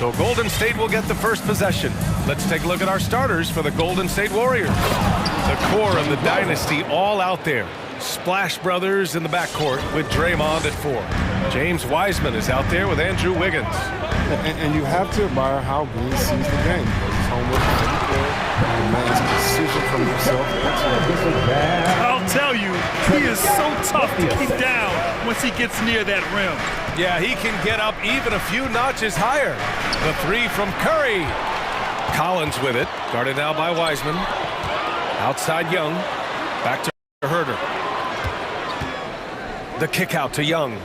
So Golden State will get the first possession. Let's take a look at our starters for the Golden State Warriors. The core of the dynasty all out there. Splash Brothers in the backcourt with Draymond at 4. James Wiseman is out there with Andrew Wiggins. And you have to admire how Green sees the game. His homework demands precision from himself. I'll tell you, he is so tough to keep down once he gets near that rim. Yeah, he can get up even a few notches higher. The 3 from Curry. Collins with it, guarded now by Wiseman. Outside Young, back to Herder. The kick out to Young.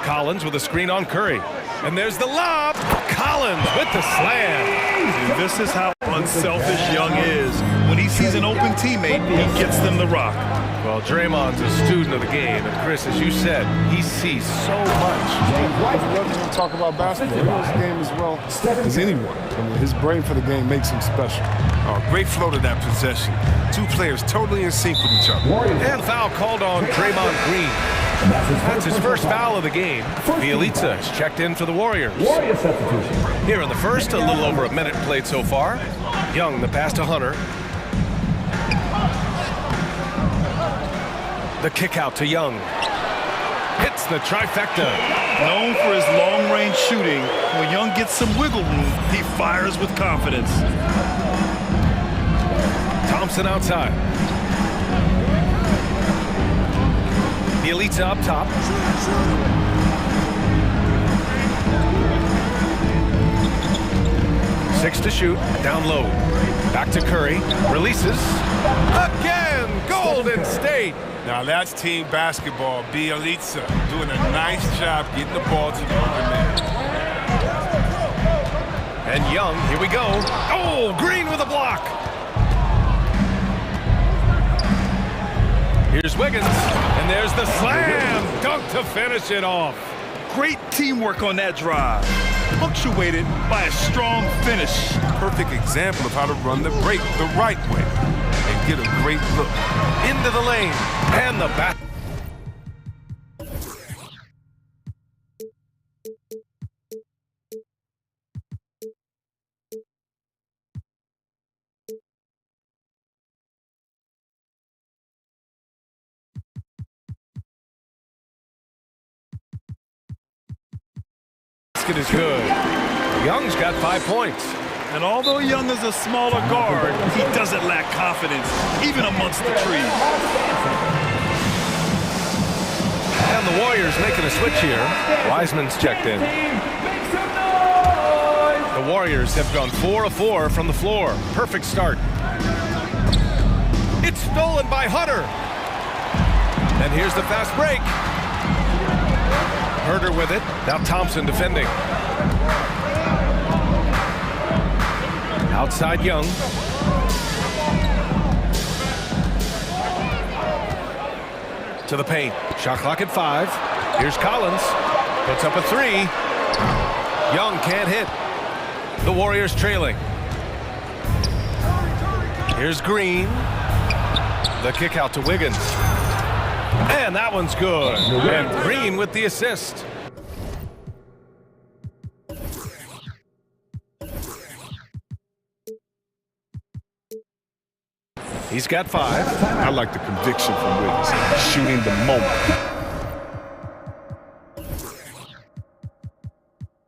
Collins with a screen on Curry. And there's the lob. Collins with the slam. This is how unselfish Young is. When he sees an open teammate, he gets them the rock. Well, Draymond's a student of the game. And Chris, as you said, he sees so much. He doesn't talk about basketball. He knows the game as well as anyone. I mean, his brain for the game makes him special. Oh, great flow to that possession. Two players totally in sync with each other. And foul called on Draymond Green. That's his first foul of the game. Bielitsa has checked in for the Warriors. Here in the first, a little over a minute played so far. Young, the pass to Hunter. The kick out to Young. Hits the trifecta. Known for his long-range shooting, when Young gets some wiggle room, he fires with confidence. Thompson outside. Bielitsa up top. Six to shoot, down low. Back to Curry, releases. Again, Golden State. Now that's team basketball. Bielitsa doing a nice job getting the ball to the open man. And Young, here we go. Oh, Green with a block. Here's Wiggins, and there's the slam dunk to finish it off. Great teamwork on that drive, punctuated by a strong finish. Perfect example of how to run the break the right way and get a great look. Into the lane, and the back. Is good. Young's got 5 points. And although Young is a smaller guard, he doesn't lack confidence, even amongst the trees. And the Warriors making a switch here. Wiseman's checked in. The Warriors have gone 4 of 4 from the floor. Perfect start. It's stolen by Hunter. And here's the fast break. Herder with it. Now Thompson defending. Outside Young. To the paint. Shot clock at 5. Here's Collins. Puts up a 3. Young can't hit. The Warriors trailing. Here's Green. The kick out to Wiggins. And that one's good. And Green with the assist. He's got 5. I like the conviction from Wiggins, shooting the moment.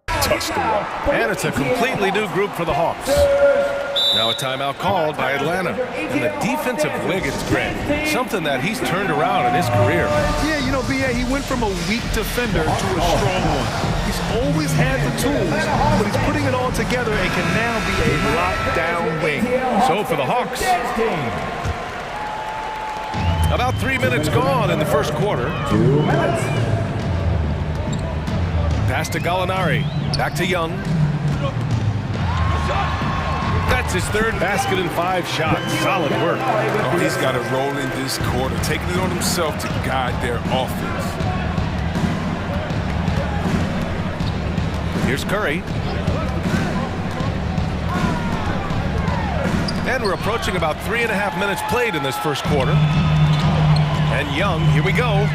Touch the wall. And it's a completely new group for the Hawks. Now a timeout called by Atlanta. And the defensive Wiggins, Grant, something that he's turned around in his career. Yeah, you know, B.A., he went from a weak defender to a strong one. He's always had the tools, but he's putting it all together and can now be a lockdown wing. So for the Hawks, about 3 minutes gone in the first quarter. 2 minutes. Pass to Gallinari. Back to Young. That's his 3rd basket in 5 shots. Solid work. Oh, he's got a role in this quarter, taking it on himself to guide their offense. Here's Curry. And we're approaching about 3.5 minutes played in this first quarter. And Young, here we go.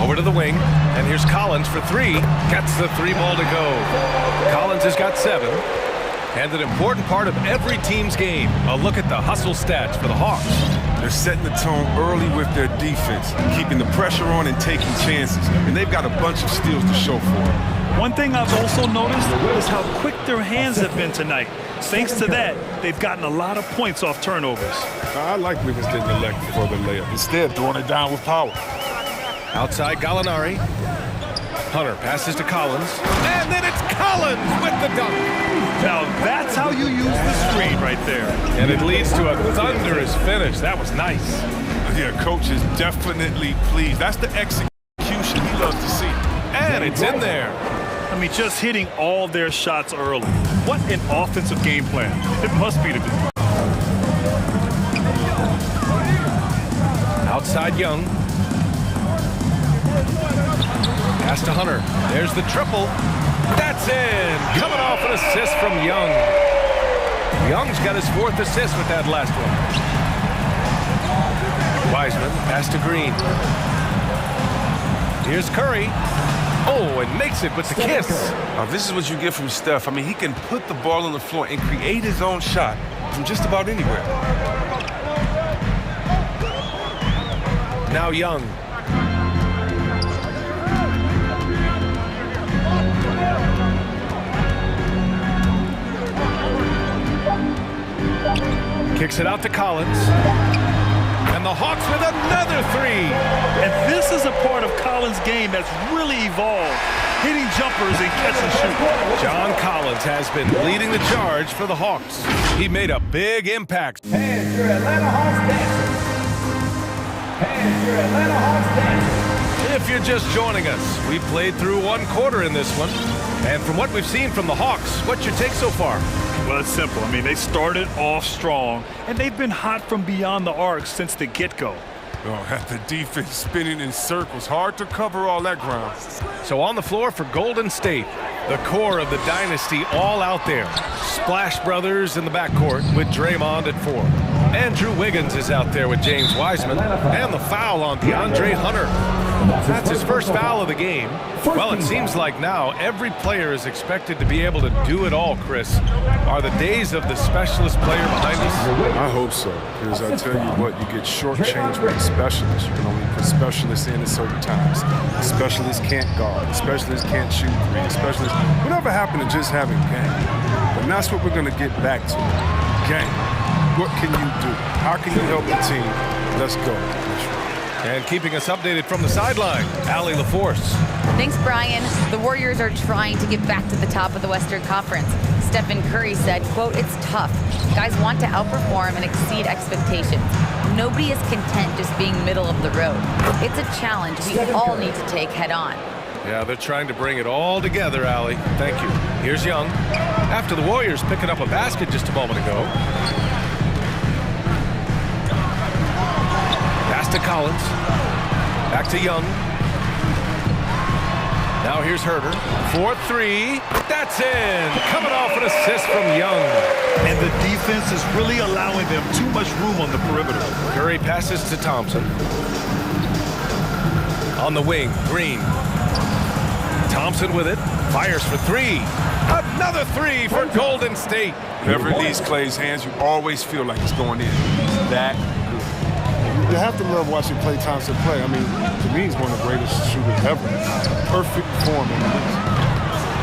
Over to the wing, and here's Collins for three. Gets the three ball to go. Collins has got 7. And an important part of every team's game, a look at the hustle stats for the Hawks. They're setting the tone early with their defense, keeping the pressure on and taking chances. And they've got a bunch of steals to show for it. One thing I've also noticed is how quick their hands have been tonight. Thanks to that, they've gotten a lot of points off turnovers. I like Wiggins didn't elect for the layup. Instead, throwing it down with power. Outside Gallinari. Hunter passes to Collins. And then it's Collins with the dunk. Now that's how you use the screen right there. And it leads to a thunderous finish. That was nice. Yeah, coach is definitely pleased. That's the execution he loves to see. And it's in there. I mean, just hitting all their shots early. What an offensive game plan. It must be to be. Outside Young. Pass to Hunter. There's the triple. That's in. Coming off an assist from Young. Young's got his 4th assist with that last one. Wiseman pass to Green. Here's Curry. Oh, and makes it with the kiss. This is what you get from Steph. I mean, he can put the ball on the floor and create his own shot from just about anywhere. Now Young. Kicks it out to Collins. And the Hawks with another 3. And this is a part of Collins' game that's really evolved, hitting jumpers and catch and shoot. John Collins has been leading the charge for the Hawks. He made a big impact. And your Atlanta Hawks dancers. And your Atlanta Hawks dancers. If you're just joining us, we played through 1 quarter in this one. And from what we've seen from the Hawks, what's your take so far? Well, it's simple. I mean, they started off strong, and they've been hot from beyond the arc since the get-go. Oh, the defense spinning in circles. Hard to cover all that ground. So on the floor for Golden State, the core of the dynasty all out there. Splash Brothers in the backcourt with Draymond at 4. Andrew Wiggins is out there with James Wiseman. And the foul on DeAndre Hunter. That's his first foul of the game. Well, it seems like now every player is expected to be able to do it all, Chris. Are the days of the specialist player behind us? I hope so, because I tell you what, you get shortchanged with the specialists. You can only put specialists in at certain times. The specialists can't guard. The specialists can't shoot 3. The specialists, whatever happened to just having game? And that's what we're going to get back to. Game. What can you do? How can you help the team? Let's go. And keeping us updated from the sideline, Allie LaForce. Thanks, Brian. The Warriors are trying to get back to the top of the Western Conference. Stephen Curry said, quote, "It's tough. Guys want to outperform and exceed expectations. Nobody is content just being middle of the road. It's a challenge we all need to take head on." Yeah, they're trying to bring it all together, Allie. Thank you. Here's Young. After the Warriors picking up a basket just a moment ago. Pass to Collins. Back to Young. Now here's Herter. 4-3. That's in. Coming off an assist from Young. And the defense is really allowing them too much room on the perimeter. Curry passes to Thompson. On the wing, Green. Thompson with it. Fires for 3. Another 3 for Golden State. Whoever leads Clay's hands, you always feel like it's going in. That You have to love watching Klay Thompson play. I mean, to me, he's one of the greatest shooters ever. Perfect form in the league.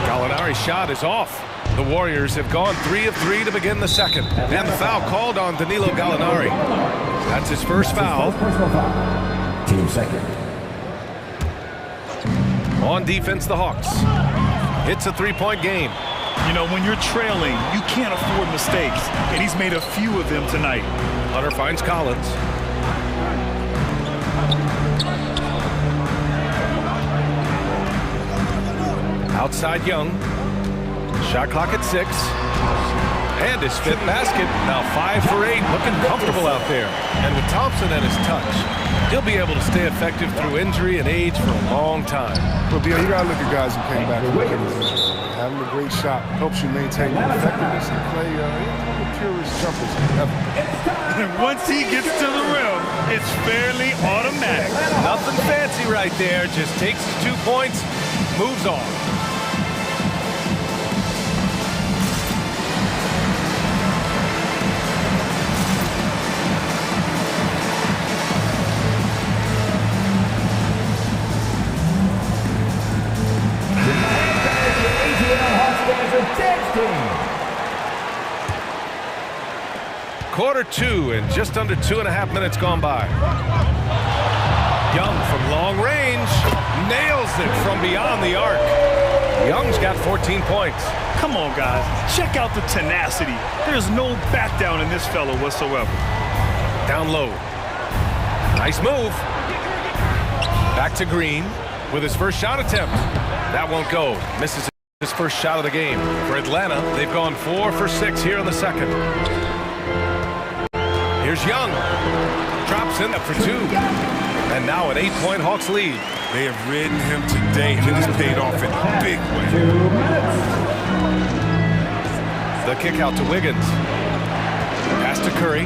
Gallinari's shot is off. The Warriors have gone 3 of 3 to begin the second. And the foul called on Danilo Gallinari. That's his first foul. Team second. On defense, the Hawks. It's a 3-point game. You know, when you're trailing, you can't afford mistakes. And he's made a few of them tonight. Hunter finds Collins. Outside Young. Shot clock at 6. And his 5th basket. Now 5 for 8. Looking comfortable out there. And with Thompson at his touch, he'll be able to stay effective through injury and age for a long time. But, Bill, you got to look at guys who came back from injury. Having a great shot helps you maintain your effectiveness and play purest jumpers ever. And once he gets to the rim, it's fairly automatic. Nothing fancy right there. Just takes his 2 points, moves on. Quarter 2 and just under 2.5 minutes gone by. Young from long range nails it from beyond the arc. Young's got 14 points. Come on, guys. Check out the tenacity. There's no back down in this fellow whatsoever. Down low. Nice move. Back to Green with his first shot attempt. That won't go. Misses his first shot of the game. For Atlanta, they've gone 4 for 6 here in the second. Here's Young. Drops in for 2. And now an 8-point Hawks lead. They have ridden him today, and it has paid off in a big way. The kick out to Wiggins. Pass to Curry.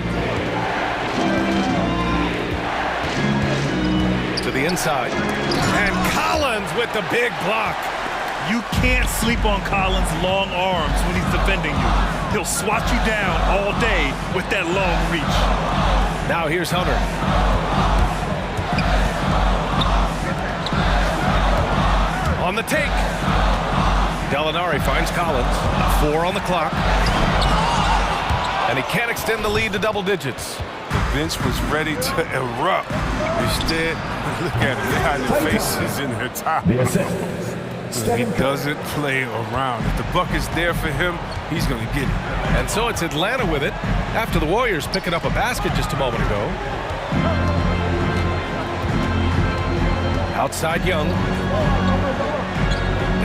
To the inside. And Collins with the big block. You can't sleep on Collins' long arms when he's defending you. He'll swat you down all day with that long reach. Now here's Hunter. On the take. Gallinari finds Collins. 4 on the clock. And he can't extend the lead to double digits. The bench was ready to erupt. Instead, look at it. They hide their faces in their top. He doesn't play around. If the buck is there for him, he's going to get it. And so it's Atlanta with it after the Warriors picking up a basket just a moment ago. Outside Young.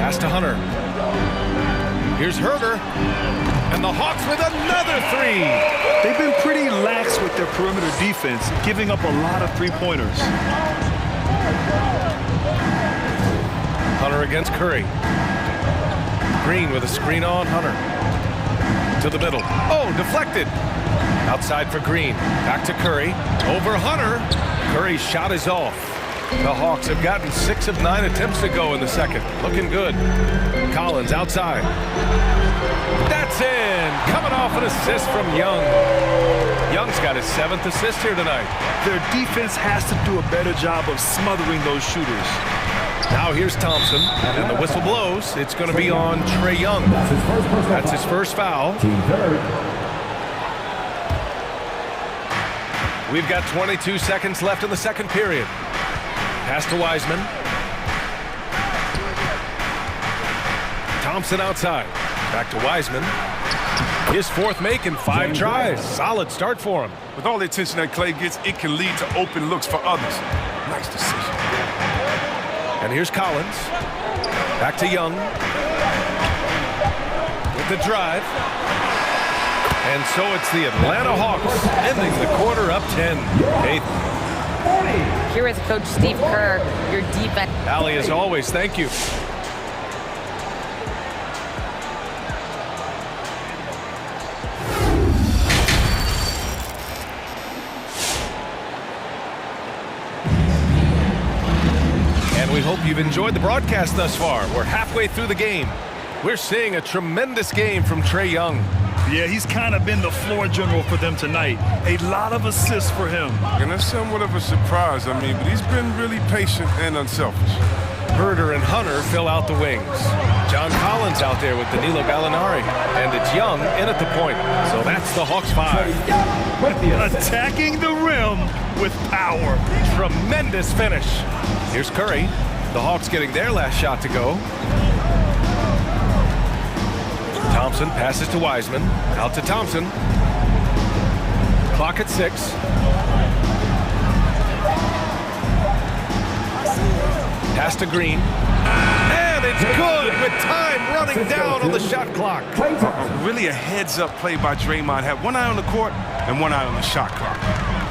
Pass to Hunter. Here's Herder. And the Hawks with another 3. They've been pretty lax with their perimeter defense, giving up a lot of three-pointers. Hunter against Curry. Green with a screen on Hunter. To the middle. Oh, deflected. Outside for Green. Back to Curry. Over Hunter. Curry's shot is off. The Hawks have gotten 6 of 9 attempts to go in the second. Looking good. Collins outside. That's in. Coming off an assist from Young. Young's got his 7th assist here tonight. Their defense has to do a better job of smothering those shooters. Now here's Thompson, and the whistle blows. It's going to be on Trae Young. That's his first foul. We've got 22 seconds left in the second period. Pass to Wiseman. Thompson outside. Back to Wiseman. His 4th make in 5 tries. Solid start for him. With all the attention that Clay gets, it can lead to open looks for others. Nice decision. And here's Collins. Back to Young. With the drive. And so it's the Atlanta Hawks ending the quarter up 10. Here is Coach Steve Kerr, your defense. Allie, as always, thank you. We hope you've enjoyed the broadcast thus far. We're halfway through the game. We're seeing a tremendous game from Trae Young. Yeah, he's kind of been the floor general for them tonight. A lot of assists for him. And that's somewhat of a surprise, but he's been really patient and unselfish. Herder and Hunter fill out the wings. John Collins out there with Danilo Gallinari. And it's Young in at the point. So that's the Hawks 5. Attacking the rim with power. Tremendous finish. Here's Curry. The Hawks getting their last shot to go. Thompson passes to Wiseman. Out to Thompson. Clock at 6. Pass to Green. And it's good with time running down on the shot clock. Really a heads-up play by Draymond. Had one eye on the court and one eye on the shot clock.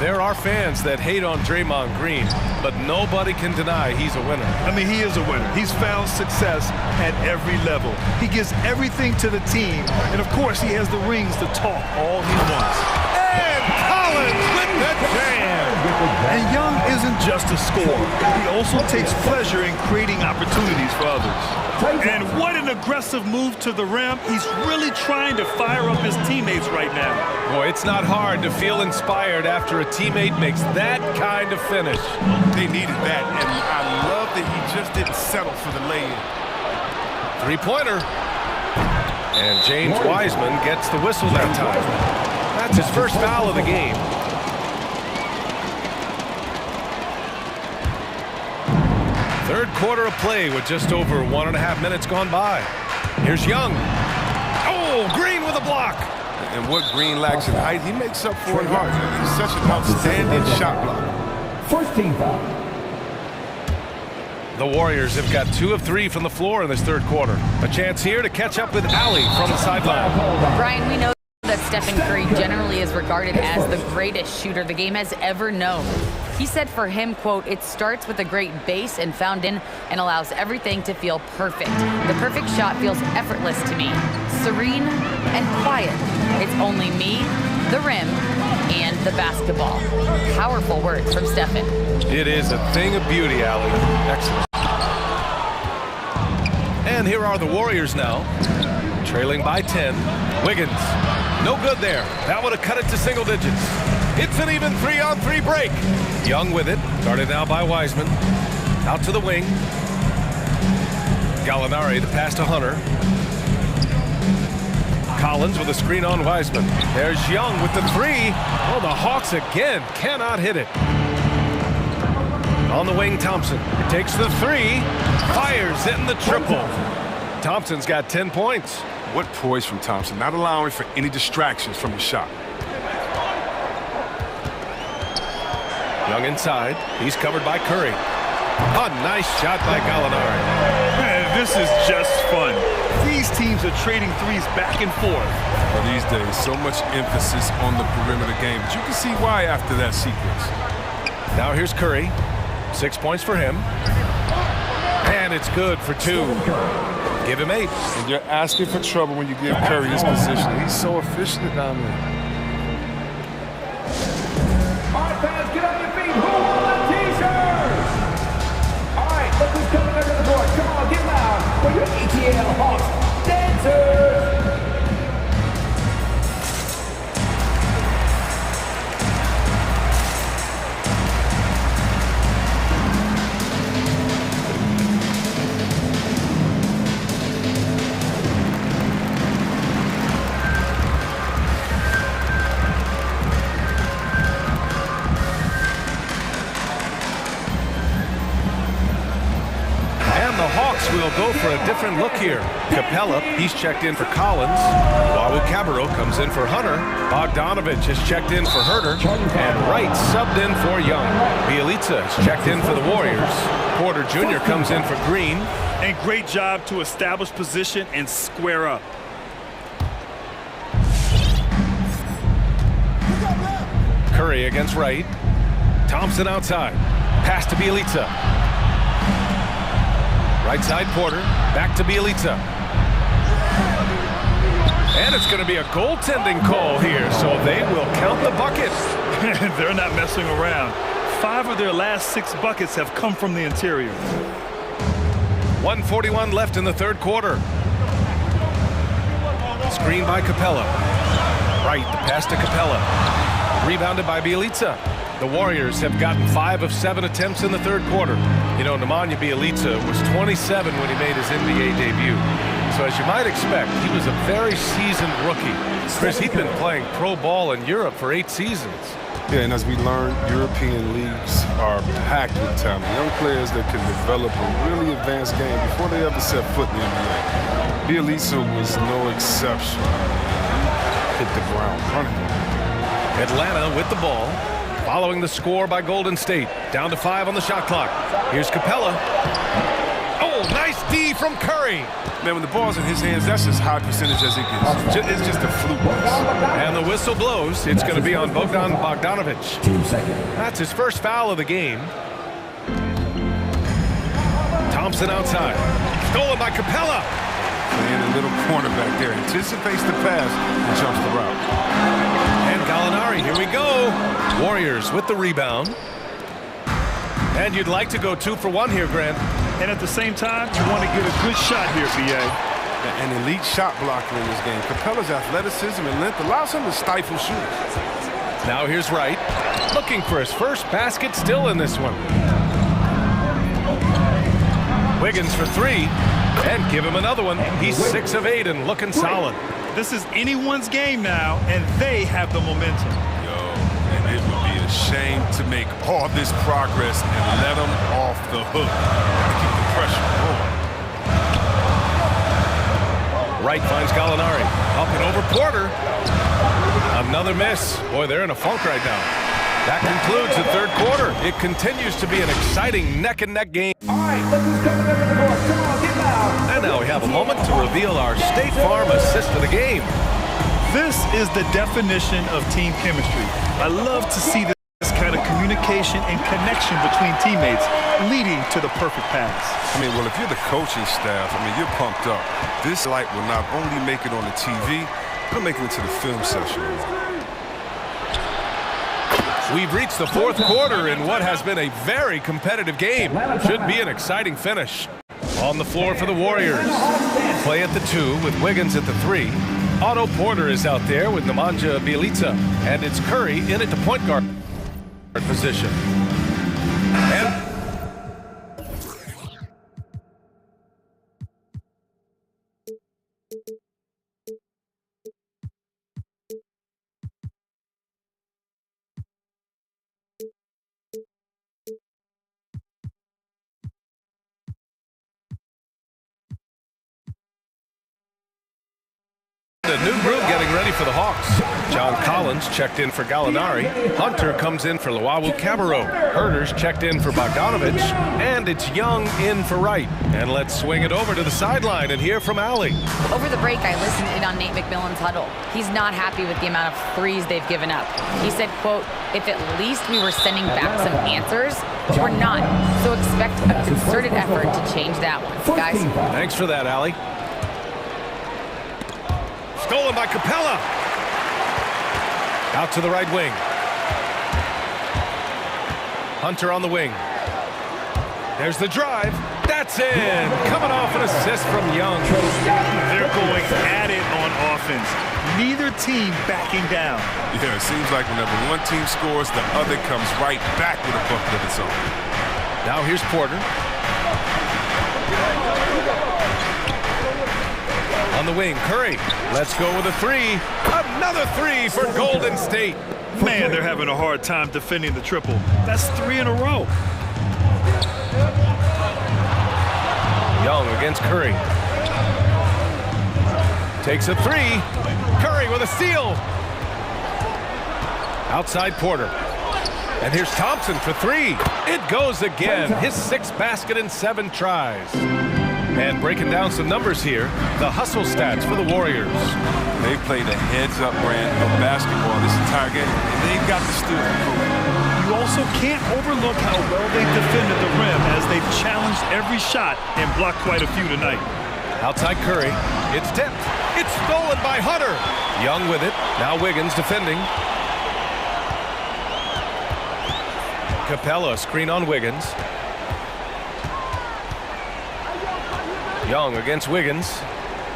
There are fans that hate on Draymond Green, but nobody can deny he's a winner. I mean, he is a winner. He's found success at every level. He gives everything to the team, and of course, he has the rings to talk all he wants. And Collins with the jam! And Young isn't just a scorer. He also takes pleasure in creating opportunities for others. And what an aggressive move to the rim. He's really trying to fire up his teammates right now. Boy, it's not hard to feel inspired after a teammate makes that kind of finish. They needed that, and I love that he just didn't settle for the lay-in. Three-pointer. And James Wiseman gets the whistle that time. That's his first foul of the game. Third quarter of play with just over 1.5 minutes gone by. Here's Young. Oh, Green with a block. And what Green lacks in height, he makes up for in heart. He's such an outstanding shot blocker. First team foul. The Warriors have got 2 of 3 from the floor in this third quarter. A chance here to catch up with Allie from the sideline. Brian, we know that Stephen Curry generally is regarded as the greatest shooter the game has ever known. He said for him, quote, "It starts with a great base and foundation and allows everything to feel perfect. The perfect shot feels effortless to me, serene and quiet. It's only me, the rim, and the basketball." Powerful words from Stephen. It is a thing of beauty, Allie. Excellent. And here are the Warriors now, trailing by 10. Wiggins, no good there. That would have cut it to single digits. It's an even 3-on-3 break. Young with it, guarded now by Wiseman. Out to the wing. Gallinari, the pass to Hunter. Collins with a screen on Wiseman. There's Young with the three. Oh, the Hawks again cannot hit it. On the wing, Thompson takes the three, fires in the triple. Thompson's got 10 points. What poise from Thompson, not allowing for any distractions from the shot. Young inside. He's covered by Curry. A nice shot by Gallinari. Man, this is just fun. These teams are trading threes back and forth. Well, these days, so much emphasis on the perimeter game, but you can see why after that sequence. Now here's Curry. 6 points for him. And it's good for 2. Give him 8. And you're asking for trouble when you give Curry his position. He's so efficient down there. All right, fans, get on your feet. Who won the T-shirts? All right, look who's coming under the board. Come on, get loud for your ETL Hawks dancers. Will go for a different look here. Capella, he's checked in for Collins. Wawu Cabarro comes in for Hunter. Bogdanovich is checked in for Herter. And Wright subbed in for Young. Bielitsa is checked in for the Warriors. Porter Jr. comes in for Green. And great job to establish position and square up. Curry against Wright. Thompson outside. Pass to Bielitsa. Right side Porter, back to Bielitsa. And it's going to be a goaltending call here, so they will count the bucket. They're not messing around. 5 of their last 6 buckets have come from the interior. 1:41 left in the third quarter. Screen by Capella. Right, the pass to Capella. Rebounded by Bielitsa. The Warriors have gotten 5 of 7 attempts in the third quarter. You know, Nemanja Bjelica was 27 when he made his NBA debut. So as you might expect, he was a very seasoned rookie. Chris, he'd been playing pro ball in Europe for 8 seasons. Yeah, and as we learned, European leagues are packed with talent. Young players that can develop a really advanced game before they ever set foot in the NBA. Bjelica was no exception. Hit the ground running. Atlanta with the ball. Following the score by Golden State. Down to 5 on the shot clock. Here's Capella. Oh, nice D from Curry. Man, when the ball's in his hands, that's as high percentage as it gets. It's just a fluke miss. And the whistle blows. It's going to be on Bogdan Bogdanovic. That's his first foul of the game. Thompson outside. Stolen by Capella. Playing a little cornerback there. Anticipates the pass and jumps the route. And Gallinari, here we go. Warriors with the rebound. And you'd like to go 2 for 1 here, Grant. And at the same time, you want to get a good shot here, B.A. An elite shot blocker in this game. Capella's athleticism and length allows him to stifle shooters. Now here's Wright. Looking for his first basket still in this one. Wiggins for 3. And give him another one. He's 6 of 8 and looking solid. This is anyone's game now, and they have the momentum. And it would be a shame to make all this progress and let them off the hook. Keep the pressure going. Wright finds Gallinari. Up and over Porter. Another miss. Boy, they're in a funk right now. That concludes the third quarter. It continues to be an exciting neck-and-neck game. All right, look who's coming up to the board. Come on, get loud. And now we have a moment to reveal our State Farm assist of the game. This is the definition of team chemistry. I love to see this kind of communication and connection between teammates leading to the perfect pass. I mean, well, if you're the coaching staff, I mean, you're pumped up. This light will not only make it on the TV, it'll make it into the film session. We've reached the fourth quarter in what has been a very competitive game. Should be an exciting finish. On the floor for the Warriors. Play at the 2 with Wiggins at the 3. Otto Porter is out there with Nemanja Bjelica. And it's Curry in at the point guard position. And a new group getting ready for the Hawks. John Collins checked in for Gallinari. Hunter comes in for Luau Cabarro. Herders checked in for Bogdanovic. And it's Young in for Wright. And let's swing it over to the sideline and hear from Allie. Over the break, I listened in on Nate McMillan's huddle. He's not happy with the amount of threes they've given up. He said, quote, if at least we were sending back some answers, but we're not. So expect a concerted effort to change that one. Guys. Thanks for that, Allie. Stolen by Capella. Out to the right wing. Hunter on the wing. There's the drive. That's in. Coming off an assist from Young. They're going at it on offense. Neither team backing down. Yeah, it seems like whenever one team scores, the other comes right back with a bucket of its own. Now here's Porter. On the wing, Curry. Let's go with a 3. Another 3 for Golden State. Man, they're having a hard time defending the triple. That's 3 in a row. Young against Curry. Takes a 3. Curry with a steal. Outside Porter. And here's Thompson for 3. It goes again. His 6th basket in 7 tries. And breaking down some numbers here, the hustle stats for the Warriors. They played a heads-up brand of basketball this entire game, and they've got the steal. You also can't overlook how well they defended the rim as they've challenged every shot and blocked quite a few tonight. Outside Curry. It's tipped. It's stolen by Hunter. Young with it. Now Wiggins defending. Capella screen on Wiggins. Young against Wiggins.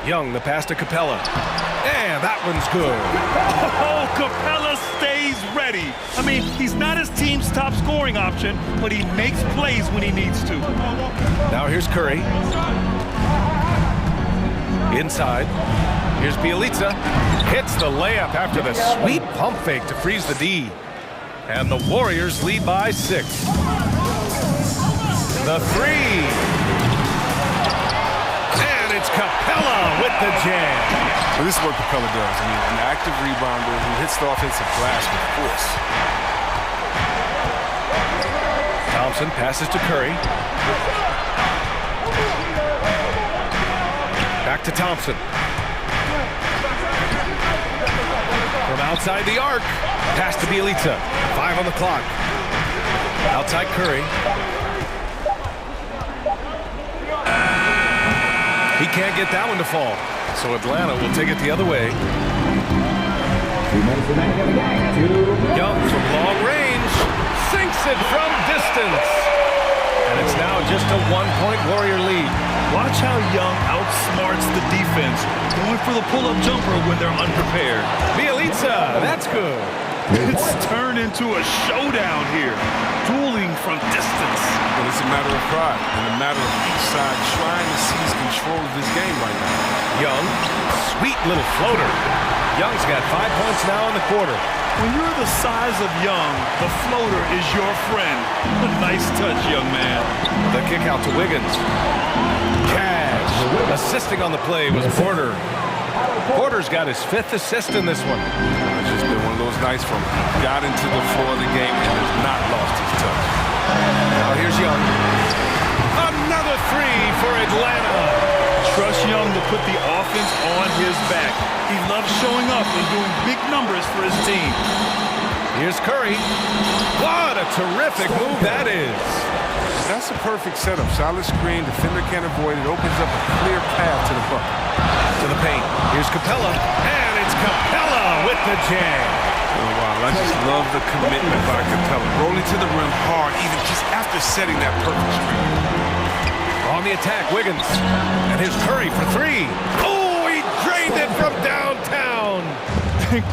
Young, the pass to Capella. And that one's good. Oh, Capella stays ready. I mean, he's not his team's top scoring option, but he makes plays when he needs to. Now here's Curry. Inside. Here's Bjelica. Hits the layup after the sweet pump fake to freeze the D. And the Warriors lead by 6. The 3. It's Capella with the jam. Well, this is what Capella does. I mean, an active rebounder who hits the offensive glass with force. Thompson passes to Curry. Back to Thompson. From outside the arc. Pass to Bielitsa. 5 on the clock. Outside Curry. He can't get that one to fall. So Atlanta will take it the other way. Young from long range. Sinks it from distance. And it's now just a 1-point Warrior lead. Watch how Young outsmarts the defense, going for the pull-up jumper when they're unprepared. Bielitsa, that's good. It's turned into a showdown here, dueling from distance. Well, it's a matter of pride and a matter of each side trying to seize control of this game right now. Young, sweet little floater. Young's got 5 points now in the quarter. When you're the size of Young, the floater is your friend. A nice touch, young man. The kick out to Wiggins. Cash. Assisting on the play was Porter. Porter's got his 5th assist in this one. It's just been one of those nights from him. Got into the floor of the game and has not lost his touch. Now here's Young. Another 3 for Atlanta. Trust Young to put the offense on his back. He loves showing up and doing big numbers for his team. Here's Curry. What a terrific move that is. That's a perfect setup. Solid screen, defender can't avoid it. Opens up a clear path to the bucket. To the paint. Here's Capella. And it's Capella with the jam. Oh, wow, I just love the commitment by Capella. Rolling to the rim hard, even just after setting that perfect screen. On the attack, Wiggins. And here's Curry for 3. Oh, he drained it from downtown.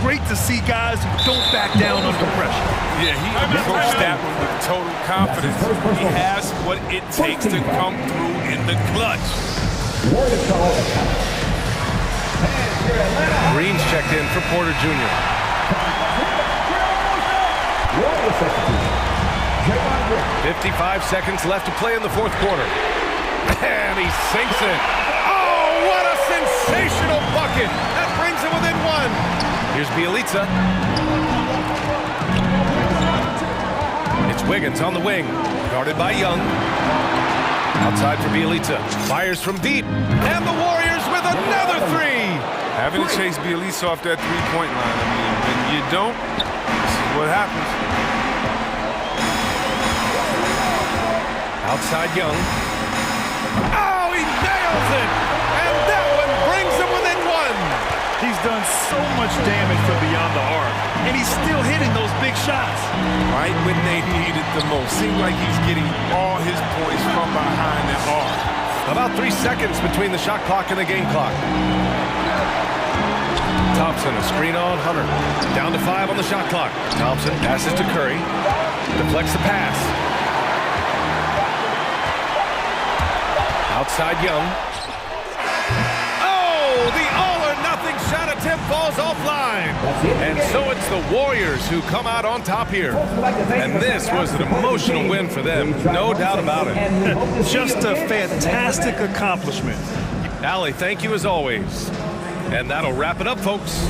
Great to see guys who don't back down under pressure. Yeah, he approached that one with total confidence. He has what it takes to come through in the clutch. Green's checked in for Porter Jr. 55 seconds left to play in the 4th quarter. And he sinks it. Oh, what a sensational bucket. That brings him within 1. Here's Bielitsa. It's Wiggins on the wing. Guarded by Young. Outside for Bielitsa. Fires from deep. And the Warriors with another 3. Having to chase Bielitsa off that 3-point line. I mean, when you don't, this is what happens. Outside Young. Oh, he nails it! And that one brings him within 1. He's done so much damage from beyond the arc, and he's still hitting those big shots. Right when they need it the most. Seems like he's getting all his points from behind the arc. About 3 seconds between the shot clock and the game clock. Thompson, a screen on Hunter. Down to 5 on the shot clock. Thompson passes to Curry. Deflects the pass. Outside Young. Oh, the all-or-nothing shot attempt falls offline. And so it's the Warriors who come out on top here. And this was an emotional win for them, no doubt about it. Just a fantastic accomplishment. Allie, thank you as always. And that'll wrap it up, folks.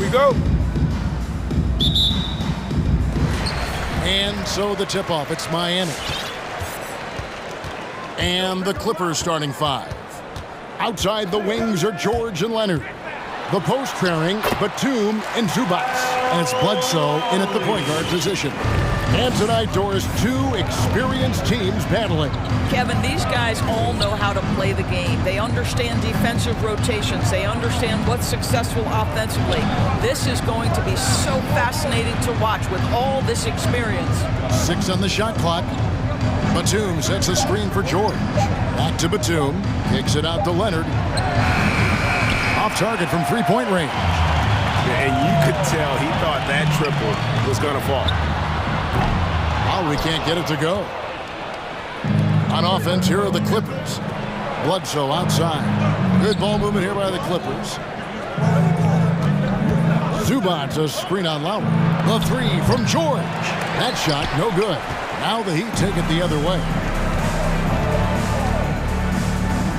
we go. And so the tip-off, it's Miami. And the Clippers starting 5. Outside the wings are George and Leonard. The post pairing, Batum and Zubats. And it's Bledsoe in at the point guard position. And tonight, Doris, 2 experienced teams battling. Kevin, these guys all know how to play the game. They understand defensive rotations. They understand what's successful offensively. This is going to be so fascinating to watch with all this experience. 6 on the shot clock. Batum sets a screen for George. Back to Batum. Kicks it out to Leonard. Off target from three-point range. And you could tell he thought that triple was going to fall. Lowry can't get it to go. On offense, here are the Clippers. Bledsoe outside. Good ball movement here by the Clippers. Zubats a screen on Lowry. The 3 from George. That shot, no good. Now the Heat take it the other way.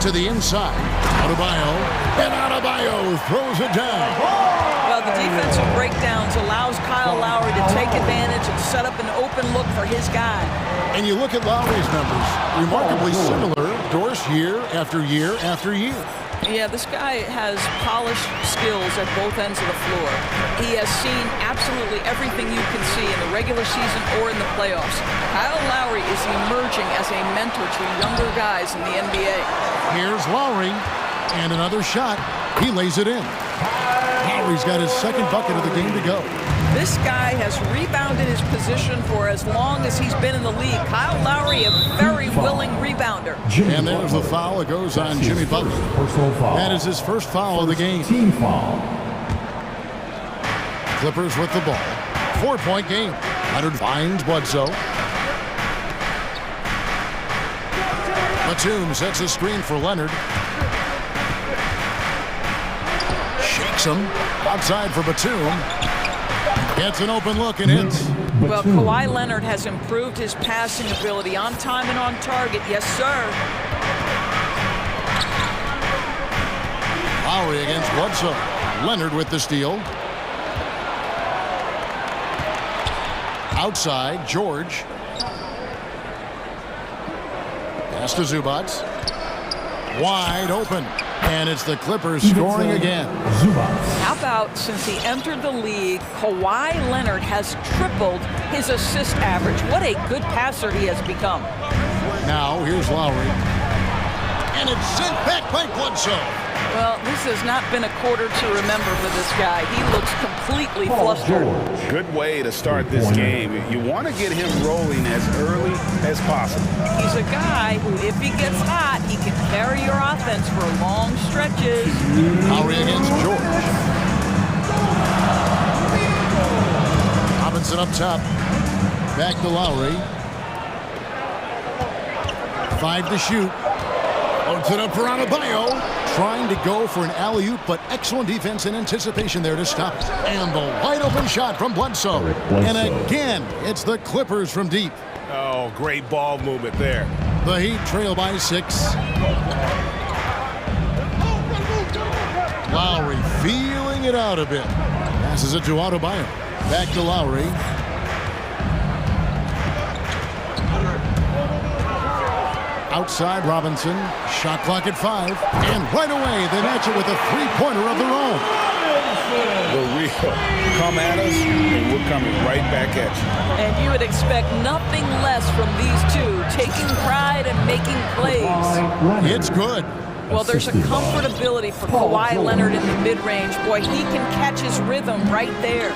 To the inside. Adebayo. And Adebayo throws it down. Well, the defensive breakdowns allows Kyle Lowry to take advantage and set up an open look for his guy. And you look at Lowry's numbers, remarkably similar, Doris, year after year after year. Yeah, this guy has polished skills at both ends of the floor. He has seen absolutely everything you can see in the regular season or in the playoffs. Kyle Lowry is emerging as a mentor to younger guys in the NBA. Here's Lowry, and another shot. He lays it in. Lowry's got his second bucket of the game to go. This guy has rebounded his position for as long as he's been in the league. Kyle Lowry, a very willing rebounder. And there's the foul. It goes on Jimmy Butler. That is his first foul of the game. Team foul. Clippers with the ball. 4-point game. Leonard finds Bledsoe. Batum sets a screen for Leonard. Shakes him. Outside for Batum. Gets an open look and hits. Well, Kawhi Leonard has improved his passing ability on time and on target. Yes, sir. Lowry against Bledsoe. Leonard with the steal. Outside, George. Pass to Zubats. Wide open. And it's the Clippers scoring again. How about since he entered the league, Kawhi Leonard has tripled his assist average. What a good passer he has become. Now, here's Lowry. And it's sent back by Bledsoe. Well, this has not been a quarter to remember for this guy. He looks completely flustered. Good way to start this game. You want to get him rolling as early as possible. He's a guy who, if he gets hot, he can carry your offense for long stretches. Lowry against George. Robinson up top. Back to Lowry. 5 to shoot. Opens it up for Adebayo. Trying to go for an alley-oop, but excellent defense and anticipation there to stop it. And the wide-open shot from Bledsoe. And again, it's the Clippers from deep. Oh, great ball movement there. The Heat trail by 6. Lowry feeling it out a bit. Passes it to Adebayo. Back to Lowry. Outside Robinson. Shot clock at 5. And right away, they match it with a three-pointer of their own. The real come at us, and we're coming right back at you. And you would expect nothing less from these two, taking pride and making plays. It's good. Well, there's a comfortability for Kawhi Leonard in the mid-range. Boy, he can catch his rhythm right there.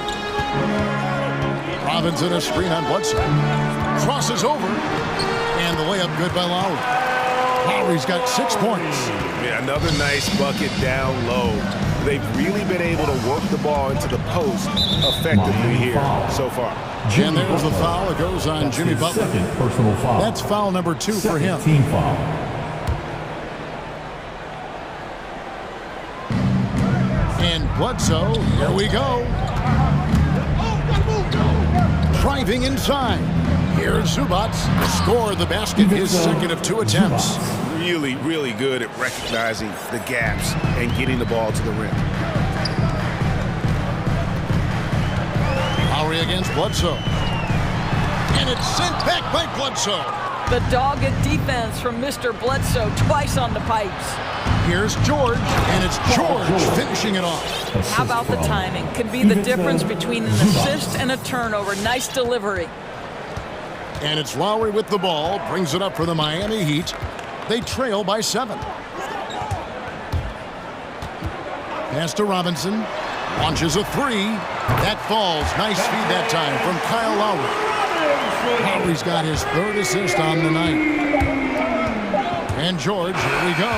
Robinson a screen on Bledsoe. Crosses over. And the layup good by Lowry. Lowry's got 6 points. Yeah, another nice bucket down low. They've really been able to work the ball into the post effectively here so far. And there's the foul. It goes on Jimmy Butler. Personal foul. That's foul number 2 for him. Team foul. And Bledsoe, here we go. Driving inside. Here's Zubats. Score the basket, his second of 2 attempts. Really, really good at recognizing the gaps and getting the ball to the rim. Lowry against Bledsoe. And it's sent back by Bledsoe. The dogged defense from Mr. Bledsoe twice on the pipes. Here's George, and it's George finishing it off. How about the timing? Could be the difference between an assist and a turnover. Nice delivery. And it's Lowry with the ball, brings it up for the Miami Heat. They trail by 7. Pass to Robinson. Launches a 3. That falls. Nice feed that time from Kyle Lowry. Lowry's got his 3rd assist on the night. And George, here we go.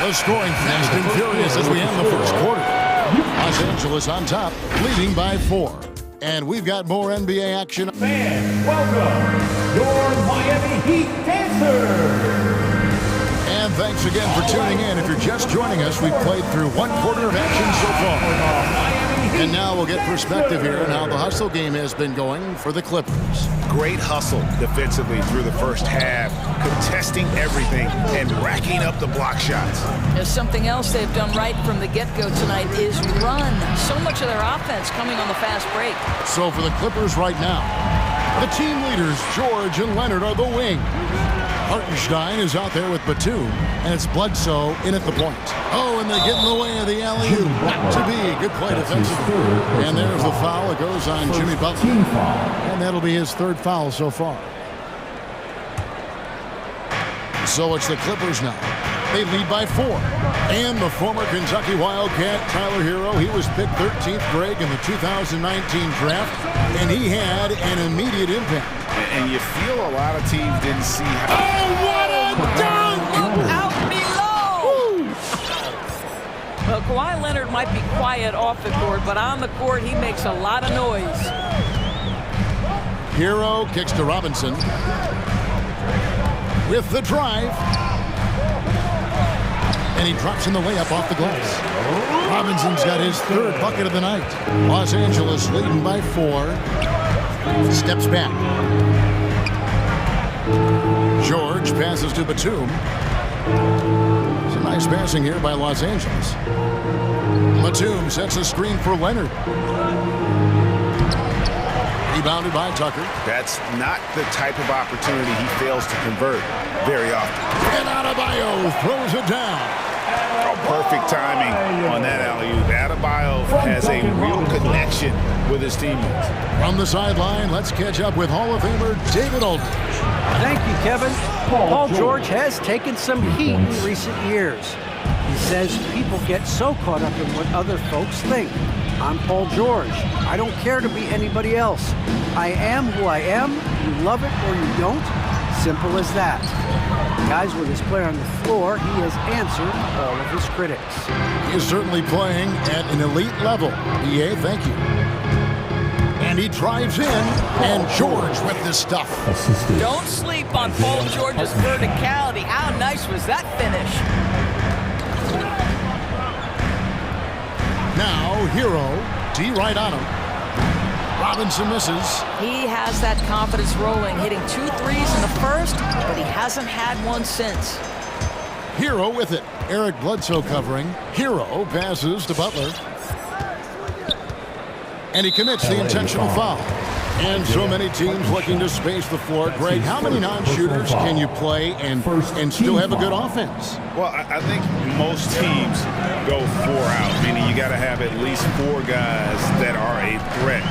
The scoring fast and furious as we end the first quarter. Los Angeles on top, leading by 4. And we've got more NBA action. Fans, welcome your Miami Heat dancers. And thanks again for tuning in. If you're just joining us, we've played through 1 quarter of action so far. And now we'll get perspective here on how the hustle game has been going for the Clippers. Great hustle defensively through the first half, contesting everything and racking up the block shots. There's something else they've done right from the get-go tonight is run. So much of their offense coming on the fast break. So for the Clippers right now, the team leaders, George and Leonard, are the wing. Hartenstein is out there with Batum, and it's Bledsoe in at the point. Oh, and they get in the way of the alley-oop. Not to be. Good play defensively. And there's the foul. It goes on Jimmy Butler. And that'll be his 3rd foul so far. So it's the Clippers now. They lead by 4. And the former Kentucky Wildcat, Tyler Hero, he was picked 13th, Greg, in the 2019 draft, and he had an immediate impact. And you feel a lot of teams didn't see how... Oh, what a dunk! Out below! Well, Kawhi Leonard might be quiet off the court, but on the court, he makes a lot of noise. Hero kicks to Robinson. With the drive. And he drops in the layup off the glass. Robinson's got his 3rd bucket of the night. Los Angeles leading by 4. Steps back. George passes to Batum. Some nice passing here by Los Angeles. Batum sets a screen for Leonard. Rebounded by Tucker. That's not the type of opportunity he fails to convert very often. And Adebayo throws it down. Perfect timing on that alley-oop. Adebayo has a real connection with his teammates. From the sideline, let's catch up with Hall of Famer David Aldridge. Thank you, Kevin. Paul George has taken some heat in recent years. He says people get so caught up in what other folks think. I'm Paul George. I don't care to be anybody else. I am who I am. You love it or you don't. Simple as that. Guys, with his play on the floor, he has answered all of his critics. He is certainly playing at an elite level. EA, thank you. And he drives in, and George with this stuff. Don't sleep on Paul George's verticality. How nice was that finish? Now, Hero, D right on him. Robinson misses. He has that confidence rolling, hitting 2 threes in the first, but he hasn't had one since. Hero with it. Eric Bledsoe covering. Hero passes to Butler. And he commits the intentional foul. And so many teams looking to space the floor. Greg, how many non-shooters can you play and still have a good offense? Well, I think most teams go 4 out, meaning you got to have at least 4 guys that are a threat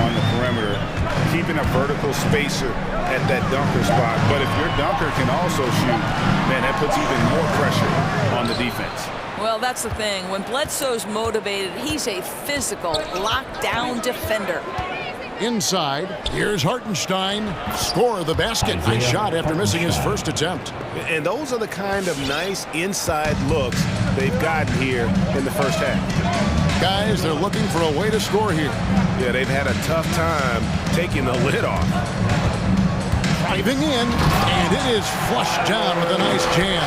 on the perimeter, keeping a vertical spacer at that dunker spot. But if your dunker can also shoot, man, that puts even more pressure on the defense. Well, that's the thing. When Bledsoe's motivated, he's a physical, lockdown defender. Inside, here's Hartenstein. Score the basket. Nice shot after missing his first attempt. And those are the kind of nice inside looks they've gotten here in the first half. Guys, they're looking for a way to score here. Yeah, they've had a tough time taking the lid off. Driving in, and it is flushed down with a nice jam.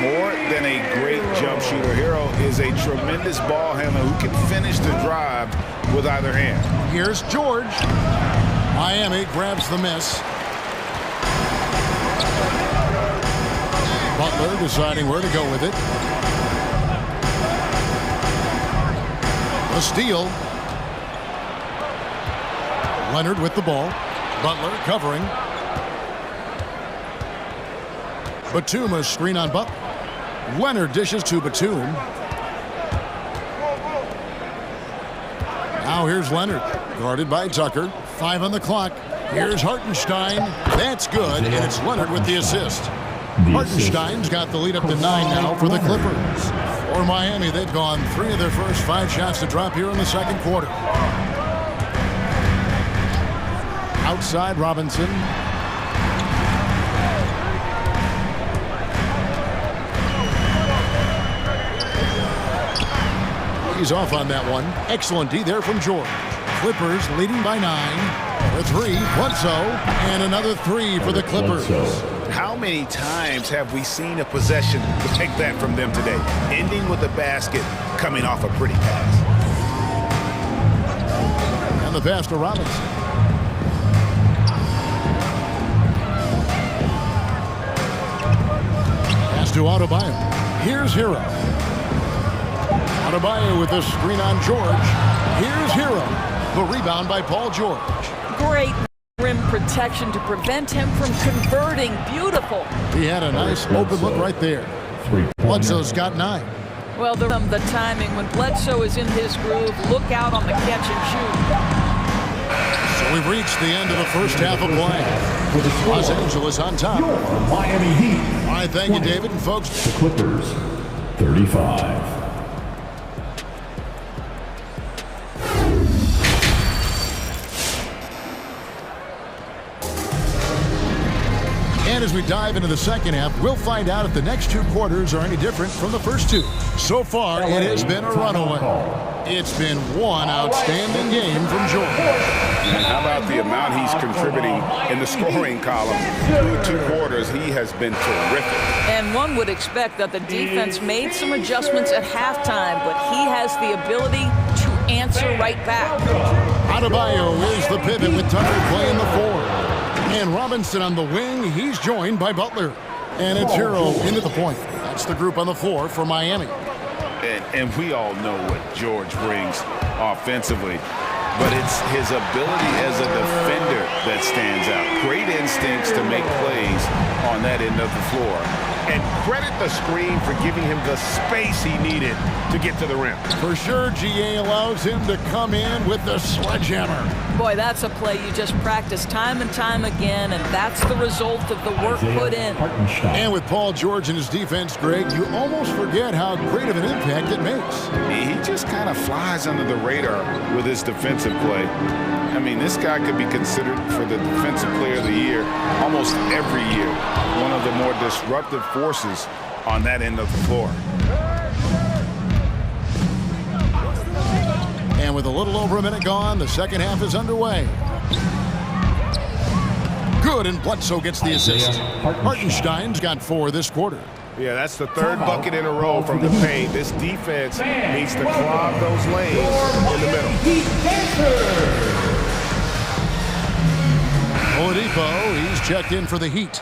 More than a great jump shooter, Hero is a tremendous ball handler who can finish the drive with either hand. Here's George. Miami grabs the miss. Butler deciding where to go with it. A steal. Leonard with the ball. Butler covering. Batum a screen on Butler. Leonard dishes to Batum. Now here's Leonard, guarded by Tucker. 5 on the clock. Here's Hartenstein. That's good, and it's Leonard with the assist. Hartenstein's got the lead up to 9 now for the Clippers. For Miami, they've gone 3 of their first 5 shots to drop here in the second quarter. Outside Robinson. He's off on that one. Excellent D there from George. Clippers leading by 9. The 3, Bledsoe, and another 3 for the Clippers. How many times have we seen a possession like that from them today? Ending with a basket, coming off a pretty pass. And the pass to Robinson. Pass to Adebayo. Here's Hero. Adebayo with the screen on George. Here's Hero. The rebound by Paul George. Great rim protection to prevent him from converting. Beautiful. He had a nice open look right there. Bledsoe's got 9. Well, the timing when Bledsoe is in his groove, look out on the catch and shoot. So we've reached the end of the first half of play. Los Angeles on top. Miami Heat. All right, thank you, David. And folks, The Clippers, 35. and as we dive into the second half, we'll find out if the next 2 quarters are any different from the first 2. So far, it has been a runaway. It's been one outstanding game from Jordan. And how about the amount he's contributing in the scoring column? Through 2 quarters, he has been terrific. And one would expect that the defense made some adjustments at halftime, but he has the ability to answer right back. Adebayo is the pivot with Tucker playing the 4. And Robinson on the wing. He's joined by Butler. And it's Hero into the point. That's the group on the floor for Miami. And we all know what George brings offensively, but it's his ability as a defender that stands out. Great instincts to make plays on that end of the floor. And credit the screen for giving him the space he needed to get to the rim. For sure, GA allows him to come in with the sledgehammer. Boy, that's a play you just practice time and time again, and that's the result of the work put in. And with Paul George and his defense, Greg, you almost forget how great of an impact it makes. He just kind of flies under the radar with his defensive play. I mean, this guy could be considered for the Defensive Player of the Year almost every year. One of the more disruptive forces on that end of the floor. And with a little over a minute gone, the second half is underway. Good, and Bledsoe gets the assist. Hartenstein's got 4 this quarter. Yeah, that's the 3rd bucket in a row from the paint. This defense needs to clog those lanes in the middle. Oladipo, he's checked in for the Heat.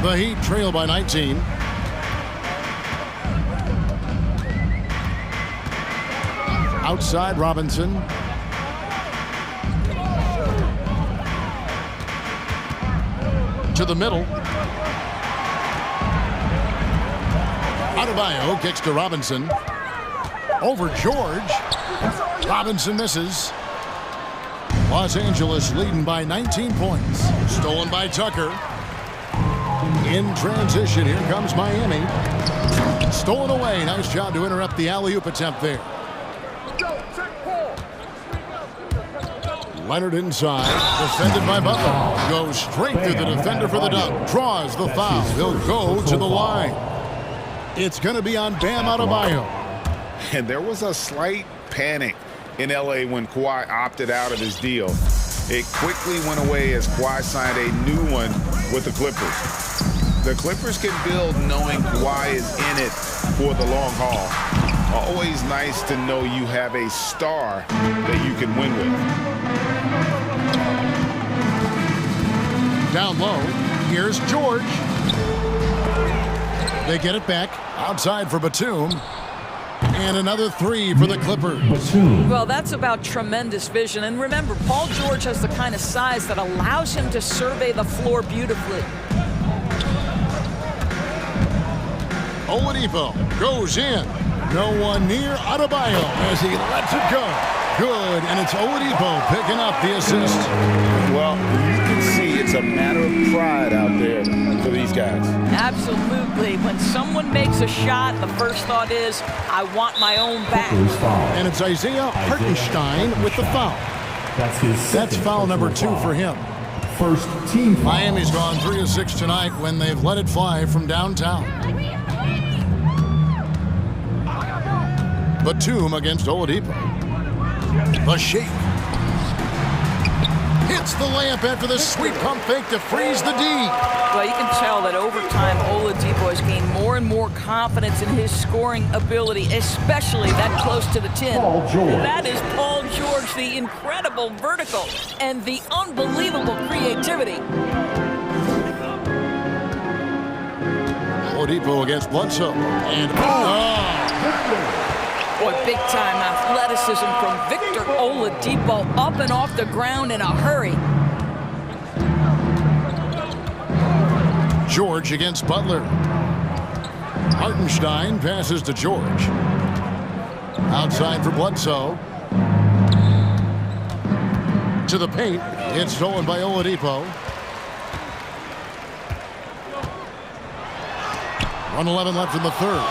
The Heat trail by 19. Outside Robinson. To the middle. Adebayo kicks to Robinson. Over George. Robinson misses. Los Angeles leading by 19 points. Stolen by Tucker. In transition, here comes Miami. Stolen away. Nice job to interrupt the alley-oop attempt there. Leonard inside. Defended by Butler. Goes straight through the defender for the dunk. Draws the foul. He'll go to the line. It's going to be on Bam Adebayo. And there was a slight panic in L.A. when Kawhi opted out of his deal. It quickly went away as Kawhi signed a new one with the Clippers. The Clippers can build knowing Kawhi is in it for the long haul. Always nice to know you have a star that you can win with. Down low, here's George. They get it back, outside for Batum. And another three for the Clippers. Well, that's about tremendous vision. And remember, Paul George has the kind of size that allows him to survey the floor beautifully. Oladipo goes in. No one near Adebayo as he lets it go. Good, and it's Oladipo picking up the assist. Well, you can see it's a matter of pride out there for these guys. Absolutely. When someone makes a shot, the first thought is, I want my own back. And it's Isaiah Hartenstein with the foul. That's foul number 2 for him. First team. Miami's gone 3 of 6 tonight when they've let it fly from downtown. Batum against Oladipo. The shake. Hits the layup after the sweet pump fake to freeze the D. Well, you can tell that over time, Oladipo has gained more and more confidence in his scoring ability, especially that close to the 10. That is Paul George, the incredible vertical and the unbelievable creativity. Oladipo against Bledsoe. And Boy, big-time athleticism from Victor Oladipo, up and off the ground in a hurry. George against Butler. Hartenstein passes to George. Outside for Bledsoe. To the paint. It's stolen by Oladipo. 1:11 left in the third.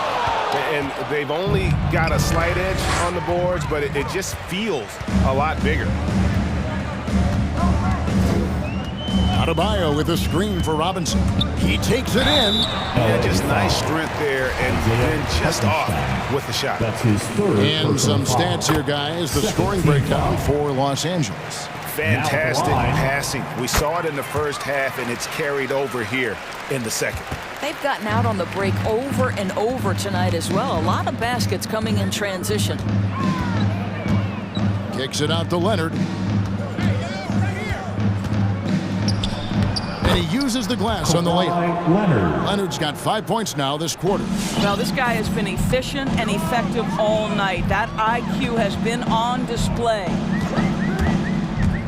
And they've only got a slight edge on the boards, but it just feels a lot bigger. Adebayo with a screen for Robinson. He takes it in. Yeah, just nice strength there, and then just off with the shot. And some stats here, guys. The scoring breakdown for Los Angeles. Fantastic passing. We saw it in the first half, and it's carried over here in the second. They've gotten out on the break over and over tonight as well. A lot of baskets coming in transition. Kicks it out to Leonard. And he uses the glass on the layup. Leonard's got 5 points now this quarter. Well, this guy has been efficient and effective all night. That IQ has been on display.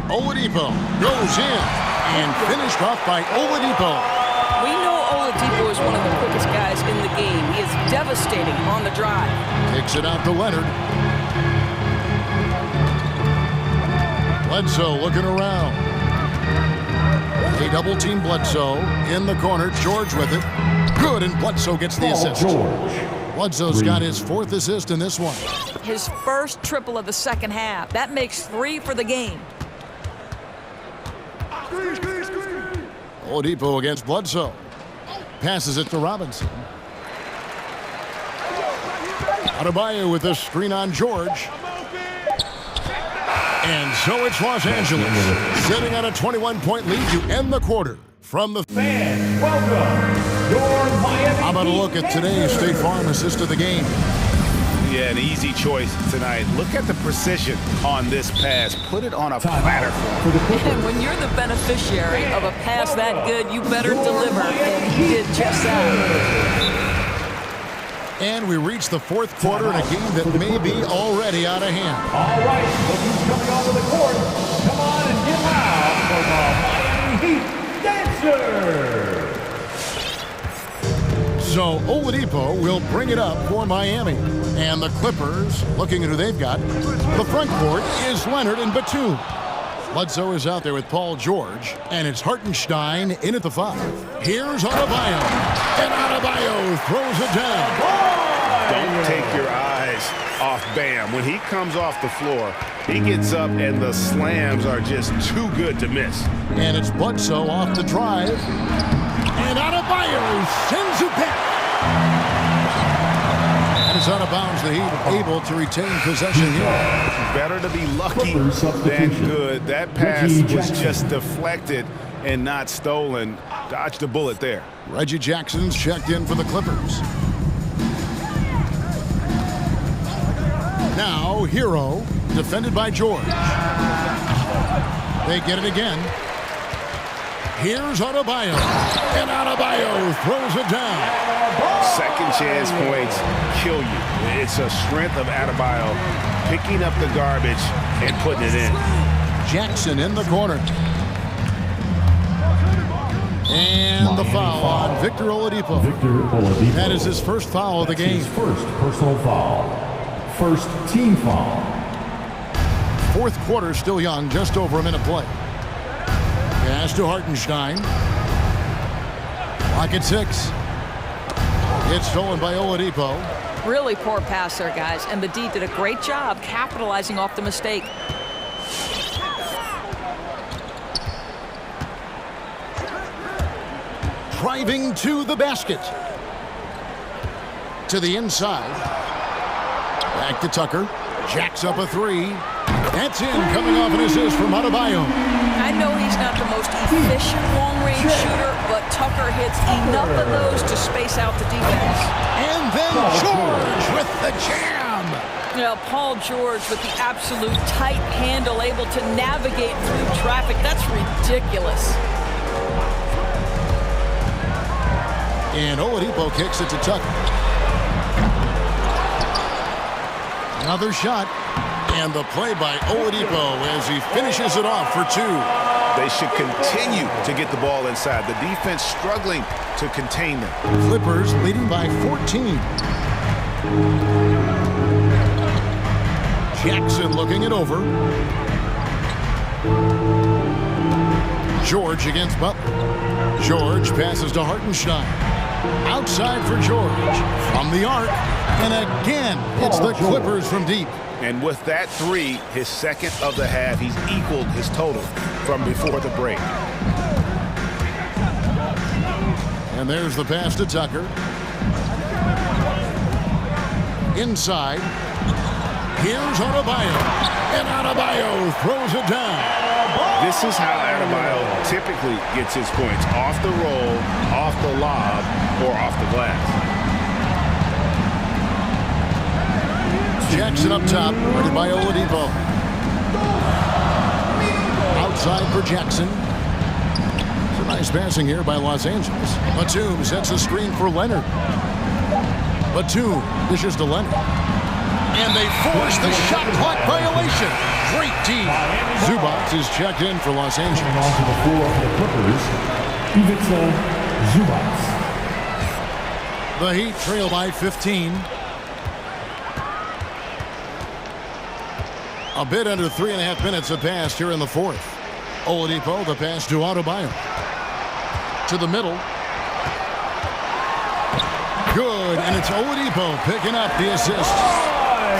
Oladipo goes in and finished off by Oladipo. We know Oladipo is one of the quickest guys in the game. He is devastating on the drive. Kicks it out to Leonard. Bledsoe looking around. They double team Bledsoe in the corner. George with it. Good, and Bledsoe gets the assist. Bledsoe's got his 4th assist in this one. His first triple of the second half. That makes 3 for the game. Oladipo against Bledsoe. Passes it to Robinson. Adebayo with a screen on George. And so it's Los Angeles sitting on a 21-point lead to end the quarter. From the fans, welcome your Miami. How about a look at today's State Farm assist of the game? Yeah, an easy choice tonight. Look at the precision on this pass. Put it on a platter. And when you're the beneficiary of a pass that good, you better deliver. And he did just that. And we reach the 4th quarter in a game that may be already out of hand. All right, look who's coming onto the court. Come on and get loud for the Miami Heat Dancers. So Oladipo will bring it up for Miami. And the Clippers, looking at who they've got, the front court is Leonard and Batum. Bledsoe is out there with Paul George, and it's Hartenstein in at the 5. Here's Adebayo, and Adebayo throws it down. Don't take your eyes off Bam. When he comes off the floor, he gets up, and the slams are just too good to miss. And it's Bledsoe off the drive, and Adebayo sends it back. And it's out of bounds. The Heat able to retain possession here. Better to be lucky than good. That pass was just deflected and not stolen. Dodged a bullet there. Reggie Jackson's checked in for the Clippers. Now Hero, defended by George. They get it again. Here's Adebayo, and Adebayo throws it down. second chance points kill you. It's a strength of Adebayo picking up the garbage and putting it in. Jackson in the corner. And the foul on Victor Oladipo. That is his first foul of the game. First personal foul. First team foul. Fourth quarter still young, just over a minute play. Pass to Hartenstein. Clock at 6. It's stolen by Oladipo. Really poor pass there, guys, and the D did a great job capitalizing off the mistake. Driving to the basket. To the inside. Back to Tucker. Jacks up a 3. That's in, coming off an assist from Adebayo. I know he's not the most efficient long-range shooter, but Tucker hits enough of those to space out the defense. And then George with the jam. You know, Paul George with the absolute tight handle, able to navigate through traffic. That's ridiculous. And Oladipo kicks it to Tucker. Another shot. And the play by Oladipo as he finishes it off for 2. They should continue to get the ball inside. The defense struggling to contain them. Clippers leading by 14. Jackson looking it over. George against Butler. George passes to Hartenstein. Outside for George. From the arc. And again, it's the Clippers from deep. And with that 3, his second of the half, he's equaled his total from before the break. And there's the pass to Tucker. Inside. Here's Adebayo. And Adebayo throws it down. This is how Adebayo typically gets his points. Off the roll, off the lob, or off the glass. Jackson up top, ready by Oladipo. Outside for Jackson. It's a nice passing here by Los Angeles. Batum sets a screen for Leonard. Batum dishes to Leonard. And they force the shot clock violation. Great team. Zubac is checked in for Los Angeles. On to the floor for the Clippers, Ivica Zubac. The Heat trail by 15. A bit under 3.5 minutes have passed here in the fourth. Oladipo, the pass to Adebayo. To the middle. Good, and it's Oladipo picking up the assist.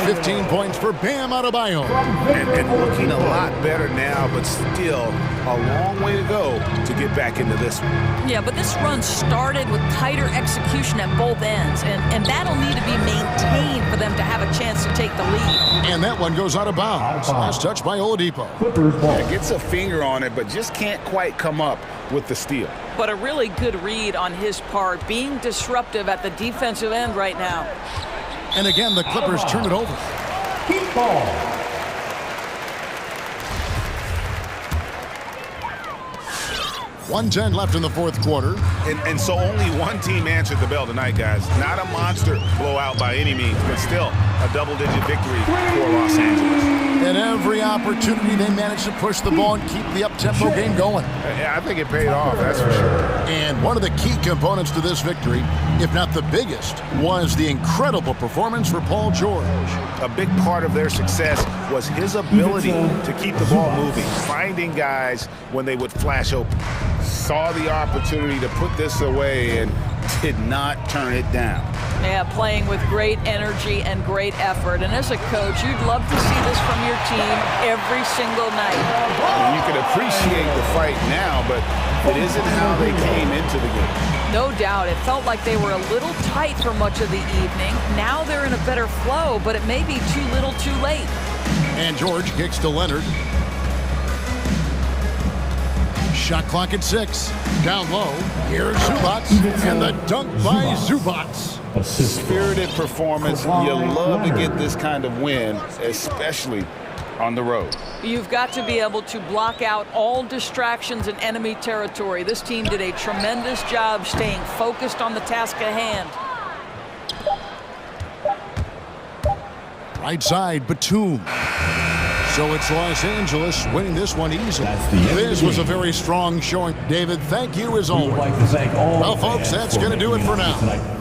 15 points for Bam Adebayo. And looking a lot better now, but still a long way to go to get back into this one. Yeah, but this run started with tighter execution at both ends, and that'll need to be maintained for them to have a chance to take the lead. And that one goes out of bounds. Last touch by Oladipo. Yeah, gets a finger on it, but just can't quite come up with the steal. But a really good read on his part, being disruptive at the defensive end right now. And again, the Clippers turn it over. Heat ball. 1:10 left in the fourth quarter. And so only one team answered the bell tonight, guys. Not a monster blowout by any means, but still a double-digit victory for Los Angeles. And every opportunity they managed to push the ball and keep the up-tempo game going. Yeah, I think it paid off, that's for sure. And one of the key components to this victory, if not the biggest, was the incredible performance for Paul George. A big part of their success was his ability to keep the ball moving, finding guys when they would flash open. Saw the opportunity to put this away and did not turn it down. Yeah, playing with great energy and great effort. And as a coach, you'd love to see this from your team every single night. You can appreciate the fight now, but it isn't how they came into the game. No doubt. It felt like they were a little tight for much of the evening. Now they're in a better flow, but it may be too little too late. And George kicks to Leonard. Shot clock at 6. Down low. Here's Zubac. And the dunk by Zubac. Spirited performance. You love to get this kind of win, especially on the road. You've got to be able to block out all distractions in enemy territory. This team did a tremendous job staying focused on the task at hand. Right side, Batum. So it's Los Angeles winning this one easily. This was a very strong showing. David, thank you as always. Well, folks, that's going to do it for now.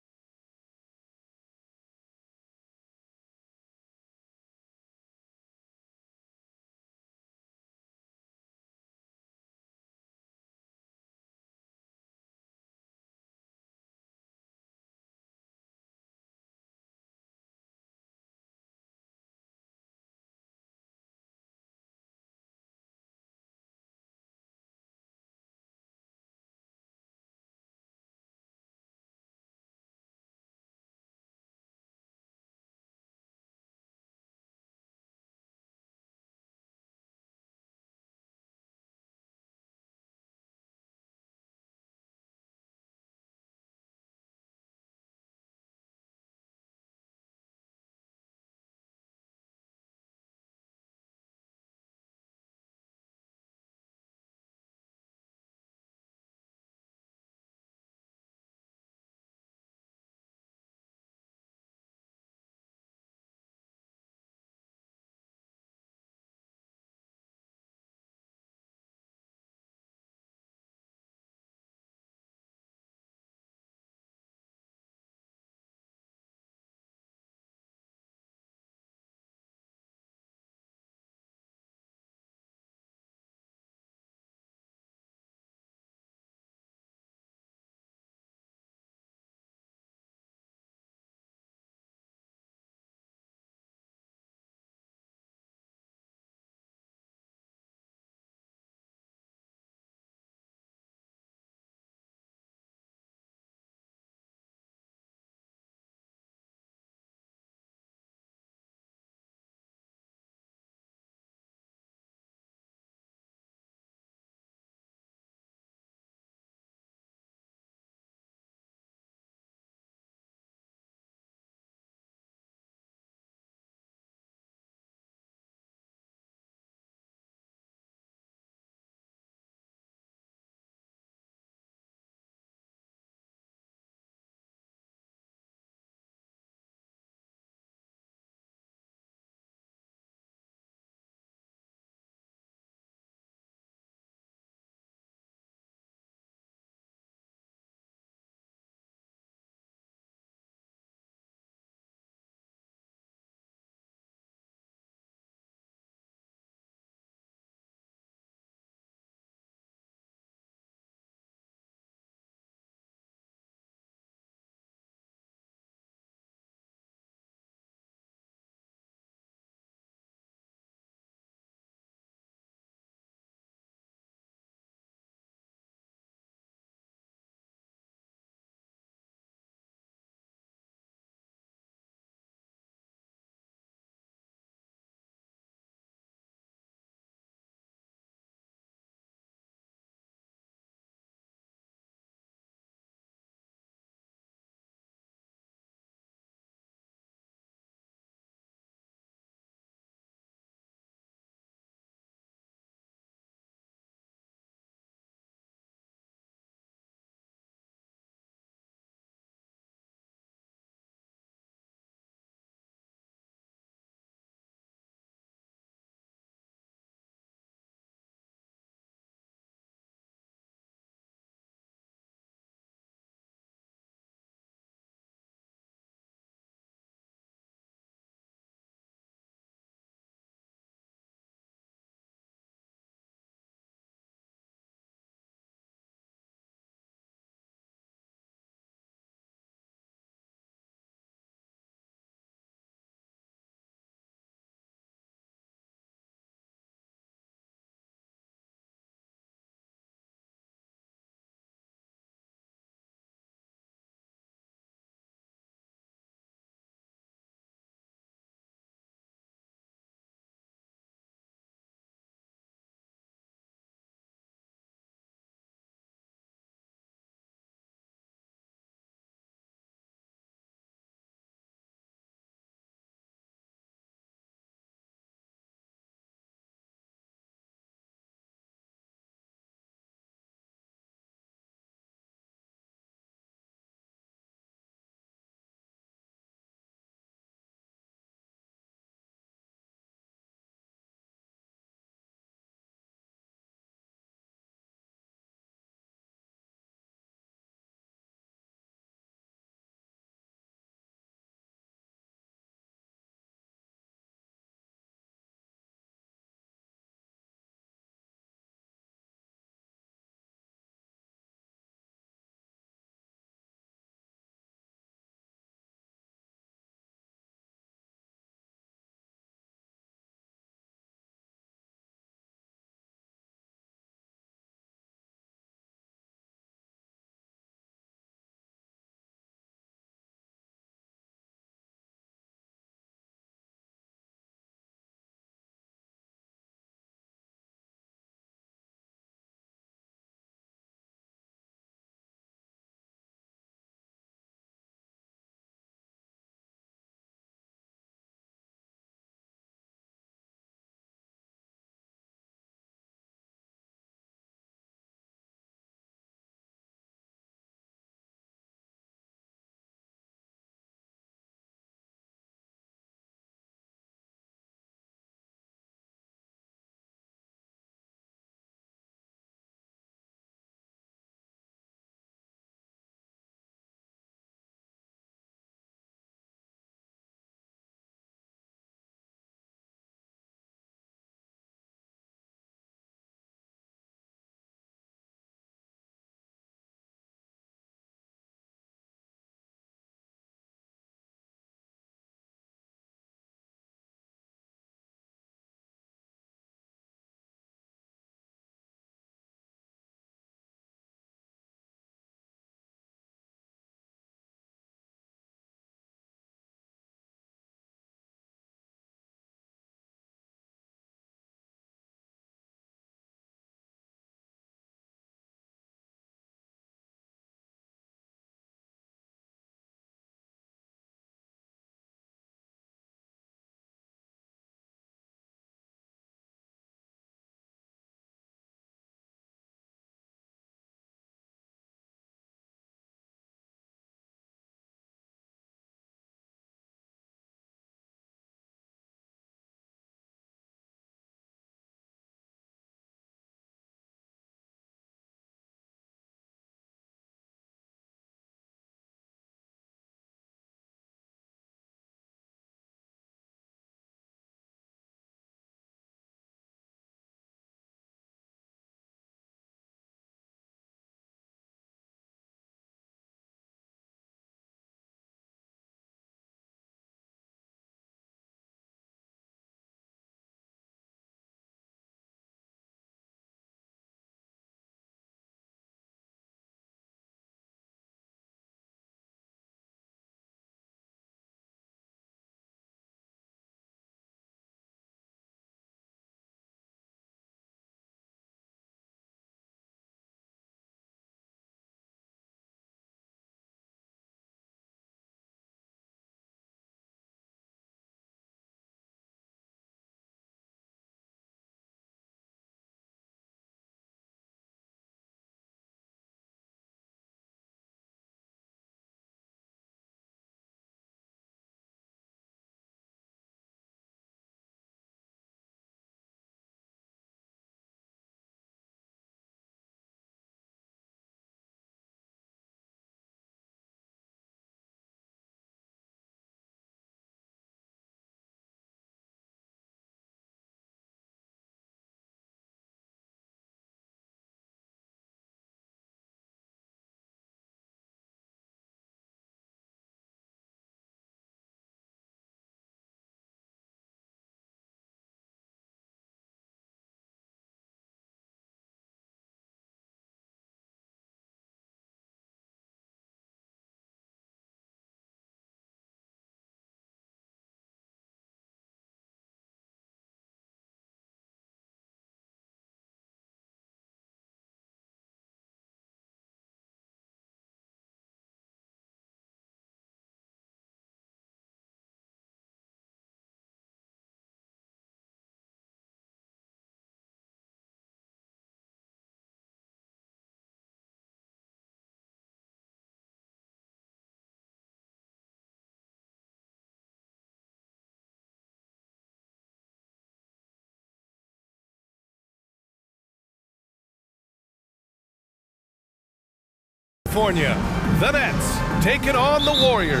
California, the Nets taking on the Warriors.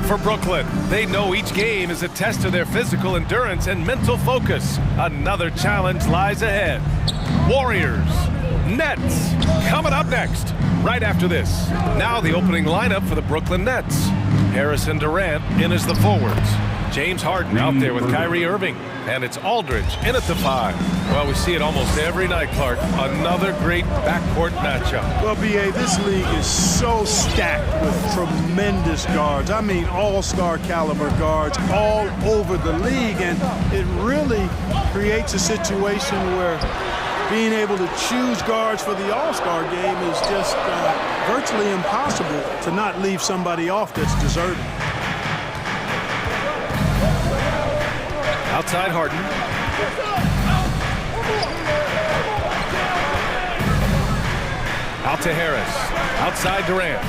For Brooklyn, they know each game is a test of their physical endurance and mental focus. Another challenge lies ahead. Warriors, Nets, coming up next, right after this. Now the opening lineup for the Brooklyn Nets. Harrison Durant in as the forwards. James Harden out there with Kyrie Irving. And it's Aldridge in at the 5. Well, we see it almost every night, Clark. Another great backcourt matchup. Well, B.A., this league is so stacked with tremendous guards. I mean, all-star caliber guards all over the league. And it really creates a situation where being able to choose guards for the all-star game is just virtually impossible to not leave somebody off that's deserving. Outside Harden. Out to Harris. Outside Durant.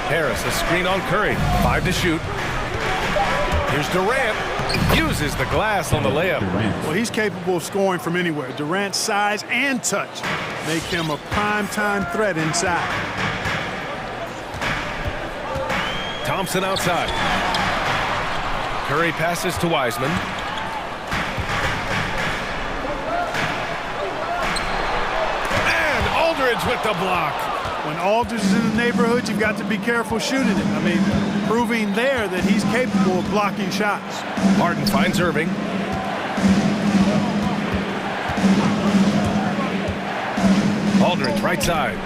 Harris, a screen on Curry. 5 to shoot. Here's Durant. Uses the glass on the layup. Well, he's capable of scoring from anywhere. Durant's size and touch make him a prime-time threat inside. Thompson outside. Curry passes to Wiseman. And Aldridge with the block. When Aldridge is in the neighborhood, you've got to be careful shooting it. I mean, proving there that he's capable of blocking shots. Harden finds Irving. Aldridge, right side.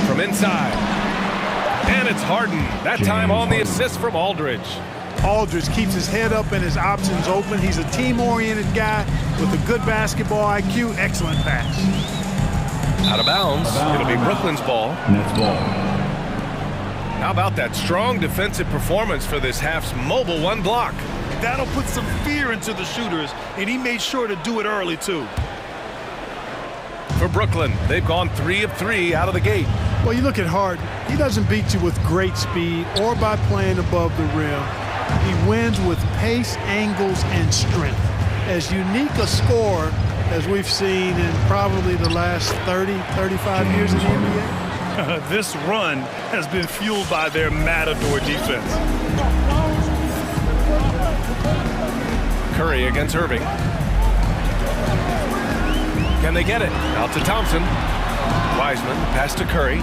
From inside. And it's Harden. That time on the assist from Aldridge. Aldridge keeps his head up and his options open. He's a team-oriented guy with a good basketball IQ. Excellent pass. Out of bounds. It'll be Brooklyn's ball. Nets ball. How about that strong defensive performance for this half's mobile one block? That'll put some fear into the shooters, and he made sure to do it early, too. For Brooklyn, they've gone 3 of 3 out of the gate. Well, you look at Harden. He doesn't beat you with great speed or by playing above the rim. He wins with pace, angles, and strength. As unique a scorer as we've seen in probably the last 30, 35 years in the NBA. This run has been fueled by their matador defense. Curry against Irving. Can they get it? Out to Thompson. Wiseman, pass to Curry.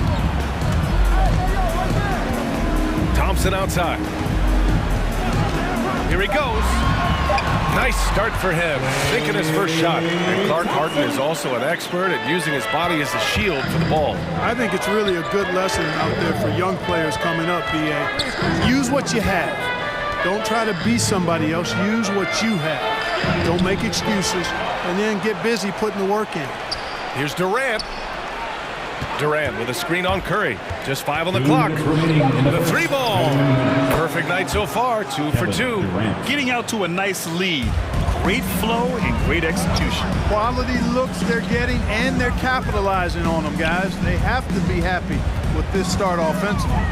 Thompson outside. Here he goes. Nice start for him, thinking his first shot. And Clark, Harden is also an expert at using his body as a shield for the ball. I think it's really a good lesson out there for young players coming up, B.A. Use what you have. Don't try to be somebody else. Use what you have. Don't make excuses. And then get busy putting the work in. Here's Durant. Durant with a screen on Curry. Just 5 on the clock. The 3 ball. Perfect night so far, 2 for 2. Getting out to a nice lead. Great flow and great execution. Quality looks they're getting, and they're capitalizing on them, guys. They have to be happy with this start offensively.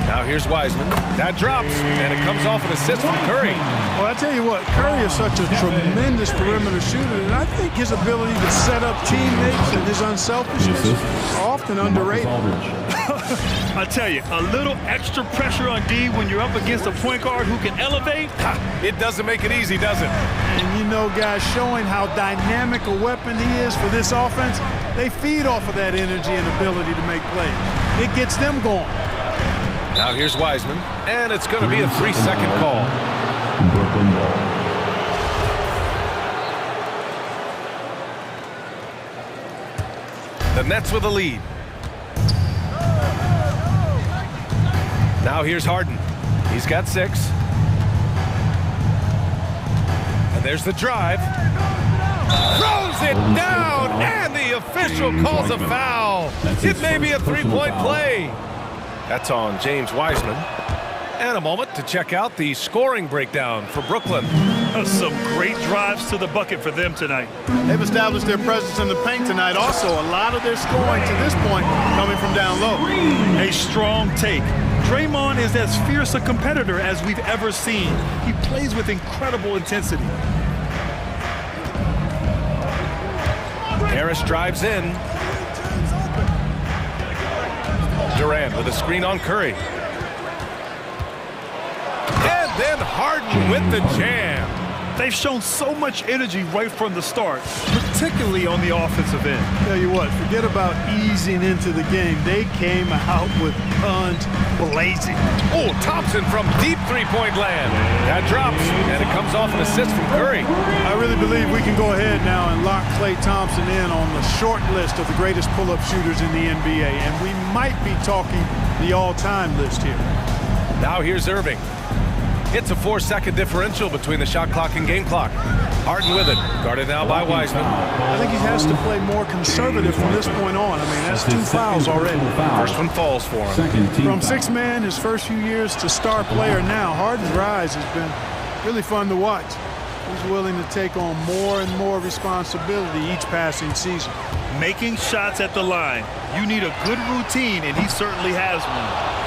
Now here's Wiseman. That drops, and it comes off an assist from Curry. Well, I tell you what, Curry is such a tremendous perimeter shooter, and I think his ability to set up teammates and his unselfishness are often underrated. I tell you, a little extra pressure on D when you're up against a point guard who can elevate. It doesn't make it easy, does it? And you know, guys, showing how dynamic a weapon he is for this offense, they feed off of that energy and ability to make plays. It gets them going. Now here's Wiseman, and it's going to be a 3-second call. Brooklyn ball. The Nets with a lead. Now here's Harden. He's got 6. And there's the drive. Throws it down, and the official calls a foul. It may be a 3-point play. That's on James Wiseman. And a moment to check out the scoring breakdown for Brooklyn. Some great drives to the bucket for them tonight. They've established their presence in the paint tonight. Also, a lot of their scoring to this point coming from down low. A strong take. Draymond is as fierce a competitor as we've ever seen. He plays with incredible intensity. Harris drives in. Durant with a screen on Curry. And then Harden with the jam. They've shown so much energy right from the start, particularly on the offensive end. Tell you what, forget about easing into the game. They came out with guns blazing. Oh, Thompson from deep three-point land. That drops, and it comes off an assist from Curry. I really believe we can go ahead now and lock Klay Thompson in on the short list of the greatest pull-up shooters in the NBA, and we might be talking the all-time list here. Now here's Irving. It's a 4-second differential between the shot clock and game clock. Harden with it, guarded now by Wiseman. I think he has to play more conservative from this point on. I mean, that's 2 fouls already. First one falls for him. From 6-man his first few years to star player now, Harden's rise has been really fun to watch. He's willing to take on more and more responsibility each passing season. Making shots at the line. You need a good routine, and he certainly has one.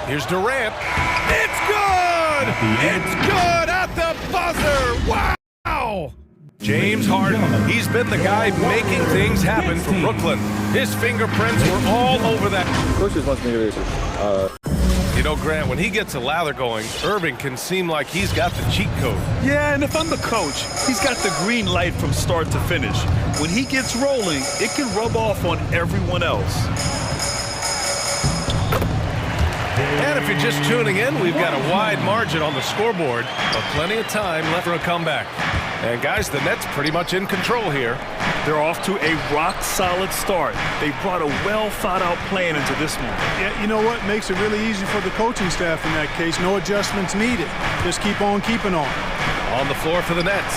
Here's Durant. It's good! It's good at the buzzer! Wow! James Harden, he's been the guy making things happen for Brooklyn. His fingerprints were all over that. Coaches wants me to You know, Grant, when he gets a lather going, Irving can seem like he's got the cheat code. Yeah, and if I'm the coach, he's got the green light from start to finish. When he gets rolling, it can rub off on everyone else. And if you're just tuning in, we've got a wide margin on the scoreboard, but plenty of time left for a comeback. And guys, the Nets pretty much in control here. They're off to a rock-solid start. They brought a well-thought-out plan into this one. Yeah, you know what? Makes it really easy for the coaching staff in that case. No adjustments needed. Just keep on keeping on. On the floor for the Nets,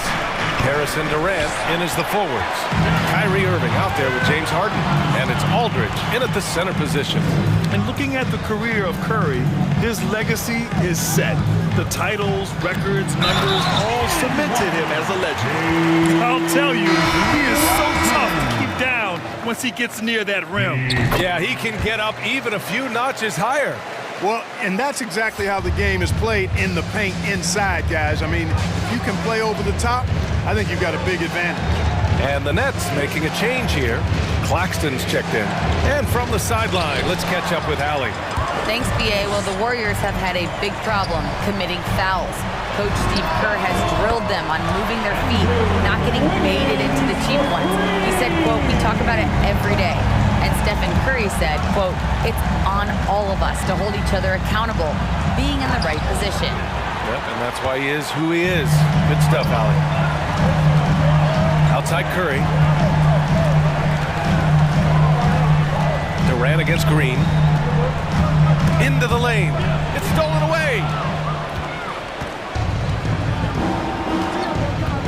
Harrison Durant in as the forwards. Kyrie Irving out there with James Harden. And it's Aldridge in at the center position. And looking at the career of Curry, his legacy is set. The titles, records, numbers all cemented him as a legend. I'll tell you, he is so tough to keep down once he gets near that rim. Yeah, he can get up even a few notches higher. Well, and that's exactly how the game is played in the paint inside, guys. I mean, if you can play over the top, I think you've got a big advantage. And the Nets making a change here. Claxton's checked in. And from the sideline, let's catch up with Allie. Thanks, BA. Well, the Warriors have had a big problem committing fouls. Coach Steve Kerr has drilled them on moving their feet, not getting baited into the cheap ones. He said, quote, "We talk about it every day." And Stephen Curry said, quote, "It's on all of us to hold each other accountable, being in the right position." Yep, and that's why he is who he is. Good stuff, Allie. Outside Curry. Durant against Green. Into the lane. It's stolen away.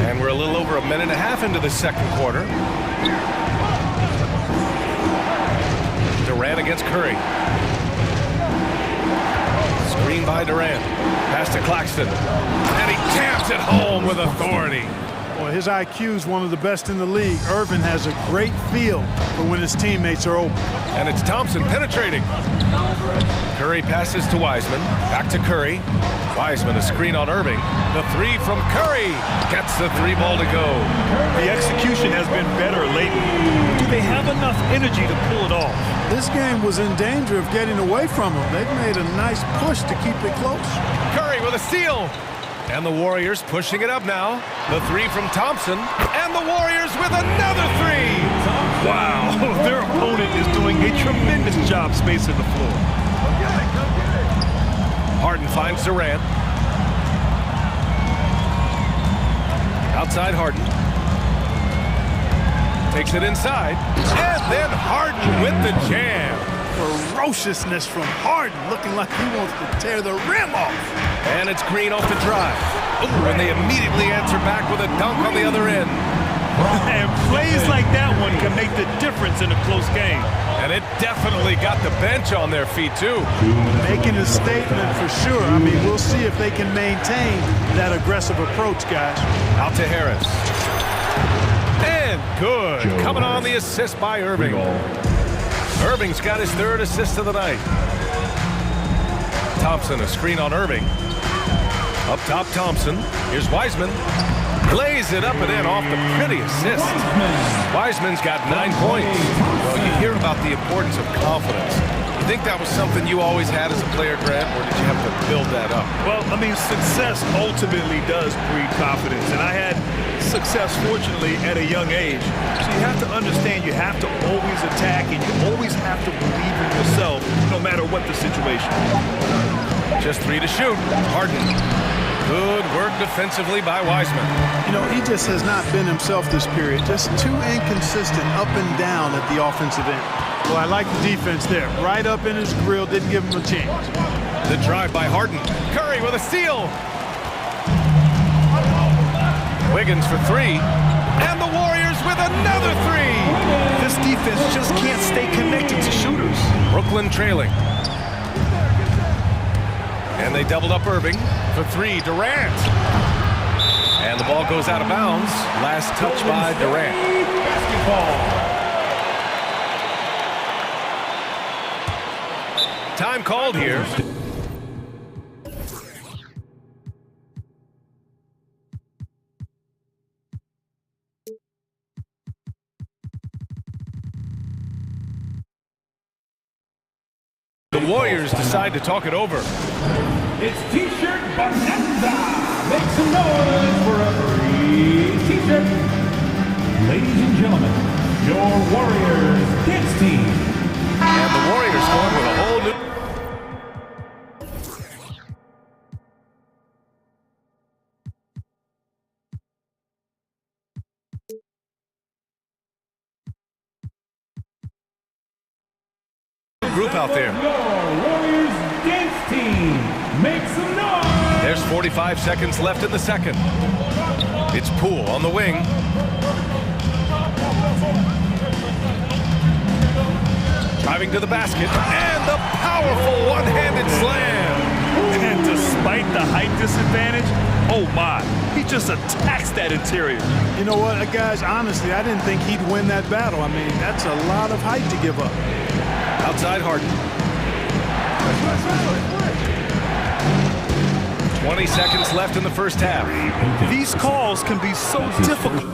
And we're a little over a minute and a half into the second quarter. Durant against Curry. Screen by Durant. Pass to Claxton. And he jams it home with authority. Well, his IQ is one of the best in the league. Irvin has a great feel for when his teammates are open. And it's Thompson penetrating. Curry passes to Wiseman. Back to Curry. Wiseman, a screen on Irving. The three from Curry. Gets the three ball to go. The execution has been better lately. Do they have enough energy to pull it off? This game was in danger of getting away from them. They've made a nice push to keep it close. Curry with a steal. And the Warriors pushing it up now. The three from Thompson. And the Warriors with another three. Wow, their opponent is doing a tremendous job spacing the floor. Harden finds Durant. Outside Harden. Takes it inside. And then Harden with the jam. Ferociousness from Harden, looking like he wants to tear the rim off. And it's Green off the drive. Ooh, and they immediately answer back with a dunk on the other end. And plays like that one can make the difference in a close game. And it definitely got the bench on their feet, too. Making a statement for sure. I mean, we'll see if they can maintain that aggressive approach, guys. Out to Harris. And good. Coming on the assist by Irving. Irving's got his third assist of the night. Thompson, a screen on Irving. Up top, Thompson. Here's Wiseman. Lays it up and in off the pretty assist. Wiseman's got 9 points. Well, you hear about the importance of confidence. You think that was something you always had as a player, Grant, or did you have to build that up? Well, I mean, success ultimately does breed confidence. And I had success, fortunately, at a young age. So you have to understand you have to always attack and you always have to believe in yourself no matter what the situation. Just 3 to shoot. Harden. Good work defensively by Wiseman. You know, he just has not been himself this period. Just too inconsistent up and down at the offensive end. Well, I like the defense there. Right up in his grill, didn't give him a chance. The drive by Harden. Curry with a steal. Wiggins for 3. And the Warriors with another 3. This defense just can't stay connected to shooters. Brooklyn trailing. And they doubled up Irving for 3. Durant. And the ball goes out of bounds. Last touch by Durant. Time called here. The Warriors decide to talk it over. It's T-shirt bonanza. Make some noise for a free T-shirt. Ladies and gentlemen, your Warriors dance team. And the Warriors going with a whole new... group out there. Warriors dance team. Make some noise. There's 45 seconds left in the second. It's Poole on the wing. Driving to the basket. And the powerful one-handed slam. And despite the height disadvantage, oh my, he just attacks that interior. You know what, guys, honestly, I didn't think he'd win that battle. I mean, that's a lot of height to give up. Outside Harden. 20 seconds left in the first half. These calls can be so difficult.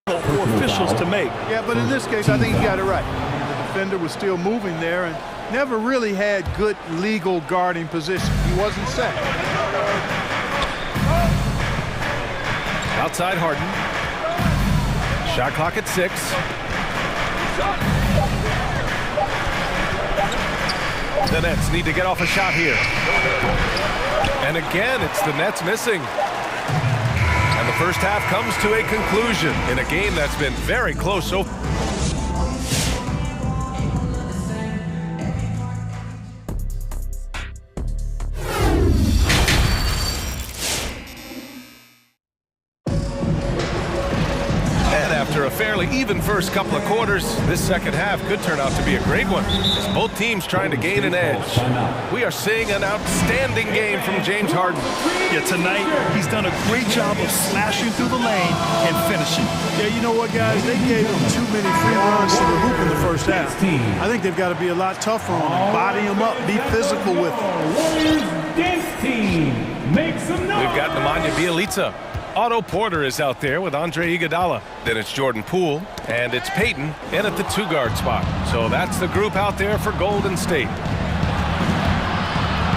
For officials to make. Yeah, but in this case, I think he got it right. The defender was still moving there and never really had good legal guarding position. He wasn't set. Outside Harden. Shot clock at 6. The Nets need to get off a shot here. And again, it's the Nets missing. And the first half comes to a conclusion in a game that's been very close so far. After a fairly even first couple of quarters, this second half could turn out to be a great one, as both teams trying to gain an edge. We are seeing an outstanding game from James Harden. Yeah, tonight he's done a great job of slashing through the lane and finishing. Yeah, you know what, guys? They gave him too many free runs to the hoop in the first half. I think they've got to be a lot tougher on him, body him up, be physical with him. Warriors dance team. Make some noise. We've got Nemanja Bjelica. Otto Porter is out there with Andre Iguodala. Then it's Jordan Poole, and it's Payton in at the 2-guard spot. So that's the group out there for Golden State.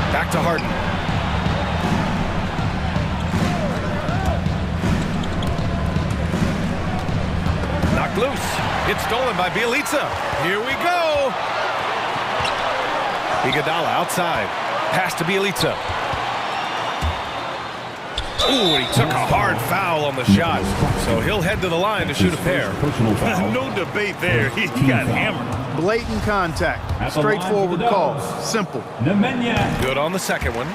Back to Harden. Knocked loose. It's stolen by Bjelica. Here we go. Iguodala outside. Pass to Bjelica. Ooh, and he took a hard foul on the shot. So he'll head to the line to shoot a pair. No debate there. He got hammered. Blatant contact. Straightforward call. Simple. Good on the second one.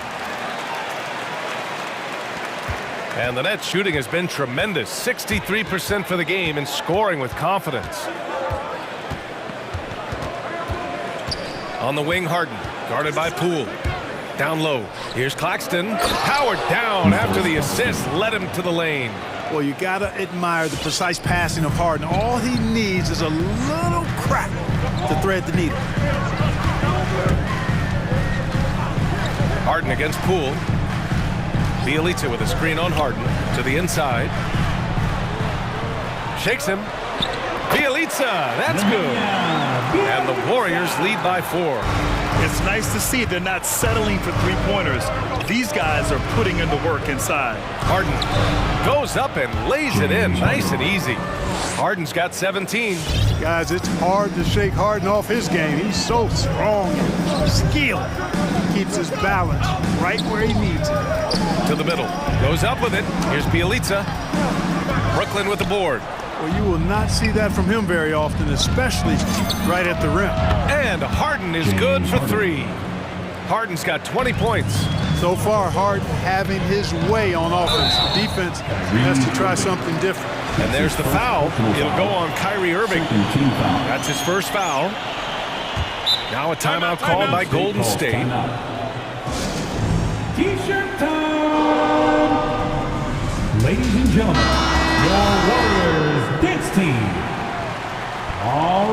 And the Nets shooting has been tremendous. 63% for the game and scoring with confidence. On the wing, Harden. Guarded by Poole. Down low. Here's Claxton. Howard down after the assist led him to the lane. Well, you got to admire the precise passing of Harden. All he needs is a little crack to thread the needle. Harden against Poole. Bielitsa with a screen on Harden to the inside. Shakes him. Bielitsa, that's good. And the Warriors lead by 4. It's nice to see they're not settling for three-pointers. These guys are putting in the work inside. Harden goes up and lays it in nice and easy. Harden's got 17. Guys, it's hard to shake Harden off his game. He's so strong and skilled. Keeps his balance right where he needs it. To the middle. Goes up with it. Here's Bielitsa. Brooklyn with the board. Well, you will not see that from him very often, especially right at the rim. And Harden is good for 3. Harden's got 20 points. So far, Harden having his way on offense. Defense has to try something different. And there's the foul. It'll go on Kyrie Irving. That's his first foul. Now a timeout called by Golden State. T-shirt time! Ladies and gentlemen, your Warriors dance team. All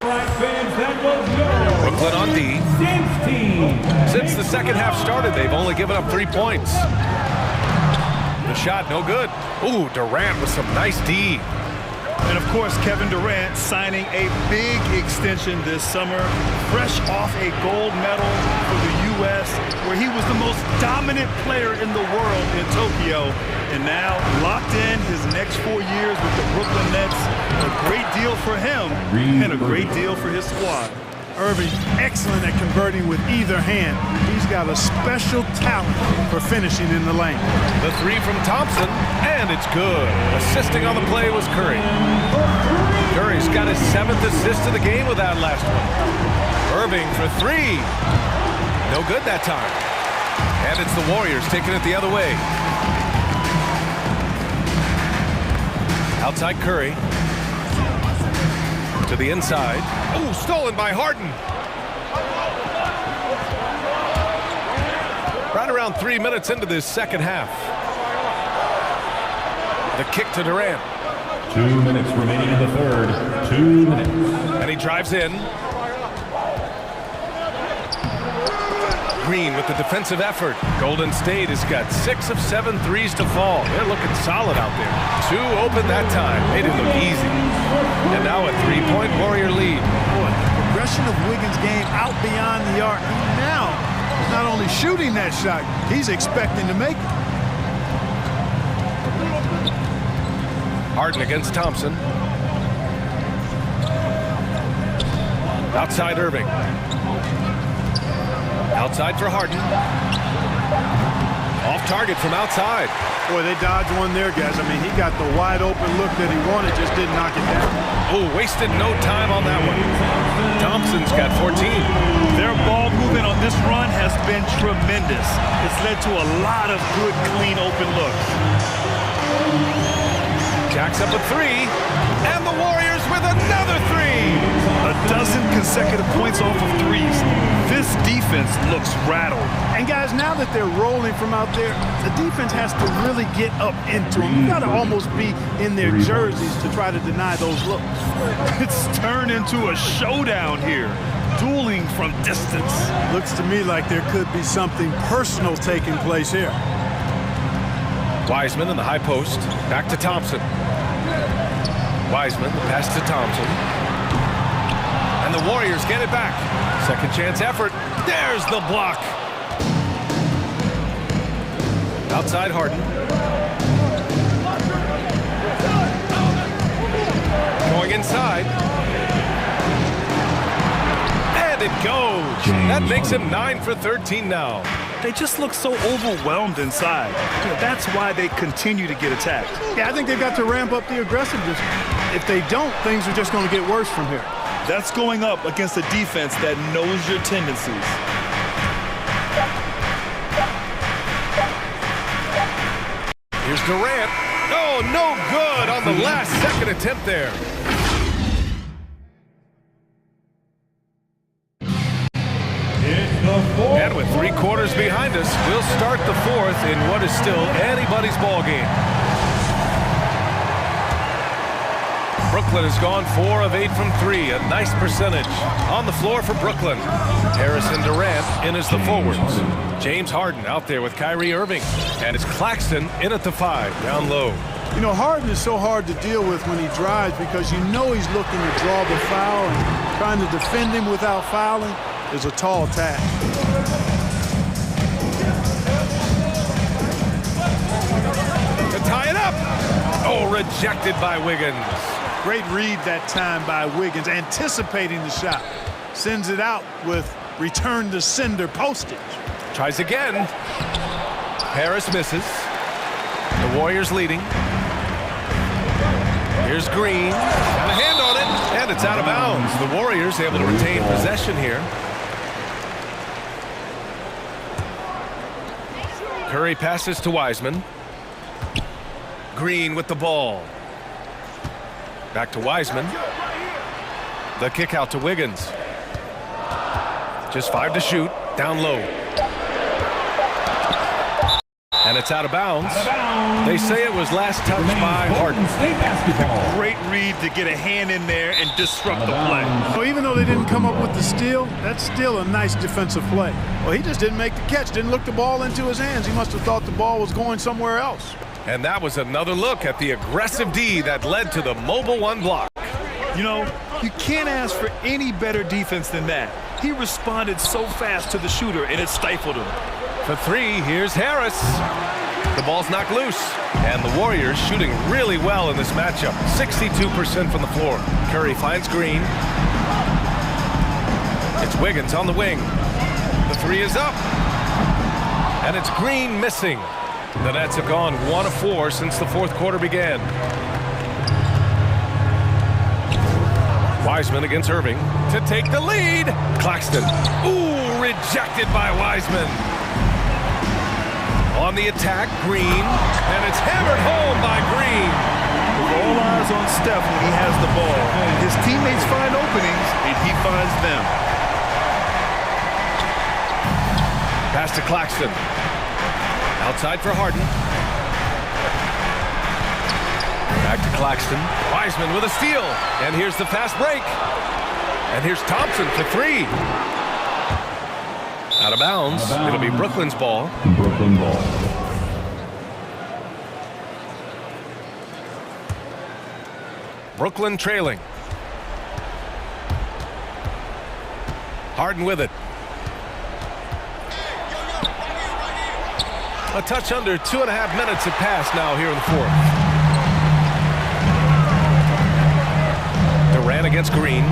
right, fans, that was your Brooklyn on D. dance team. Since the second half started, they've only given up 3 points. The shot, no good. Ooh, Durant with some nice D. And of course, Kevin Durant signing a big extension this summer, fresh off a gold medal for the U.S., where he was the most dominant player in the world in Tokyo. And now locked in his next 4 years with the Brooklyn Nets. A great deal for him and a great deal for his squad. Irving, excellent at converting with either hand. He's got a special talent for finishing in the lane. The 3 from Thompson, and it's good. Assisting on the play was Curry. Curry's got his 7th assist of the game with that last one. Irving for 3. No good that time. And it's the Warriors taking it the other way. Outside Curry. To the inside. Oh, stolen by Harden. Right around 3 minutes into this second half. The kick to Durant. 2 minutes remaining in the third. 2 minutes. And he drives in. Green with the defensive effort. Golden State has got 6 of 7 threes to fall. They're looking solid out there. 2 open that time. Made it look easy. And now a 3-point Warrior lead. Boy, the progression of Wiggins' game out beyond the arc. He now is not only shooting that shot, he's expecting to make it. Harden against Thompson. Outside Irving. Outside for Harden. Off target from outside. Boy, they dodged one there, guys. I mean, he got the wide open look that he wanted, just didn't knock it down. Oh, wasted no time on that one. Thompson's got 14. Their ball movement on this run has been tremendous. It's led to a lot of good, clean, open looks. Jacks up a 3, and the Warriors with another 3. A dozen consecutive points off of threes. This defense looks rattled. And guys, now that they're rolling from out there, the defense has to really get up into them. You got to almost be in their jerseys to try to deny those looks. It's turned into a showdown here. Dueling from distance. Looks to me like there could be something personal taking place here. Wiseman in the high post. Back to Thompson. Wiseman, the pass to Thompson. And the Warriors get it back. Second chance effort. There's the block. Outside Harden. Going inside. And it goes. That makes him 9 for 13 now. They just look so overwhelmed inside. That's why they continue to get attacked. Yeah, I think they've got to ramp up the aggressiveness. If they don't, things are just going to get worse from here. That's going up against a defense that knows your tendencies. Durant. Oh, no good on the last second attempt there. And with 3 quarters behind us, we'll start the fourth in what is still anybody's ball game. Brooklyn has gone 4 of 8 from 3, a nice percentage. On the floor for Brooklyn, Harrison Durant in as the forwards. James Harden out there with Kyrie Irving. And it's Claxton in at the 5, down low. You know, Harden is so hard to deal with when he drives because you know he's looking to draw the foul, and trying to defend him without fouling is a tall task. To tie it up. Oh, rejected by Wiggins. Great read that time by Wiggins, anticipating the shot. Sends it out with return to sender postage. Tries again. Harris misses. The Warriors leading. Here's Green. And a hand on it. And it's out of bounds. The Warriors able to retain possession here. Curry passes to Wiseman. Green with the ball. Back to Wiseman. The kick out to Wiggins. Just 5 to shoot. Down low. And it's out of bounds. They say it was last touched by Harden. Great read to get a hand in there and disrupt the play. So even though they didn't come up with the steal, that's still a nice defensive play. Well, he just didn't make the catch, didn't look the ball into his hands. He must have thought the ball was going somewhere else. And that was another look at the aggressive D that led to the mobile 1 block. You know, you can't ask for any better defense than that. He responded so fast to the shooter, and it stifled him. For 3, here's Harris. The ball's knocked loose. And the Warriors shooting really well in this matchup. 62% from the floor. Curry finds Green. It's Wiggins on the wing. The 3 is up. And it's Green missing. The Nets have gone 1 of 4 since the 4th quarter began. Wiseman against Irving to take the lead. Claxton. Ooh, rejected by Wiseman. On the attack, Green. And it's hammered home by Green. With all eyes on Steph when he has the ball. His teammates find openings, and he finds them. Pass to Claxton. Outside for Harden. Back to Claxton. Wiseman with a steal. And here's the fast break. And here's Thompson for 3. Out of bounds. It'll be Brooklyn's ball. Brooklyn ball. Brooklyn trailing. Harden with it. A touch under 2.5 minutes have passed now here in the 4th. Durant against Green.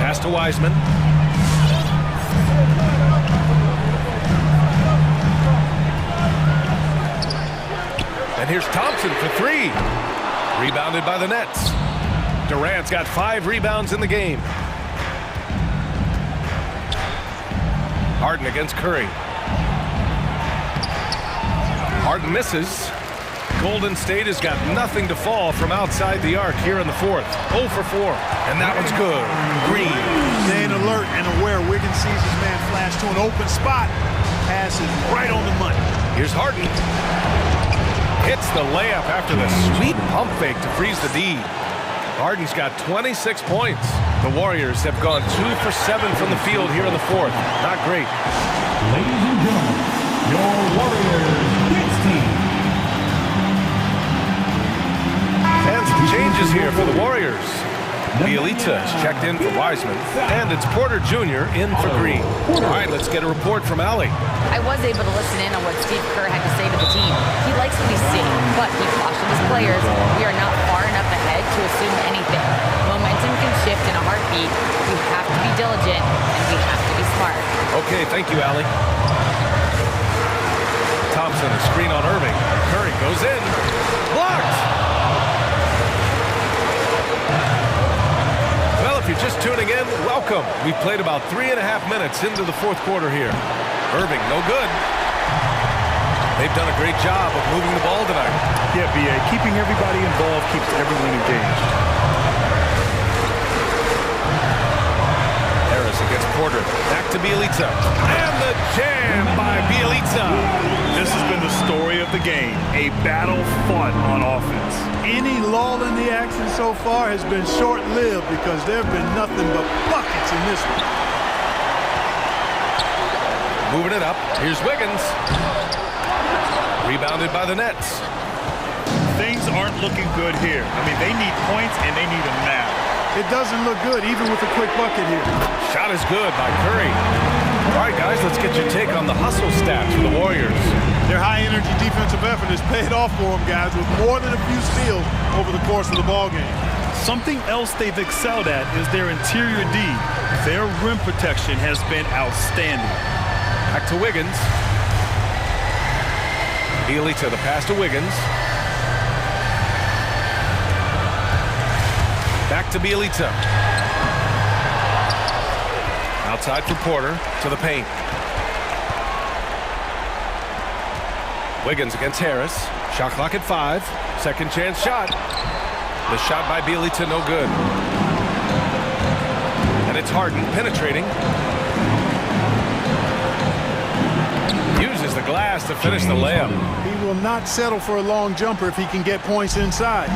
Pass to Wiseman. And here's Thompson for 3. Rebounded by the Nets. Durant's got 5 rebounds in the game. Harden against Curry. Harden misses. Golden State has got nothing to fall from outside the arc here in the 4th. 0 for 4. And that one's good. Green. Staying alert and aware. Wiggins sees his man flash to an open spot. Passes right on the money. Here's Harden. Hits the layup after the sweet pump fake to freeze the D. Harden's got 26 points. The Warriors have gone 2 for 7 from the field here in the 4th. Not great. Ladies and gentlemen, your Warriors Knicks team. And some changes here for the Warriors. Bielitsa is checked in for Wiseman, and it's Porter Jr. in for Green. All right, let's get a report from Allie. I was able to listen in on what Steve Kerr had to say to the team. He likes what he's seeing, but he cautioned his players, we are not far enough ahead to assume anything. Momentum can shift in a heartbeat. We have to be diligent, and we have to be smart. Okay, thank you, Allie. Thompson, a screen on Irving. Curry goes in. Blocked! Well, if you're just tuning in, welcome. We've played about 3.5 minutes into the 4th quarter here. Irving, no good. They've done a great job of moving the ball tonight. Yeah, B.A. Keeping everybody involved keeps everyone engaged. Harris against Porter. Back to Bielitsa. And the jam by Bielitsa. This has been the story of the game. A battle fought on offense. Any lull in the action so far has been short-lived because there have been nothing but buckets in this one. Moving it up. Here's Wiggins. Rebounded by the Nets. Things aren't looking good here. I mean, they need points and they need them now. It doesn't look good, even with a quick bucket here. Shot is good by Curry. All right, guys, let's get your take on the hustle stats for the Warriors. Their high-energy defensive effort has paid off for them, guys, with more than a few steals over the course of the ballgame. Something else they've excelled at is their interior D. Their rim protection has been outstanding. Back to Wiggins. Bielitsa, the pass to Wiggins. Back to Bielitsa. Outside for Porter to the paint. Wiggins against Harris. Shot clock at 5. Second chance shot. The shot by Bielitsa, no good. And it's Harden penetrating. Uses the glass to finish the layup. He will not settle for a long jumper if he can get points inside.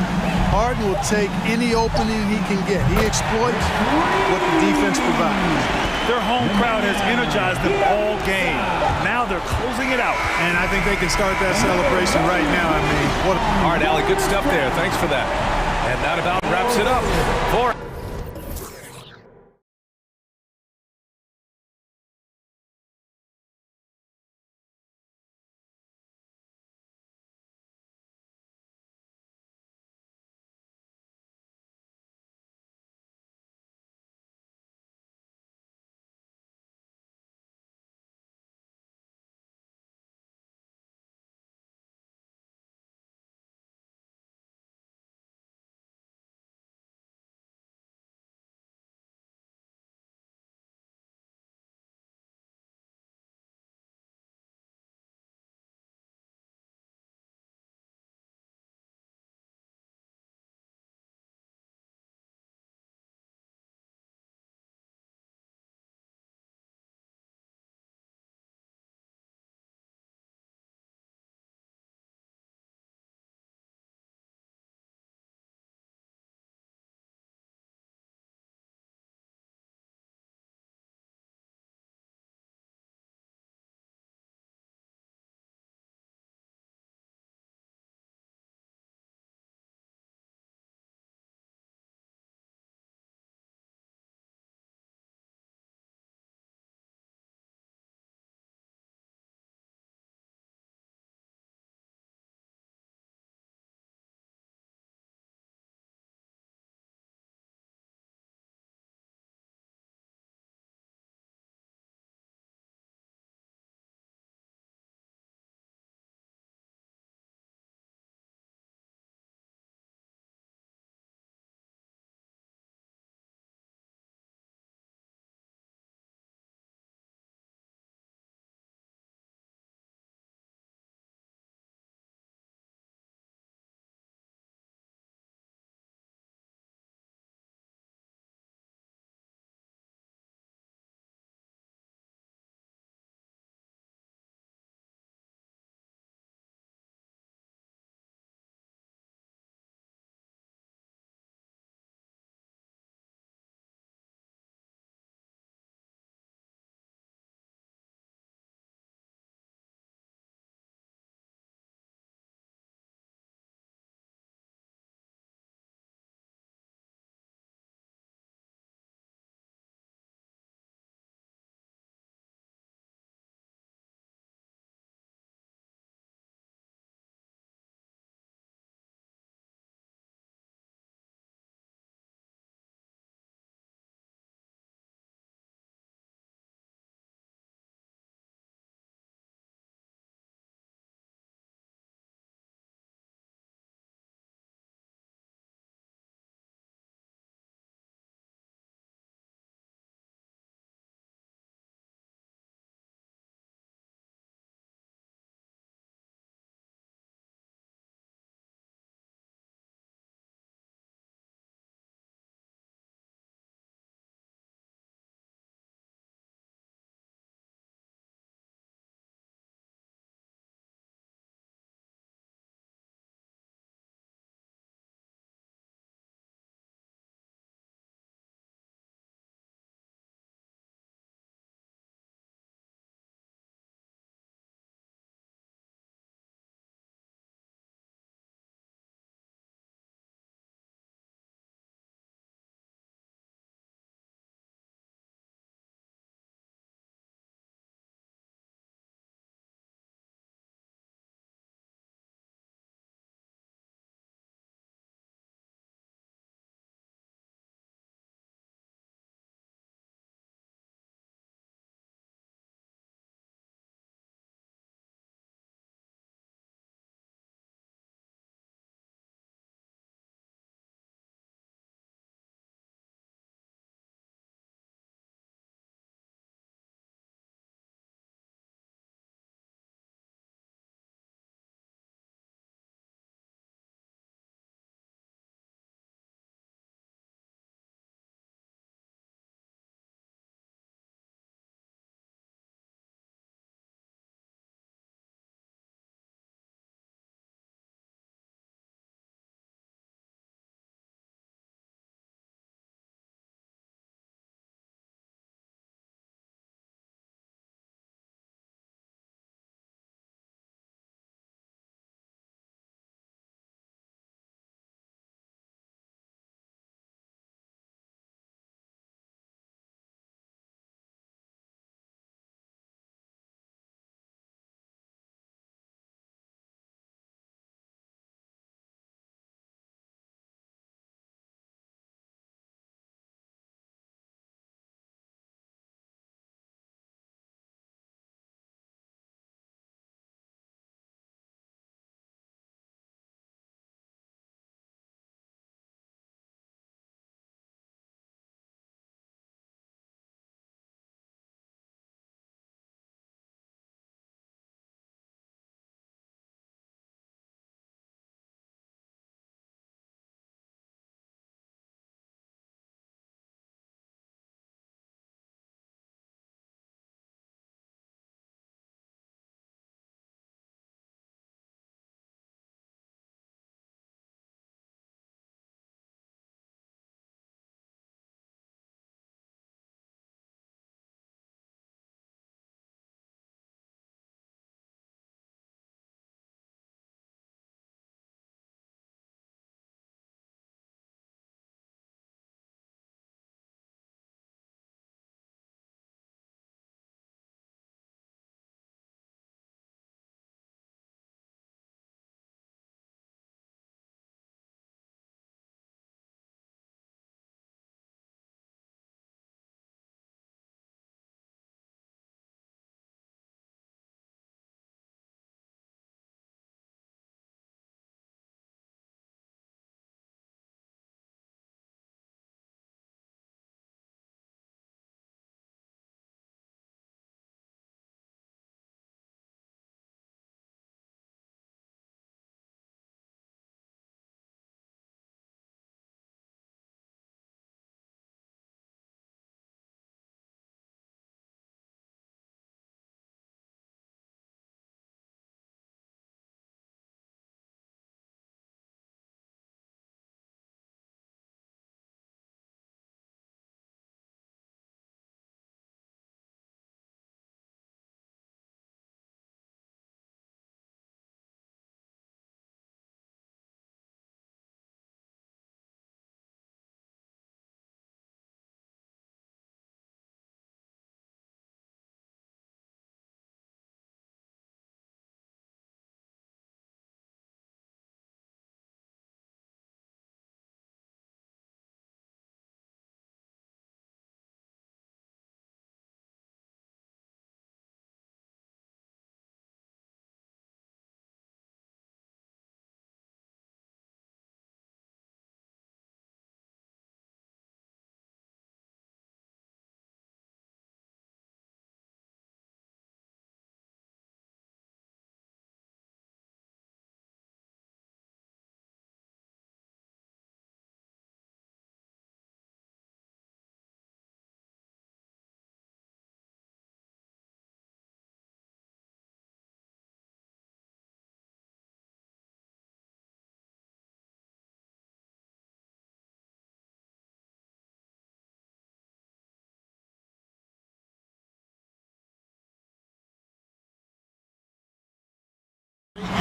Harden will take any opening he can get. He exploits what the defense provides. Their home crowd has energized them all game. Now they're closing it out. And I think they can start that celebration right now. I mean, what All right, Allie, good stuff there. Thanks for that. And that about wraps it up for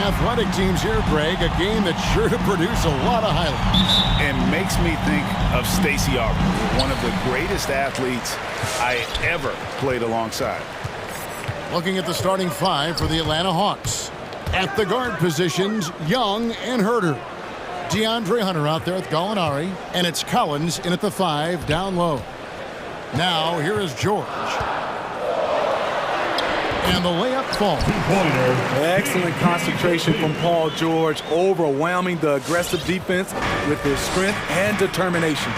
athletic teams here, Greg. A game that's sure to produce a lot of highlights. And makes me think of Stacey Aubrey, one of the greatest athletes I ever played alongside. Looking at the starting five for the Atlanta Hawks. At the guard positions, Young and Herter. DeAndre Hunter out there with Gallinari, and it's Collins in at the 5 down low. Now here is George. And the layup falls. Excellent concentration from Paul George, overwhelming the aggressive defense with his strength and determination.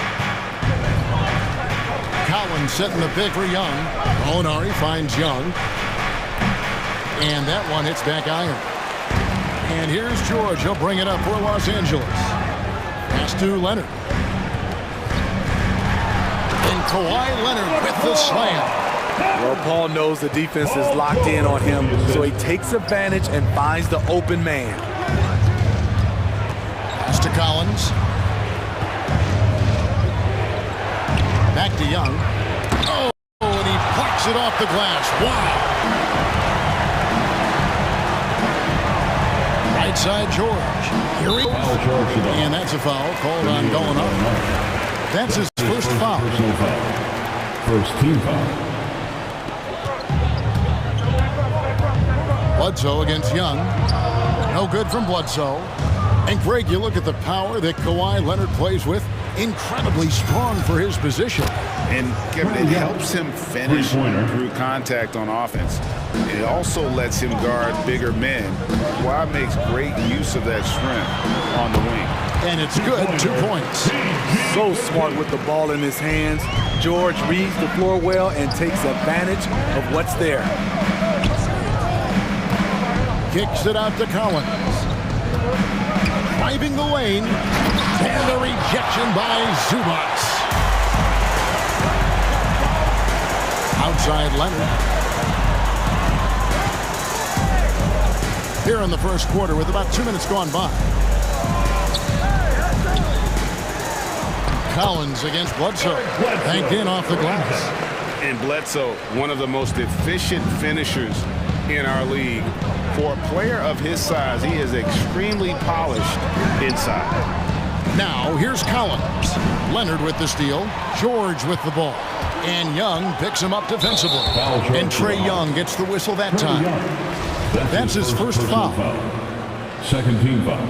Collins setting the pick for Young. Gallinari finds Young. And that one hits back iron. And here's George. He'll bring it up for Los Angeles. Pass to Leonard. And Kawhi Leonard with the slam. Well, Paul knows the defense is locked in on him, so he takes advantage and finds the open man. Pass to Collins. Back to Young. Oh, and he plucks it off the glass. Wow. Right side George. Here he goes. And that's a foul called on Gallinari. That's his first foul. First team foul. Bledsoe against Young. No good from Bledsoe. And Greg, you look at the power that Kawhi Leonard plays with. Incredibly strong for his position. And Kevin, it helps him finish through contact on offense. It also lets him guard bigger men. Kawhi makes great use of that strength on the wing. And it's good, 2 points. So smart with the ball in his hands. George reads the floor well and takes advantage of what's there. Kicks it out to Collins. Driving the lane. And the rejection by Zubac. Outside Leonard. Here in the first quarter with about 2 minutes gone by. Collins against Bledsoe. Banked in off the glass. And Bledsoe, one of the most efficient finishers in our league. For a player of his size, he is extremely polished inside. Now, here's Collins. Leonard with the steal. George with the ball. And Young picks him up defensively. And Trae Young gets the whistle that time. That's his first foul. Second team foul.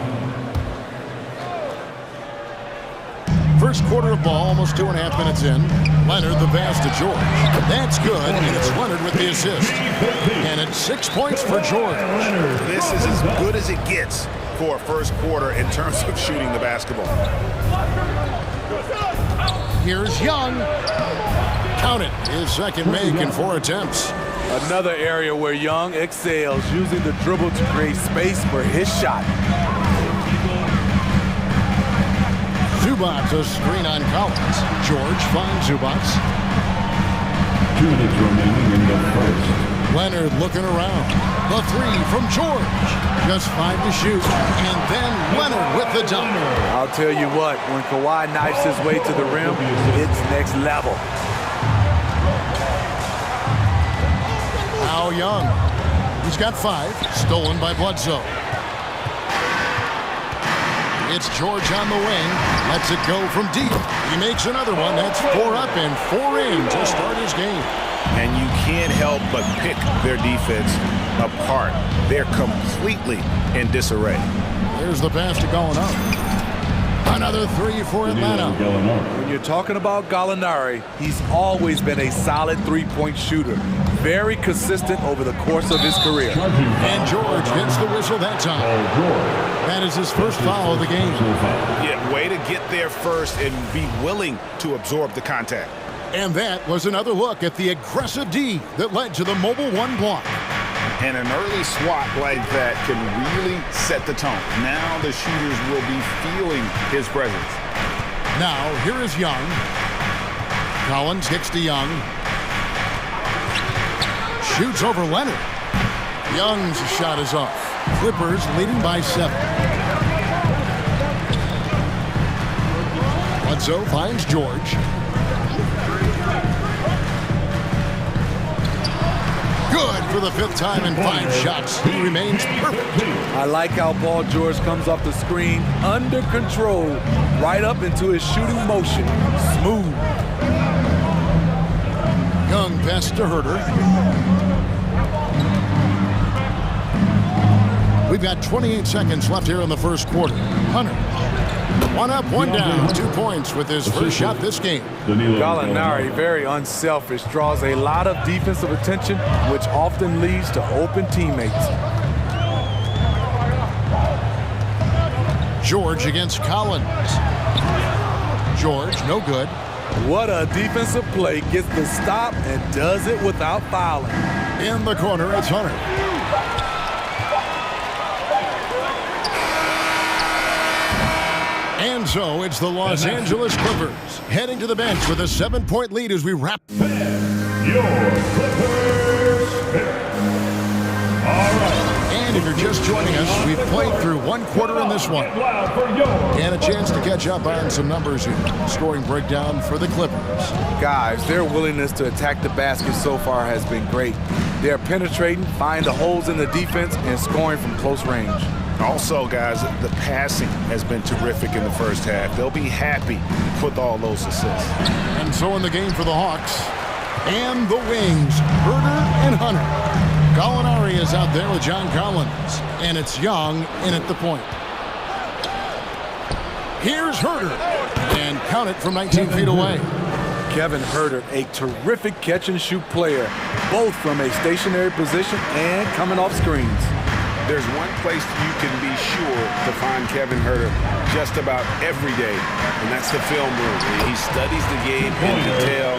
First quarter of ball, almost 2.5 minutes in. Leonard the pass to George. That's good, and it's Leonard with the assist. And it's 6 points for George. This is as good as it gets for a first quarter in terms of shooting the basketball. Here's Young. Count it. His second make in 4 attempts. Another area where Young excels, using the dribble to create space for his shot. Zubac, a screen on Collins. George finds Zubac. 2 minutes remaining in the first. Leonard looking around. The 3 from George. Just 5 to shoot. And then Leonard with the dunk. I'll tell you what, when Kawhi knifes his way to the rim, it's next level. Now Young. He's got 5. Stolen by Bledsoe. It's George on the wing. Lets it go from deep. He makes another one. That's 4 up and 4 in to start his game. And you can't help but pick their defense apart. They're completely in disarray. There's the pass to Gallinari. Another 3 for Atlanta. When you're talking about Gallinari, he's always been a solid three-point shooter. Very consistent over the course of his career. And George gets the whistle that time. That is his first foul of the game. Yeah, way to get there first and be willing to absorb the contact. And that was another look at the aggressive D that led to the mobile 1 block. And an early swat like that can really set the tone. Now the shooters will be feeling his presence. Now, here is Young. Collins kicks to Young. Shoots over Leonard. Young's shot is off. Clippers leading by 7. Bledsoe finds George. Good for the 5th time in 5 shots. He remains perfect. I like how Paul George comes off the screen under control, right up into his shooting motion. Smooth. Young pass to Herter. We've got 28 seconds left here in the first quarter. Hunter. 1 up, 1 down. 2 points with his first shot this game. Gallinari, very unselfish, draws a lot of defensive attention, which often leads to open teammates. George against Collins. George, no good. What a defensive play. Gets the stop and does it without fouling. In the corner, it's Hunter. And so it's the Los Angeles Clippers heading to the bench with a 7-point lead as we wrap. Your Clippers pick. All right. And if you're just joining us, we've played through 1 quarter in this one. And a chance to catch up on some numbers here. Scoring breakdown for the Clippers. Guys, their willingness to attack the basket so far has been great. They're penetrating, finding the holes in the defense, and scoring from close range. Also, guys, the passing has been terrific in the first half. They'll be happy with all those assists. And so in the game for the Hawks. And the wings, Herter and Hunter. Gallinari is out there with John Collins. And it's Young in at the point. Here's Herter. And count it from 19 feet away. Kevin Herter, a terrific catch-and-shoot player, both from a stationary position and coming off screens. There's one place you can be sure to find Kevin Herter just about every day, and that's the film room. He studies the game in detail,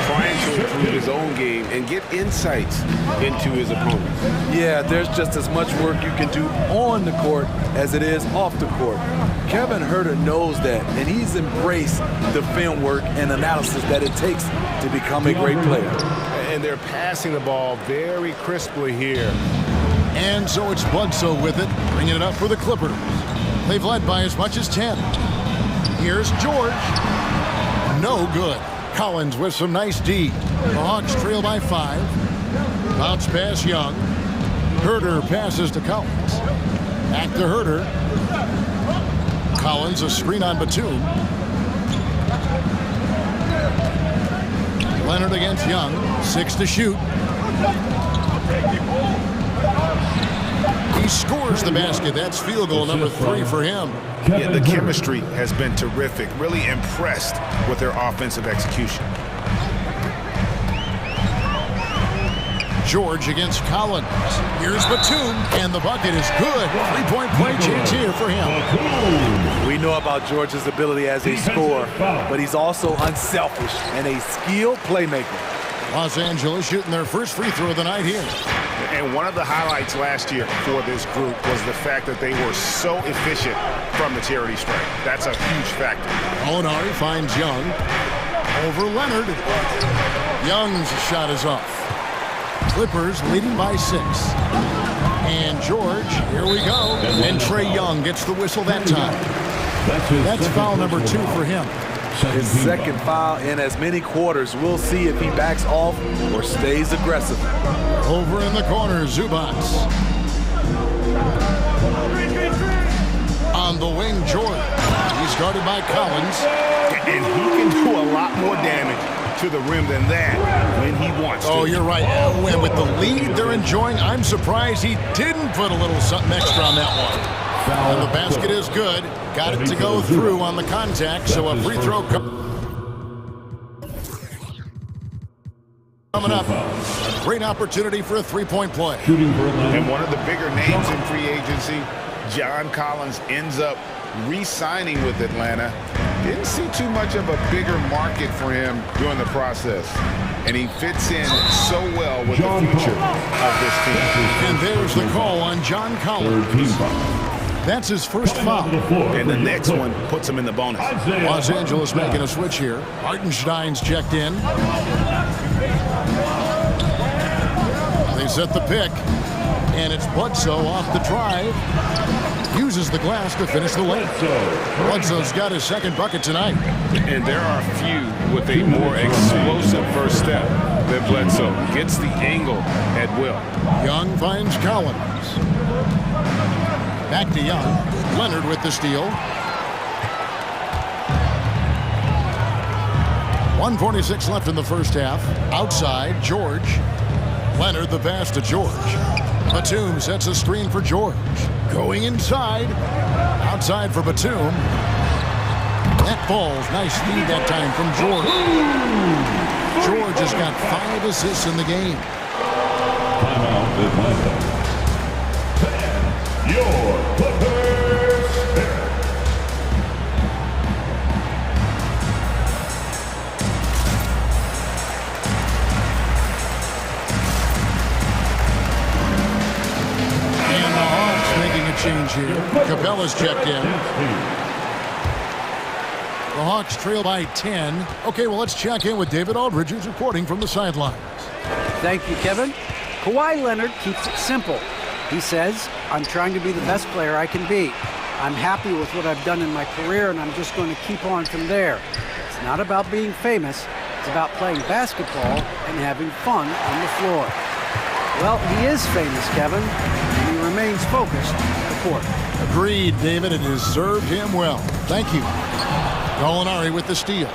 trying to improve his own game and get insights into his opponents. Yeah, there's just as much work you can do on the court as it is off the court. Kevin Herter knows that, and he's embraced the film work and analysis that it takes to become a great player. And they're passing the ball very crisply here. And so it's Bledsoe with it, bringing it up for the Clippers. They've led by as much as 10. Here's George. No good. Collins with some nice D. The Hawks trail by 5. Bounce pass Young. Herter passes to Collins. Back to Herter. Collins a screen on Batum. Leonard against Young. 6 to shoot. He scores the basket. That's field goal number 3 for him. Yeah, the chemistry has been terrific. Really impressed with their offensive execution. George against Collins. Here's Batum, and the bucket is good. 3-point play chance here for him. We know about George's ability as a scorer, but he's also unselfish and a skilled playmaker. Los Angeles shooting their first free throw of the night here. And one of the highlights last year for this group was the fact that they were so efficient from the charity stripe. That's a huge factor. Gallinari finds Young. Over Leonard. Young's shot is off. Clippers leading by 6. And George, here we go. And Trae Young gets the whistle that time. That's foul number 2 for him. His second foul in as many quarters. We'll see if he backs off or stays aggressive. Over in the corner, Zubac. On the wing, George. He's guarded by Collins. And he can do a lot more damage to the rim than that when he wants to. Oh, you're right. And with the lead they're enjoying, I'm surprised he didn't put a little something extra on that one. And the basket is good. Got it to go through on the contact, so a free throw coming up. A great opportunity for a 3-point play. And one of the bigger names in free agency, John Collins, ends up re-signing with Atlanta. Didn't see too much of a bigger market for him during the process. And he fits in so well with the future of this team. And there's the call on John Collins. That's his first foul. And the next one puts him in the bonus. Los Angeles making a switch here. Hartenstein's checked in. They set the pick. And it's Bledsoe off the drive. Uses the glass to finish the lane. Bledsoe's got his second bucket tonight. And there are few with a more explosive first step. than Bledsoe. Gets the angle at will. Young finds Collins. Back to Young. Leonard with the steal. 1:46 left in the first half. Outside, George. Leonard the pass to George. Batum sets a screen for George. Going inside. Outside for Batum. That falls. Nice feed that time from George. George has got 5 assists in the game. Timeout, Atlanta. Your Clippers. And the Hawks making a change here. Capella's checked in. The Hawks trail by 10. Okay, well, let's check in with David Aldridge, who's reporting from the sidelines. Thank you, Kevin. Kawhi Leonard keeps it simple. He says, I'm trying to be the best player I can be. I'm happy with what I've done in my career, and I'm just going to keep on from there. It's not about being famous. It's about playing basketball and having fun on the floor. Well, he is famous, Kevin, and he remains focused on the court. Agreed, David. It has served him well. Thank you. Gallinari with the steal.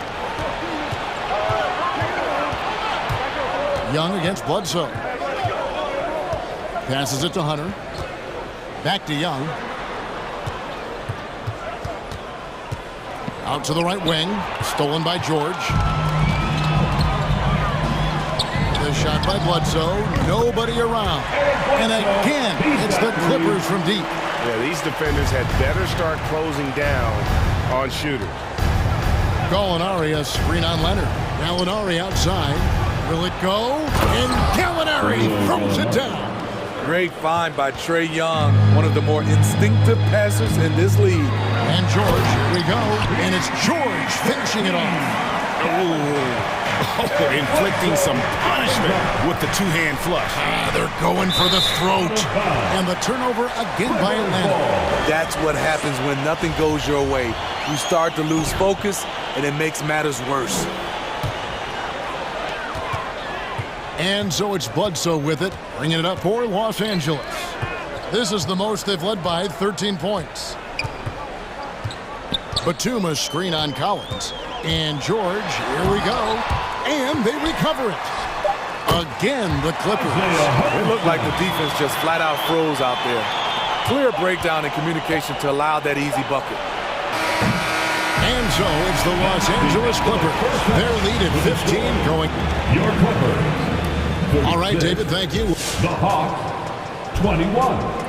Young against Bledsoe. Passes it to Hunter. Back to Young. Out to the right wing. Stolen by George. The shot by Bledsoe. Nobody around. And again, it's the Clippers from deep. Yeah, these defenders had better start closing down on shooters. Gallinari, a screen on Leonard. Gallinari outside. Will it go? And Gallinari throws it down. Great find by Trae Young, one of the more instinctive passers in this league. And George, here we go. And it's George finishing it off. Inflicting some punishment with the two-hand flush. They're going for the throat. And the turnover again by Atlanta. That's what happens when nothing goes your way. You start to lose focus, and it makes matters worse. And so it's Bledsoe with it, bringing it up for Los Angeles. This is the most they've led by 13 points. Batum a screen on Collins. And George, here we go. And they recover it. Again, the Clippers. It looked like the defense just flat out froze out there. Clear breakdown in communication to allow that easy bucket. And so it's the Los Angeles Clippers. Their lead at 15 going. Your Clippers. All right, David, thank you. The Hawks, 21.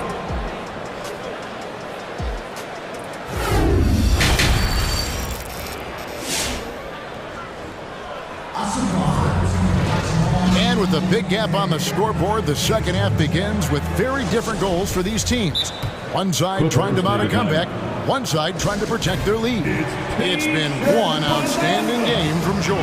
And with a big gap on the scoreboard, the second half begins with very different goals for these teams. One side trying to mount a comeback, one side trying to protect their lead. It's been one outstanding game from George.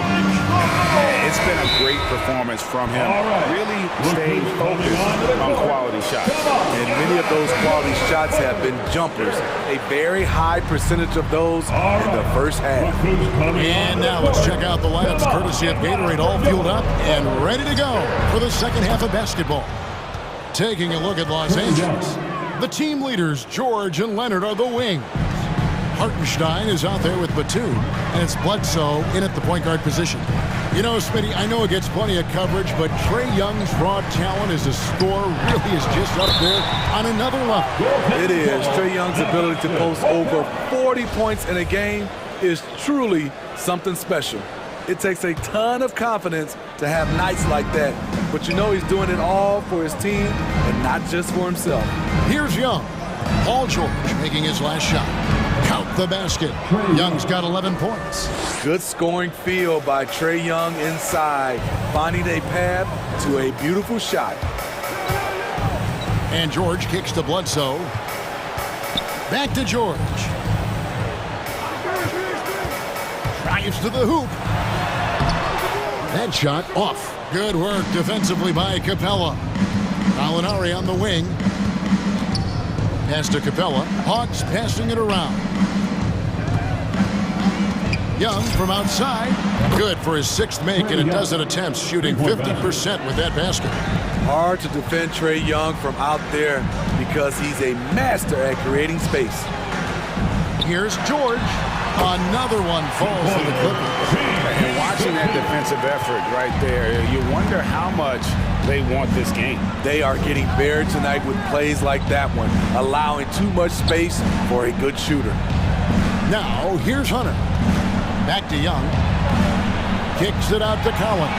It's been a great performance from him. Really staying focused on quality shots. And many of those quality shots have been jumpers. A very high percentage of those in the first half. And now let's check out the lineups courtesy of Gatorade, all fueled up and ready to go for the second half of basketball. Taking a look at Los Angeles. The team leaders, George and Leonard, are the wings. Hartenstein is out there with Batum, and it's Bledsoe in at the point guard position. You know, Smitty, I know it gets plenty of coverage, but Trae Young's raw talent as a scorer really is just up there on another level. It is. Trae Young's ability to post over 40 points in a game is truly something special. It takes a ton of confidence to have nights like that, but you know he's doing it all for his team and not just for himself. Here's Young. Paul George making his last shot. Count the basket. Young's got 11 points. Good scoring field by Trae Young inside, finding a path to a beautiful shot. And George kicks to Bledsoe. Back to George. Drives to the hoop. That shot off. Good work defensively by Capella. Gallinari on the wing. Pass to Capella. Hawks passing it around. Young from outside. Good for his 6th make in a dozen attempts, shooting 50% with that basket. Hard to defend Trae Young from out there because he's a master at creating space. Here's George. Another one falls to the Clippers. And watching that defensive effort right there, you wonder how much they want this game. They are getting buried tonight with plays like that one, allowing too much space for a good shooter. Now, here's Hunter. Back to Young. Kicks it out to Collins.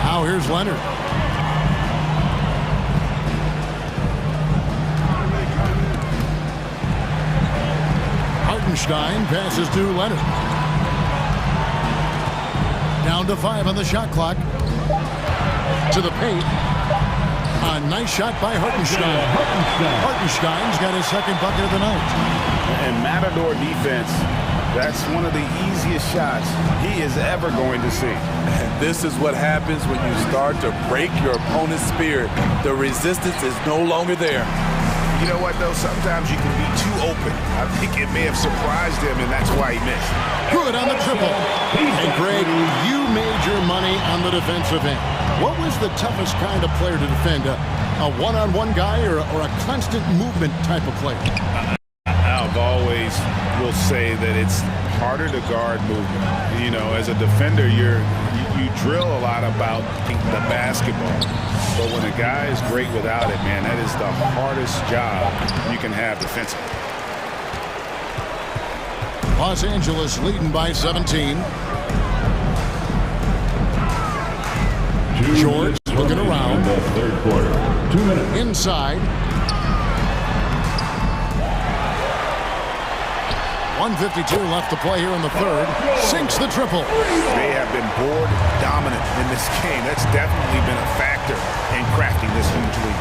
Now here's Leonard. Hartenstein passes to Leonard. Down to 5 on the shot clock. To the paint. A nice shot by Hartenstein. Hartenstein's got his 2nd bucket of the night. And Matador defense, that's one of the easiest shots he is ever going to see. And this is what happens when you start to break your opponent's spirit. The resistance is no longer there. You know what, though? Sometimes you can be too open. I think it may have surprised him, and that's why he missed. Good on the triple. And, Greg, you made your money on the defensive end. What was the toughest kind of player to defend? A one-on-one guy or a constant movement type of player? I've always will say that it's harder to guard movement. You know, as a defender, you drill a lot about the basketball. But when a guy is great without it, man, that is the hardest job you can have defensively. Los Angeles leading by 17. George looking around. The 3rd quarter. 2 minutes. Inside. 1:52 left to play here in the 3rd. Sinks the triple. They have been board dominant in this game. That's definitely been a factor in cracking this huge lead.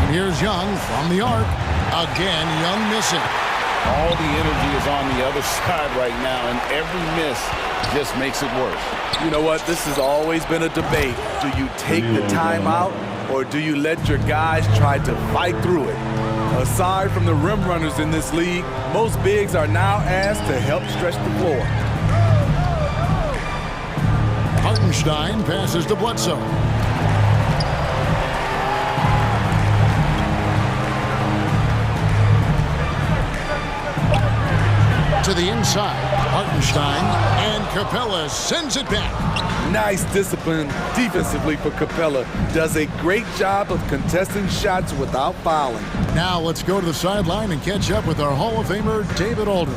And here's Young from the arc. Again, Young missing. All the energy is on the other side right now, and every miss just makes it worse. You know what? This has always been a debate. Do you take the timeout, or do you let your guys try to fight through it? Aside from the rim runners in this league, most bigs are now asked to help stretch the floor. Hartenstein passes to Bledsoe. To the inside, Hartenstein, and Capella sends it back. Nice discipline defensively for Capella. Does a great job of contesting shots without fouling. Now let's go to the sideline and catch up with our Hall of Famer, David Aldridge.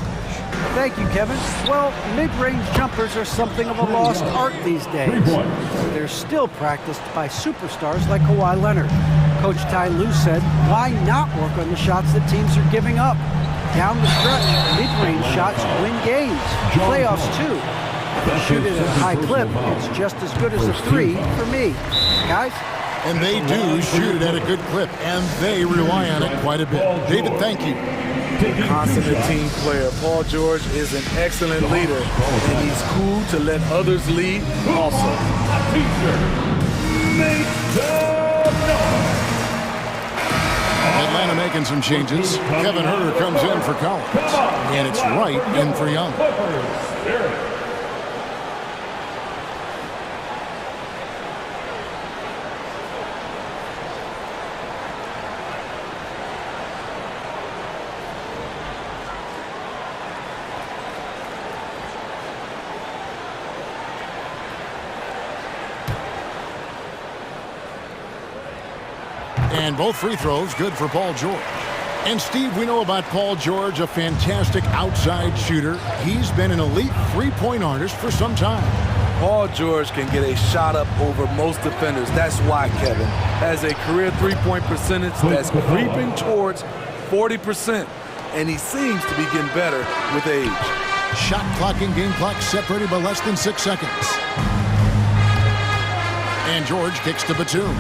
Thank you, Kevin. Well, mid-range jumpers are something of a lost art these days. They're still practiced by superstars like Kawhi Leonard. Coach Ty Lue said, why not work on the shots that teams are giving up? Down the stretch, mid-range shots win games. Playoffs, too. If you shoot it at a high clip, it's just as good as a 3 for me. Guys? And they do shoot it at a good clip, and they rely on it quite a bit. David, thank you. Consummate team player. Paul George is an excellent leader, and he's cool to let others lead also. Atlanta making some changes. Kevin Huerter comes in for Collins, and it's Wright in for Young. And both free throws good for Paul George. And Steve, we know about Paul George, a fantastic outside shooter. He's been an elite three-point artist for some time. Paul George can get a shot up over most defenders. That's why Kevin has a career three-point percentage that's creeping towards 40%. And he seems to be getting better with age. Shot clock and game clock separated by less than 6 seconds. And George kicks to Batum.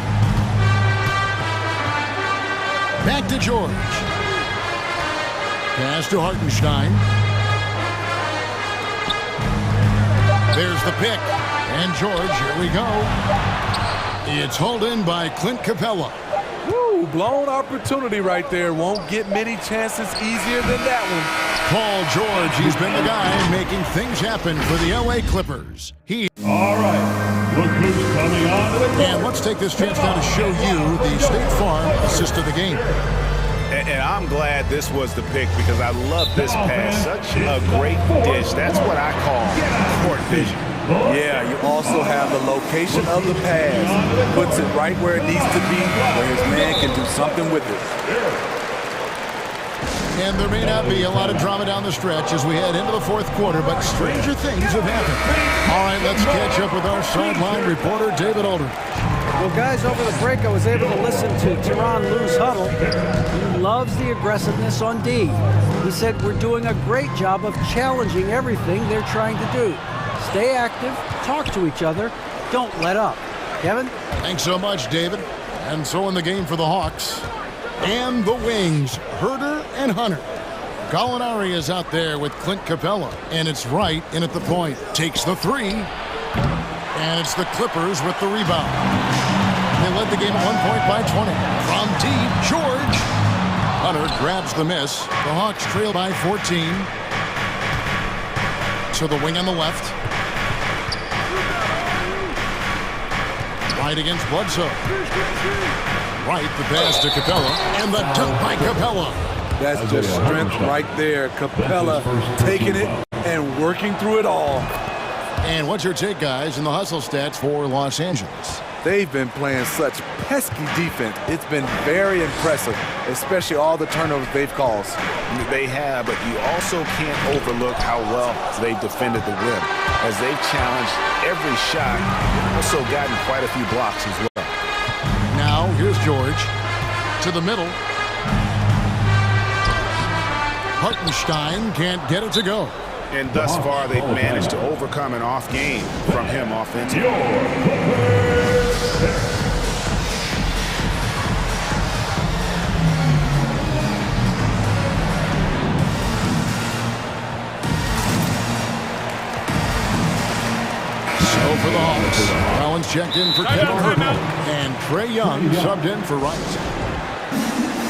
Back to George. Pass to Hartenstein. There's the pick. And George, here we go. It's hauled in by Clint Capella. Woo! Woo, blown opportunity right there. Won't get many chances easier than that one. Paul George, he's been the guy making things happen for the LA Clippers. All right, look who's coming on to the court. And let's take this chance now to show you the State Farm assist of the game. And I'm glad this was the pick because I love this pass. Such a great dish. That's what I call court vision. Yeah, you also have the location of the pass. Puts it right where it needs to be, where his man can do something with it. And there may not be a lot of drama down the stretch as we head into the fourth quarter, but stranger things have happened. All right, let's catch up with our sideline reporter, David Aldridge. Well, guys, over the break, I was able to listen to Tyronn Lue's huddle. He loves the aggressiveness on D. He said, we're doing a great job of challenging everything they're trying to do. Stay active, talk to each other, don't let up. Kevin? Thanks so much, David. And so in the game for the Hawks. And the wings, Herder and Hunter. Gallinari is out there with Clint Capella, and it's right in at the point. Takes the three, and it's the Clippers with the rebound. They led the game at 1 point by 20. From deep, George. Hunter grabs the miss. The Hawks trail by 14. To the wing on the left. Right against Bledsoe. Right, the pass to Capella, and the dunk by Capella. That's just strength right there. Capella taking it and working through it all. And what's your take, guys, in the hustle stats for Los Angeles? They've been playing such pesky defense. It's been very impressive, especially all the turnovers they've caused. They have, but you also can't overlook how well they've defended the rim. As they've challenged every shot, also gotten quite a few blocks as well. Now, here's George to the middle. Hartenstein can't get it to go. And thus far, they've managed to overcome an off game from him offensively. So for the Hawks, Collins checked in for Kevin Herter, and Trae Young subbed in for Wright.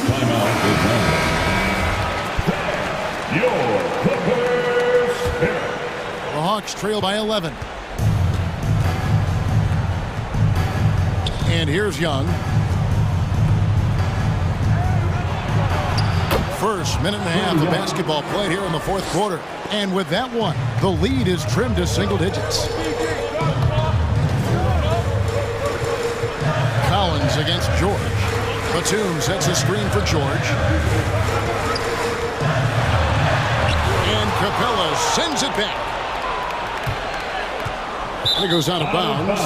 Timeout is now. Your Clippers Spirit. The Hawks trail by 11. And here's Young. First minute and a half of basketball played here in the fourth quarter. And with that one, the lead is trimmed to single digits. Collins against George. Batum sets a screen for George. And Capella sends it back. And it goes out of bounds.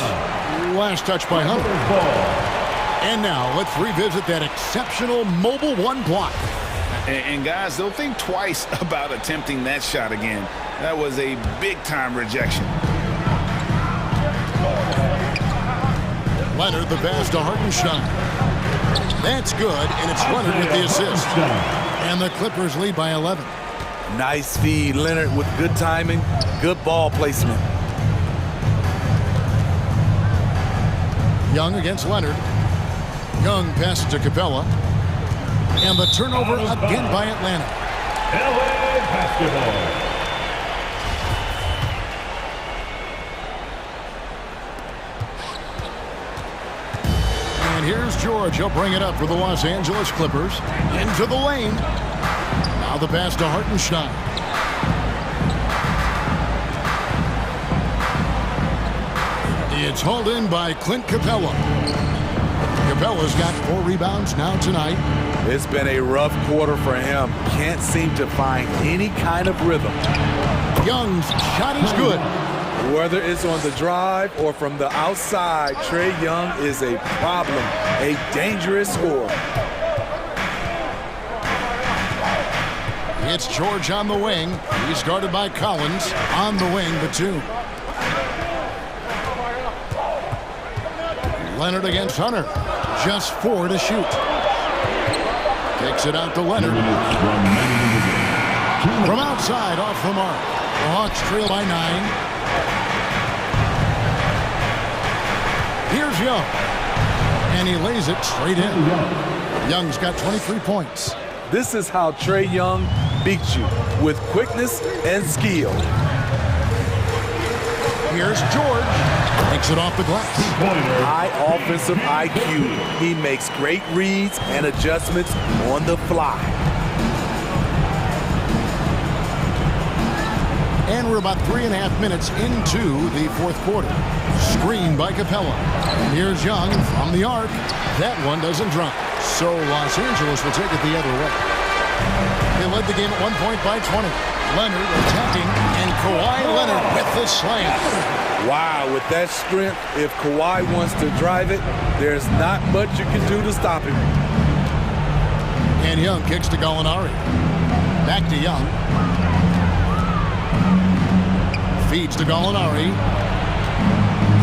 Last touch by Hunter. And now let's revisit that exceptional mobile one block. And guys, they'll think twice about attempting that shot again. That was a big-time rejection. Leonard, the pass to Hartenstein. That's good, and it's Leonard with the assist. And the Clippers lead by 11. Nice feed, Leonard, with good timing, good ball placement. Young against Leonard. Young passes to Capella. And the turnover again by Atlanta. LA Basketball. And here's George. He'll bring it up for the Los Angeles Clippers. Into the lane. Now the pass to Hartenstein. It's hauled in by Clint Capella. Capella's got 4 rebounds now tonight. It's been a rough quarter for him. Can't seem to find any kind of rhythm. Young's shot is good. Whether it's on the drive or from the outside, Trae Young is a problem, a dangerous scorer. It's George on the wing. He's guarded by Collins. On the wing, Batum. Leonard against Hunter. Just 4 to shoot. Takes it out to Leonard. From outside, off the mark. The Hawks trail by 9. Here's Young. And he lays it straight in. Young's got 23 points. This is how Trae Young beats you, with quickness and skill. Here's George. Takes it off the glass. High offensive IQ. He makes great reads and adjustments on the fly. And we're about 3.5 minutes into the fourth quarter. Screen by Capella. And here's Young from the arc. That one doesn't drop. So Los Angeles will take it the other way. They led the game at 1 point by 20. Leonard attacking, and Kawhi Leonard with the slam. Wow, with that strength, if Kawhi wants to drive it, there's not much you can do to stop him. And Young kicks to Gallinari. Back to Young. Feeds to Gallinari.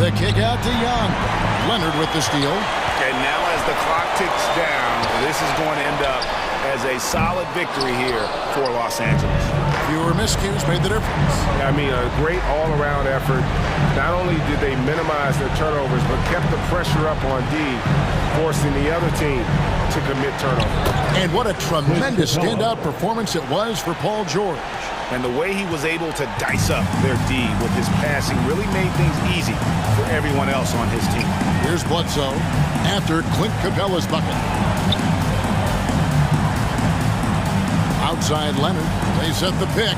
The kick out to Young. Leonard with the steal. And now as the clock ticks down, this is going to end up as a solid victory here for Los Angeles. Fewer miscues made the difference. I mean, a great all-around effort. Not only did they minimize their turnovers, but kept the pressure up on D, forcing the other team to commit turnovers. And what a tremendous standout performance it was for Paul George. And the way he was able to dice up their D with his passing really made things easy for everyone else on his team. Here's Bledsoe after Clint Capella's bucket. Outside Leonard. They set the pick.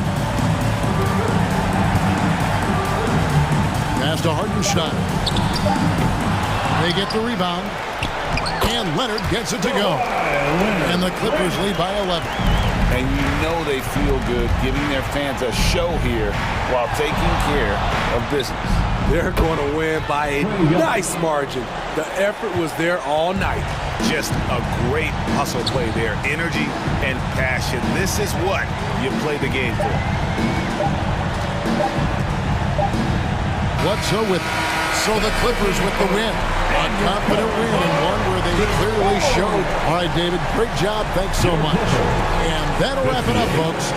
Pass to Hartenstein. They get the rebound. And Leonard gets it to go. And the Clippers lead by 11. And you know they feel good giving their fans a show here while taking care of business. They're going to win by a nice margin. The effort was there all night. Just a great hustle play there. Energy and passion. This is what you play the game for. Bledsoe with it. So the Clippers with the win. A confident win and one where they clearly showed. All right, David, great job. Thanks so much. And that'll wrap it up, folks.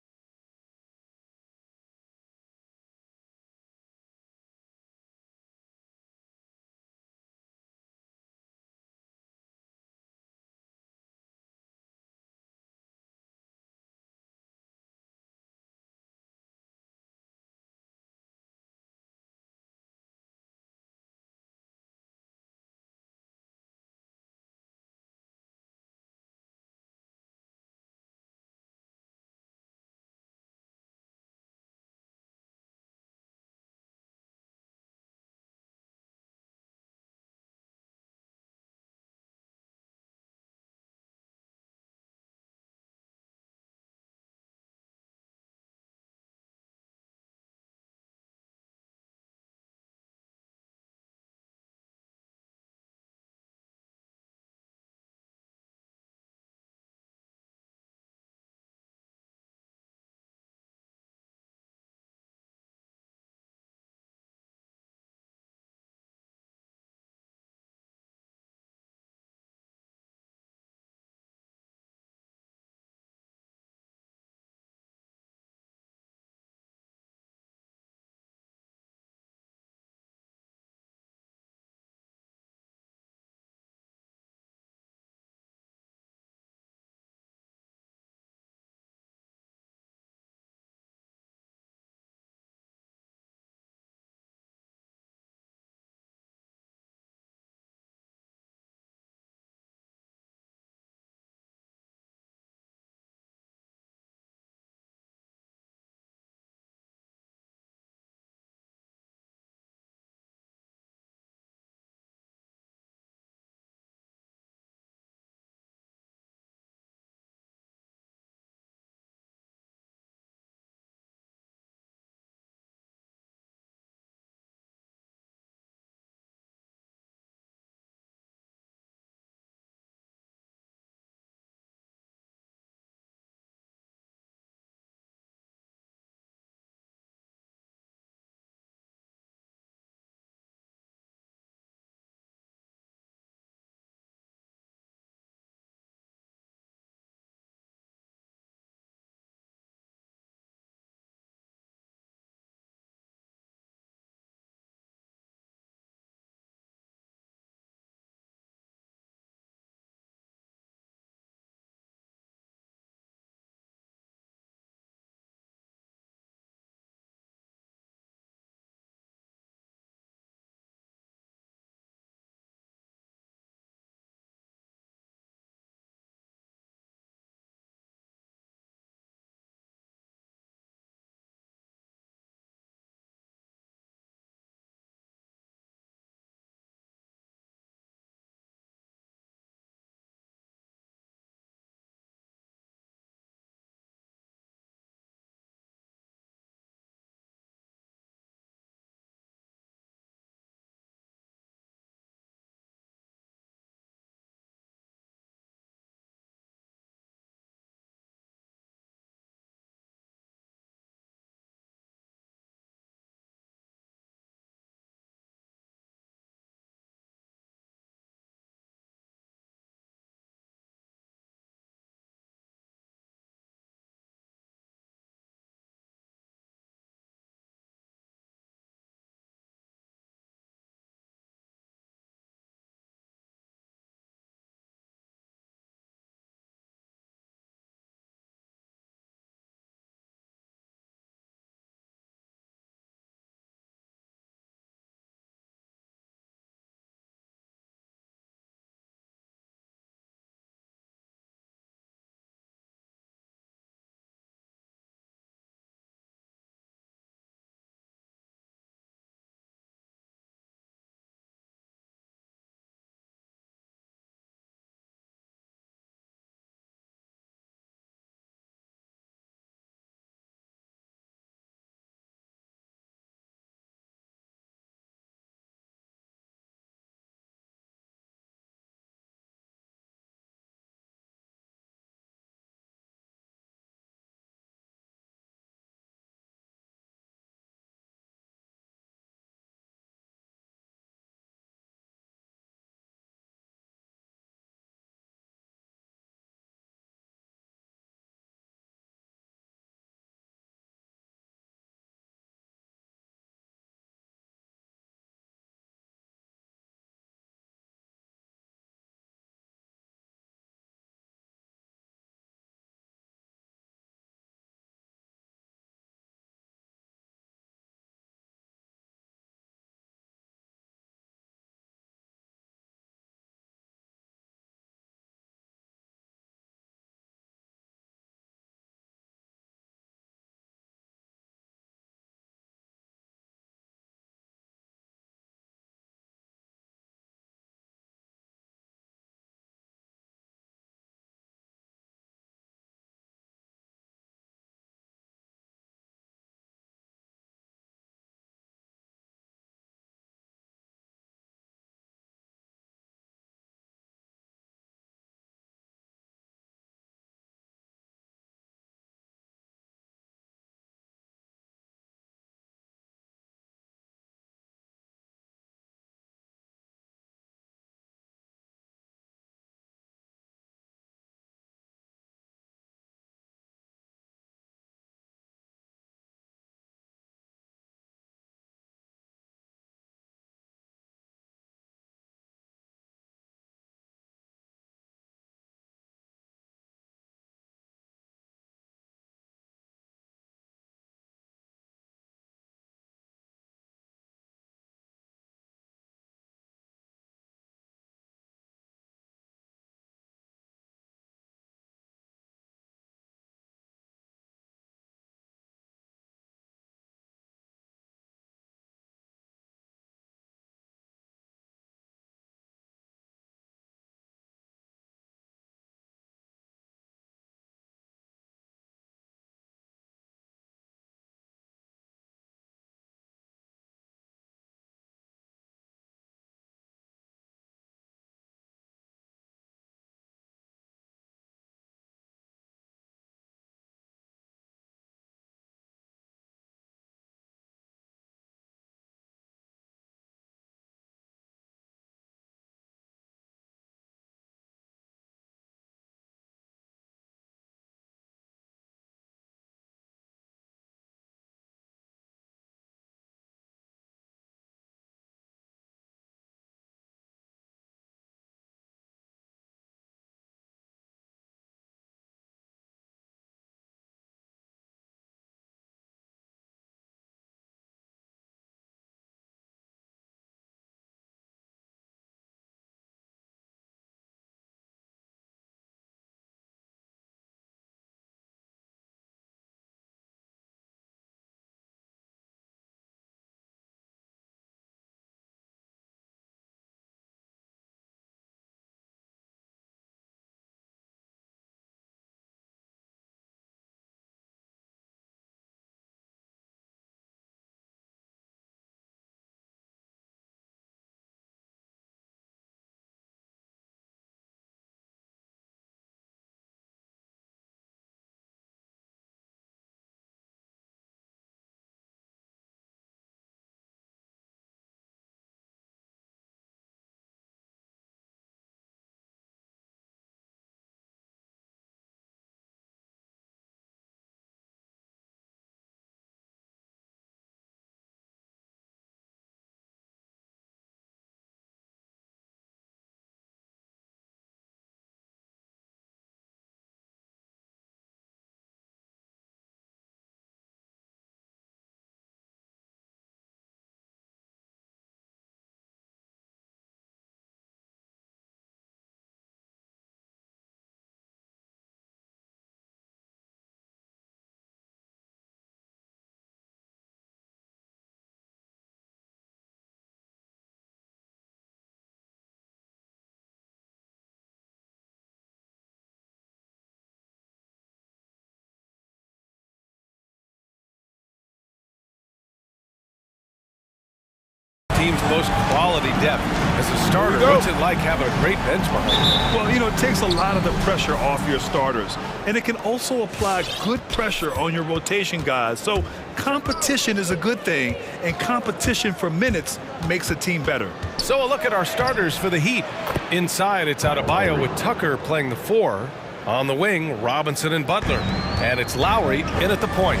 team's most quality depth. As a starter, what's it like having a great bench behind you? Well, you know, it takes a lot of the pressure off your starters. And it can also apply good pressure on your rotation guys. So competition is a good thing, and competition for minutes makes a team better. So a look at our starters for the Heat. Inside, it's Adebayo with Tucker playing the 4. On the wing, Robinson and Butler. And it's Lowry in at the point.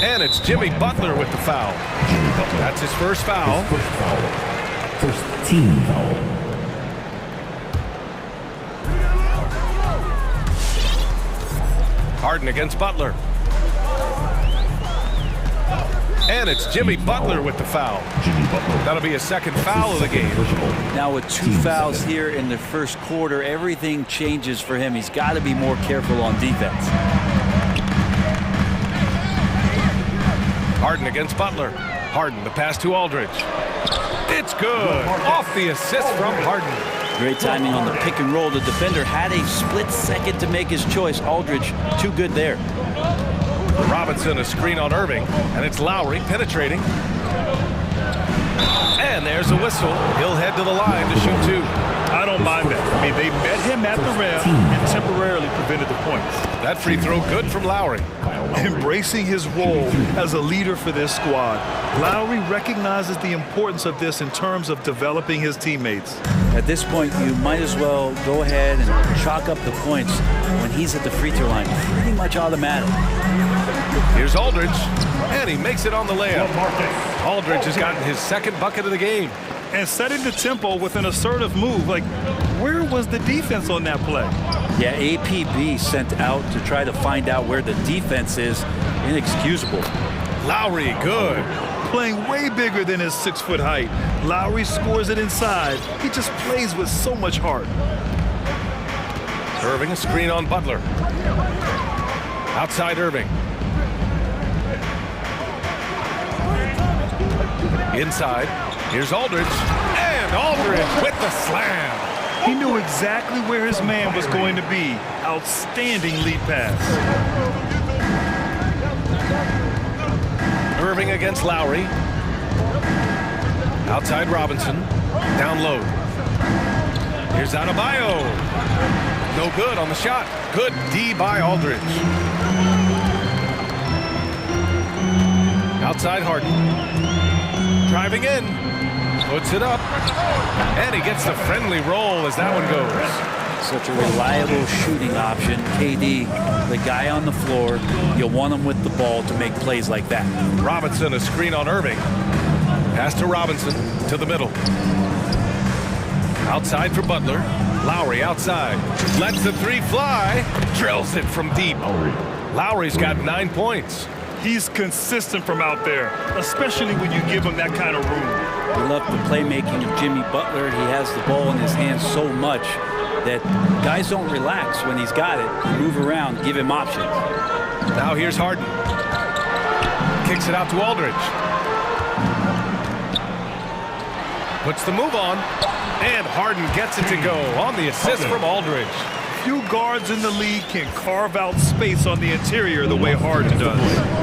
And it's Jimmy Butler with the foul. That's his first foul. First team foul. Harden against Butler. And it's Jimmy Butler with the foul. That'll be a second foul of the game. Now with 2 fouls here in the first quarter, everything changes for him. He's got to be more careful on defense. Harden against Butler. Harden, the pass to Aldridge. It's good. Off the assist from Harden. Great timing on the pick and roll. The defender had a split second to make his choice. Aldridge, too good there. Robinson, a screen on Irving, and it's Lowry penetrating. And there's a whistle. He'll head to the line to shoot 2. I don't mind that. I mean, they met him at the rim and temporarily prevented the points. That free throw good from Lowry. Embracing his role as a leader for this squad, Lowry recognizes the importance of this in terms of developing his teammates. At this point, you might as well go ahead and chalk up the points when he's at the free throw line. Pretty much automatic. Here's Aldridge, and he makes it on the layup. Aldridge has gotten his second bucket of the game. And setting the tempo with an assertive move. Like, where was the defense on that play? Yeah, APB sent out to try to find out where the defense is. Inexcusable. Lowry, good. Playing way bigger than his 6-foot height. Lowry scores it inside. He just plays with so much heart. Irving, a screen on Butler. Outside Irving. Inside, here's Aldridge, and Aldridge with the slam. He knew exactly where his man was going to be. Outstanding lead pass. Irving against Lowry. Outside Robinson, down low. Here's Adebayo. No good on the shot. Good D by Aldridge. Outside Harden. Driving in, puts it up, and he gets the friendly roll as that one goes. Such a reliable shooting option. KD, the guy on the floor, you want him with the ball to make plays like that. Robinson, a screen on Irving. Pass to Robinson, to the middle. Outside for Butler. Lowry outside. Lets the 3 fly. Drills it from deep. Lowry's got 9 points. He's consistent from out there, especially when you give him that kind of room. We love the playmaking of Jimmy Butler. He has the ball in his hands so much that guys don't relax when he's got it. Move around, give him options. Now here's Harden. Kicks it out to Aldridge. Puts the move on, and Harden gets it to go on the assist from Aldridge. Few guards in the league can carve out space on the interior the way Harden does.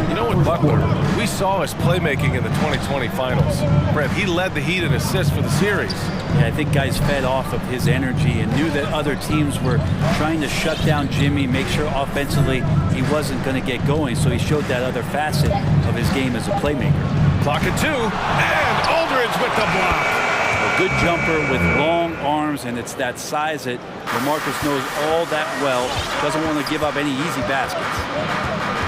You know what, Butler, we saw his playmaking in the 2020 finals. Brett, he led the Heat in assists for the series. Yeah, I think guys fed off of his energy and knew that other teams were trying to shut down Jimmy, make sure offensively he wasn't going to get going, so he showed that other facet of his game as a playmaker. Clock at 2, and Aldridge with the block. A good jumper with long arms, and it's that size that LaMarcus knows all that well. Doesn't want to give up any easy baskets.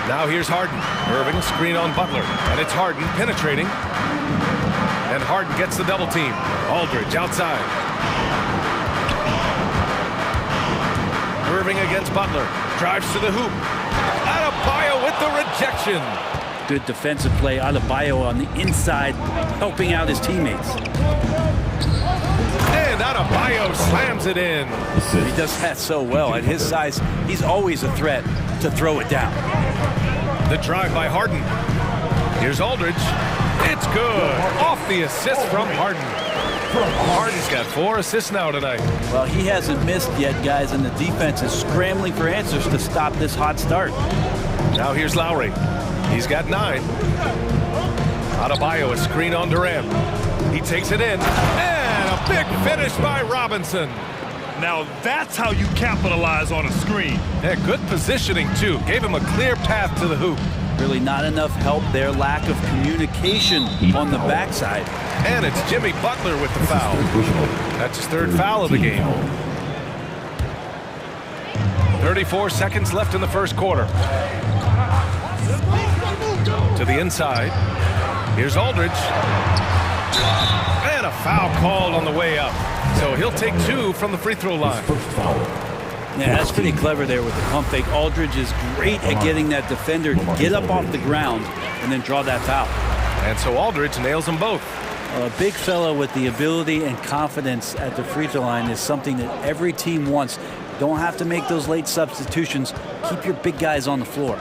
Now here's Harden. Irving, screen on Butler, and it's Harden penetrating. And Harden gets the double team. Aldridge outside. Irving against Butler. Drives to the hoop. Adebayo with the rejection. Good defensive play. Adebayo on the inside, helping out his teammates. And Adebayo slams it in. He does that so well. At his size, he's always a threat to throw it down. The drive by Harden. Here's Aldridge. It's good. Off the assist from Harden. Harden's got 4 assists now tonight. Well, he hasn't missed yet, guys, and the defense is scrambling for answers to stop this hot start. Now here's Lowry. He's got 9. Adebayo, a screen on Durant. He takes it in, and a big finish by Robinson. Now that's how you capitalize on a screen. Yeah, good positioning, too. Gave him a clear path to the hoop. Really not enough help there. Lack of communication on the backside. And it's Jimmy Butler with the foul. That's his third foul of the game. 34 seconds left in the first quarter. To the inside. Here's Aldridge. And a foul called on the way up. So he'll take 2 from the free throw line. Yeah, that's pretty clever there with the pump fake. Aldridge is great at getting that defender to get up off the ground and then draw that foul. And so Aldridge nails them both. A big fella with the ability and confidence at the free throw line is something that every team wants. Don't have to make those late substitutions. Keep your big guys on the floor.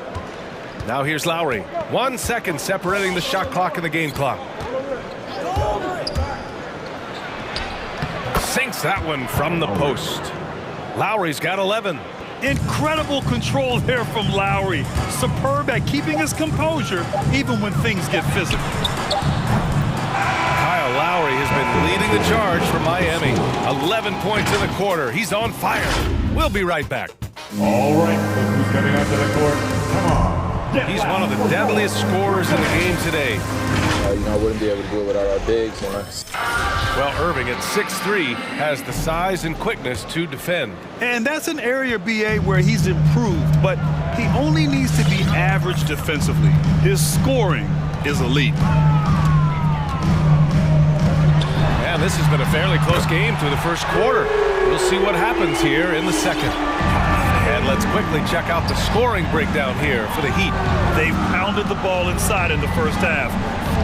Now here's Lowry. 1 second separating the shot clock and the game clock. Sinks that one from the post. Lowry's got 11. Incredible control there from Lowry. Superb at keeping his composure even when things get physical. Kyle Lowry has been leading the charge for Miami. 11 points in the quarter. He's on fire. We'll be right back. All right, look who's coming onto the court. Come on. He's one of the deadliest scorers in the game today. I wouldn't be able to do it without our bigs. Well, Irving at 6'3" has the size and quickness to defend. And that's an area, BA, where he's improved, but he only needs to be average defensively. His scoring is elite. And this has been a fairly close game through the first quarter. We'll see what happens here in the second. And let's quickly check out the scoring breakdown here for the Heat. They've pounded the ball inside in the first half,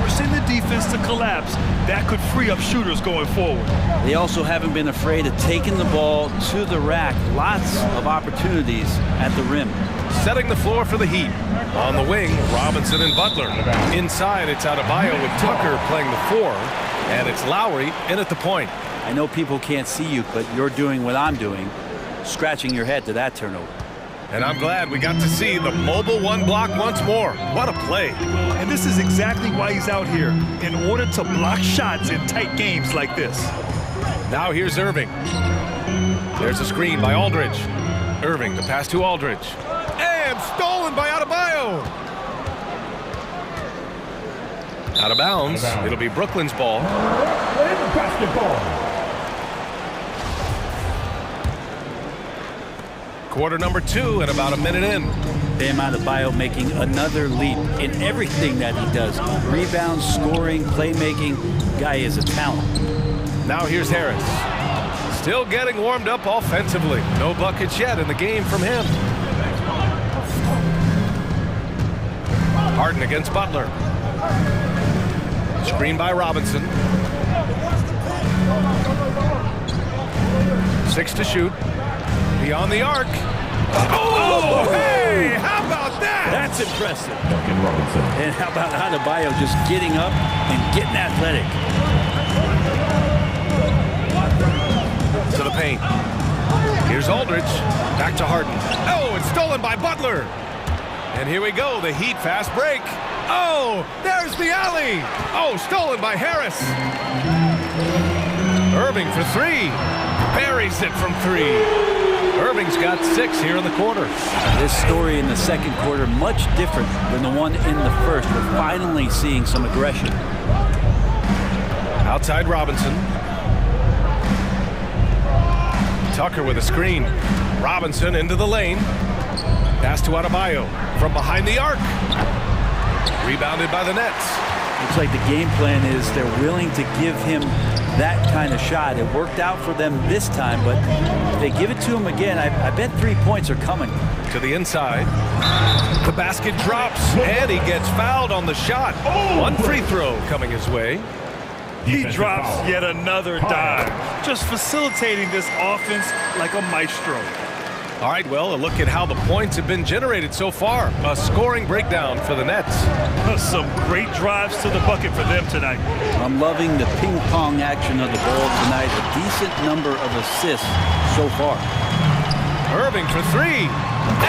forcing the defense to collapse. That could free up shooters going forward. They also haven't been afraid of taking the ball to the rack. Lots of opportunities at the rim. Setting the floor for the Heat. On the wing, Robinson and Butler. Inside, it's Adebayo with Tucker playing the 4. And it's Lowry in at the point. I know people can't see you, but you're doing what I'm doing. Scratching your head to that turnover. And I'm glad we got to see the mobile 1 block once more. What a play. And this is exactly why he's out here, in order to block shots in tight games like this. Now here's Irving. There's a screen by Aldridge. Irving, the pass to Aldridge. And stolen by Adebayo. Out of bounds. It'll be Brooklyn's ball. Basketball. Quarter number 2 and about a minute in. Bam Adebayo making another leap in everything that he does. Rebounds, scoring, playmaking. Guy is a talent. Now here's Harris. Still getting warmed up offensively. No buckets yet in the game from him. Harden against Butler. Screen by Robinson. 6 to shoot. Beyond the arc. Oh, hey! How about that? That's impressive. And how about Adebayo just getting up and getting athletic? To the paint. Here's Aldridge. Back to Harden. Oh, it's stolen by Butler. And here we go, the Heat fast break. Oh, there's the alley. Oh, stolen by Harris. Irving for 3. Buries it from 3. Irving's got 6 here in the quarter. This story in the second quarter much different than the one in the first. We're finally seeing some aggression. Outside Robinson. Tucker with a screen. Robinson into the lane. Pass to Adebayo from behind the arc. Rebounded by the Nets. Looks like the game plan is they're willing to give him that kind of shot. It worked out for them this time, but if they give it to him again, I bet 3 points are coming. To the inside. The basket drops, and he gets fouled on the shot. 1 free throw coming his way. He drops yet another dime, just facilitating this offense like a maestro. All right, well, a look at how the points have been generated so far. A scoring breakdown for the Nets. Some great drives to the bucket for them tonight. I'm loving the ping pong action of the ball tonight. A decent number of assists so far. Irving for three.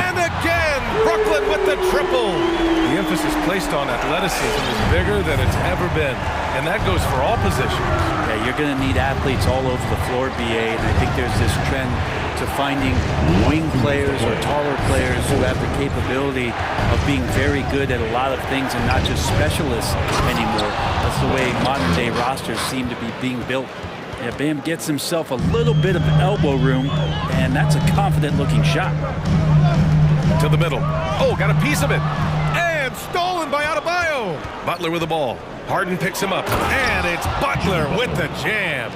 And again, Brooklyn with the triple. The emphasis placed on athleticism is bigger than it's ever been. And that goes for all positions. Yeah, you're going to need athletes all over the floor, BA. And I think there's this trend to finding wing players or taller players who have the capability of being very good at a lot of things and not just specialists anymore. That's the way modern day rosters seem to be being built. Yeah, Bam gets himself a little bit of elbow room, and that's a confident looking shot. To the middle. Oh, got a piece of it. And stolen by Adebayo. Butler with the ball. Harden picks him up. And it's Butler with the jam.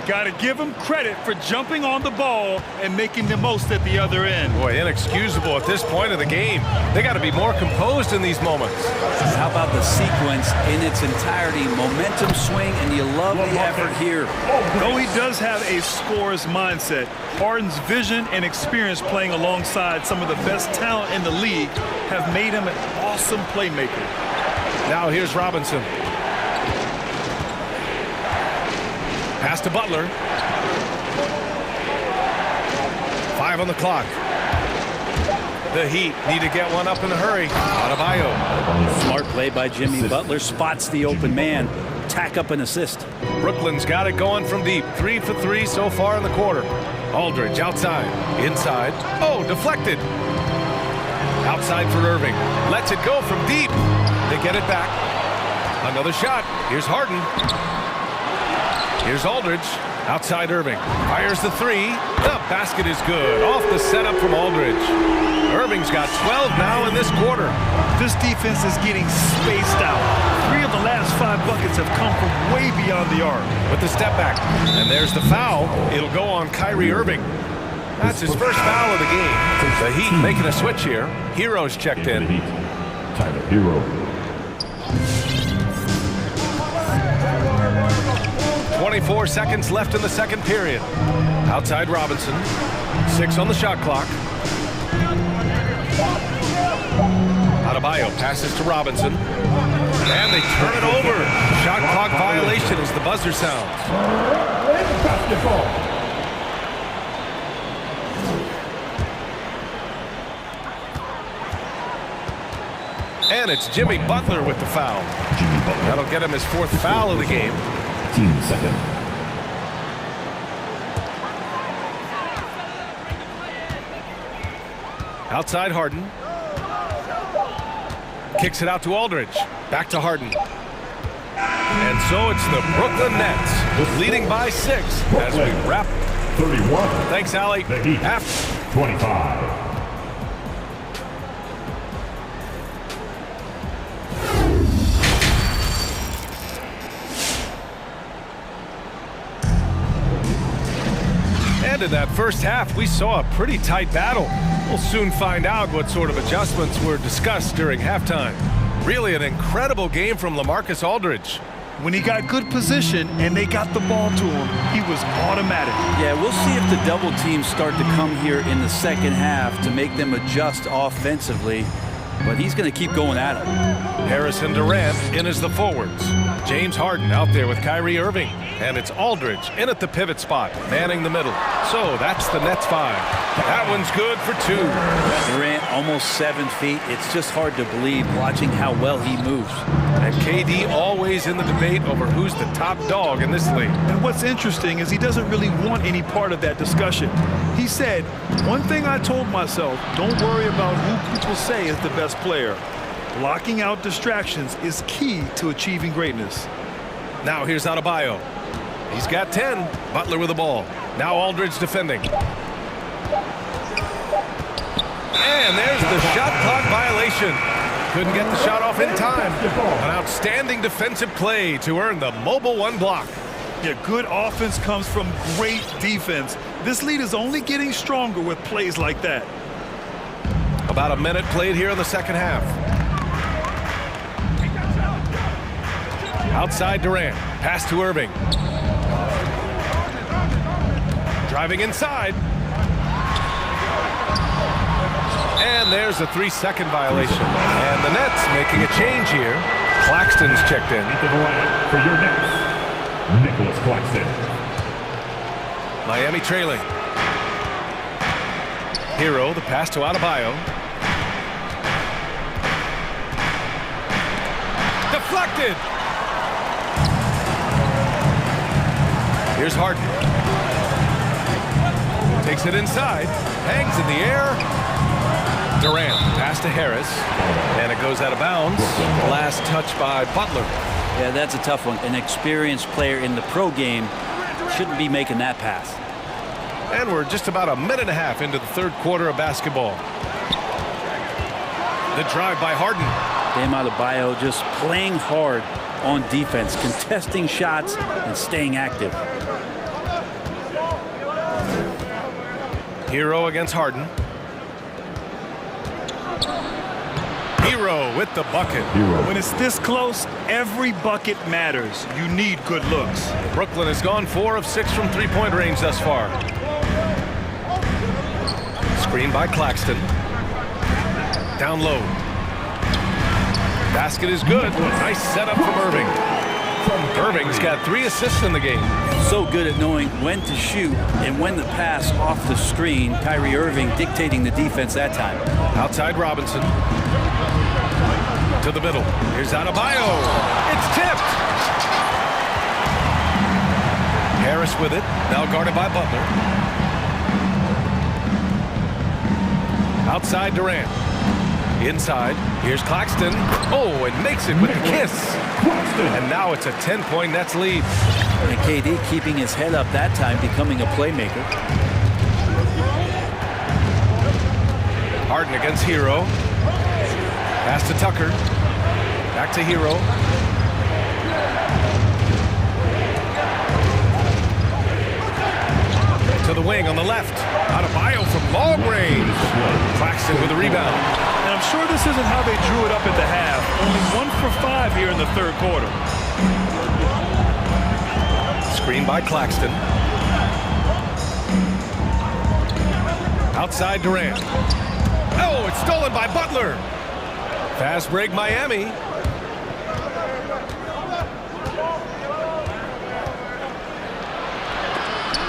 Got to give him credit for jumping on the ball and making the most at the other end. Boy, inexcusable at this point of the game. They got to be more composed in these moments. How about the sequence in its entirety? Momentum swing, and you love the effort here. Though he does have a scorer's mindset, Harden's vision and experience playing alongside some of the best talent in the league have made him an awesome playmaker. Now here's Robinson. Pass to Butler. 5 on the clock. The Heat need to get one up in a hurry. Adebayo. Smart play by Jimmy Butler. Spots the open man. Tack up an assist. Brooklyn's got it going from deep. 3 for 3 so far in the quarter. Aldridge outside. Inside. Oh, deflected. Outside for Irving. Lets it go from deep. They get it back. Another shot. Here's Harden. Here's Aldridge. Outside Irving. Fires the three. The basket is good. Off the setup from Aldridge. Irving's got 12 now in this quarter. This defense is getting spaced out. 3 of the last 5 buckets have come from way beyond the arc. With the step back. And there's the foul. It'll go on Kyrie Irving. That's his first foul of the game. The Heat making a switch here. Hero's checked in. Tyler Hero. 24 seconds left in the second period. Outside Robinson. 6 on the shot clock. Adebayo passes to Robinson. And they turn it over. Shot clock violation as the buzzer sounds. Basketball. And it's Jimmy Butler with the foul. That'll get him his 4th foul of the game. 15 seconds. Outside Harden. Kicks it out to Aldridge. Back to Harden. And so it's the Brooklyn Nets leading by 6 as we wrap. 31. Thanks, Allie. The Heat. 25. And in that first half, we saw a pretty tight battle. We'll soon find out what sort of adjustments were discussed during halftime. Really an incredible game from LaMarcus Aldridge. When he got good position and they got the ball to him, he was automatic. Yeah, we'll see if the double teams start to come here in the second half to make them adjust offensively. But he's going to keep going at him. Harrison Durant in as the forwards. James Harden out there with Kyrie Irving. And it's Aldridge in at the pivot spot, manning the middle. So that's the Nets 5. That one's good for 2. Durant almost 7 feet. It's just hard to believe watching how well he moves. And KD always in the debate over who's the top dog in this league. And what's interesting is he doesn't really want any part of that discussion. He said, one thing I told myself, don't worry about who people say is the best player. Blocking out distractions is key to achieving greatness. Now here's Adebayo. He's got 10. Butler with the ball. Now Aldridge defending. And there's the shot clock violation. Couldn't get the shot off in time. An outstanding defensive play to earn the mobile 1 block. Yeah, good offense comes from great defense. This lead is only getting stronger with plays like that. About a minute played here in the second half. Outside Durant. Pass to Irving. Driving inside. And there's a 3-second violation. And the Nets making a change here. Claxton's checked in. Into the line for your Nets, Nicholas Claxton. Miami trailing. Hero, the pass to Adebayo. Deflected. Here's Harden. Takes it inside. Hangs in the air. Durant, pass to Harris. And it goes out of bounds. Last touch by Butler. Yeah, that's a tough one. An experienced player in the pro game shouldn't be making that pass. And we're just about a minute and a half into the third quarter of basketball. The drive by Harden. Bam Adebayo just playing hard on defense, contesting shots and staying active. Hero against Harden. Hero with the bucket. When it's this close, every bucket matters. You need good looks. Brooklyn has gone 4 of 6 from three-point range thus far. Screen by Claxton. Down low. Basket is good. Nice setup from Irving. Irving's got 3 assists in the game. So good at knowing when to shoot and when to pass off the screen. Kyrie Irving dictating the defense that time. Outside Robinson. To the middle. Here's Adebayo. It's tipped. Harris with it. Now guarded by Butler. Outside Durant. Inside. Here's Claxton. Oh, and makes it with the kiss. And now it's a 10-point Nets lead. And KD keeping his head up that time, becoming a playmaker. Harden against Hero. Pass to Tucker. Back to Hero. To the wing on the left. Adebayo from long range. Claxton with the rebound. And I'm sure this isn't how they drew it up at the half. Only 1 for 5 here in the third quarter. Screen by Claxton. Outside Durant. Oh, it's stolen by Butler. Fast break Miami.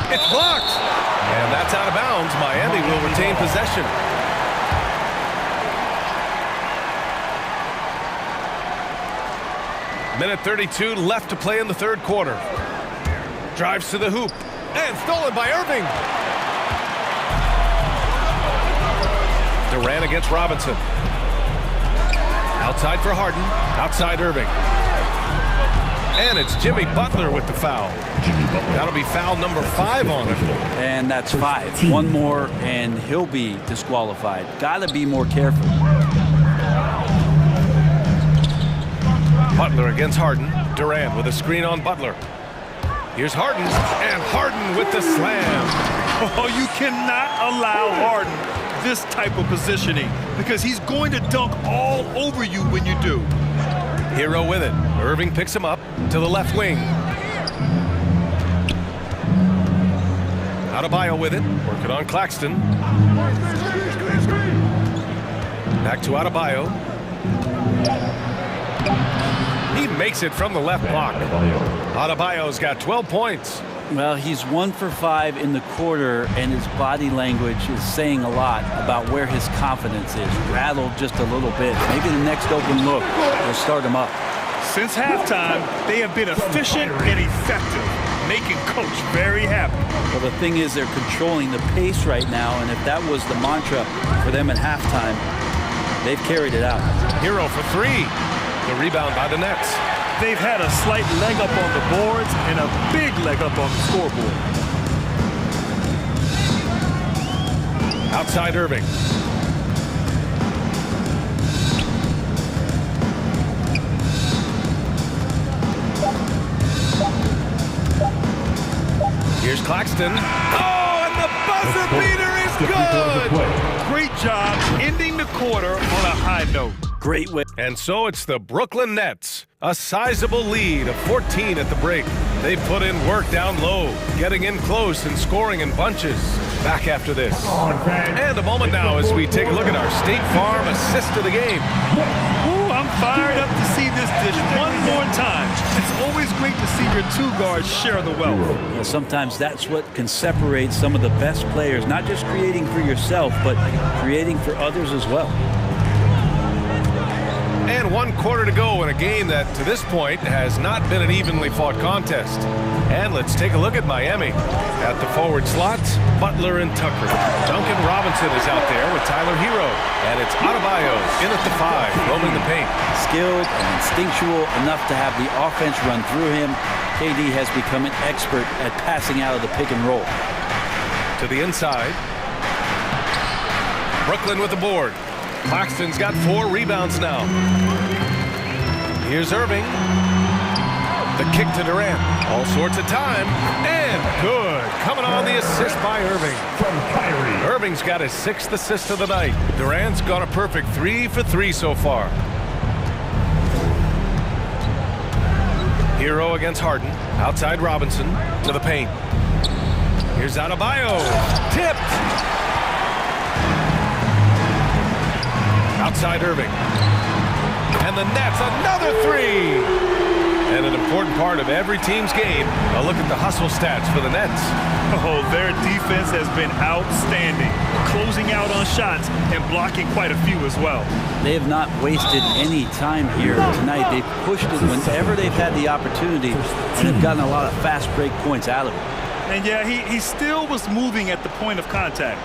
It's blocked. And that's out of bounds. Miami will retain possession. Minute 32 left to play in the third quarter. Drives to the hoop. And stolen by Irving. Durant against Robinson. Outside for Harden. Outside Irving. And it's Jimmy Butler with the foul. That'll be foul number 5 on him. And that's 5. One more and he'll be disqualified. Gotta be more careful. Butler against Harden. Durant with a screen on Butler. Here's Harden. And Harden with the slam. Oh, you cannot allow Harden this type of positioning because he's going to dunk all over you when you do. Hero with it. Irving picks him up to the left wing. Adebayo with it. Working on Claxton. Back to Adebayo. He makes it from the left block. Adebayo's got 12 points. Well, he's 1 for 5 in the quarter, and his body language is saying a lot about where his confidence is. Rattled just a little bit. Maybe the next open look will start him up. Since halftime, they have been efficient and effective, making Coach very happy. Well, the thing is they're controlling the pace right now, and if that was the mantra for them at halftime, they've carried it out. Hero for 3. The rebound by the Nets. They've had a slight leg up on the boards and a big leg up on the scoreboard. Outside Irving. Here's Claxton. Oh, and the buzzer beater is good! Great job ending the quarter on a high note. Great way. And so it's the Brooklyn Nets. A sizable lead of 14 at the break. They put in work down low, getting in close and scoring in bunches. Back after this. And a moment now as we take a look at our State Farm assist of the game. Ooh, I'm I'm fired up to see this dish one more time. It's always great to see your two guards share the wealth. Yeah, sometimes that's what can separate some of the best players, not just creating for yourself, but creating for others as well. And 1 quarter to go in a game that, to this point, has not been an evenly fought contest. And let's take a look at Miami. At the forward slots, Butler and Tucker. Duncan Robinson is out there with Tyler Hero. And it's Adebayo in at the 5, roaming the paint. Skilled and instinctual enough to have the offense run through him. KD has become an expert at passing out of the pick and roll. To the inside. Brooklyn with the board. Claxton's got 4 rebounds now. Here's Irving. The kick to Durant. All sorts of time. And good. Coming on the assist by Irving. From Kyrie. Irving's got his 6th assist of the night. Durant's got a perfect 3 for 3 so far. Hero against Harden. Outside Robinson to the paint. Here's Adebayo. Tipped. Outside Irving. And the Nets, another 3. And an important part of every team's game, a look at the hustle stats for the Nets. Oh, their defense has been outstanding, closing out on shots and blocking quite a few as well. They have not wasted any time here tonight. They've pushed it whenever they've had the opportunity, and have gotten a lot of fast break points out of it. And yeah, he still was moving at the point of contact.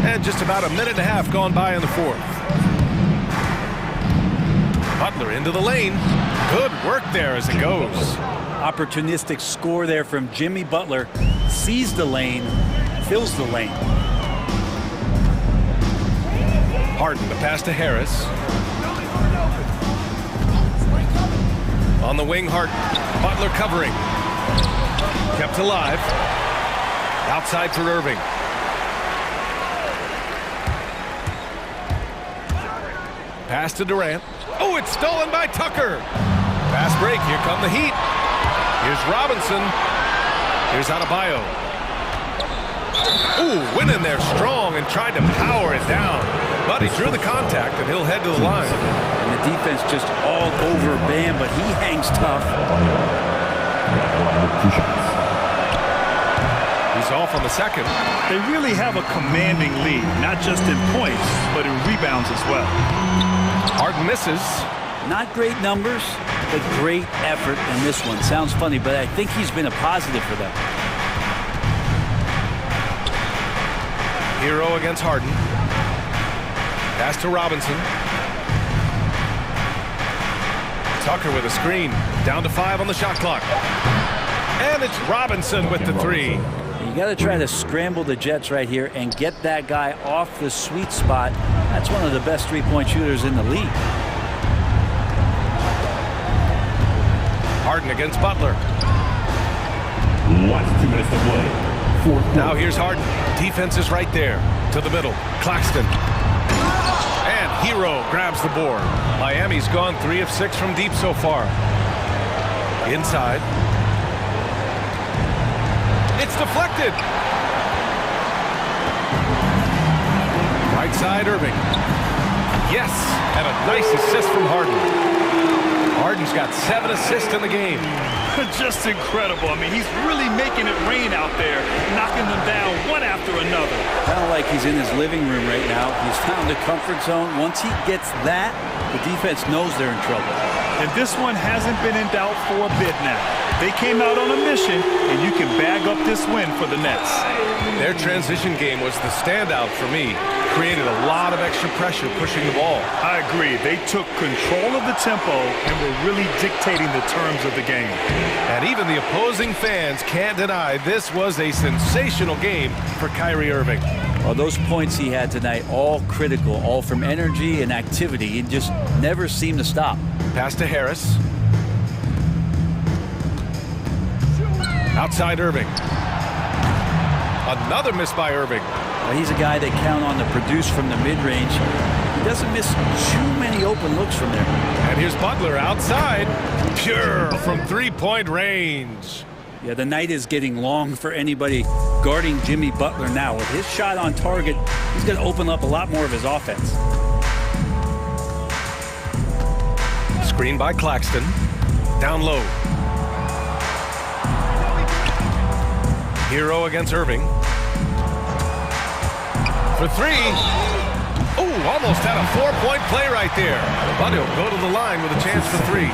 And just about a minute and a half gone by in the 4th. Butler into the lane. Good work there as it goes. Opportunistic score there from Jimmy Butler. Sees the lane, fills the lane. Harden, the pass to Harris. On the wing, Harden. Butler covering. Kept alive. Outside for Irving. Pass to Durant. Oh, it's stolen by Tucker. Fast break. Here come the Heat. Here's Robinson. Here's Adebayo. Ooh, went in there strong and tried to power it down. But he drew the contact, and he'll head to the line. And the defense just all over Bam, but he hangs tough. He's off on the 2nd. They really have a commanding lead, not just in points, but in rebounds as well. Harden misses. Not great numbers, but great effort in this one. Sounds funny, but I think he's been a positive for them. Hero against Harden. Pass to Robinson. Tucker with a screen. Down to 5 on the shot clock. And it's Robinson with the 3. You got to try to scramble the Jets right here and get that guy off the sweet spot. That's one of the best three-point shooters in the league. Harden against Butler. Last 2 minutes to play. Now here's Harden. Defense is right there. To the middle. Claxton. And Hero grabs the board. Miami's gone 3 of 6 from deep so far. Inside. It's deflected. Right side, Irving. Yes, and a nice assist from Harden. Harden's got 7 assists in the game. Just incredible. I mean, he's really making it rain out there, knocking them down one after another. Kind of like he's in his living room right now. He's found the comfort zone. Once he gets that, the defense knows they're in trouble. And this one hasn't been in doubt for a bit now. They came out on a mission, and you can bag up this win for the Nets. Their transition game was the standout for me. Created a lot of extra pressure pushing the ball. I agree. They took control of the tempo and were really dictating the terms of the game. And even the opposing fans can't deny this was a sensational game for Kyrie Irving. Well, those points he had tonight, all critical, all from energy and activity. He just never seemed to stop. Pass to Harris. Outside Irving. Another miss by Irving. Well, he's a guy they count on to produce from the mid-range. He doesn't miss too many open looks from there. And here's Butler outside. Pure from three-point range. Yeah, the night is getting long for anybody guarding Jimmy Butler now. With his shot on target, he's going to open up a lot more of his offense. Screen by Claxton. Down low. Hero against Irving. For three. Oh, almost had a 4-point play right there. But he'll go to the line with a chance for three.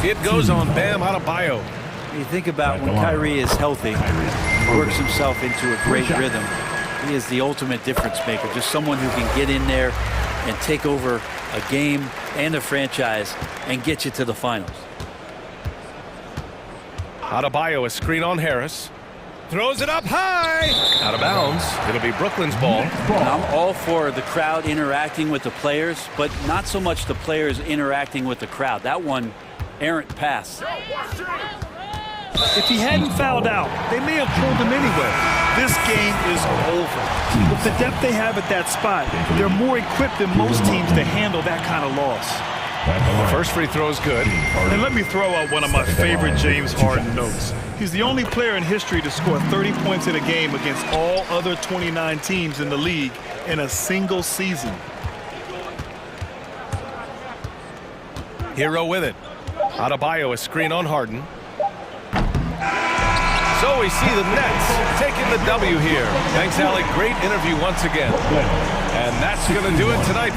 It goes on Bam Adebayo. You think about when Kyrie is healthy, works himself into a great rhythm. He is the ultimate difference maker. Just someone who can get in there and take over a game and a franchise and get you to the finals. Adebayo, a screen on Harris. Throws it up high. Out of bounds. It'll be Brooklyn's ball. I'm all for the crowd interacting with the players, but not so much the players interacting with the crowd. That one, errant pass. If he hadn't fouled out, they may have pulled him anyway. This game is over. With the depth they have at that spot, they're more equipped than most teams to handle that kind of loss. The first free throw is good. And let me throw out one of my favorite James Harden notes. He's the only player in history to score 30 points in a game against all other 29 teams in the league in a single season. Hero with it. Adebayo, a screen on Harden. So we see the Nets taking the W here. Thanks, Alec. Great interview once again. And that's going to do it tonight.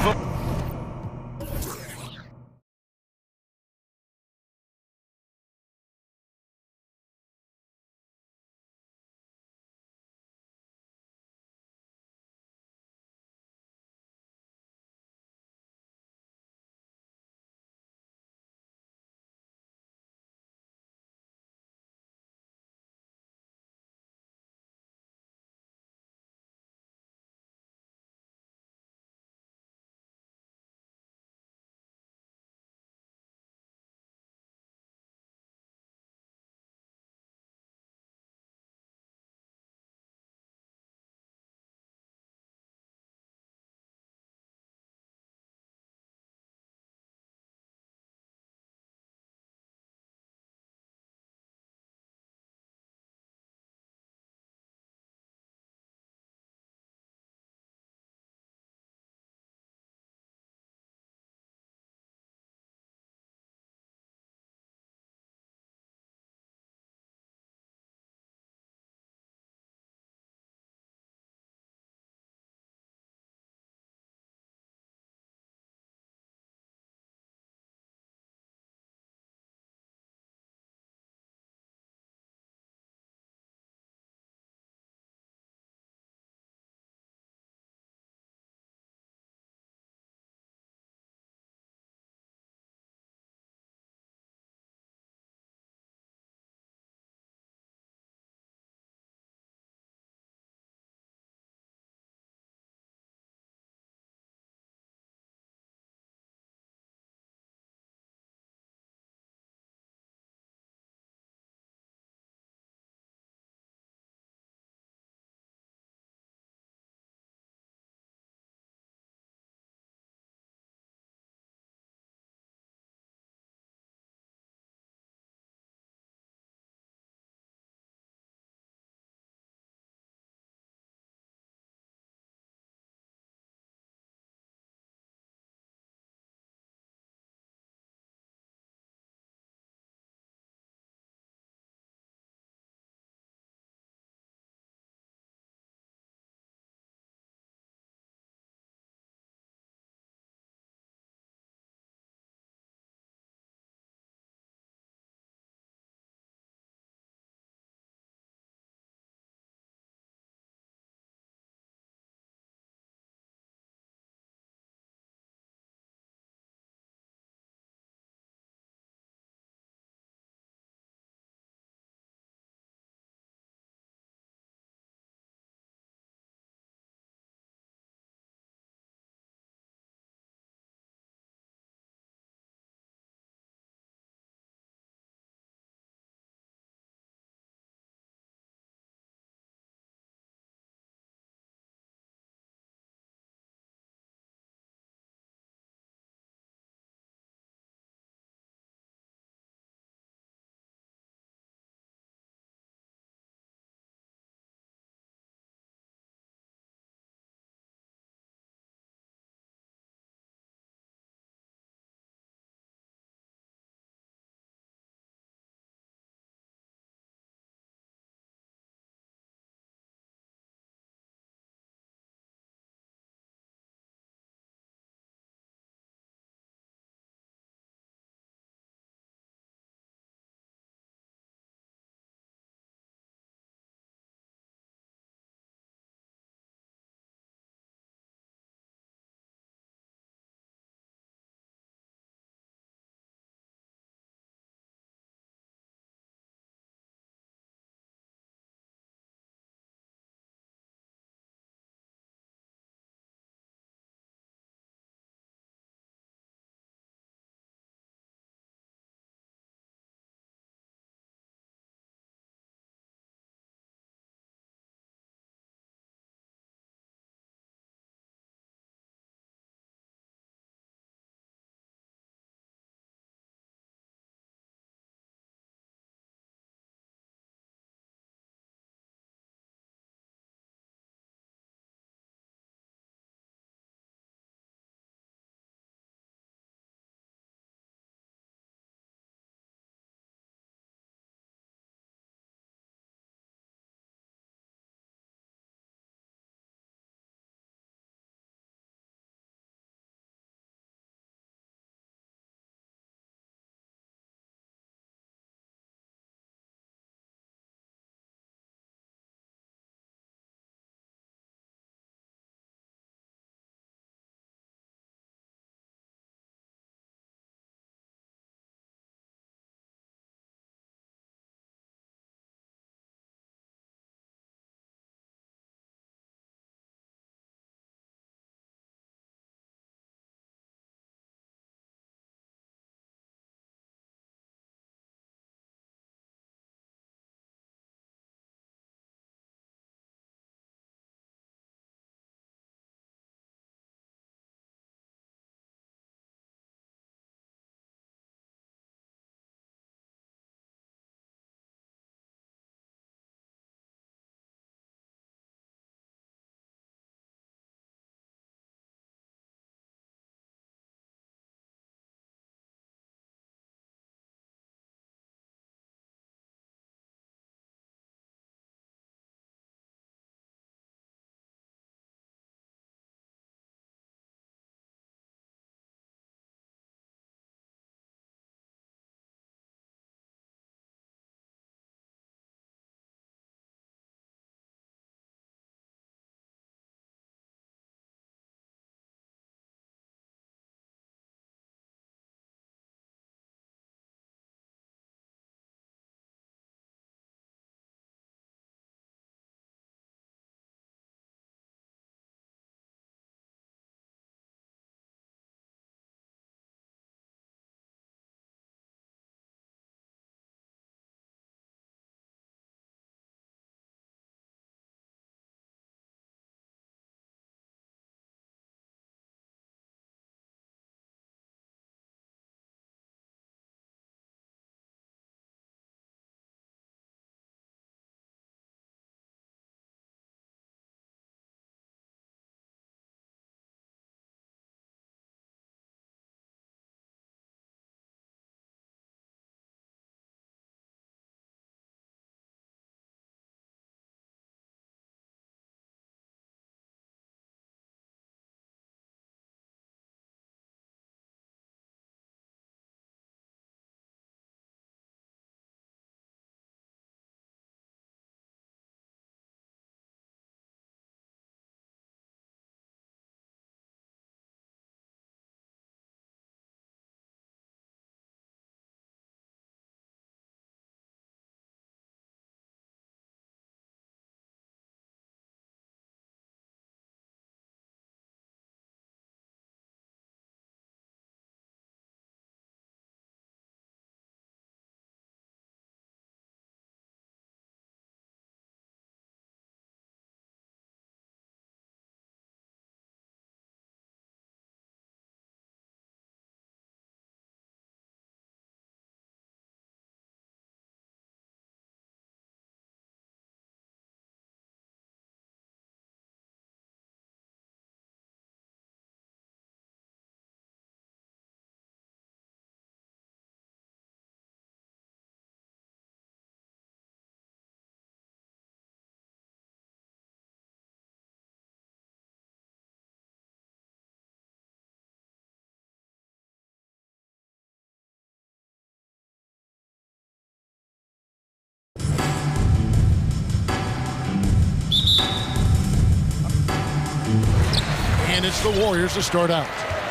And it's the Warriors to start out.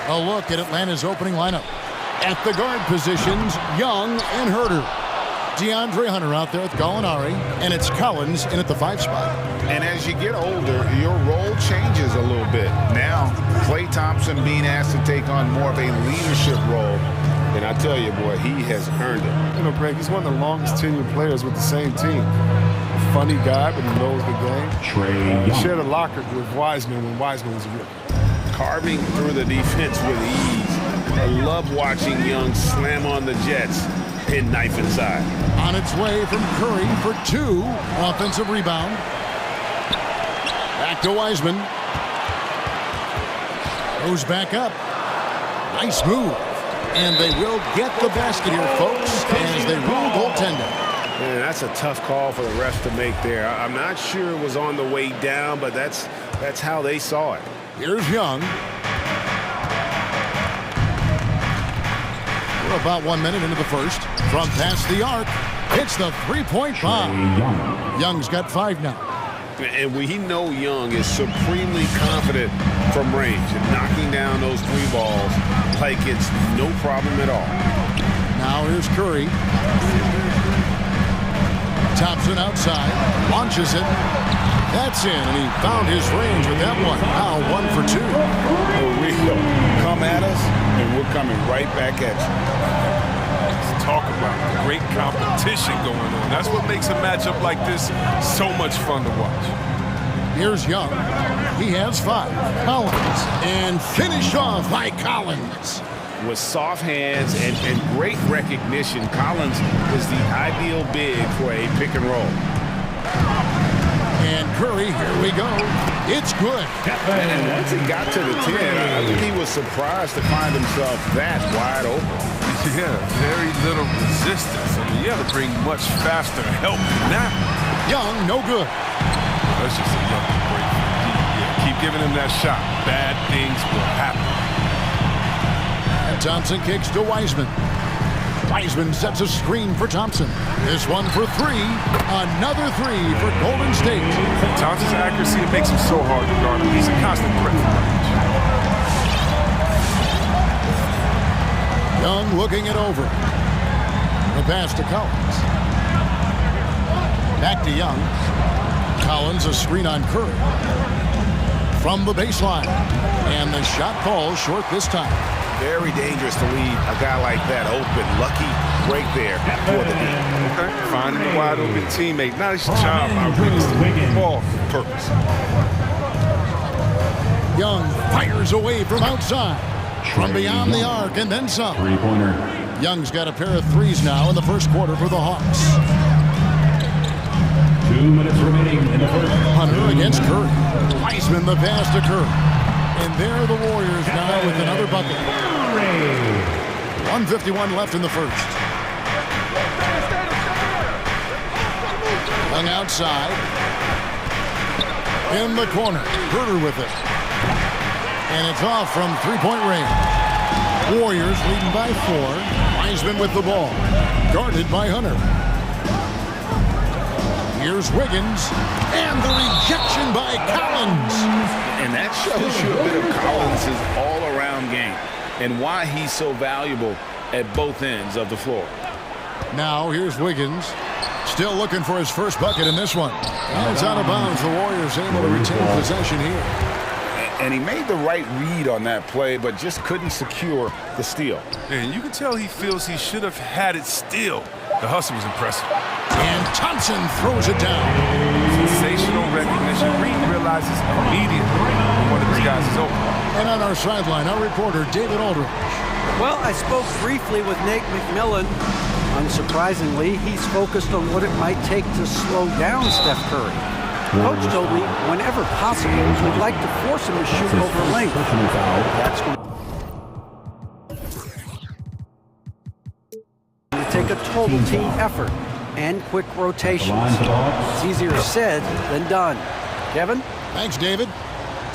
A look at Atlanta's opening lineup. At the guard positions, Young and Herter. DeAndre Hunter out there with Gallinari, and it's Collins in at the 5 spot. And as you get older, your role changes a little bit. Now, Klay Thompson being asked to take on more of a leadership role. And I tell you, boy, he has earned it. You know, Greg, he's one of the longest tenured players with the same team. A funny guy, but he knows the game. He shared a locker with Wiseman when Wiseman was a rookie. Carving through the defense with ease. I love watching Young slam on the Jets and knife inside. On its way from Curry for 2. Offensive rebound. Back to Wiseman. Goes back up. Nice move. And they will get the basket here, folks, as they rule goaltending. Man, that's a tough call for the refs to make there. I'm not sure it was on the way down, but that's how they saw it. Here's Young. We're about 1 minute into the first. From past the arc, it's the three-point bomb. Young's got 5 now. And we know Young is supremely confident from range and knocking down those 3 balls like it's no problem at all. Now here's Curry. Thompson outside, launches it. That's in, and he found his range with that one. Now 1 for 2. For real. Come at us, and we're coming right back at you. Let's talk about great competition going on. That's what makes a matchup like this so much fun to watch. Here's Young. He has 5. Collins. And finished off by Collins. With soft hands and great recognition, Collins is the ideal big for a pick and roll. And Curry, here we go. It's good. And once he got to the 10, I think he was surprised to find himself that wide open. Yeah, very little resistance. I mean, you have to bring much faster help now. Young, no good. That's just a young break. Yeah, keep giving him that shot. Bad things will happen. And Thompson kicks to Wiseman. Wiseman sets a screen for Thompson. This one for 3. Another 3 for Golden State. Thompson's accuracy makes him so hard to guard him. He's a constant threat for range. Young looking it over. The pass to Collins. Back to Young. Collins a screen on Curry. From the baseline. And the shot falls short this time. Very dangerous to leave a guy like that open. Lucky break there for the lead. Okay, finding a wide open teammate. Nice job out the ball purpose. Young fires away from outside. From beyond the arc and then some. 3-pointer. Young's got a pair of 3s now in the first quarter for the Hawks. 2 minutes remaining in the first. Hunter against Curry. Wiseman the pass to Curry. And there are the Warriors now with another bucket. 1:51 left in the first. Young outside. In the corner. Herter with it. And it's off from 3-point range. Warriors leading by 4. Wiseman with the ball. Guarded by Hunter. Here's Wiggins. And the rejection by Collins. And that shows you a bit of Collins' all-around game and why he's so valuable at both ends of the floor. Now here's Wiggins. Still looking for his first bucket in this one. And it's out of bounds. The Warriors able to retain possession here. And he made the right read on that play, but just couldn't secure the steal. And you can tell he feels he should have had it still. The hustle was impressive. And Thompson throws it down. Sensational recognition. Reed realizes immediately one of his guys is open. And on our sideline, our reporter, David Aldridge. Well, I spoke briefly with Nate McMillan. Unsurprisingly, he's focused on what it might take to slow down Steph Curry. Coach told me whenever possible, we'd like to force him to shoot over length. That's going to take a total team effort and quick rotations. It's easier said than done. Kevin? Thanks, David.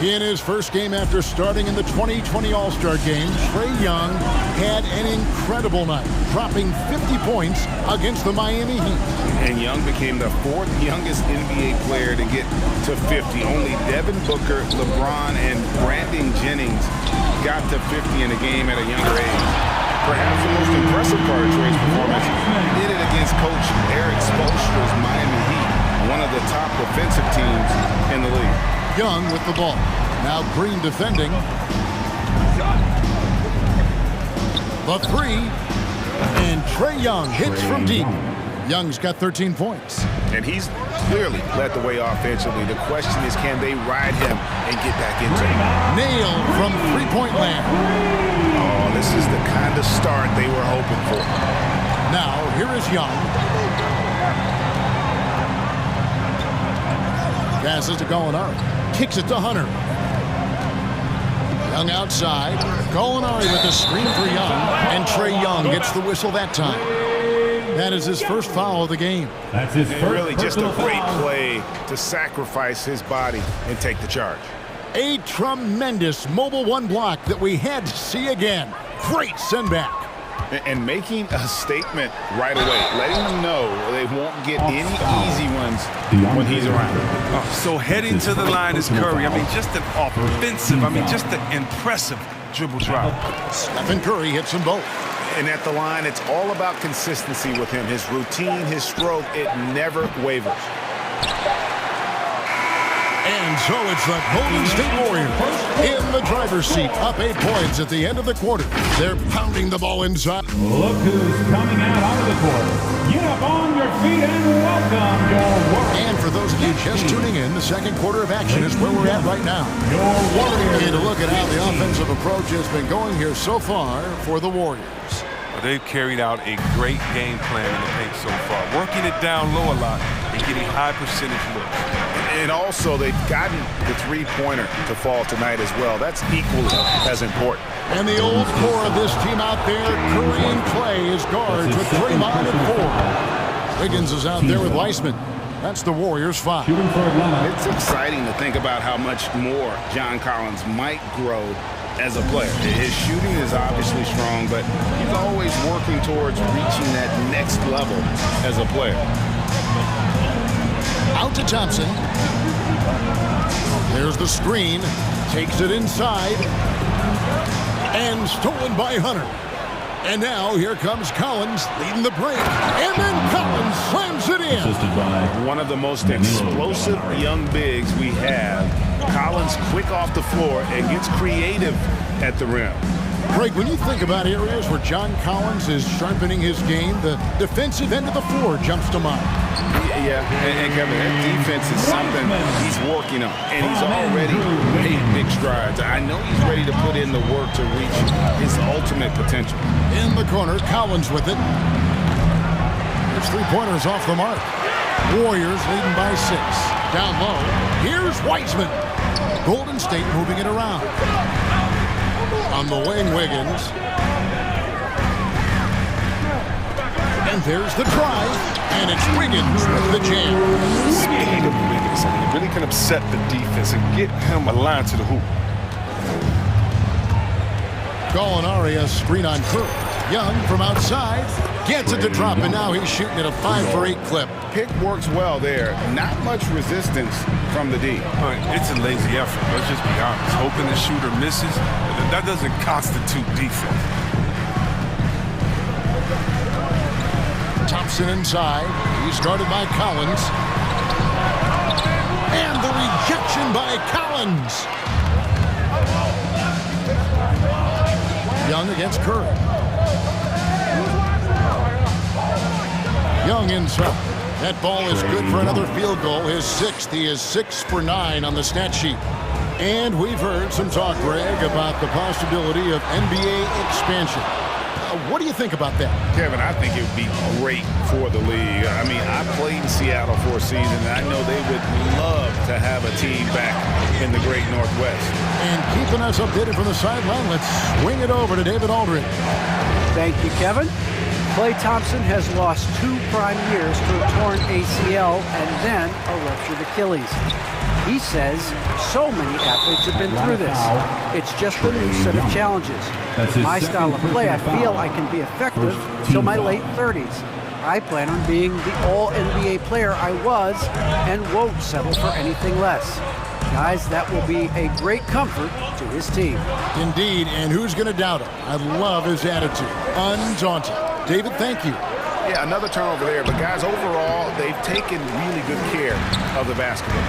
In his first game after starting in the 2020 All-Star Game, Trae Young had an incredible night, dropping 50 points against the Miami Heat. And Young became the 4th youngest NBA player to get to 50. Only Devin Booker, LeBron, and Brandon Jennings got to 50 in a game at a younger age. Perhaps the most impressive part of Trey's performance, he did it against Coach Eric Spoelstra's Miami Heat, one of the top defensive teams in the league. Young with the ball. Now Green defending. The three. And Trae Young hits from deep. Young's got 13 points. And he's clearly led the way offensively. The question is, can they ride him and get back into it? Nailed from three-point land. Oh, this is the kind of start they were hoping for. Now, here is Young. Passes to Gallinari. Kicks it to Hunter. Young outside. Gallinari with a screen for Young. And Trae Young gets the whistle that time. That is his first foul of the game. That's his first really just a great foul. play to sacrifice his body and take the charge. A tremendous mobile one block that we had to see again. Great send back. And making a statement right away, letting them know they won't get any easy ones when he's around. So heading to the line is Curry. I mean, just an offensive, just an impressive dribble drop. Stephen Curry hits them both. And at the line, it's all about consistency with him. His routine, his stroke, it never wavers. And so it's the Golden State Warriors in the driver's seat, up 8 points at the end of the quarter. They're pounding the ball inside. Look who's coming out onto the court. Get up on your feet and welcome your Warriors. And for those of you just tuning in, the second quarter of action is where we're at right now. Your Warriors. And a look at how the offensive approach has been going here so far for the Warriors. They've carried out a great game plan in the paint so far, working it down low a lot and getting high percentage looks. And also, they've gotten the three-pointer to fall tonight as well. That's equally as important. And the old core of this team out there, Curry and Clay as guards with Draymond at 4. Wiggins is out there with Weissman. That's the Warriors' 5. It's exciting to think about how much more John Collins might grow as a player. His shooting is obviously strong, but he's always working towards reaching that next level as a player. Out to Thompson. There's the screen. Takes it inside. And stolen by Hunter. And now here comes Collins leading the break. And then Collins slams it in. One of the most explosive young bigs we have. Collins quick off the floor and gets creative at the rim. Greg, when you think about areas where John Collins is sharpening his game, the defensive end of the floor jumps to mind. Yeah, and Kevin, that defense is something he's working on, and he's already made big strides. I know he's ready to put in the work to reach his ultimate potential. In the corner, Collins with it. His three-pointer's off the mark. Warriors leading by 6. Down low, here's Weissman. Golden State moving it around. On the wing, Wiggins. And there's the drive, and it's Wiggins with the jam. Speed of Wiggins, it really can upset the defense and get him aligned to the hoop. Gallinari a screen on Curry. Young from outside gets it to drop, and now he's shooting at a 5-for-8 clip. Pick works well there. Not much resistance from the D. It's a lazy effort. Let's just be honest. Hoping the shooter misses, that doesn't constitute defense. Thompson inside. He's guarded by Collins. And the rejection by Collins. Young against Curry. Young inside. That ball is good for another field goal. His 6th. He is 6 for 9 on the stat sheet. And we've heard some talk, Greg, about the possibility of NBA expansion. What do you think about that? Kevin, I think it would be great for the league. I mean, I played in Seattle for a season, and I know they would love to have a team back in the great Northwest. And keeping us updated from the sideline, let's swing it over to David Aldridge. Thank you, Kevin. Klay Thompson has lost 2 prime years to a torn ACL and then a ruptured Achilles. He says so many athletes have been through this. It's just a new set of challenges. My style of play, I feel I can be effective till my late 30s. I plan on being the all-NBA player I was and won't settle for anything less. Guys, that will be a great comfort to his team. Indeed, and who's going to doubt him? I love his attitude. Undaunted. David, thank you. Yeah, another turnover there, but guys, overall, they've taken really good care of the basketball.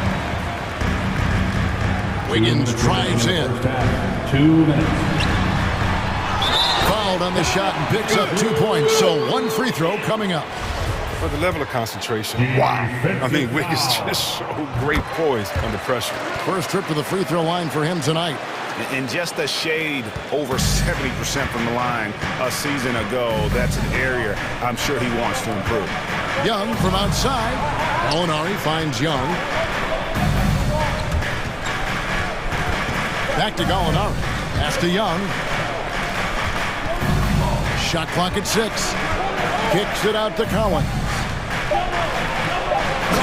Wiggins drives in. 2 minutes. Fouled on the shot and picks up 2 points, so 1 free throw coming up. For the level of concentration, wow. I mean, Wiggins just showed great poise under pressure. First trip to the free throw line for him tonight. And just a shade over 70% from the line a season ago. That's an area I'm sure he wants to improve. Young from outside. Molinari finds Young. Back to Gallinari. Pass to Young. Shot clock at 6. Kicks it out to Collins.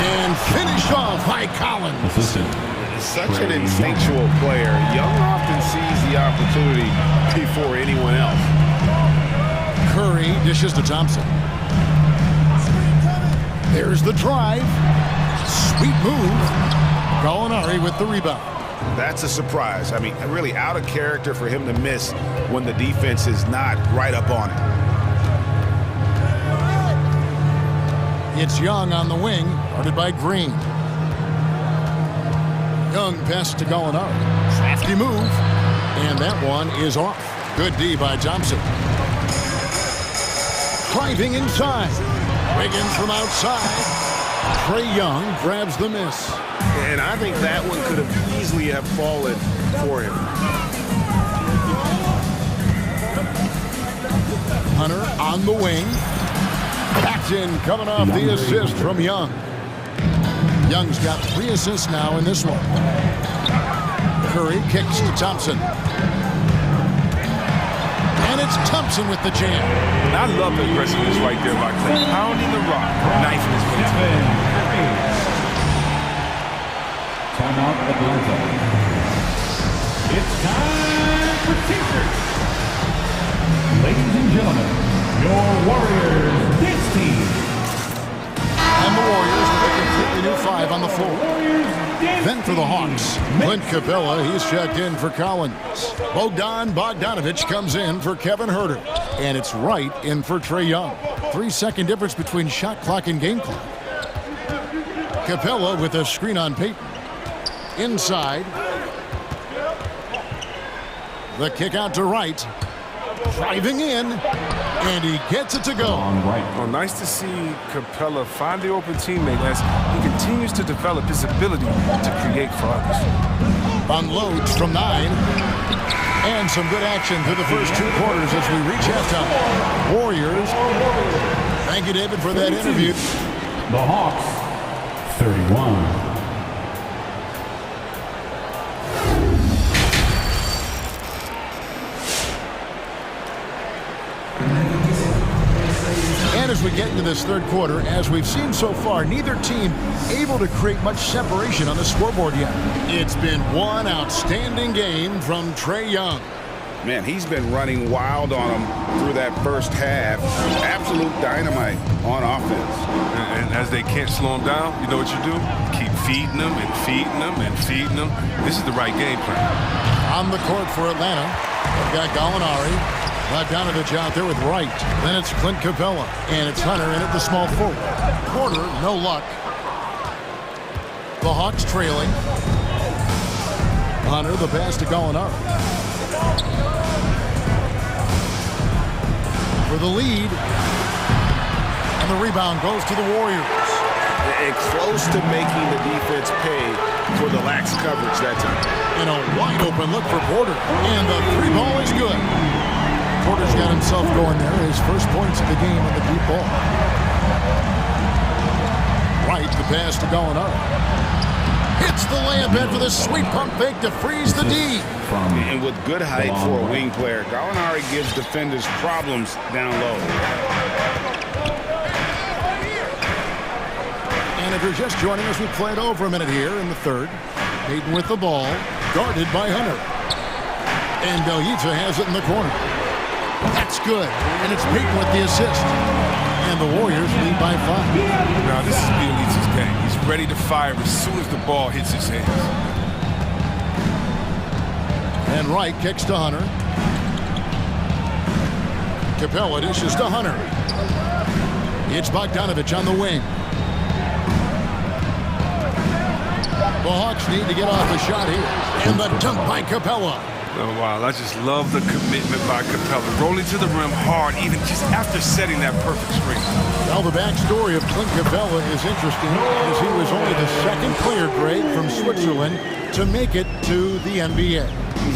And finished off by Collins. Such an instinctual player. Young often sees the opportunity before anyone else. Curry dishes to Thompson. There's the drive. Sweet move. Gallinari with the rebound. That's a surprise. I mean, really out of character for him to miss when the defense is not right up on it. It's Young on the wing, guarded by Green. Young pass to Gallinari. Crafty move. And that one is off. Good D by Thompson. Driving inside. Wiggins from outside. Trae Young grabs the miss. And I think that one could have easily have fallen for him. Hunter on the wing. Paxton coming off the assist from Young. Young's got 3 assists now in this one. Curry kicks to Thompson. And it's Thompson with the jam. And I love the aggressiveness right there by Clay. Pounding the rock, knifing his way. Timeout Atlanta. It's time for T-shirts. Ladies and gentlemen, your Warriors dance team. And the Warriors with a completely new 5 on the floor. Then for the Hawks, Clint Capella, he's checked in for Collins. Bogdan Bogdanovic comes in for Kevin Huerter. And it's Wright in for Trae Young. 3-second difference between shot clock and game clock. Capella with a screen on Payton. Inside. The kick out to Wright. Driving in. And he gets it to go. Well, nice to see Capella find the open teammate as he continues to develop his ability to create for others. Unloads from 9. And some good action through the first 2 quarters as we reach halftime. Warriors. Thank you, David, for that interview. The Hawks, 31. And as we get into this third quarter, as we've seen so far, neither team able to create much separation on the scoreboard yet. It's been one outstanding game from Trae Young. Man, he's been running wild on him through that first half. Absolute dynamite on offense. And as they can't slow him down, you know what you do? Keep feeding them and feeding them and feeding them. This is the right game plan. On the court for Atlanta, we've got Gallinari. Bogdanovic out there with Wright. Then it's Clint Capella. And it's Hunter in at the small forward. Porter, no luck. The Hawks trailing. Hunter, the pass to Gallinari. For the lead. And the rebound goes to the Warriors. And close to making the defense pay for the lax coverage that time. And a wide open look for Porter. And the 3 ball is good. Porter's got himself going there. His first points of the game on the deep ball. Right, the pass to Gallinari. Hits the layup in for the sweet pump fake to freeze the D. And with good height for a wing player, Gallinari gives defenders problems down low. And if you're just joining us, we played over a minute here in the third. Payton with the ball, guarded by Hunter. And Belitza has it in the corner. That's good. And it's Payton with the assist. And the Warriors lead by 5. Now, this is Belitza's game. He's ready to fire as soon as the ball hits his hands. And Wright kicks to Hunter. Capella dishes to Hunter. It's Bogdanovich on the wing. The Hawks need to get off the shot here. And the dunk by Capella. Oh, wow, I just love the commitment by Capella. Rolling to the rim hard, even just after setting that perfect screen. Well, the backstory of Clint Capella is interesting as he was only the second player, Greg, from Switzerland to make it to the NBA.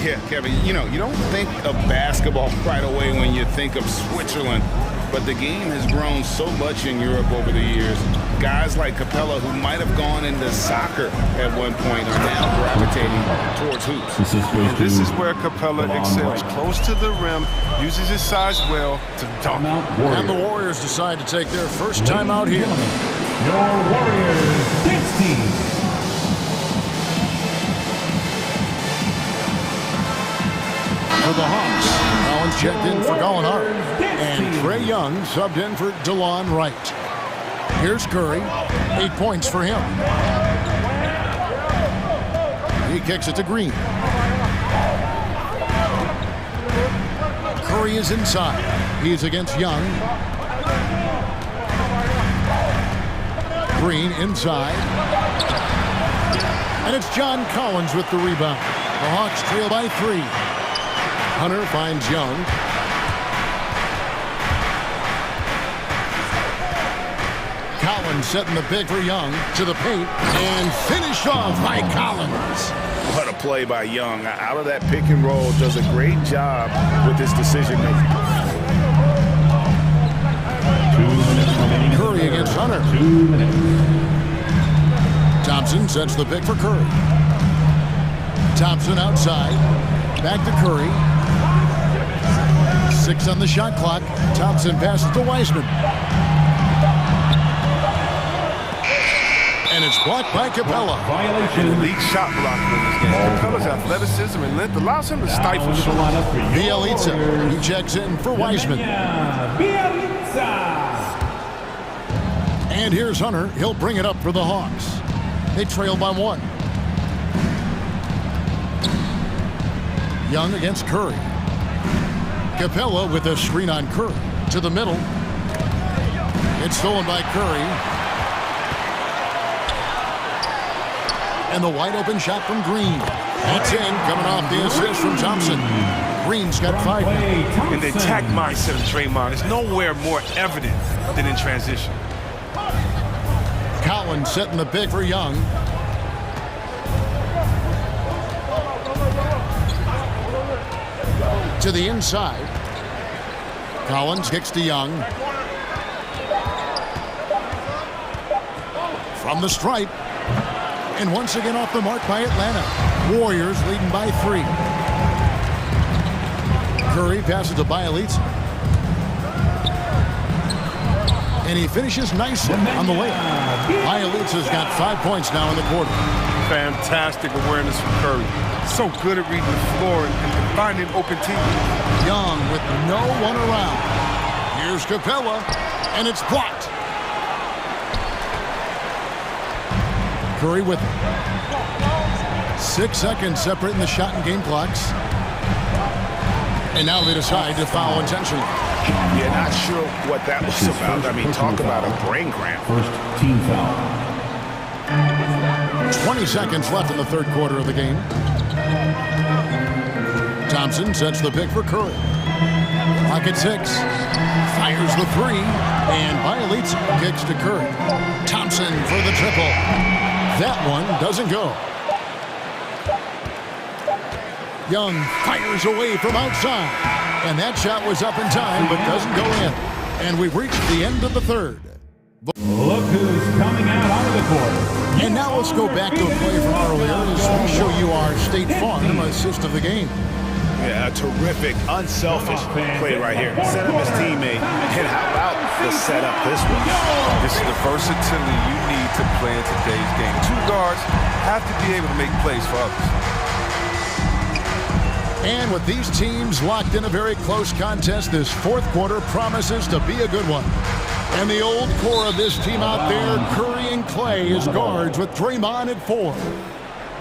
Yeah, Kevin, you know, you don't think of basketball right away when you think of Switzerland, but the game has grown so much in Europe over the years. Guys like Capella, who might have gone into soccer at one point, are now gravitating towards hoops. And this is where Capella excels. Close to the rim, uses his size well to dunk. And the Warriors decide to take their first time out here. Your Warriors dance team. For the Hawks, Collins checked in for Gallinari. And Trae Young subbed in for DeLon Wright. Here's Curry. 8 points for him. He kicks it to Green. Curry is inside. He's against Young. Green inside. And it's John Collins with the rebound. The Hawks trail by 3. Hunter finds Young. Collins setting the big for Young to the paint and finished off by Collins. What a play by Young. Out of that pick and roll, does a great job with his decision making. Curry against Hunter. Thompson sets the pick for Curry. Thompson outside. Back to Curry. 6 on the shot clock. Thompson passes to Wiseman. And it's blocked by Capella. Violation. Elite shot blocking in this game. Capella's athleticism and length allows him to stifle shots. Bielitsa. He checks in for Wiseman. And here's Hunter. He'll bring it up for the Hawks. They trail by 1. Young against Curry. Capella with a screen on Curry. To the middle. It's stolen by Curry. And the wide open shot from Green. That's in, coming off the assist from Thompson. Green's got 5. And the attack mindset of Draymond is nowhere more evident than in transition. Collins setting the pick for Young. To the inside. Collins kicks to Young. From the stripe. And once again off the mark by Atlanta. Warriors leading by 3. Curry passes to Bielitsa. And he finishes nicely on the layup. Bielitsa's got 5 points now in the quarter. Fantastic awareness from Curry. So good at reading the floor and finding open teams. Young with no one around. Here's Capella, and it's blocked. Curry with it. 6 seconds separating the shot and game clocks. And now they decide to foul intentionally. Yeah, not sure what that was about. I mean, talk about a brain cramp. First team foul. 20 seconds left in the third quarter of the game. Thompson sets the pick for Curry. Clock at 6. Fires the 3. And Bielitsa kicks to Curry. Thompson for the triple. That one doesn't go. Young fires away from outside. And that shot was up in time, but doesn't go in. And we've reached the end of the third. Look who's coming out onto the court. And now let's go back to a play from earlier as we show you our State Farm assist of the game. Yeah, a terrific, unselfish play right here. Set up his teammate, and how about the setup this one? This is the versatility you need to play in today's game. 2 guards have to be able to make plays for others. And with these teams locked in a very close contest, this fourth quarter promises to be a good one. And the old core of this team out there, Curry and Clay as guards with Draymond at 4.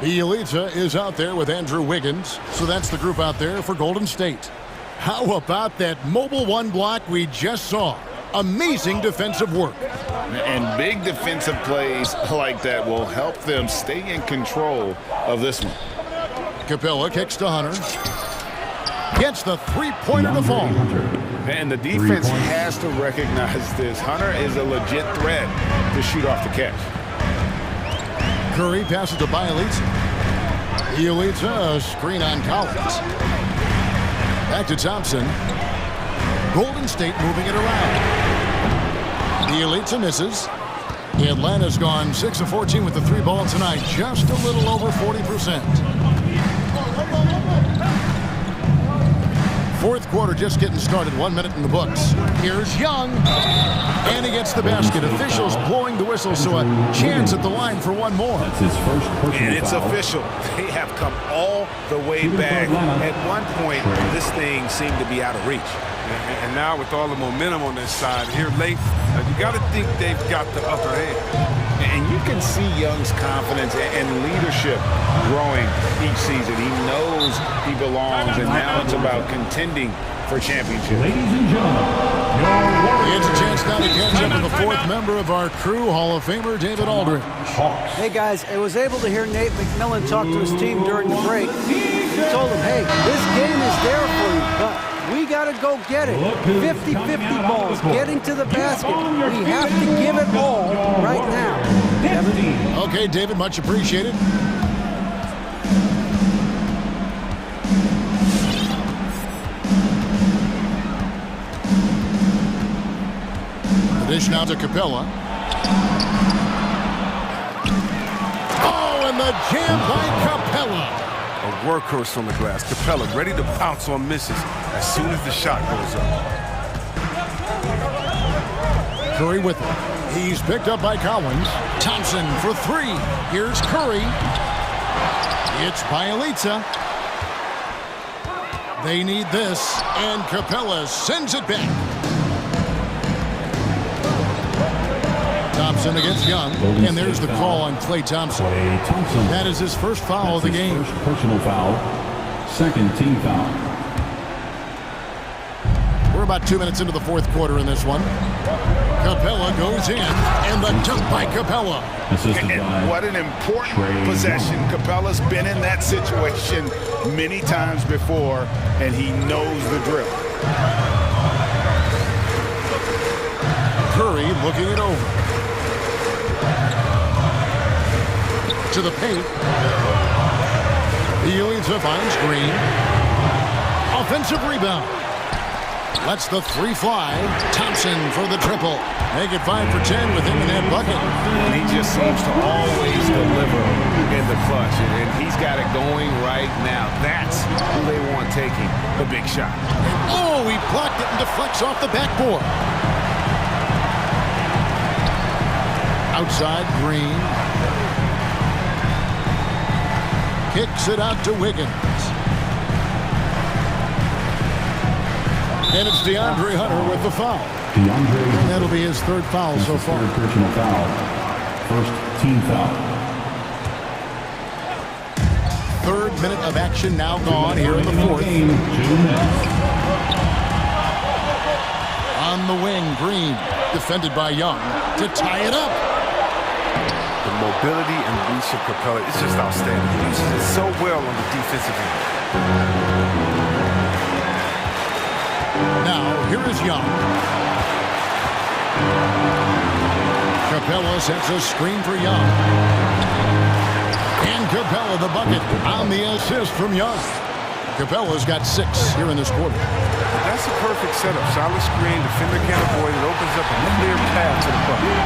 Bielitsa is out there with Andrew Wiggins, so that's the group out there for Golden State. How about that mobile one block we just saw? Amazing defensive work. And big defensive plays like that will help them stay in control of this one. Capella kicks to Hunter. Gets the three-pointer to fall. And the defense has to recognize this. Hunter is a legit threat to shoot off the catch. Curry passes to Bielitsa. Bielitsa, a screen on Collins. Back to Thompson. Golden State moving it around. Bielitsa misses. Atlanta's gone 6 of 14 with the three ball tonight, just a little over 40%. Fourth quarter just getting started, 1 minute in the books. Here's Young, and he gets the basket. Officials blowing the whistle, so a chance at the line for one more. That's his first personal And it's foul. official. They have come all the way back. At one point, this thing seemed to be out of reach. And now with all the momentum on this side here late, you got to think they've got the upper hand. And you can see Young's confidence and leadership growing each season. He knows he belongs, and now it's about contending for championship. Ladies and gentlemen, It's a chance now to catch up with the fourth member of our crew, Hall of Famer David Aldridge. Hey guys, I was able to hear Nate McMillan talk to his team during the break. He told them, hey, this game is there for you, but we got to go get it. 50-50 balls, getting to the basket. We have to give it all right now. Kevin? Okay, David, much appreciated. The dish now to Capella. Oh, and the jam by Capella. A workhorse on the glass. Capella ready to pounce on misses as soon as the shot goes up. Curry with it. He's picked up by Collins. Thompson for three. Here's Curry. It's Bielitsa. They need this, and Capella sends it back. Thompson against Young, and there's the call on Klay Thompson. That is his first foul of the game. First personal foul, second team foul. We're about 2 minutes into the fourth quarter in this one. Capella goes in, and the dunk by Capella. And what an important possession. Capella's been in that situation many times before, and he knows the drill. Curry looking it over. To the paint. Bielitsa finds Green. Offensive rebound. Lets the three fly. Thompson for the triple. Make it 5 for 10 with him in that bucket. And he just seems to always deliver in the clutch. And he's got it going right now. That's who they want taking the big shot. Oh, he blocked it and deflects off the backboard. Outside Green. Kicks it out to Wiggins. And it's DeAndre Hunter with the foul. And that'll be his third foul so far. Third personal foul, first team foul. Third minute of action now gone here in the fourth. On the wing, Green, defended by Young, to tie it up. The mobility and reach of Capella is just outstanding. He uses it so well on the defensive end. Now, here is Young. Capella sets a screen for Young. And Capella the bucket on the assist from Young. Capella's got 6 here in this quarter. That's a perfect setup. Solid screen, defender can't avoid it, opens up a clear path to the bucket.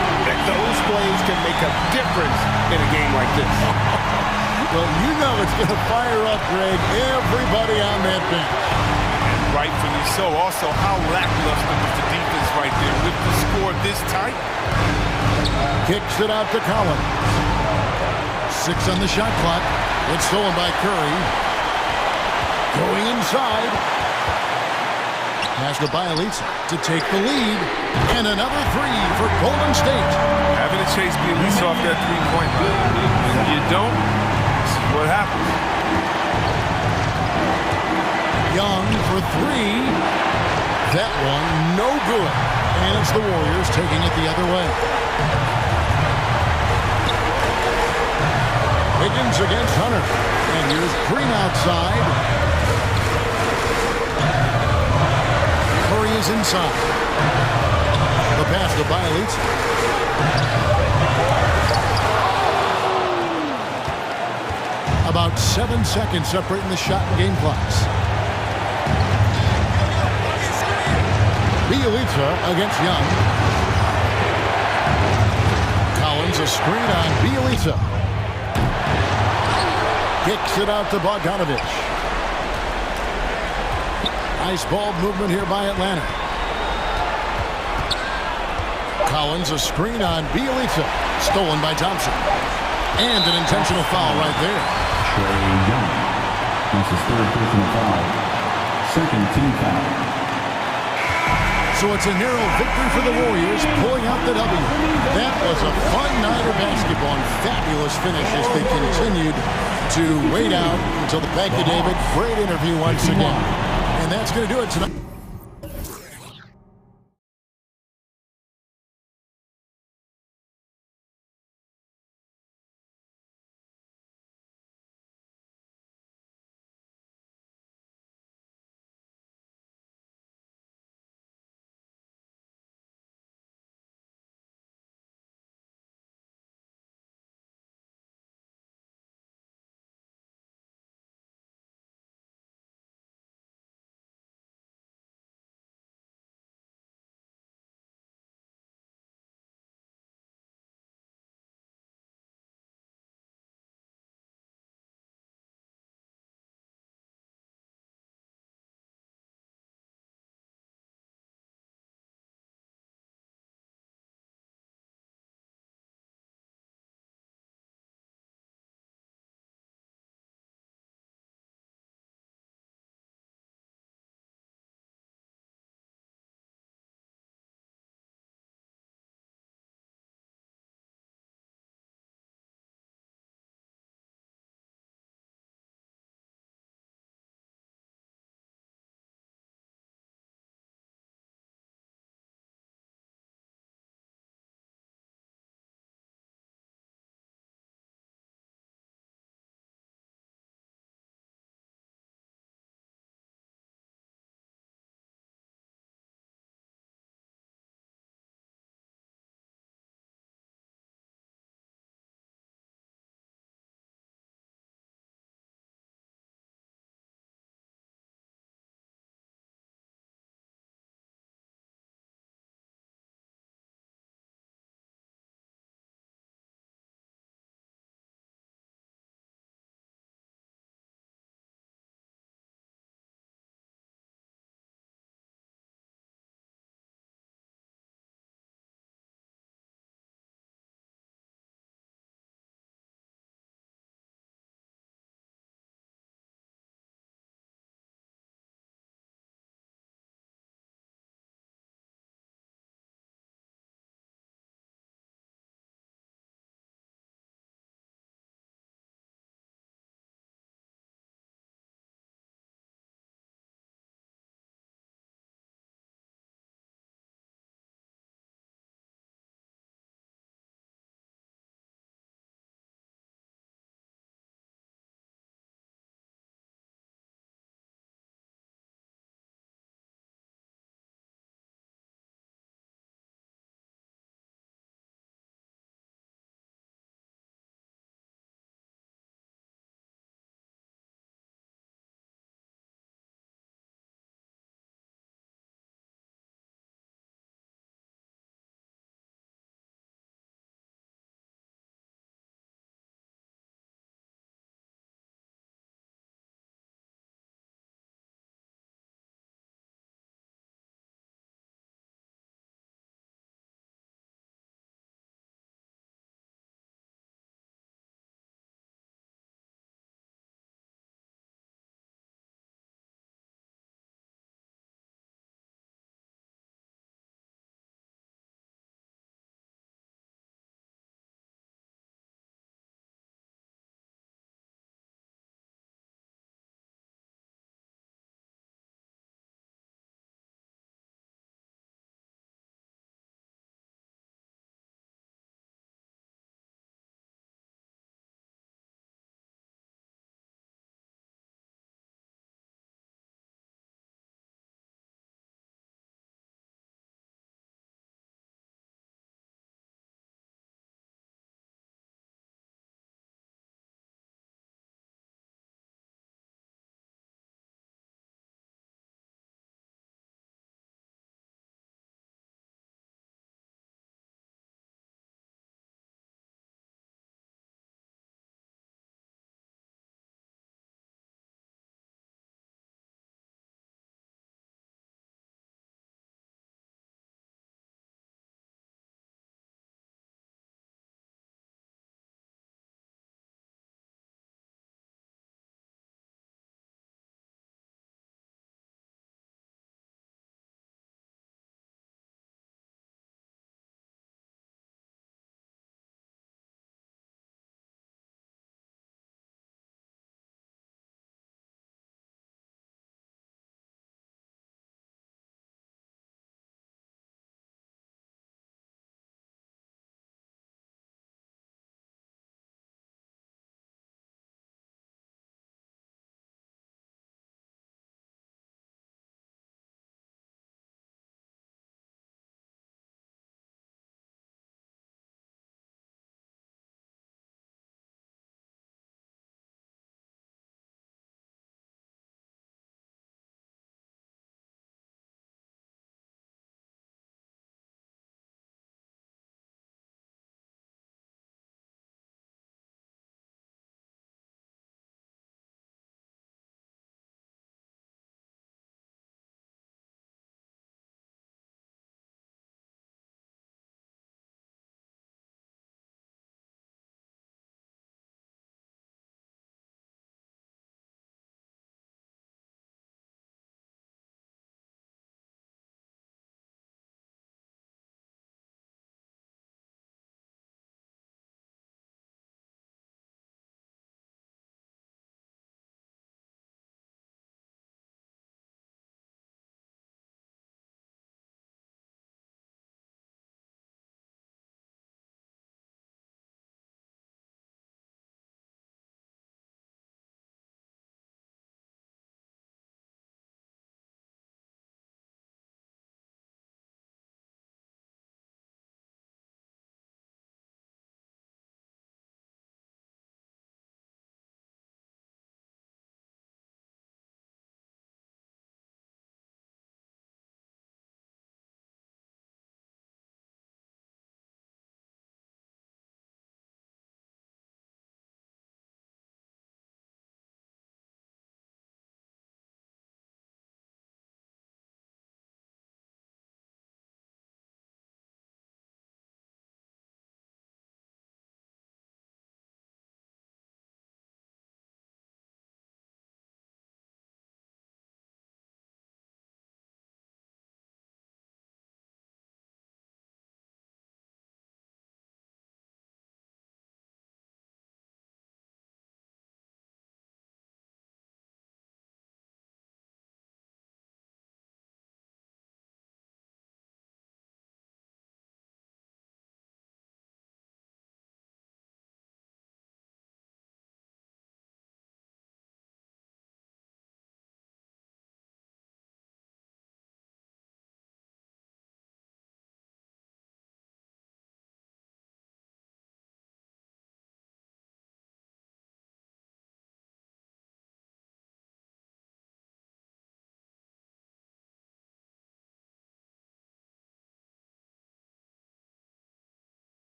Those plays can make a difference in a game like this. Well, you know it's going to fire up, Greg, everybody on that bench. Rightfully so. Also, how lackluster was the defense right there with the score this tight? Kicks it out to Collins. 6 on the shot clock. It's stolen by Curry. Going inside. Pass to Bielitsa to take the lead. And another 3 for Golden State. Having to chase Bielitsa off that three-point line. If you don't, it's what happens. Young for three. That one no good. And it's the Warriors taking it the other way. Higgins against Hunter. And here's Green outside. Curry is inside. The pass to Bielitsa. About 7 seconds separating the shot and game clocks. Bielitsa against Young. Collins a screen on Bielitsa. Kicks it out to Bogdanovich. Nice ball movement here by Atlanta. Collins a screen on Bielitsa. Stolen by Thompson. And an intentional foul right there. Trey Young. That's his third personal foul. Second team foul. So it's a narrow victory for the Warriors, pulling out the W. That was a fun night of basketball and fabulous finish as they continued to wait out until the Thank you, David. Great interview once again. And that's going to do it tonight.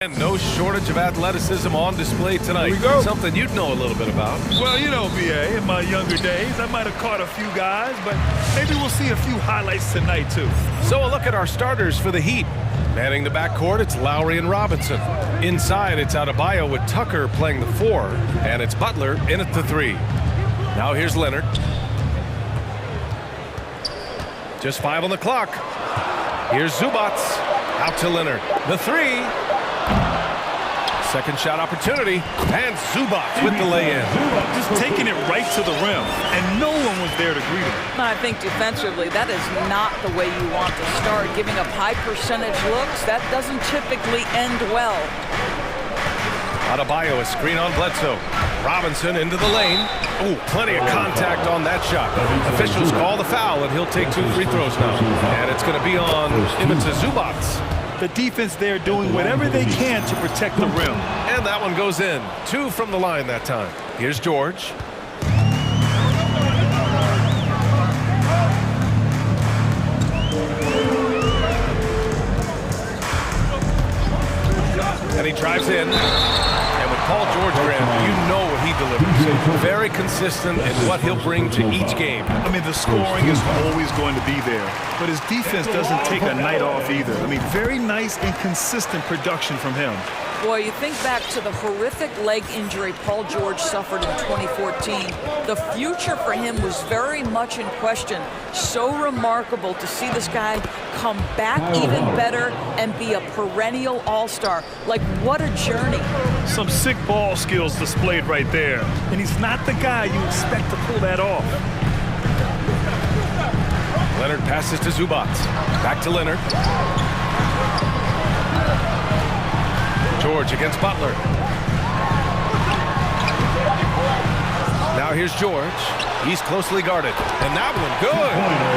And no shortage of athleticism on display tonight. Here we go. Something you'd know a little bit about. Well, you know, BA, in my younger days, I might have caught a few guys, but maybe we'll see a few highlights tonight, too. So a look at our starters for the Heat. Manning the backcourt, it's Lowry and Robinson. Inside, it's Adebayo with Tucker playing the 4, and it's Butler in at the 3. Now here's Leonard. Just 5 on the clock. Here's Zubac. Out to Leonard. The 3. Second shot opportunity, and Zubac with the lay-in. Just taking it right to the rim, and no one was there to greet him. I think defensively, that is not the way you want to start. Giving up high percentage looks, that doesn't typically end well. Adebayo, a screen on Bledsoe. Robinson into the lane. Oh, plenty of contact on that shot. Officials call the foul, and he'll take 2 free throws now. And it's going to be on Ivica Zubac. The defense there doing whatever they can to protect the rim. And that one goes in. 2 from the line that time. Here's George. And he drives in. And with Paul George, Graham, you know what he delivers. Very consistent in what he'll bring to each game. I mean, the scoring is always going to be there, but his defense doesn't take a night off either. I mean, very nice and consistent production from him. Boy, you think back to the horrific leg injury Paul George suffered in 2014. The future for him was very much in question. So remarkable to see this guy come back even better and be a perennial all-star. Like, what a journey. Some sick ball skills displayed right there. And he's not the guy you expect to pull that off. Leonard passes to Zubac. Back to Leonard. George against Butler. Now here's George. He's closely guarded. And that one, good.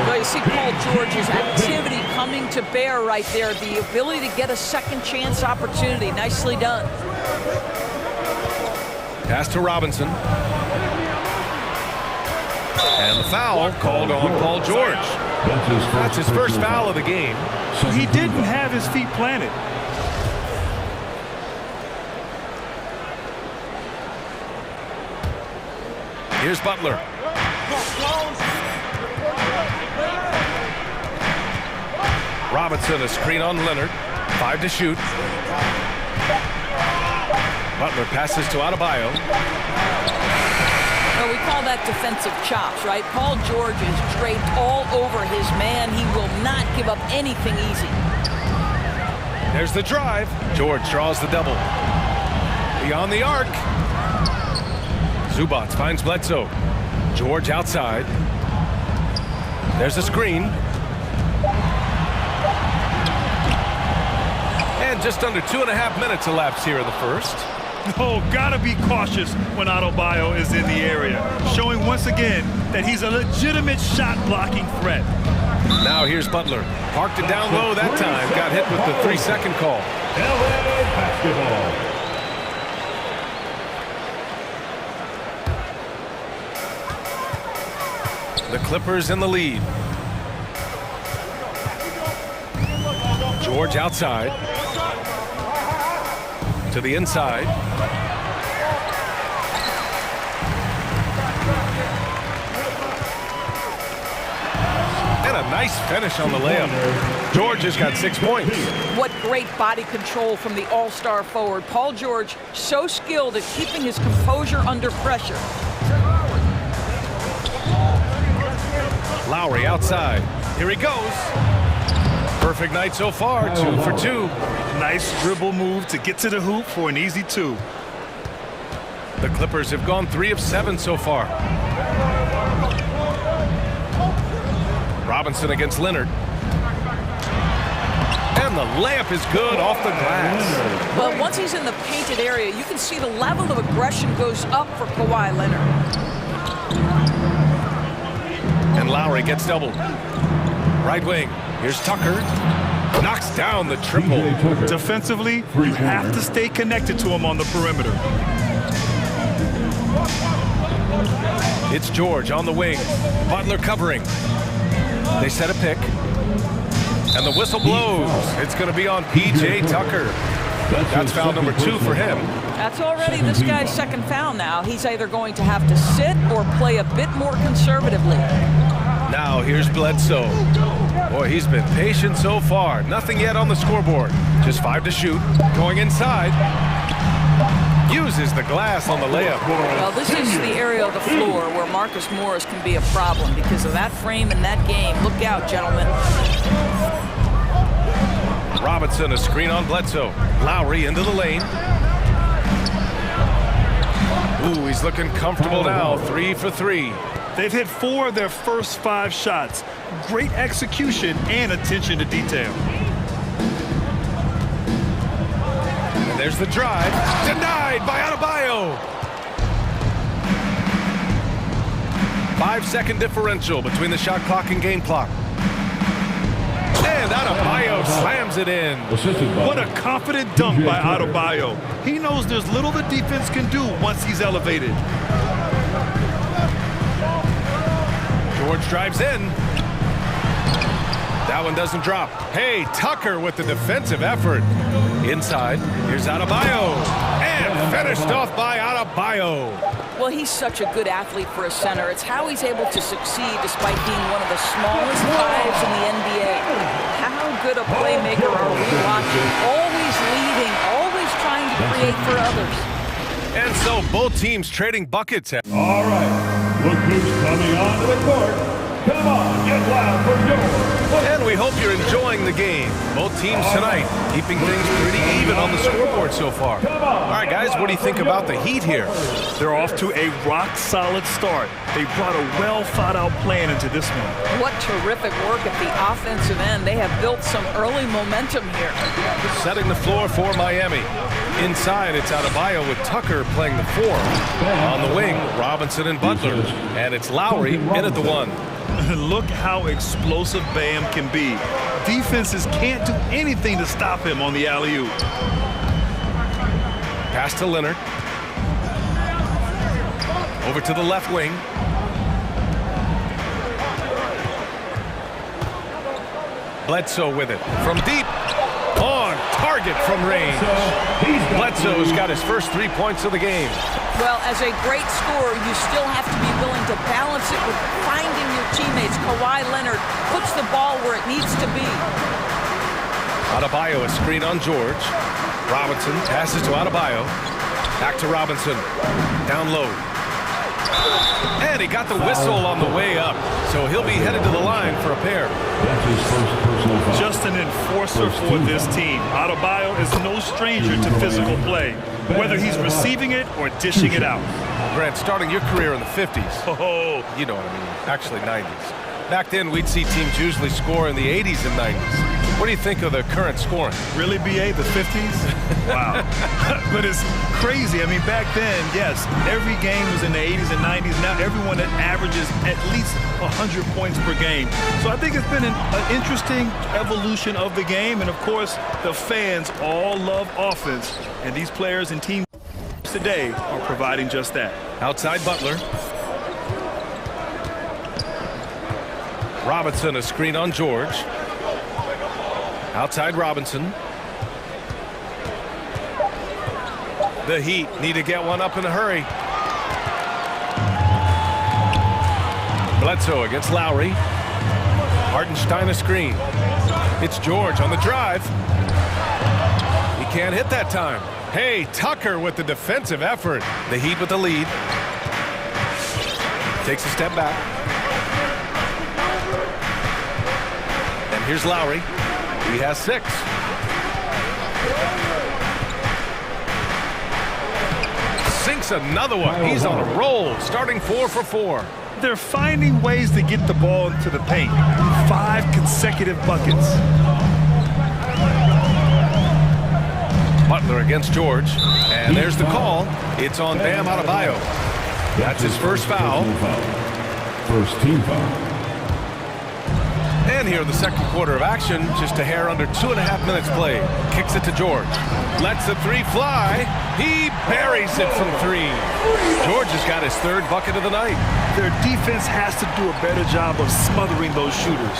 Well, you see Paul George's activity coming to bear right there. The ability to get a second chance opportunity. Nicely done. Pass to Robinson. And the foul called on Paul George. That's his first foul of the game. He didn't have his feet planted. Here's Butler. Robinson, a screen on Leonard. 5 to shoot. Butler passes to Adebayo. Well, we call that defensive chops, right? Paul George is draped all over his man. He will not give up anything easy. There's the drive. George draws the double. Beyond the arc. Zubac finds Bledsoe. George outside. There's a screen. And just under 2.5 minutes elapsed here in the first. Oh, gotta be cautious when Adebayo is in the area, showing once again that he's a legitimate shot-blocking threat. Now here's Butler. Parked it down low that time. Got hit with the 3-second call. LA Basketball. The Clippers in the lead. George outside. To the inside. And a nice finish on the layup. George has got 6 points. What great body control from the all-star forward. Paul George, so skilled at keeping his composure under pressure. Lowry outside. Here he goes. Perfect night so far. 2 for 2. Nice dribble move to get to the hoop for an easy 2. The Clippers have gone 3 of 7 so far. Robinson against Leonard. And the layup is good off the glass. Well, once he's in the painted area, you can see the level of aggression goes up for Kawhi Leonard. And Lowry gets doubled. Right wing. Here's Tucker. Knocks down the triple. Defensively, you have to stay connected to him on the perimeter. It's George on the wing. Butler covering. They set a pick. And the whistle blows. It's going to be on P.J. Tucker. That's foul number 2 for him. That's already this guy's second foul now. He's either going to have to sit or play a bit more conservatively. Now here's Bledsoe. Boy, he's been patient so far. Nothing yet on the scoreboard. Just 5 to shoot. Going inside. Uses the glass on the layup. Well, this is the area of the floor where Marcus Morris can be a problem because of that frame and that game. Look out, gentlemen. Robinson, a screen on Bledsoe. Lowry into the lane. Ooh, he's looking comfortable now. 3 for 3. They've hit 4 of their first 5 shots. Great execution and attention to detail. And there's the drive. Denied by Adebayo. 5-second differential between the shot clock and game clock. And Adebayo slams it in. What a confident dunk by Adebayo. He knows there's little the defense can do once he's elevated. George drives in. That one doesn't drop. Hey, Tucker with the defensive effort. Inside, here's Adebayo. And finished off by Adebayo. Well, he's such a good athlete for a center. It's how he's able to succeed despite being one of the smallest guys in the NBA. How good a playmaker are we watching? Always leading, always trying to create for others. And so both teams trading buckets. All right, look who's coming onto the court. Come on, get loud for yours. And we hope you're enjoying the game. Both teams tonight keeping things pretty even on the scoreboard so far. All right, guys, what do you think about the Heat here? They're off to a rock-solid start. They brought a well-thought-out plan into this one. What terrific work at the offensive end. They have built some early momentum here. Setting the floor for Miami. Inside, it's Adebayo with Tucker playing the 4. On the wing, Robinson and Butler. And it's Lowry in at the 1. Look how explosive Bam can be. Defenses can't do anything to stop him on the alley-oop. Pass to Leonard. Over to the left wing. Bledsoe with it. From deep. On target from range. Bledsoe's got his first 3 points of the game. Well, as a great scorer, you still have to be willing to balance it with finding your teammates. Kawhi Leonard puts the ball where it needs to be. Adebayo, a screen on George. Robinson passes to Adebayo. Back to Robinson. Down low. And he got the whistle on the way up. So he'll be headed to the line for a pair. That's his first personal foul. Just an enforcer for this team. Adebayo is no stranger to physical play, whether he's receiving it or dishing it out. Grant, starting your career in the 50s. Oh, you know what I mean. Actually, 90s. Back then, we'd see teams usually score in the 80s and 90s. What do you think of the current scoring? Really, BA, the 50s? Wow. But it's crazy. I mean, back then, yes, every game was in the 80s and 90s. Now everyone that averages at least 100 points per game. So I think it's been an interesting evolution of the game. And, of course, the fans all love offense. And these players and teams today are providing just that. Outside Butler. Robinson, a screen on George. Outside Robinson. The Heat need to get one up in a hurry. Bledsoe against Lowry. Hartenstein a screen. It's George on the drive. He can't hit that time. Hey, Tucker with the defensive effort. The Heat with the lead. Takes a step back. And here's Lowry. He has 6. Sinks another one. He's on a roll, starting 4 for 4. They're finding ways to get the ball into the paint. 5 consecutive buckets. Butler against George. And there's the call. It's on Bam Adebayo. That's his first foul. First team foul. And here in the second quarter of action, just a hair under 2.5 minutes played. Kicks it to George. Lets the 3 fly. He buries it from 3. George has got his 3rd bucket of the night. their defense has to do a better job of smothering those shooters.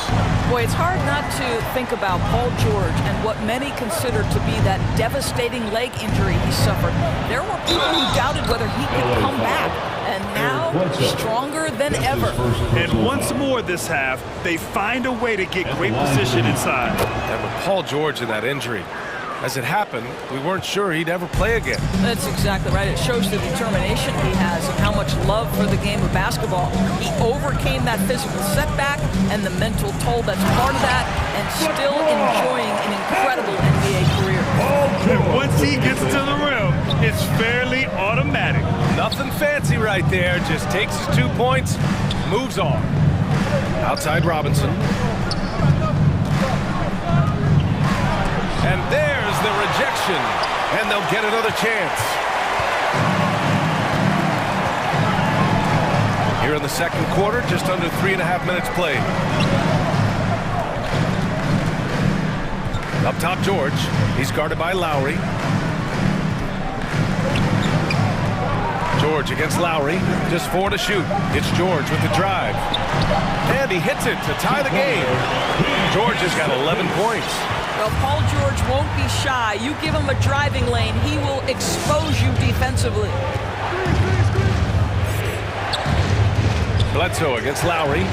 Boy, it's hard not to think about Paul George and what many consider to be that devastating leg injury he suffered. There were people who doubted whether he could come back, and now stronger than ever. And once more this half, they find a way to get great position inside. And with Paul George in that injury, as it happened, we weren't sure he'd ever play again. That's exactly right. It shows the determination he has and how much love for the game of basketball. He overcame that physical setback and the mental toll that's part of that, and still enjoying an incredible NBA career. And once he gets to the rim, it's fairly automatic. Nothing fancy right there. Just takes his 2 points, moves on. Outside Robinson. And there's the rejection, and they'll get another chance. Here in the second quarter, just under 3.5 minutes played. Up top, George. He's guarded by Lowry. George against Lowry. Just 4 to shoot. It's George with the drive. And he hits it to tie the game. George has got 11 points. Well, Paul George won't be shy. You give him a driving lane, he will expose you defensively. Bledsoe against Lowry.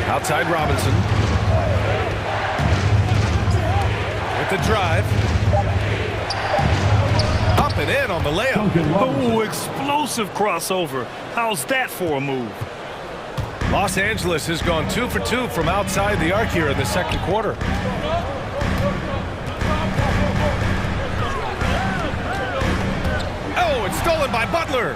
Outside Robinson. With the drive. Up and in on the layup. Oh, explosive crossover. How's that for a move? Los Angeles has gone 2 for 2 from outside the arc here in the second quarter. Oh, it's stolen by Butler.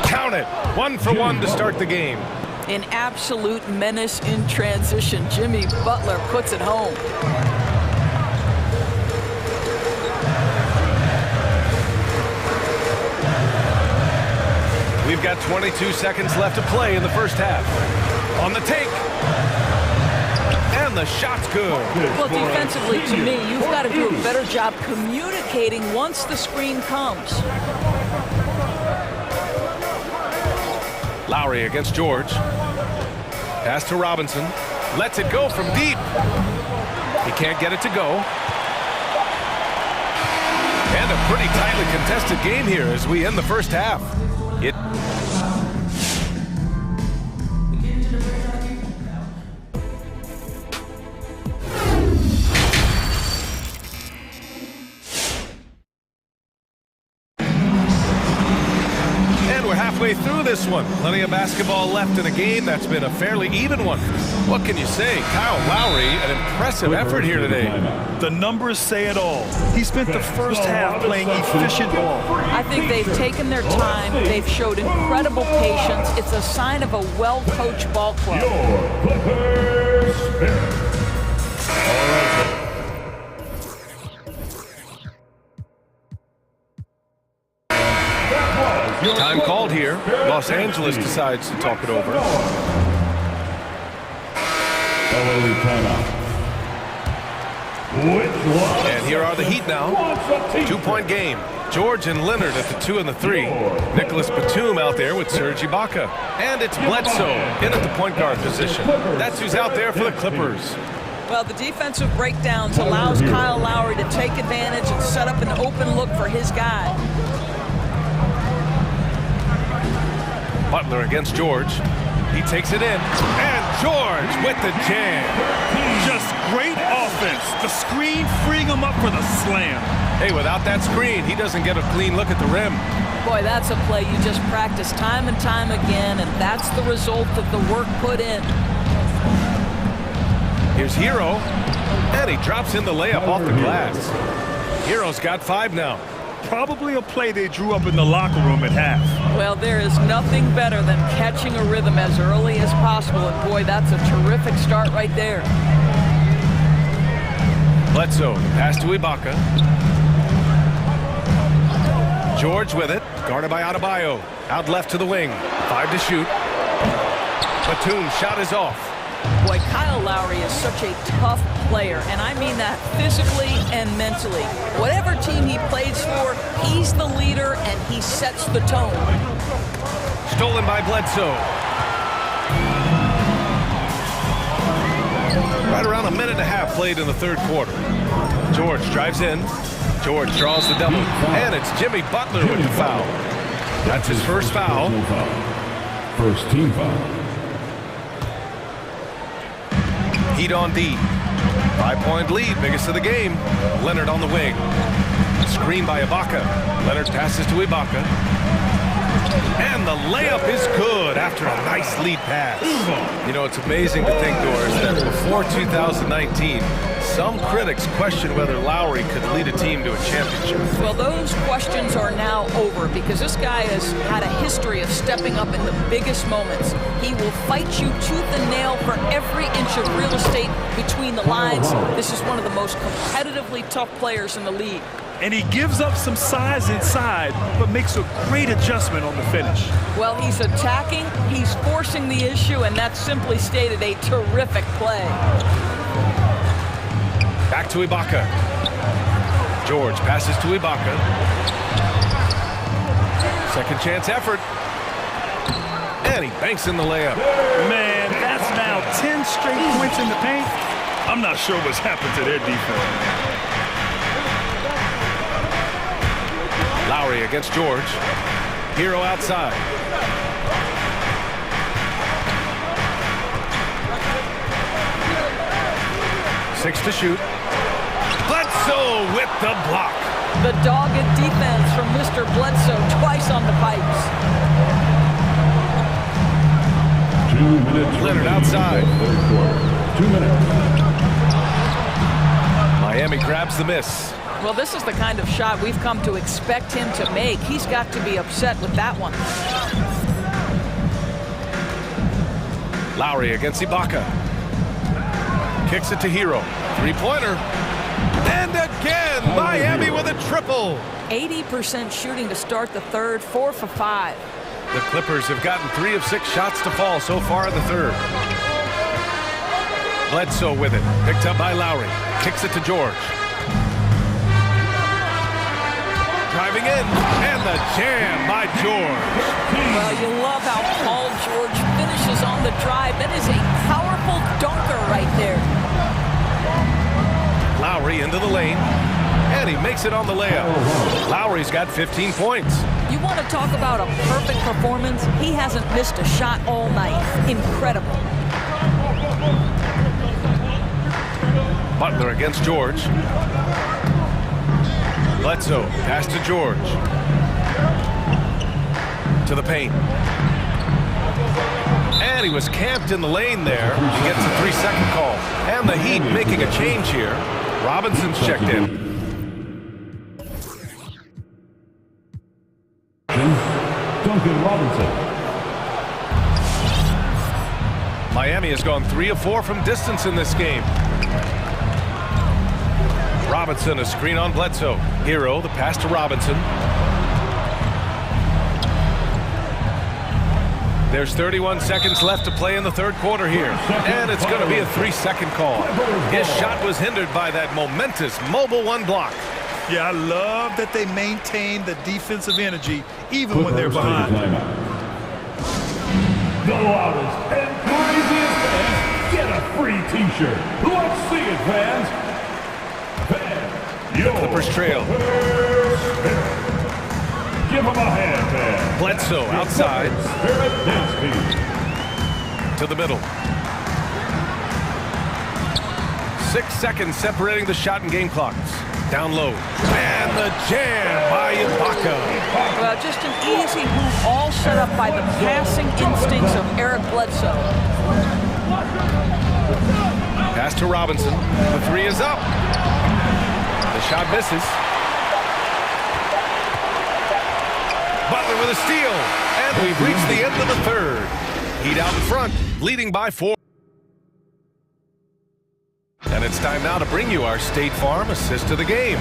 Count it. 1 for 1 to start the game. An absolute menace in transition. Jimmy Butler puts it home. We've got 22 seconds left to play in the first half. On the take. And the shot's good. Well, defensively, to me, you've got to do a better job communicating once the screen comes. Lowry against George. Pass to Robinson. Lets it go from deep. He can't get it to go. And a pretty tightly contested game here as we end the first half. Halfway through this one. Plenty of basketball left in a game that's been a fairly even one. What can you say? Kyle Lowry, an impressive effort here today. The numbers say it all. He spent the first half playing efficient ball. I think they've taken their time. They've showed incredible patience. It's a sign of a well-coached ball club. Time called here. Los Angeles decides to talk it over. And here are the Heat now. 2-point game. George and Leonard at the 2 and the 3. Nicholas Batum out there with Serge Ibaka. And it's Bledsoe in at the point guard position. That's who's out there for the Clippers. Well, the defensive breakdowns allows Kyle Lowry to take advantage and set up an open look for his guy. Butler against George. He takes it in. And George with the jam. Just great offense. The screen freeing him up for the slam. Hey, without that screen, he doesn't get a clean look at the rim. Boy, that's a play you just practice time and time again, and that's the result of the work put in. Here's Hero. And he drops in the layup off the glass. Hero's got 5 now. Probably a play they drew up in the locker room at half. Well, there is nothing better than catching a rhythm as early as possible, and boy, that's a terrific start right there. Bledsoe, pass to Ibaka. George with it, guarded by Adebayo. Out left to the wing, 5 to shoot. Batum's shot is off. Boy, Kyle Lowry is such a tough player, and I mean that physically and mentally. Whatever team he plays for, he's the leader, and he sets the tone. Stolen by Bledsoe. Right around a minute and a half played in the third quarter. George drives in. George draws the double. And it's Jimmy Butler with the foul. That's his first foul. First team foul. Heat on D. 5-point lead, biggest of the game. Leonard on the wing. Screen by Ibaka. Leonard passes to Ibaka. And the layup is good after a nice lead pass. You know, it's amazing to think, Doris, that before 2019, some critics questioned whether Lowry could lead a team to a championship. Well, those questions are now over because this guy has had a history of stepping up in the biggest moments. He will fight you tooth and nail for every inch of real estate between the lines. This is one of the most competitively tough players in the league. And he gives up some size inside, but makes a great adjustment on the finish. Well, he's attacking, he's forcing the issue, and that's simply stated a terrific play. Back to Ibaka. George passes to Ibaka. Second chance effort. And he banks in the layup. Man, that's now 10 straight points in the paint. I'm not sure what's happened to their defense. Lowry against George. Hero outside. Six to shoot. Bledsoe with the block. The dogged defense from Mr. Bledsoe twice on the pipes. 2 minutes. Leonard outside. 2 minutes. Miami grabs the miss. Well, this is the kind of shot we've come to expect him to make. He's got to be upset with that one. Lowry against Ibaka. Kicks it to Hero. Three-pointer. And again, Miami with a triple. 80% shooting to start the third, 4 for 5. The Clippers have gotten 3 of 6 shots to fall so far in the third. Bledsoe with it. Picked up by Lowry. Kicks it to George. Driving in, and the jam by George. Well, you love how Paul George finishes on the drive. That is a powerful dunker right there. Lowry into the lane, and he makes it on the layup. Lowry's got 15 points. You want to talk about a perfect performance? He hasn't missed a shot all night. Incredible. Butler against George. Bledsoe, pass to George. To the paint. And he was camped in the lane there. He gets a 3-second call. And the Heat making a change here. Robinson's checked in. Duncan Robinson. Miami has gone 3 of 4 from distance in this game. Robinson, a screen on Bledsoe. Hero, the pass to Robinson. There's 31 seconds left to play in the third quarter here. And it's going to be a 3-second call. His shot was hindered by that momentous mobile 1 block. Yeah, I love that they maintain the defensive energy even when they're behind. The loudest and craziest fans get a free T-shirt. Let's see it, fans. The Clippers trail. Give him a hand, man. Bledsoe outside. To the middle. 6 seconds separating the shot and game clocks. Down low. And the jam by Ibaka. Well, just an easy move, all set up by the passing instincts of Eric Bledsoe. Pass to Robinson. The 3 is up. The shot misses. Butler with a steal. And we've reached the end of the third. Heat out in front, leading by 4. And it's time now to bring you our State Farm assist of the game.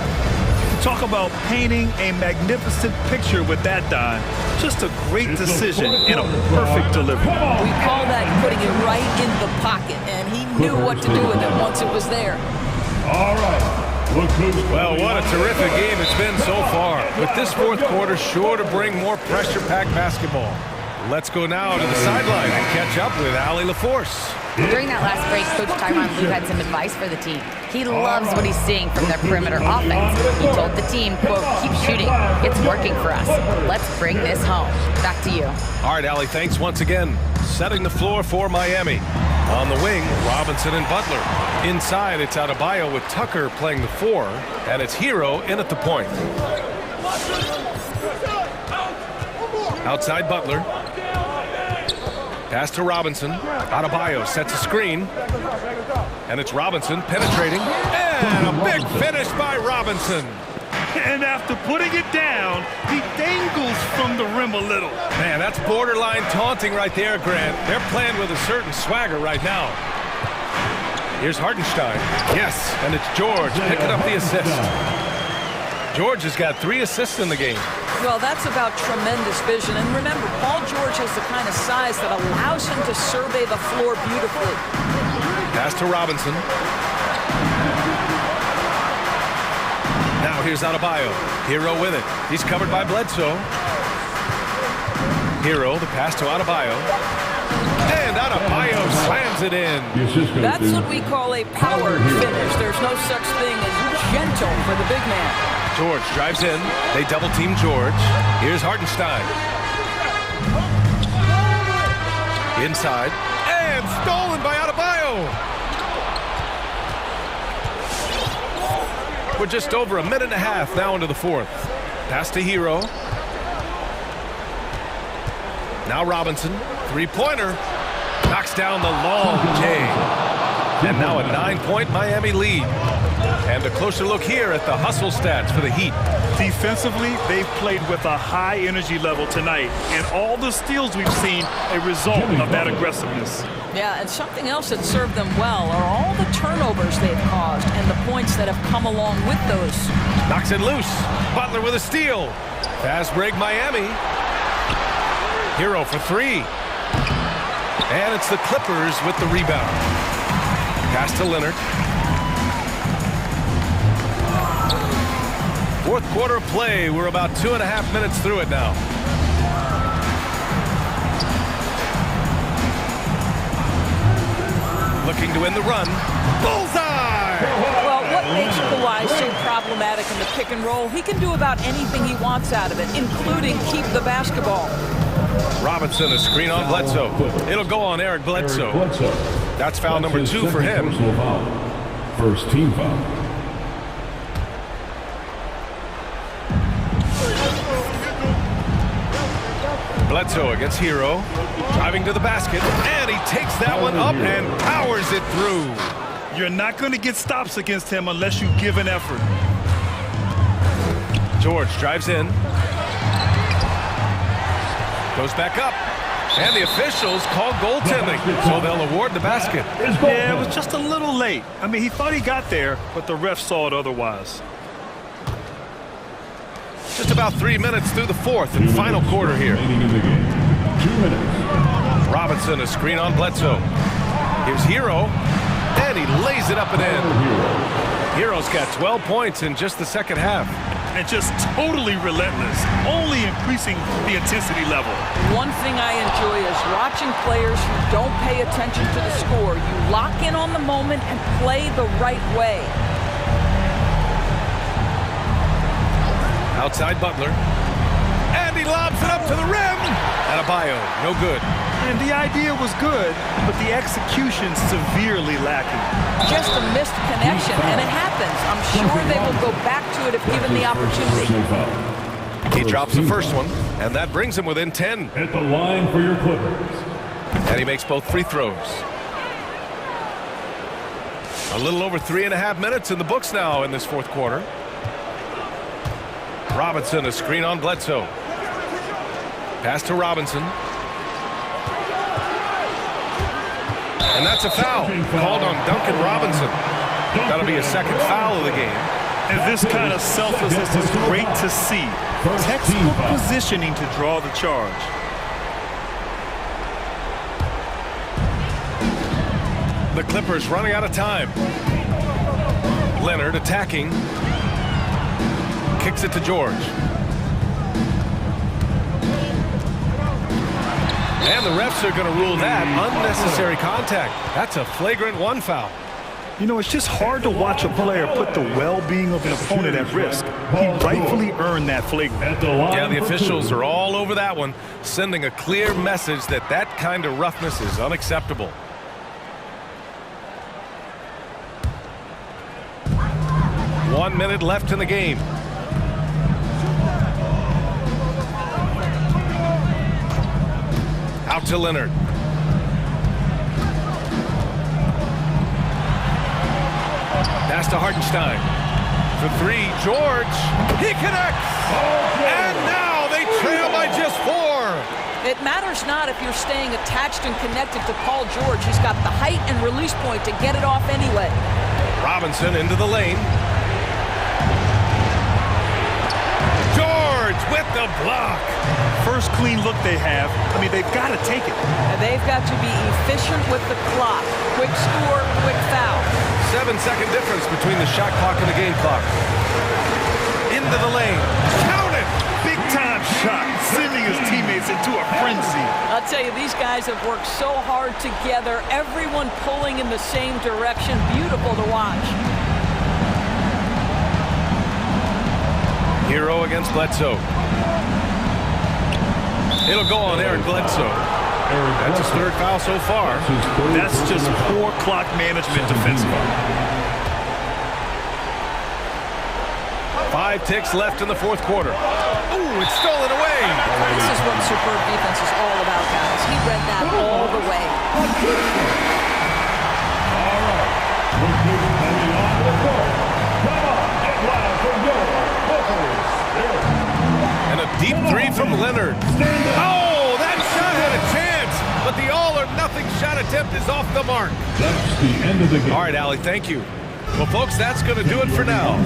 Talk about painting a magnificent picture with that dime. Just a great decision and a perfect delivery. We call that putting it right in the pocket, and he knew what to do with it once it was there. All right. Well, what a terrific game it's been so far. With this fourth quarter sure to bring more pressure-packed basketball. Let's go now to the sideline and catch up with Allie LaForce. During that last break, Coach Tyronn Lue had some advice for the team. He loves what he's seeing from their perimeter offense. He told the team, quote, keep shooting. It's working for us. Let's bring this home. Back to you. All right, Allie, thanks once again. Setting the floor for Miami. On the wing, Robinson and Butler. Inside, it's Adebayo with Tucker playing the 4, and it's Hero in at the point. Outside Butler. Pass to Robinson. Adebayo sets a screen. And it's Robinson penetrating. And a big finish by Robinson. And after putting it down, he dangles from the rim a little. Man, that's borderline taunting right there, Grant. They're playing with a certain swagger right now. Here's Hartenstein. Yes, and it's George picking up the assist. George has got 3 assists in the game. Well, that's about tremendous vision. And remember, Paul George has the kind of size that allows him to survey the floor beautifully. Pass to Robinson. Now here's Adebayo. Hero with it. He's covered by Bledsoe. Hero, the pass to Adebayo. And Adebayo slams it in. That's what we call a power finish. There's no such thing as gentle for the big man. George drives in. They double team George. Here's Hartenstein. Inside. And stolen by Adebayo. We're just over a minute and a half now into the fourth. Pass to Hero. Now Robinson. 3-pointer. Knocks down the long J. And now a 9-point Miami lead. And a closer look here at the hustle stats for the Heat. Defensively, they've played with a high energy level tonight. And all the steals we've seen, a result of that aggressiveness. Yeah, and something else that served them well are all the turnovers they've caused and the points that have come along with those. Knocks it loose. Butler with a steal. Fast break Miami. Hero for 3. And it's the Clippers with the rebound. Pass to Leonard. Fourth quarter of play. We're about 2.5 minutes through it now. Looking to win the run. Bullseye! Well, what makes Kawhi so problematic in the pick and roll? He can do about anything he wants out of it, including keep the basketball. Robinson, a screen on Bledsoe. It'll go on Eric Bledsoe. That's foul number 2 for him. First team foul. Bledsoe against Hero. Driving to the basket. And he takes that one up and powers it through. You're not going to get stops against him unless you give an effort. George drives in. Goes back up. And the officials call goaltending, so they'll award the basket. Yeah, it was just a little late. I mean, he thought he got there, but the ref saw it otherwise. Just about 3 minutes through the fourth and final quarter here. 2 minutes. Robinson, a screen on Bledsoe. Here's Hero, and he lays it up and in. Hero's got 12 points in just the second half. And just totally relentless, only increasing the intensity level. One thing I enjoy is watching players who don't pay attention to the score. You lock in on the moment and play the right way. Outside Butler. And he lobs it up to the rim. Adebayo, no good. And the idea was good, but the execution severely lacking. Just a missed connection, and it happens. I'm sure they will go back to it if given the opportunity. He drops the first one, and that brings him within 10. At the line for your Clippers. And he makes both free throws. A little over 3.5 minutes in the books now in this fourth quarter. Robinson, a screen on Bledsoe. Pass to Robinson. And that's a foul called on Duncan Robinson. That'll be a second foul of the game. And this kind of selflessness is great to see. Textbook positioning to draw the charge. The Clippers running out of time. Leonard attacking. Kicks it to George. And the refs are going to rule that unnecessary contact. That's a flagrant 1 foul. You know, it's just hard to watch a player put the well-being of an opponent at risk. He rightfully earned that flagrant. Yeah, the officials are all over that one, sending a clear message that that kind of roughness is unacceptable. One minute left in the game. Out to Leonard. Pass to Hartenstein. For 3, George. He connects! And now they trail by just 4. It matters not if you're staying attached and connected to Paul George. He's got the height and release point to get it off anyway. Robinson into the lane. George with the block. First clean look they have. I mean, they've got to take it. And they've got to be efficient with the clock. Quick score, quick foul. 7-second difference between the shot clock and the game clock. Into the lane. Count it! Big time shot, sending his teammates into a frenzy. I'll tell you, these guys have worked so hard together. Everyone pulling in the same direction. Beautiful to watch. Hero against Bledsoe. It'll go on Eric Bledsoe. That's his 3rd foul so far. That's just poor clock management defensively. 5 ticks left in the 4th quarter. Ooh, it's stolen away. This is what superb defense is all about, guys. He read that all the way. And a deep 3 from Leonard. Oh, that shot had a chance, but the all-or-nothing shot attempt is off the mark. That's the end of the game. All right, Allie, thank you. Well, folks, that's going to do it for now.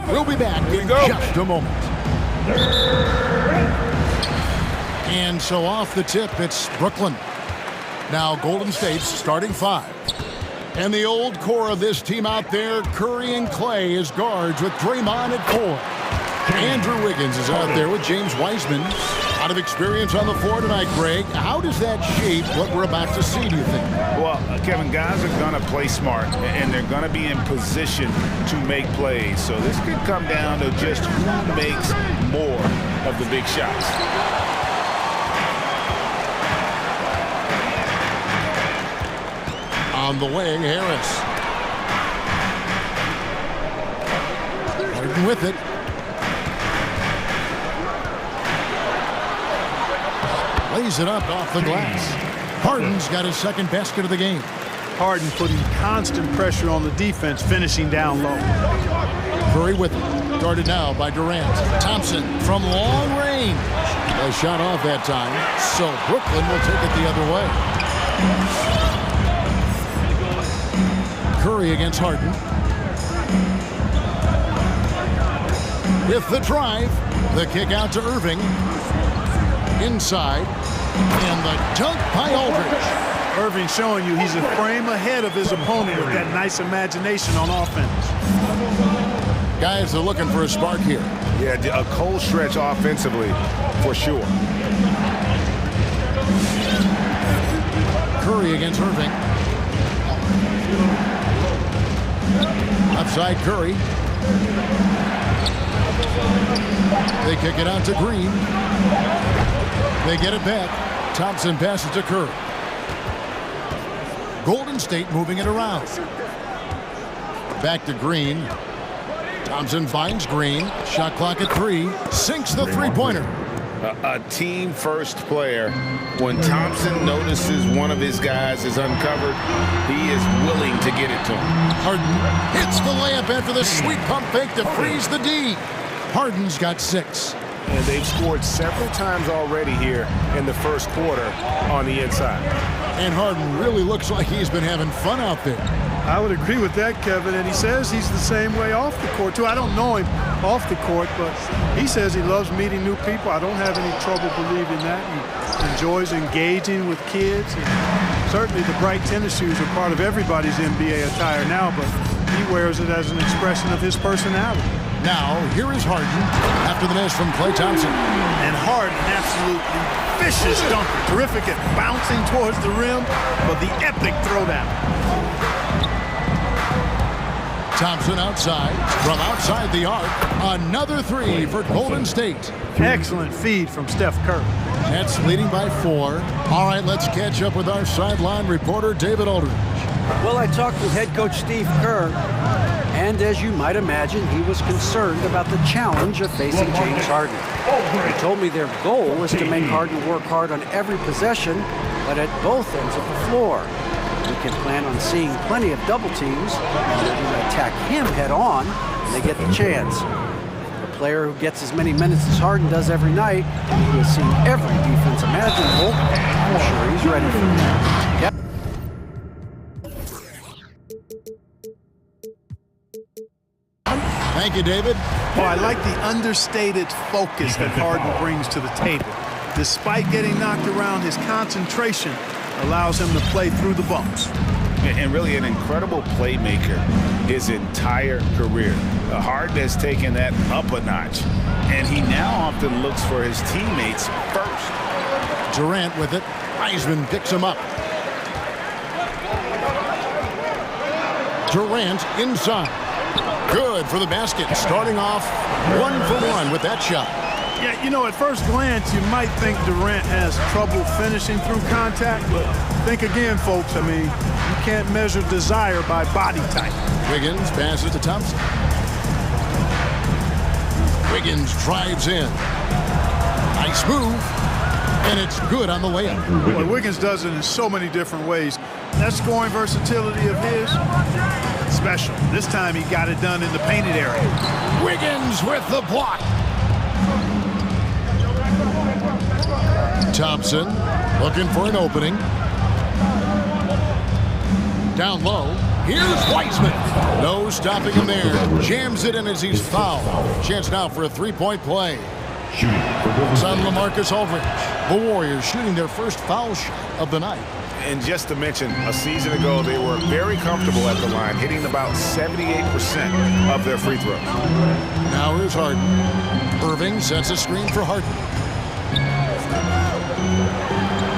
We'll be back in just a moment. And so off the tip, it's Brooklyn. Now Golden State's starting 5. And the old core of this team out there, Curry and Clay as guards with Draymond at 4. Andrew Wiggins is out there with James Wiseman. Out of experience on the floor tonight, Greg. How does that shape what we're about to see, do you think? Well, Kevin, guys are going to play smart, and they're going to be in position to make plays. So this could come down to just who makes more of the big shots. On the wing, Harris. Harden with it. Lays it up off the glass. Harden's got his second basket of the game. Harden putting constant pressure on the defense, finishing down low. Curry with it. Guarded now by Durant. Thompson from long range. A shot off that time, so Brooklyn will take it the other way. Curry against Harden. With the drive, the kick out to Irving. Inside, and the dunk by Aldridge. Irving showing you he's a frame ahead of his opponent with that nice imagination on offense. Guys are looking for a spark here. Yeah, a cold stretch offensively, for sure. Curry against Irving. Outside Curry. They kick it out to Green. They get it back. Thompson passes to Curry. Golden State moving it around. Back to Green. Thompson finds Green. Shot clock at 3. Sinks the three-pointer. A team-first player. When Thompson notices one of his guys is uncovered, he is willing to get it to him. Harden hits the layup after the sweet pump fake to freeze the D. Harden's got 6. And they've scored several times already here in the first quarter on the inside. And Harden really looks like he's been having fun out there. I would agree with that, Kevin, and he says he's the same way off the court, too. I don't know him off the court, but he says he loves meeting new people. I don't have any trouble believing that. He enjoys engaging with kids. And certainly the bright tennis shoes are part of everybody's NBA attire now, but he wears it as an expression of his personality. Now, here is Harden after the miss from Klay Thompson. And Harden, absolutely vicious dunker. Terrific at bouncing towards the rim, but the epic throwdown. Thompson outside, from outside the arc. Another 3 for Golden State. Excellent feed from Steph Curry. Nets leading by 4. All right, let's catch up with our sideline reporter, David Aldridge. Well, I talked with head coach Steve Kerr, and as you might imagine, he was concerned about the challenge of facing James Harden. He told me their goal was to make Harden work hard on every possession, but at both ends of the floor. We can plan on seeing plenty of double teams, and they're going to attack him head on when they get the chance. The player who gets as many minutes as Harden does every night, he has seen every defense imaginable. I'm sure he's ready for that. Yep. Thank you, David. Oh, I like the understated focus that Harden brings to the table. Despite getting knocked around, his concentration allows him to play through the bumps. And really an incredible playmaker his entire career. Harden has taken that up a notch, and he now often looks for his teammates first. Durant with it. Wiseman picks him up. Durant inside. Good for the basket. Starting off 1 for 1 with that shot. Yeah, you know, at first glance, you might think Durant has trouble finishing through contact, but think again, folks. I mean, you can't measure desire by body type. Wiggins passes to Thompson. Wiggins drives in. Nice move. And it's good on the layup. Boy, Wiggins does it in so many different ways. That scoring versatility of his, special. This time he got it done in the painted area. Wiggins with the block. Thompson looking for an opening. Down low. Here's Wiseman. No stopping him there. Jams it in as he's fouled. Chance now for a three-point play. It's on LaMarcus Aldridge. The Warriors shooting their first foul shot of the night. And just to mention, a season ago, they were very comfortable at the line, hitting about 78% of their free throws. Now here's Harden. Irving sets a screen for Harden.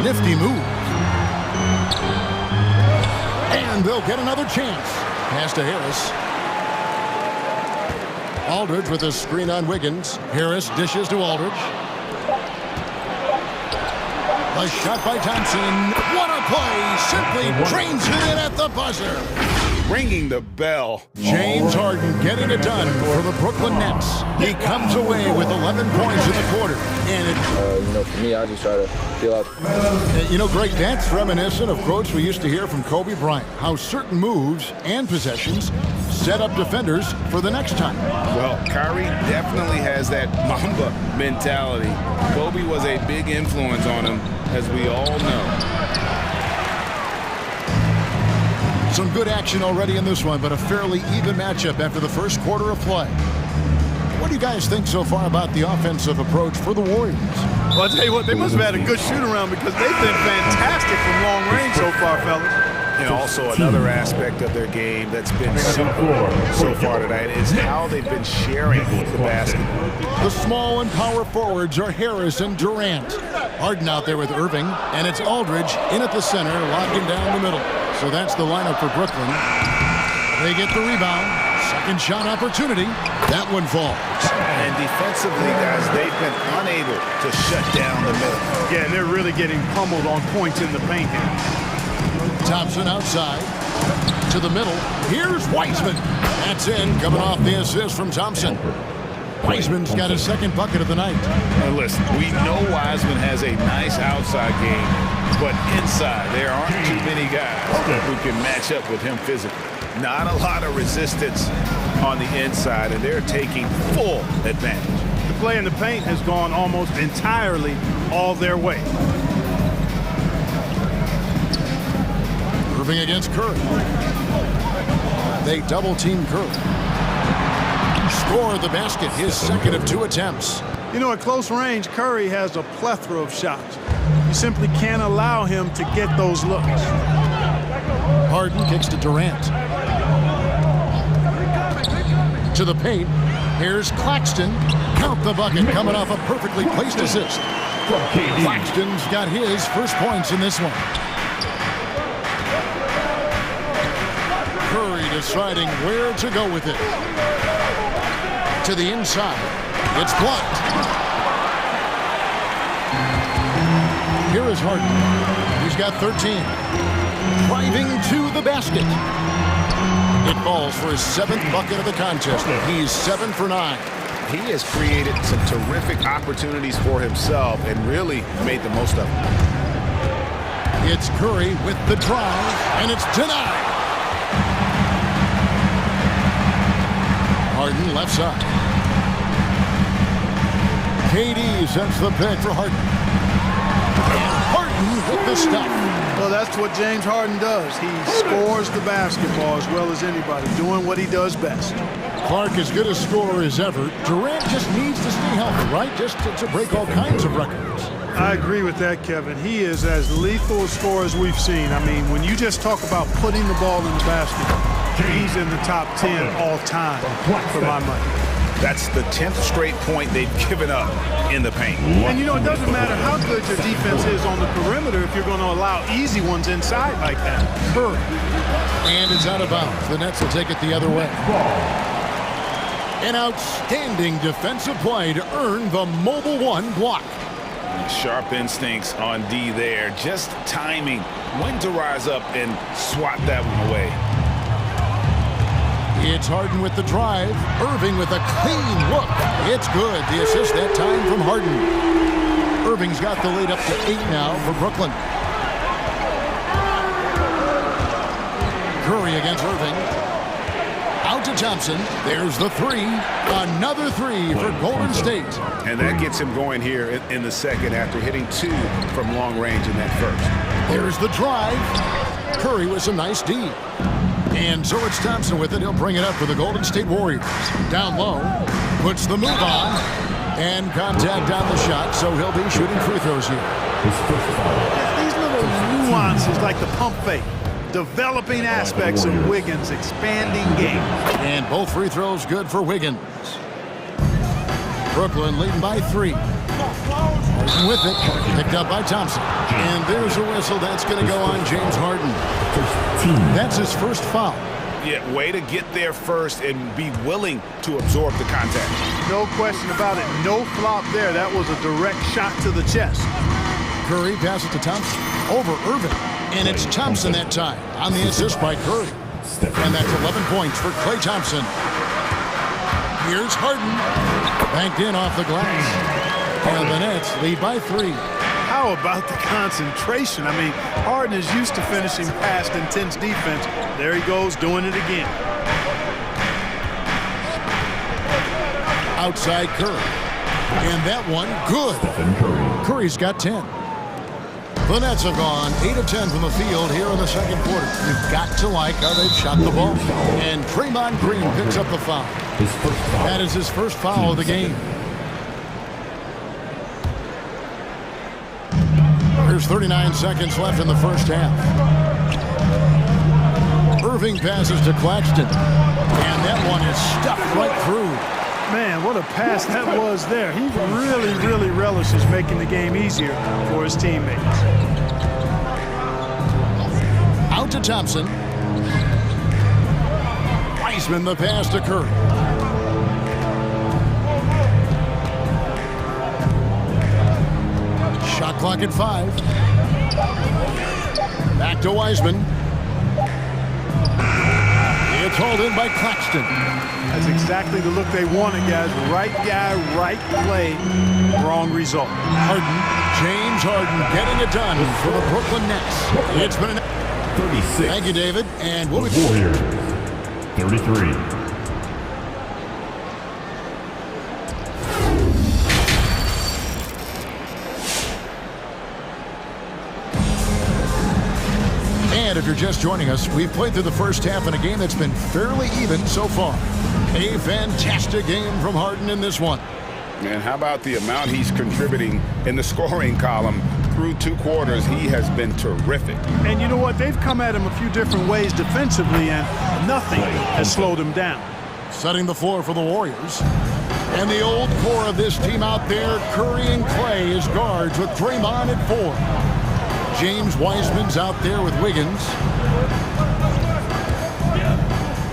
Nifty move. And they'll get another chance. Pass to Harris. Aldridge with a screen on Wiggins. Harris dishes to Aldridge. A shot by Thompson. What a play! Simply drains it in at the buzzer. Ringing the bell. James Harden getting it done for the Brooklyn Nets. He comes away with 11 points in the quarter. And for me, I just try to feel out. Greg, that's reminiscent of quotes we used to hear from Kobe Bryant. How certain moves and possessions set up defenders for the next time. Well, Kyrie definitely has that Mamba mentality. Kobe was a big influence on him, as we all know. Some good action already in this one, but a fairly even matchup after the first quarter of play. What do you guys think so far about the offensive approach for the Warriors? Well, I'll tell you what, they must have had a good shoot-around because they've been fantastic from long range so far, fellas. And also another aspect of their game that's been super so far tonight is how they've been sharing the basketball. The small and power forwards are Harris and Durant. Harden out there with Irving, and it's Aldridge in at the center, locking down the middle. So that's the lineup for Brooklyn. They get the rebound. Second shot opportunity. That one falls. And defensively, guys, they've been unable to shut down the middle. Yeah, and they're really getting pummeled on points in the paint here. Thompson outside to the middle. Here's Wiseman. That's in, coming off the assist from Thompson. Wiseman's got his second bucket of the night. Now listen, we know Wiseman has a nice outside game, but inside there aren't too many guys who can match up with him physically. Not a lot of resistance on the inside, and they're taking full advantage. The play in the paint has gone almost entirely all their way. Irving against Curry. They double-team Curry. Score the basket, his second of 2 attempts. At close range, Curry has a plethora of shots. You simply can't allow him to get those looks. Harden kicks to Durant. To the paint. Here's Claxton. Count the bucket, coming off a perfectly placed assist. Claxton's got his first points in this one. Curry deciding where to go with it. To the inside. It's blocked. Here is Harden. He's got 13. Driving to the basket. It falls for his 7th bucket of the contest. He's 7 for 9. He has created some terrific opportunities for himself and really made the most of them. It's Curry with the drive, and it's denied. Harden left side. KD sends the pick for Harden. And Harden with the stop. Well, that's what James Harden does. He scores the basketball as well as anybody, doing what he does best. Clark as good a scorer as ever. Durant just needs to stay healthy, right? Just to break all kinds of records. I agree with that, Kevin. He is as lethal a scorer as we've seen. I mean, when you just talk about putting the ball in the basket, he's in the top 10 all time for my money. That's the 10th straight point they've given up in the paint. And it doesn't matter how good your defense is on the perimeter if you're going to allow easy ones inside like that. Curry. And it's out of bounds. The Nets will take it the other way. An outstanding defensive play to earn the Mobile One block. Sharp instincts on D there. Just timing when to rise up and swat that one away. It's Harden with the drive. Irving with a clean look. It's good. The assist that time from Harden. Irving's got the lead up to 8 now for Brooklyn. Curry against Irving. Out to Thompson. There's the 3. Another 3 for Golden State. And that gets him going here in the second after hitting 2 from long range in that first. There's the drive. Curry with some nice D. And so it's Thompson with it. He'll bring it up for the Golden State Warriors. Down low, puts the move on, and contact on the shot, so he'll be shooting free throws here. These little nuances like the pump fake, developing aspects of Wiggins' expanding game. And both free throws good for Wiggins. Brooklyn leading by 3. Harden with it, picked up by Thompson. And there's a whistle. That's going to go on James Harden. That's his first foul. Yeah, way to get there first and be willing to absorb the contact. No question about it. No flop there. That was a direct shot to the chest. Curry passes to Thompson over Irving. And it's Thompson that time on the assist by Curry. And that's 11 points for Klay Thompson. Here's Harden. Banked in off the glass. And the Nets lead by 3. How about the concentration? I mean, Harden is used to finishing past intense defense. There he goes, doing it again. Outside Curry. And that one, good. Curry's got 10. The Nets have gone 8 of 10 from the field here in the second quarter. You've got to like how they've shot the ball. And Draymond Green picks up the foul. That is his first foul of the game. There's 39 seconds left in the first half. Irving passes to Claxton. And that one is stuffed right through. Man, what a pass that was there. He really relishes making the game easier for his teammates. Out to Thompson. Wiseman the pass to Curry. Shot clock at 5. Back to Wiseman. It's hauled in by Claxton. That's exactly the look they wanted, guys. Right guy, right play, wrong result. Harden, James Harden getting it done for the Brooklyn Nets. It's been 36. Thank you, David. And we'll be Warriors, 33. And if you're just joining us, we've played through the first half in a game that's been fairly even so far. A fantastic game from Harden in this one. And how about the amount he's contributing in the scoring column through 2 quarters? He has been terrific. And you know what? They've come at him a few different ways defensively, and nothing has slowed him down. Setting the floor for the Warriors. And the old core of this team out there, Curry and Klay as guards with Draymond at 4. James Wiseman's out there with Wiggins.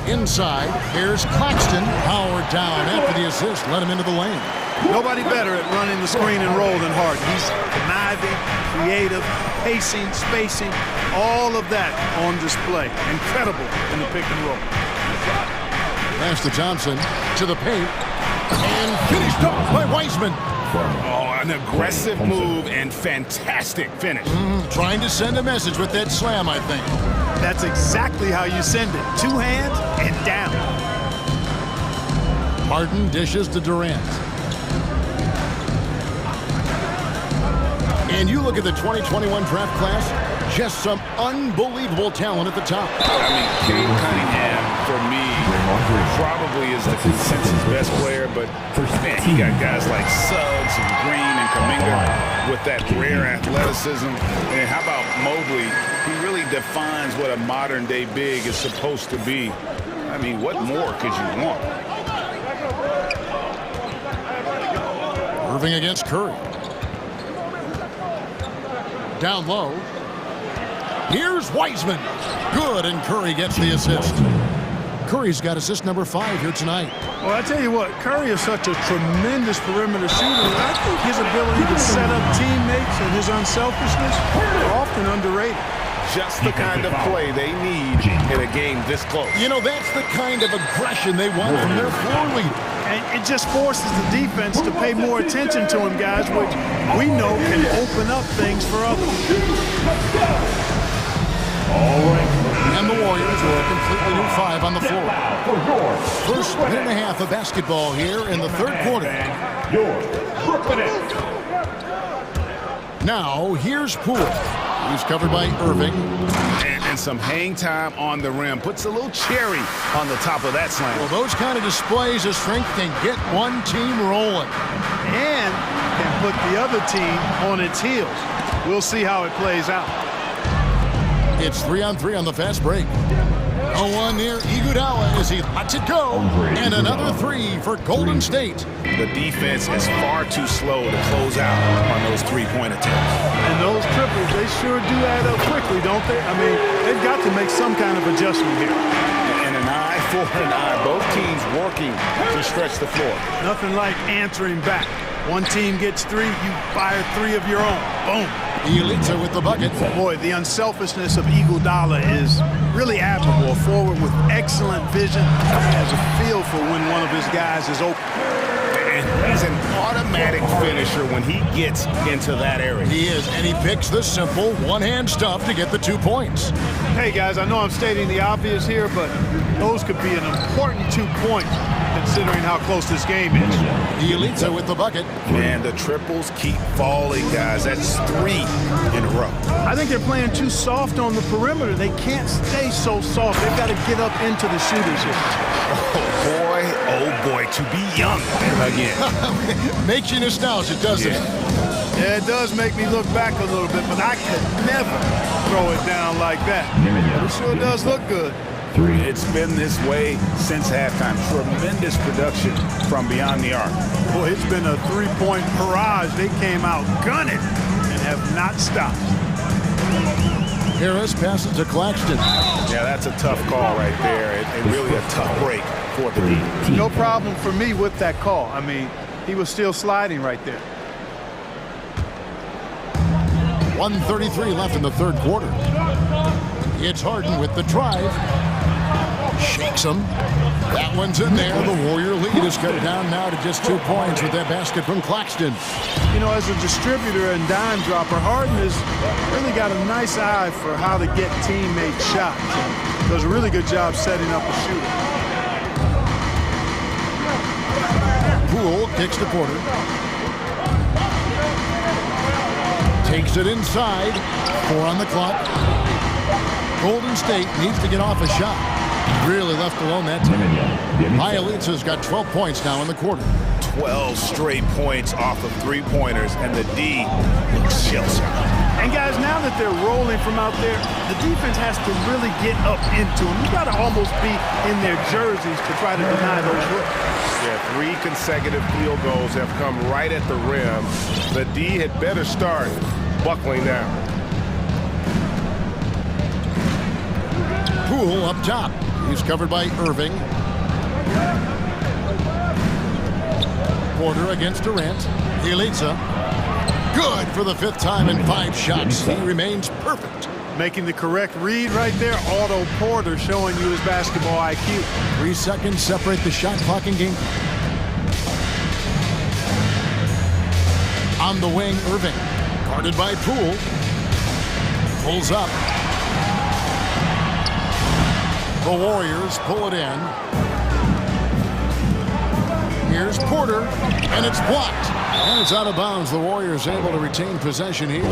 Inside, here's Claxton. Howard down after the assist, let him into the lane. Nobody better at running the screen and roll than Harden. He's conniving, creative, pacing, spacing, all of that on display. Incredible in the pick and roll. Pass to Thompson, to the paint, and finished off by Wiseman. Oh, an aggressive move and fantastic finish. Trying to send a message with that slam, I think. That's exactly how you send it. 2 hands and down. Harden dishes to Durant. And you look at the 2021 draft class, just some unbelievable talent at the top. I mean, Cade Cunningham, for me, probably is the consensus best player, but man, he got guys like Suggs and Green and Kuminga with that rare athleticism. And how about Mobley? He really defines what a modern-day big is supposed to be. I mean, what more could you want? Irving against Curry. Down low. Here's Wiseman. Good, and Curry gets the assist. Curry's got assist number 5 here tonight. Well, I tell you what, Curry is such a tremendous perimeter shooter. I think his ability to set up teammates and his unselfishness are often underrated. Just the kind of play they need in a game this close. You know, that's the kind of aggression they want from their floor leader. And it just forces the defense to pay more attention to him, guys, which we know can open up things for others. And the Warriors with a completely new 5 on the floor. First minute and a half of basketball here in the third quarter. Now, here's Poole. He's covered by Irving. And and some hang time on the rim. Puts a little cherry on the top of that slam. Well, those kind of displays of strength can get one team rolling. And can put the other team on its heels. We'll see how it plays out. It's 3-on-3 on the fast break. No one near Iguodala as he lets it go. And another three for Golden State. The defense is far too slow to close out on those three-point attempts. And those triples, they sure do add up quickly, don't they? I mean, they've got to make some kind of adjustment here. And an eye for an eye. Both teams working to stretch the floor. Nothing like answering back. One team gets three, you fire three of your own. Boom. Elitza with the bucket. Boy, the unselfishness of Iguodala is really admirable. A forward with excellent vision. Has a feel for when one of his guys is open. And he's an automatic finisher when he gets into that area. He is, and he picks the simple one-hand stuff to get the 2 points. Hey, guys, I know I'm stating the obvious here, but those could be an important 2 points considering how close this game is. Elitza with the bucket. And the triples keep falling, guys. That's 3 in a row. I think they're playing too soft on the perimeter. They can't stay so soft. They've got to get up into the shooters here. Oh boy, to be young again. Makes you nostalgic, doesn't it? Yeah, it does make me look back a little bit, but I could never throw it down like that. It sure does look good. It's been this way since halftime. Tremendous production from beyond the arc. Boy, it's been a three-point barrage. They came out gunning and have not stopped. Harris passes to Claxton. Yeah, that's a tough call right there. And really a tough break for the D. No problem for me with that call. I mean, he was still sliding right there. 1:33 left in the third quarter. It's Harden with the drive. Shakes him. That one's in there. The Warrior lead is cut down now to just 2 points with that basket from Claxton. You know, as a distributor and dime dropper, Harden has really got a nice eye for how to get teammate shots. Does a really good job setting up a shooter. Poole kicks to Porter. Takes it inside. 4 on the clock. Golden State needs to get off a shot. Really left alone that time. Elitza's got 12 points now in the quarter. 12 straight points off of three-pointers, and the D looks shell-shocked. And guys, now that they're rolling from out there, the defense has to really get up into them. You got to almost be in their jerseys to try to deny those looks. Yeah, 3 consecutive field goals have come right at the rim. The D had better start buckling down. Poole up top. He's covered by Irving. Porter against Durant. Elitza. Good for the 5th time in 5 shots. He remains perfect. Making the correct read right there. Otto Porter showing you his basketball IQ. 3 seconds separate the shot clock and game. On the wing, Irving. Guarded by Poole. Pulls up. The Warriors pull it in. Here's Porter, and it's blocked. And it's out of bounds. The Warriors able to retain possession here.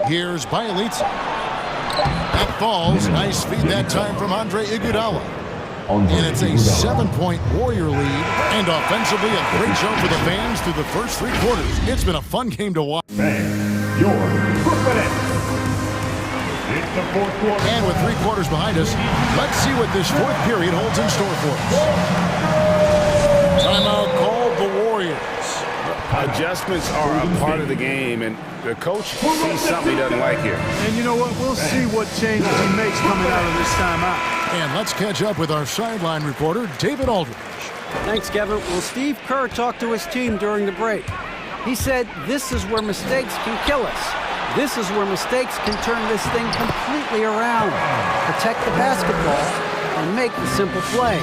Here's Elitza. That falls. Nice feed that time from Andre Iguodala. And it's a 7-point Warrior lead. And offensively, a great show for the fans through the first 3 quarters. It's been a fun game to watch. Your it's the 4th quarter. And with 3 quarters behind us, let's see what this 4th period holds in store for us. Timeout called the Warriors. Adjustments are a part of the game, and the coach sees something he doesn't like here. And you know what? We'll see what changes he makes coming out of this timeout. And let's catch up with our sideline reporter, David Aldridge. Thanks, Kevin. Well, Steve Kerr talked to his team during the break. He said, this is where mistakes can kill us. This is where mistakes can turn this thing completely around. Protect the basketball and make the simple play.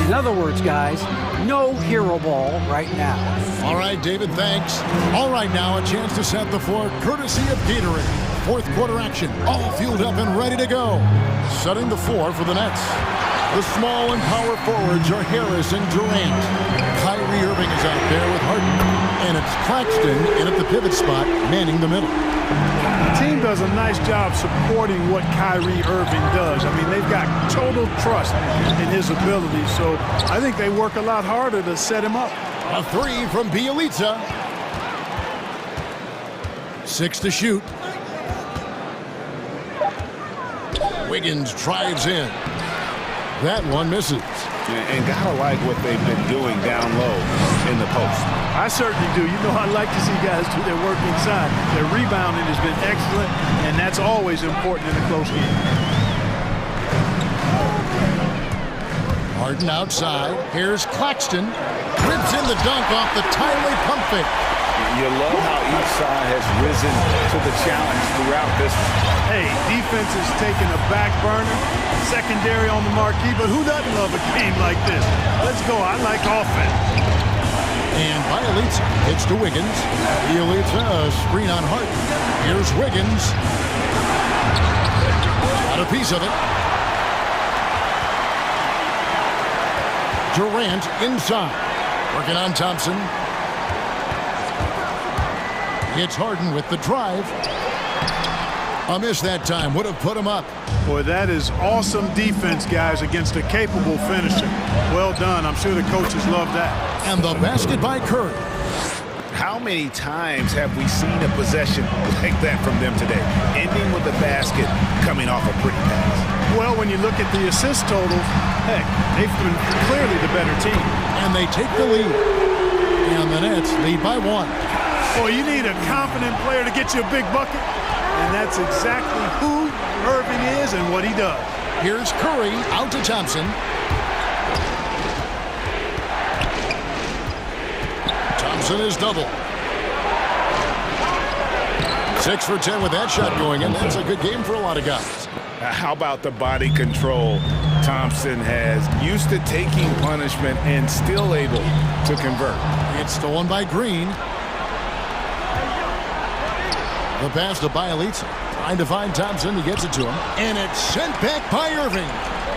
In other words, guys, no hero ball right now. All right, David, thanks. All right, now a chance to set the floor courtesy of Gatorade. 4th quarter action, all fueled up and ready to go. Setting the floor for the Nets. The small and power forwards are Harris and Durant. Kyrie Irving is out there with Harden. And it's Claxton in at the pivot spot, manning the middle. The team does a nice job supporting what Kyrie Irving does. I mean, they've got total trust in his ability, so I think they work a lot harder to set him up. A three from Bielitsa. 6 to shoot. Wiggins drives in. That one misses. And gotta like what they've been doing down low in the post. I certainly do. You know, I like to see guys do their work inside. Their rebounding has been excellent, and that's always important in a close game. Harden outside. Here's Claxton. Rips in the dunk off the timely pump fake. You love how each side has risen to the challenge throughout this one. Hey, defense is taking a back burner, secondary on the marquee, but who doesn't love a game like this? Let's go. I like offense. And Bielitsa hits to Wiggins. Bielitsa, a screen on Harden. Here's Wiggins. Got a piece of it. Durant inside. Working on Thompson. It's Harden with the drive. A miss that time. Would have put him up. Boy, that is awesome defense, guys, against a capable finisher. Well done. I'm sure the coaches love that. And the basket by Curry. How many times have we seen a possession like that from them today? Ending with the basket coming off a pretty pass. Well, when you look at the assist totals, heck, they've been clearly the better team. And they take the lead. And the Nets lead by 1. Boy, you need a confident player to get you a big bucket. And that's exactly who Irving is and what he does. Here's Curry out to Thompson. Thompson is double. 6 for 10 with that shot going in. That's a good game for a lot of guys. How about the body control Thompson has? Used to taking punishment and still able to convert. It's stolen by Green. The pass to Bielitsa. Trying to find Thompson. He gets it to him. And it's sent back by Irving.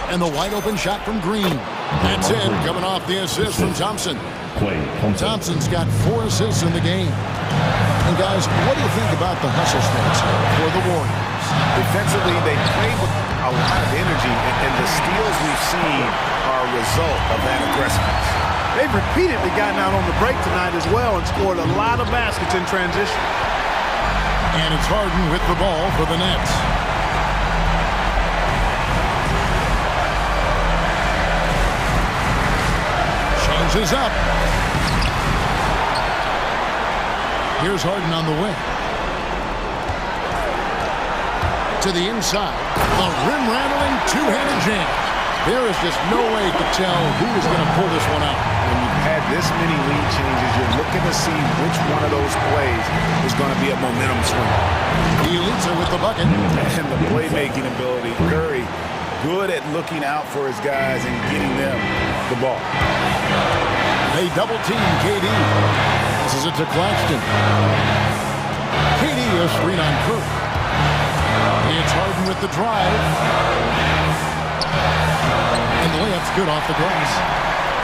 And the wide open shot from Green. That's it. Coming off the assist from Thompson. Thompson's got 4 assists in the game. And guys, what do you think about the hustle stance for the Warriors? Defensively, they play with a lot of energy, and the steals we've seen are a result of that aggressiveness. They've repeatedly gotten out on the break tonight as well and scored a lot of baskets in transition. And it's Harden with the ball for the Nets. Changes up. Here's Harden on the wing. To the inside. The rim-rattling two-handed jam. There is just no way to tell who is going to pull this one out. When you've had this many lead changes, you're looking to see which one of those plays is going to be a momentum swing. Bielitsa with the bucket. And the playmaking ability. Curry, good at looking out for his guys and getting them the ball. They double-team KD. This is it to Claxton. KD a screen on Curry. It's Harden with the drive. And the layup's good off the glass.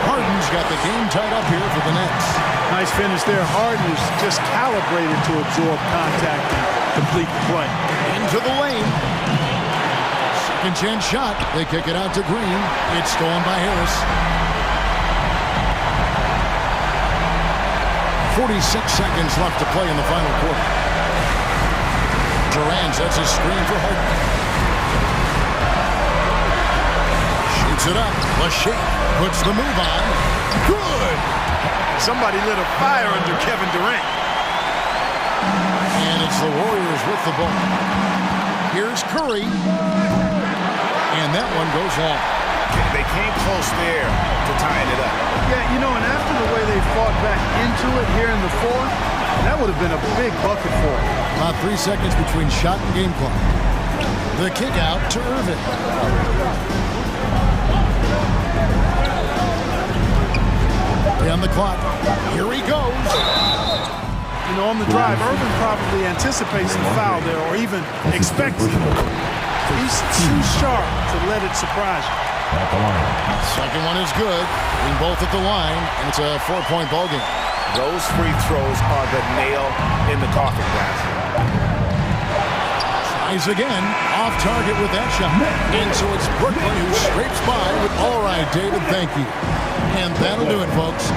Harden's got the game tied up here for the Nets. Nice finish there. Harden is just calibrated to absorb contact and complete the play. Into the lane. Second chance shot. They kick it out to Green. It's stolen by Harris. 46 seconds left to play in the final quarter. Durant sets a screen for Harden. Shoots it up. Lachey puts the move on. Good! Somebody lit a fire under Kevin Durant. And it's the Warriors with the ball. Here's Curry. And that one goes long. They came close there to tying it up. Yeah, you know, and after the way they fought back into it here in the fourth, that would have been a big bucket for them. About 3 seconds between shot and game clock. The kick out to Irving. On the clock. Here he goes. You know, on the drive, Irving probably anticipates the foul there or even expects it. He's too sharp to let it surprise you. at the line. Second one is good. Being both at the line, and it's a 4-point ball game. Those free throws are the nail in the coffin, guys. Tries again, off target with that shot. And so it's Brooklyn who scrapes by with, all right, David, thank you. And that'll do it, folks.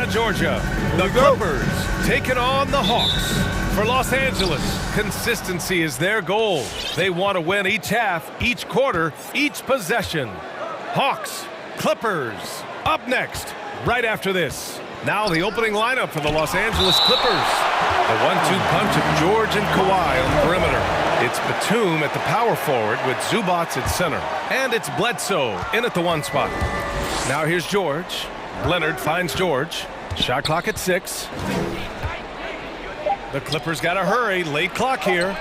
Atlanta, Georgia. The Clippers taking on the Hawks. For Los Angeles, consistency is their goal. They want to win each half, each quarter, each possession. Hawks, Clippers, up next, right after this. Now the opening lineup for the Los Angeles Clippers. The 1-2 punch of George and Kawhi on the perimeter. It's Batum at the power forward with Zubats at center. And it's Bledsoe in at the 1 spot. Now here's George. Leonard finds George. Shot clock at 6. The Clippers got to hurry. Late clock here.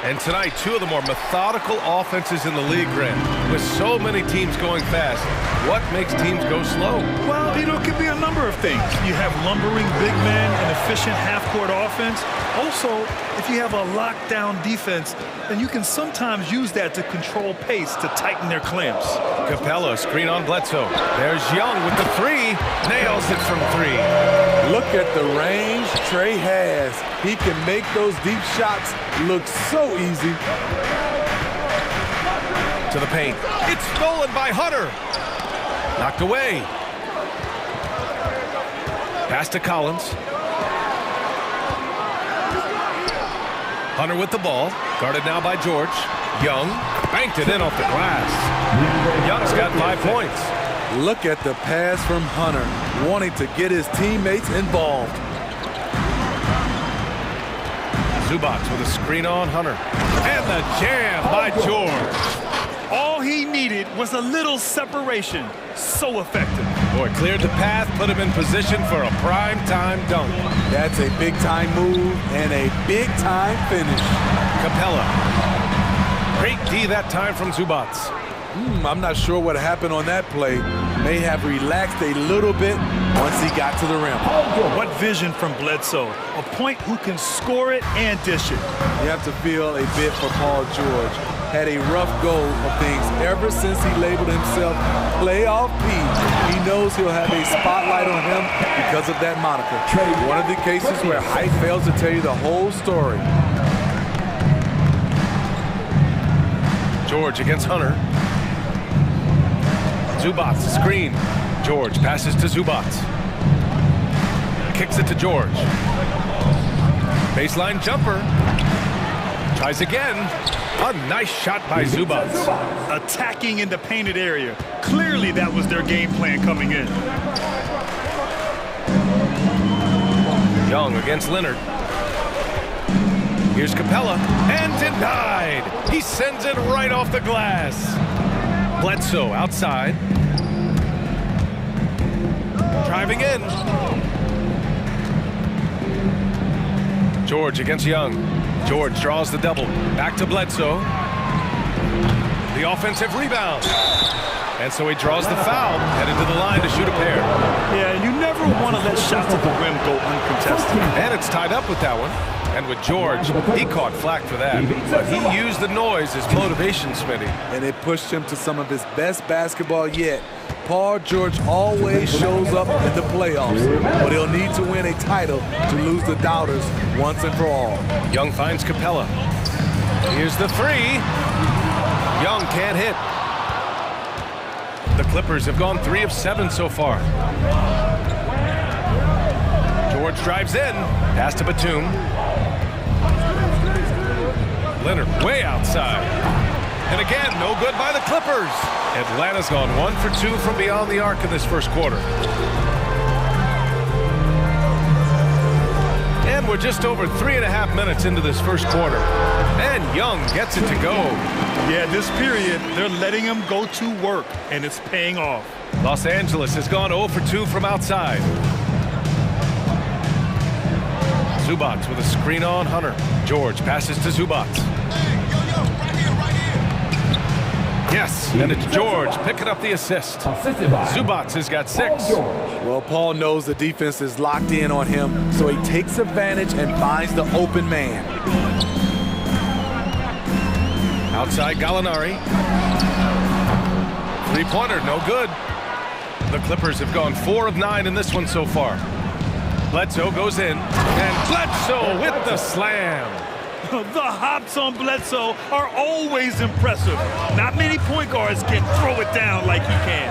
And tonight, 2 of the more methodical offenses in the league, Grant. With so many teams going fast, what makes teams go slow? Well, it could be a number of things. You have lumbering big men and efficient half-court offense. Also, if you have a lockdown defense, then you can sometimes use that to control pace to tighten their clamps. Capella, screen on Bledsoe. There's Young with the 3. Nails it from 3. Look at the range Trey has. He can make those deep shots look so easy. To the paint. It's stolen by Hunter. Knocked away. Pass to Collins. Hunter with the ball. Guarded now by George. Young banked it in off the glass. Young's got 5 points. Look at the pass from Hunter, wanting to get his teammates involved. Zubats with a screen on Hunter. And the jam by George. All he needed was a little separation. So effective. Boy, cleared the path, put him in position for a prime-time dunk. That's a big-time move and a big-time finish. Capella. Great D that time from Zubats. I'm not sure what happened on that play. May have relaxed a little bit once he got to the rim. What vision from Bledsoe. A point who can score it and dish it. You have to feel a bit for Paul George. Had a rough go of things ever since he labeled himself Playoff P. He knows he'll have a spotlight on him because of that moniker. One of the cases where height fails to tell you the whole story. George against Hunter. Zubats, screen. George passes to Zubats. Kicks it to George. Baseline jumper. Tries again. A nice shot by Zubats. Attacking in the painted area. Clearly that was their game plan coming in. Young against Leonard. Here's Capella. And denied. He sends it right off the glass. Bledsoe outside. Driving in. George against Young. George draws the double. Back to Bledsoe. The offensive rebound. And so he draws the foul. Headed to the line to shoot a pair. Yeah, and you never want to let shots at the rim go uncontested. And it's tied up with that one. And with George, he caught flack for that. But he used the noise as motivation, Smitty. And it pushed him to some of his best basketball yet. Paul George always shows up in the playoffs, but he'll need to win a title to lose the doubters once and for all. Young finds Capella. Here's the 3. Young can't hit. The Clippers have gone 3 of 7 so far. George drives in. Pass to Batum. Leonard way outside. And again, no good by the Clippers. Atlanta's gone 1 for 2 from beyond the arc in this first quarter. And we're just over 3.5 minutes into this first quarter. And Young gets it to go. Yeah, this period, they're letting him go to work, and it's paying off. Los Angeles has gone 0 for 2 from outside. Zubats with a screen on Hunter. George passes to Zubats. Yes, and it's George picking up the assist. Zubats has got 6. Well, Paul knows the defense is locked in on him, so he takes advantage and finds the open man. Outside Gallinari. 3-pointer, no good. The Clippers have gone 4 of 9 in this one so far. Bledsoe goes in, and Bledsoe with the slam. The hops on Bledsoe are always impressive. Not many point guards can throw it down like he can.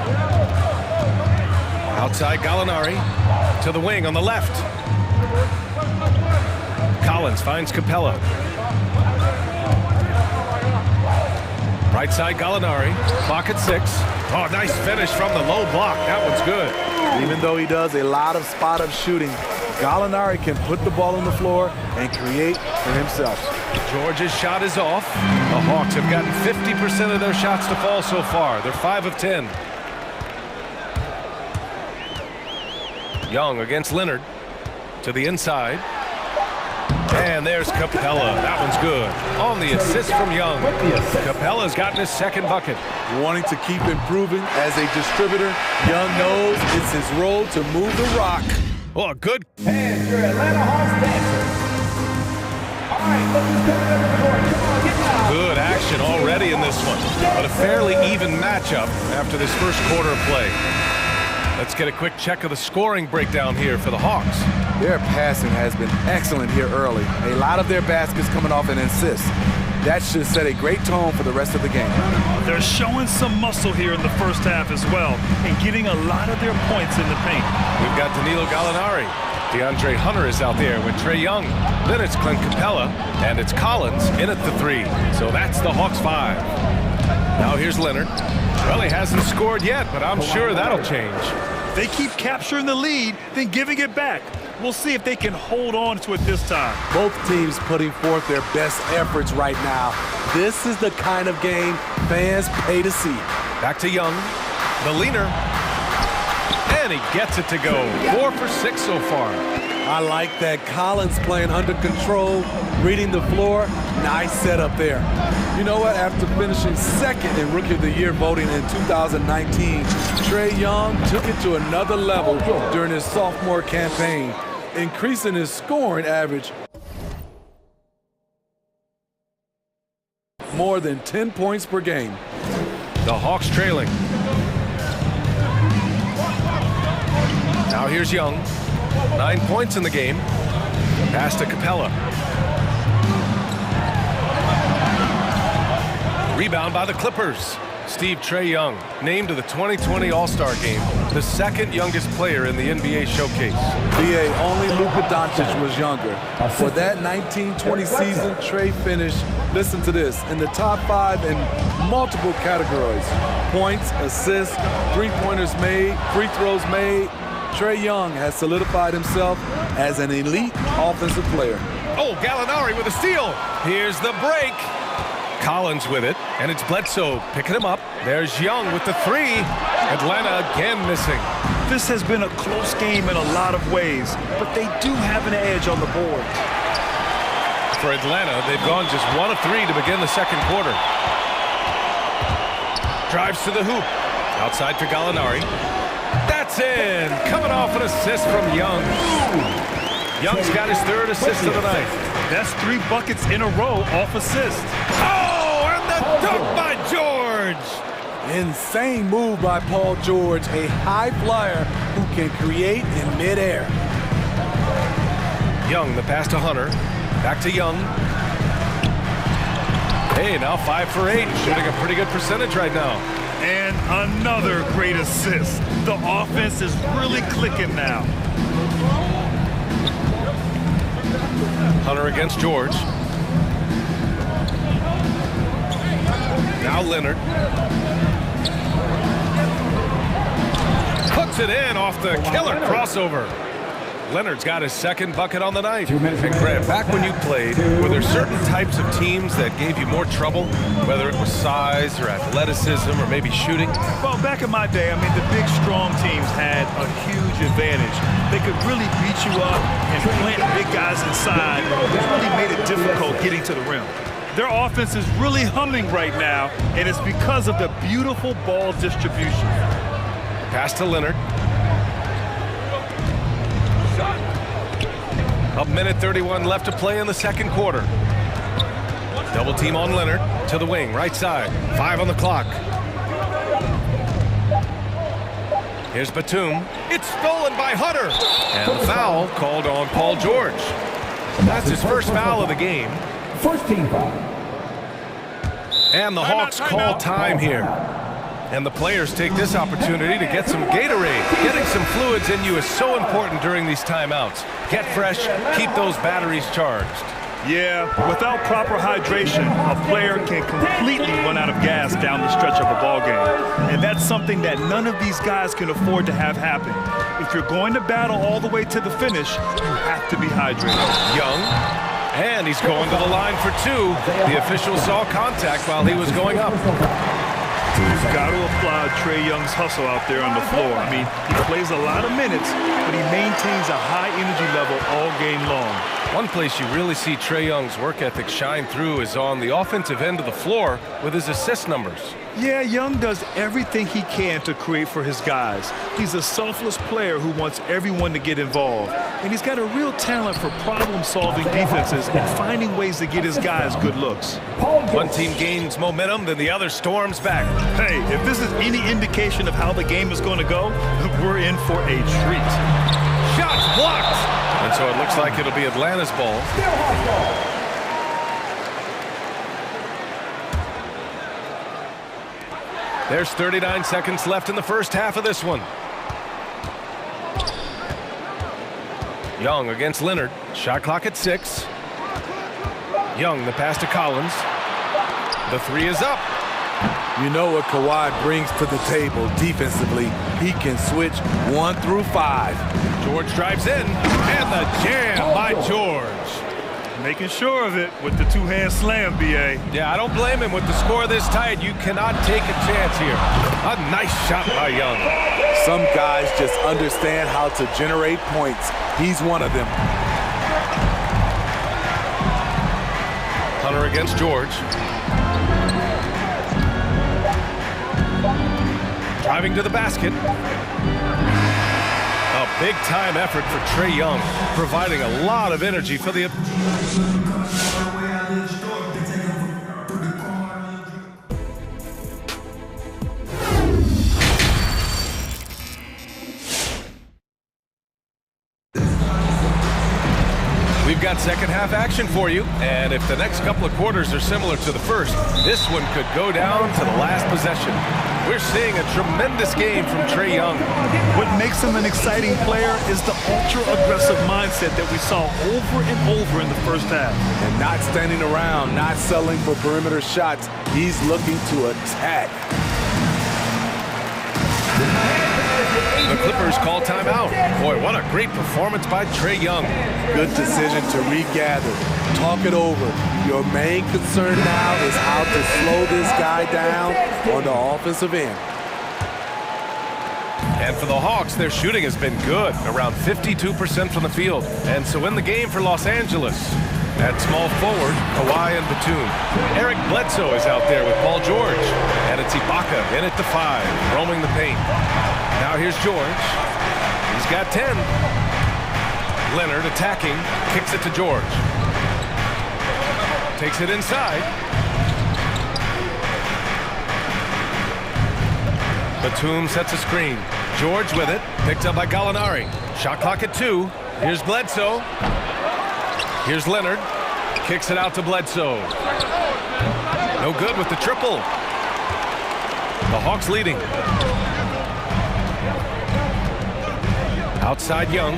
Outside Gallinari to To the wing on the left. Collins finds Capella. Right side, Gallinari. Clock at 6. Oh, nice finish from the low block. That one's good. Even though he does a lot of spot-up shooting, Gallinari can put the ball on the floor and create for himself. George's shot is off. The Hawks have gotten 50% of their shots to fall so far. They're 5 of 10. Young against Leonard. To the inside. And there's Capella. That one's good. On the assist from Young. Capella's gotten his second bucket. Wanting to keep improving as a distributor, Young knows it's his role to move the rock. Oh, good. And your Atlanta Hawks dancers. All right, let's just come over the court. Come on, get down. Good action already in this one. But a fairly even matchup after this first quarter of play. Let's get a quick check of the scoring breakdown here for the Hawks. Their passing has been excellent here early. A lot of their baskets coming off an assist. That should set a great tone for the rest of the game. They're showing some muscle here in the first half as well and getting a lot of their points in the paint. We've got Danilo Gallinari. DeAndre Hunter is out there with Trae Young. Then it's Clint Capella, and it's Collins in at the 3. So that's the Hawks 5. Now here's Leonard. Well, he hasn't scored yet, but I'm sure that'll change. They keep capturing the lead, then giving it back. We'll see if they can hold on to it this time. Both teams putting forth their best efforts right now. This is the kind of game fans pay to see. Back to Young. The leaner. And he gets it to go. 4 for 6 so far. I like that. Collins playing under control, reading the floor. Nice setup there. You know what? After finishing second in Rookie of the Year voting in 2019, Trae Young took it to another level during his sophomore campaign, increasing his scoring average more than 10 points per game. The Hawks trailing. Now here's Young. 9 points in the game. Pass to Capella. Rebound by the Clippers. Steve Trae Young, named to the 2020 All-Star Game, the second youngest player in the NBA Showcase. BA, only Luka Doncic was younger. For that 1920 season, Trae finished, listen to this, in the top 5 in multiple categories. Points, assists, three-pointers made, free throws made. Trae Young has solidified himself as an elite offensive player. Oh, Gallinari with a steal. Here's the break. Collins with it, and it's Bledsoe picking him up. There's Young with the 3. Atlanta again missing. This has been a close game in a lot of ways, but they do have an edge on the board. For Atlanta, they've gone just 1 of 3 to begin the second quarter. Drives to the hoop. Outside to Gallinari. That's in. Coming off an assist from Young. Young's got his 3rd assist of the night. That's 3 buckets in a row off assist. Oh, and the dunk by George. Insane move by Paul George, a high flyer who can create in midair. Young, the pass to Hunter. Back to Young. Hey, now 5 for 8. Shooting a pretty good percentage right now. And another great assist. The offense is really clicking now. Hunter against George. Now Leonard. Puts it in off the killer crossover. Leonard's got his 2nd bucket on the night. And Grant, back when you played, were there certain types of teams that gave you more trouble, whether it was size or athleticism or maybe shooting? Well, back in my day, I mean, the big, strong teams had a huge advantage. They could really beat you up and plant big guys inside, which really made it difficult getting to the rim. Their offense is really humming right now, and it's because of the beautiful ball distribution. Pass to Leonard. A minute 31 left to play in the second quarter. Double team on Leonard to the wing, right side. 5 on the clock. Here's Batum. It's stolen by Hunter. And the foul called on Paul George. That's his first foul of the game. First team foul. And the Hawks call time here. And the players take this opportunity to get some Gatorade. Getting some fluids in you is so important during these timeouts. Get fresh, keep those batteries charged. Yeah, without proper hydration, a player can completely run out of gas down the stretch of a ball game. And that's something that none of these guys can afford to have happen. If you're going to battle all the way to the finish, you have to be hydrated. Young, and he's going to the line for two. The official saw contact while he was going up. You've got to applaud Trae Young's hustle out there on the floor. I mean, he plays a lot of minutes, but he maintains a high energy level all game long. One place you really see Trae Young's work ethic shine through is on the offensive end of the floor with his assist numbers. Yeah, Young does everything he can to create for his guys. He's a selfless player who wants everyone to get involved. And he's got a real talent for problem-solving defenses and finding ways to get his guys good looks. One team gains momentum, then the other storms back. Hey, if this is any indication of how the game is going to go, we're in for a treat. Shots blocked! And so it looks like it'll be Atlanta's ball. There's 39 seconds left in the first half of this one. Young against Leonard. Shot clock at 6. Young, the pass to Collins. The three is up. You know what Kawhi brings to the table defensively. He can switch 1 through 5. George drives in, and the jam by George. Making sure of it with the two-hand slam, B.A. Yeah, I don't blame him. With the score this tight, you cannot take a chance here. A nice shot by Young. Some guys just understand how to generate points. He's one of them. Hunter against George. Driving to the basket. A big-time effort for Trae Young, providing a lot of energy for the... We've got second half action for you, and if the next couple of quarters are similar to the first, this one could go down to the last possession. We're seeing a tremendous game from Trae Young. What makes him an exciting player is the ultra-aggressive mindset that we saw over and over in the first half. And not standing around, not settling for perimeter shots. He's looking to attack. The Clippers call timeout. Boy, what a great performance by Trae Young. Good decision to regather. Talk it over. Your main concern now is how to slow this guy down on the offensive end. And for the Hawks, their shooting has been good, around 52% from the field. And so in the game for Los Angeles, at small forward, Kawhi and Batum. Eric Bledsoe is out there with Paul George. And it's Ibaka in at the 5, roaming the paint. Now here's George. He's got 10. Leonard attacking, kicks it to George. Takes it inside. Batum sets a screen. George with it, picked up by Gallinari. Shot clock at 2. Here's Bledsoe. Here's Leonard. Kicks it out to Bledsoe. No good with the triple. The Hawks leading. Outside Young.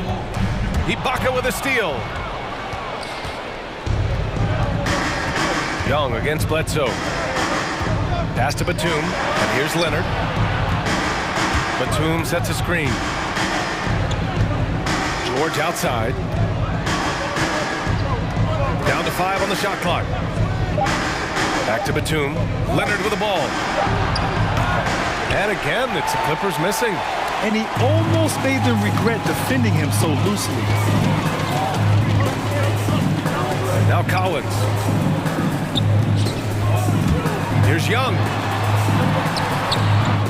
Ibaka with a steal. Young against Bledsoe. Pass to Batum. And here's Leonard. Batum sets a screen. George outside. Down to 5 on the shot clock. Back to Batum. Leonard with the ball. And again, it's the Clippers missing. And he almost made them regret defending him so loosely. Now Collins. Here's Young.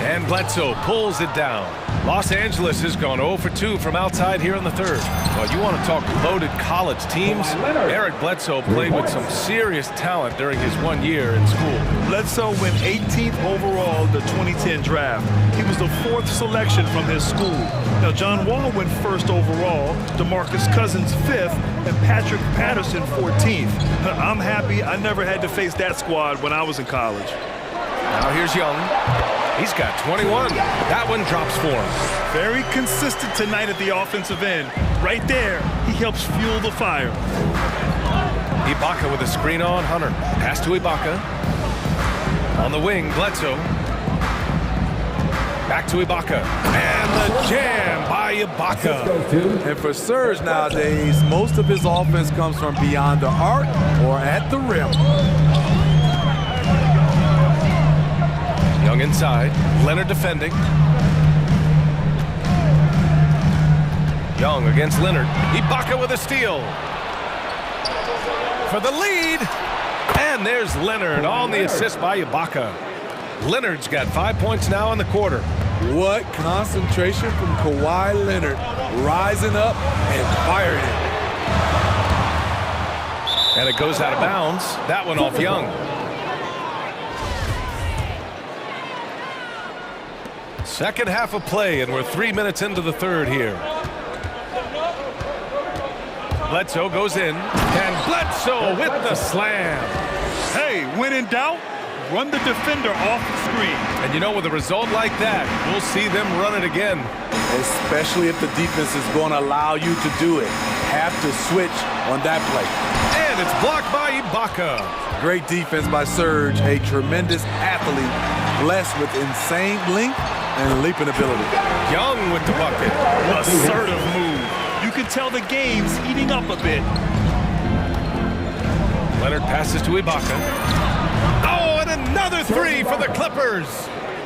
And Bledsoe pulls it down. Los Angeles has gone 0 for 2 from outside here in the third. Well, you want to talk loaded college teams? Eric Bledsoe played with some serious talent during his 1 year in school. Bledsoe went 18th overall in the 2010 draft. He was the 4th selection from his school. Now, John Wall went 1st overall, DeMarcus Cousins 5th, and Patrick Patterson 14th. I'm happy I never had to face that squad when I was in college. Now here's Young. He's got 21. That one drops for him. Very consistent tonight at the offensive end. Right there, he helps fuel the fire. Ibaka with a screen on Hunter. Pass to Ibaka. On the wing, Bledsoe. Back to Ibaka. And the jam by Ibaka. And for Serge nowadays, most of his offense comes from beyond the arc or at the rim. Young inside. Leonard defending. Young against Leonard. Ibaka with a steal. For the lead. And there's Leonard on the assist by Ibaka. Leonard's got 5 points now in the quarter. What concentration from Kawhi Leonard, rising up and firing it. And it goes out of bounds. That one off Young. Second half of play, and we're 3 minutes into the third here. Bledsoe goes in, and Bledsoe with the slam. Hey, when in doubt, run the defender off the screen. And you know, with a result like that, we'll see them run it again. Especially if the defense is going to allow you to do it. Have to switch on that play. And it's blocked by Ibaka. Great defense by Serge, a tremendous athlete, blessed with insane length and leaping ability. Young with the bucket. Assertive move. You can tell the game's heating up a bit. Leonard passes to Ibaka. Oh, and another three for the Clippers.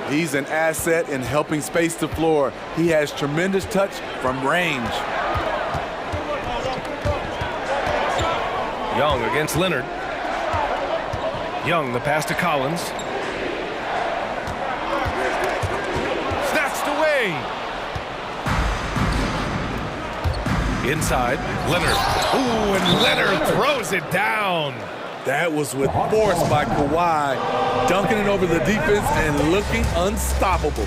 He's an asset in helping space the floor. He has tremendous touch from range. Young against Leonard. Young, the pass to Collins. Snatched away. Inside, Leonard. Ooh, and Leonard throws it down. That was with force by Kawhi, dunking it over the defense and looking unstoppable.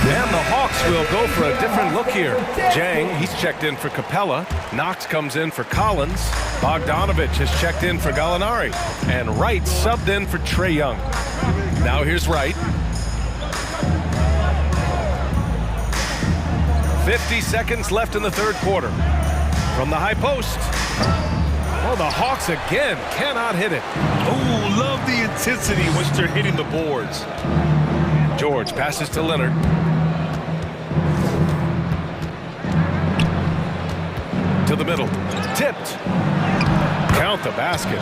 And the Hawks will go for a different look here. Jang, he's checked in for Capella. Knox comes in for Collins. Bogdanovich has checked in for Gallinari. And Wright subbed in for Trae Young. Now here's Wright. 50 seconds left in the third quarter. From the high post. Oh, the Hawks again cannot hit it. Oh, love the intensity in which they're hitting the boards. George passes to Leonard. To the middle. Tipped. Count the basket.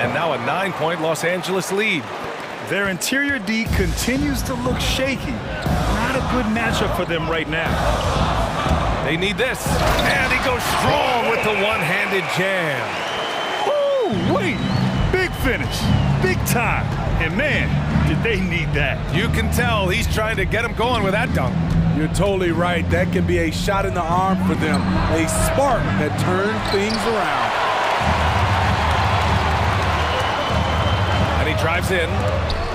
And now a 9-point Los Angeles lead. Their interior D continues to look shaky. Not a good matchup for them right now. They need this. And he goes strong with the one-handed jam. Ooh, wait. Big finish. Big time. And man, did they need that. You can tell he's trying to get him going with that dunk. You're totally right. That can be a shot in the arm for them. A spark that turns things around. And he drives in.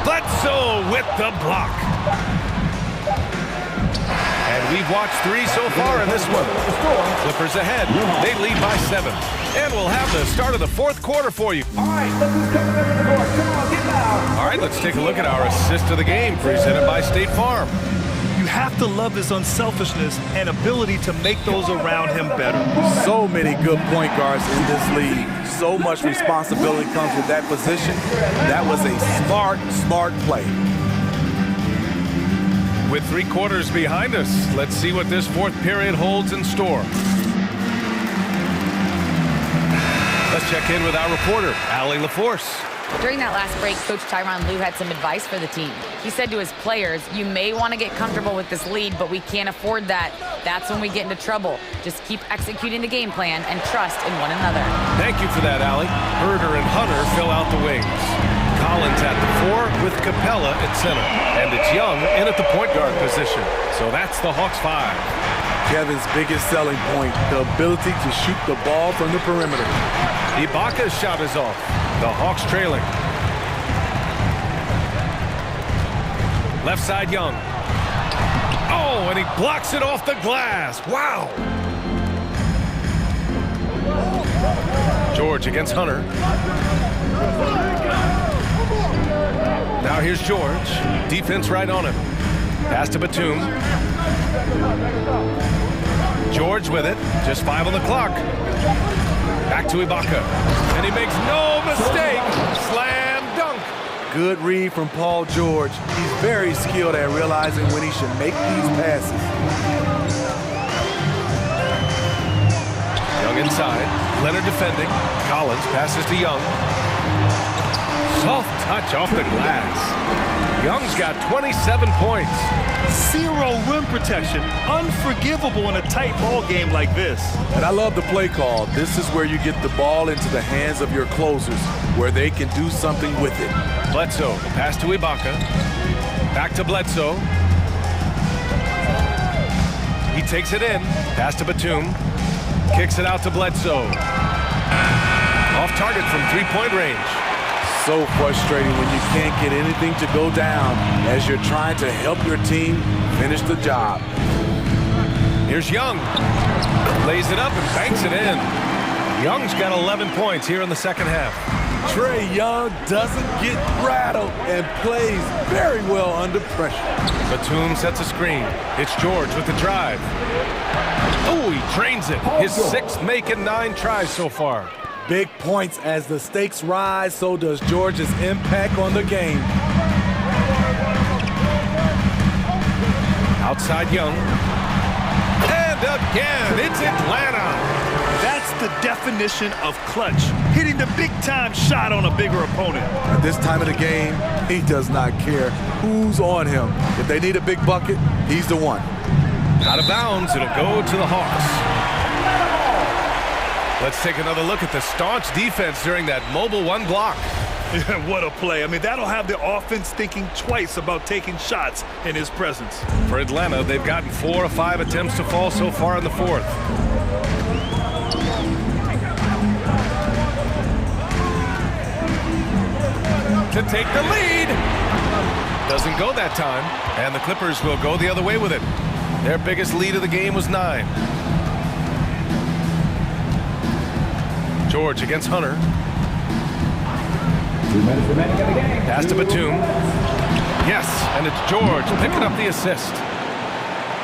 Bledsoe with the block. And we've watched 3 so far in this one. Clippers ahead. They lead by 7. And we'll have the start of the fourth quarter for you. All right, look who's coming over the court. Come on, get loud. All right, let's take a look at our assist of the game presented by State Farm. You have to love his unselfishness and ability to make those around him better. So many good point guards in this league. So much responsibility comes with that position. That was a smart play. With 3 quarters behind us, let's see what this fourth period holds in store. Let's check in with our reporter, Allie LaForce. During that last break, Coach Tyronn Lue had some advice for the team. He said to his players, you may want to get comfortable with this lead, but we can't afford that. That's when we get into trouble. Just keep executing the game plan and trust in one another. Thank you for that, Allie. Herder and Hunter fill out the wings. Collins at the 4 with Capella at center. And it's Young in at the point guard position. So that's the Hawks 5. Kevin's biggest selling point, the ability to shoot the ball from the perimeter. Ibaka's shot is off. The Hawks trailing. Left side, Young. Oh, and he blocks it off the glass. Wow. George against Hunter. Now here's George. Defense right on him. Pass to Batum. George with it. Just 5 on the clock. Back to Ibaka. And he makes no mistake. Slam dunk. Good read from Paul George. He's very skilled at realizing when he should make these passes. Young inside. Leonard defending. Collins passes to Young. Soft touch off the glass. Young's got 27 points. Zero rim protection. Unforgivable in a tight ball game like this. And I love the play call. This is where you get the ball into the hands of your closers, where they can do something with it. Bledsoe, pass to Ibaka. Back to Bledsoe. He takes it in. Pass to Batum. Kicks it out to Bledsoe. Off target from three-point range. So frustrating when you can't get anything to go down as you're trying to help your team finish the job. Here's Young. Lays it up and banks it in. Young's got 11 points here in the second half. Trae Young doesn't get rattled and plays very well under pressure. Batum sets a screen. It's George with the drive. Oh, he drains it. His 6th make in 9 tries so far. Big points as the stakes rise, so does George's impact on the game. Outside Young. And again, it's Atlanta. That's the definition of clutch. Hitting the big-time shot on a bigger opponent. At this time of the game, he does not care who's on him. If they need a big bucket, he's the one. Out of bounds, it'll go to the Hawks. Let's take another look at the staunch defense during that mobile 1 block. What a play. I mean, that'll have the offense thinking twice about taking shots in his presence. For Atlanta, they've gotten 4 of 5 attempts to fall so far in the 4th. To take the lead. Doesn't go that time. And the Clippers will go the other way with it. Their biggest lead of the game was 9. George against Hunter. 2 minutes remaining in the game. Pass to Batum. Yes, and it's George picking up the assist.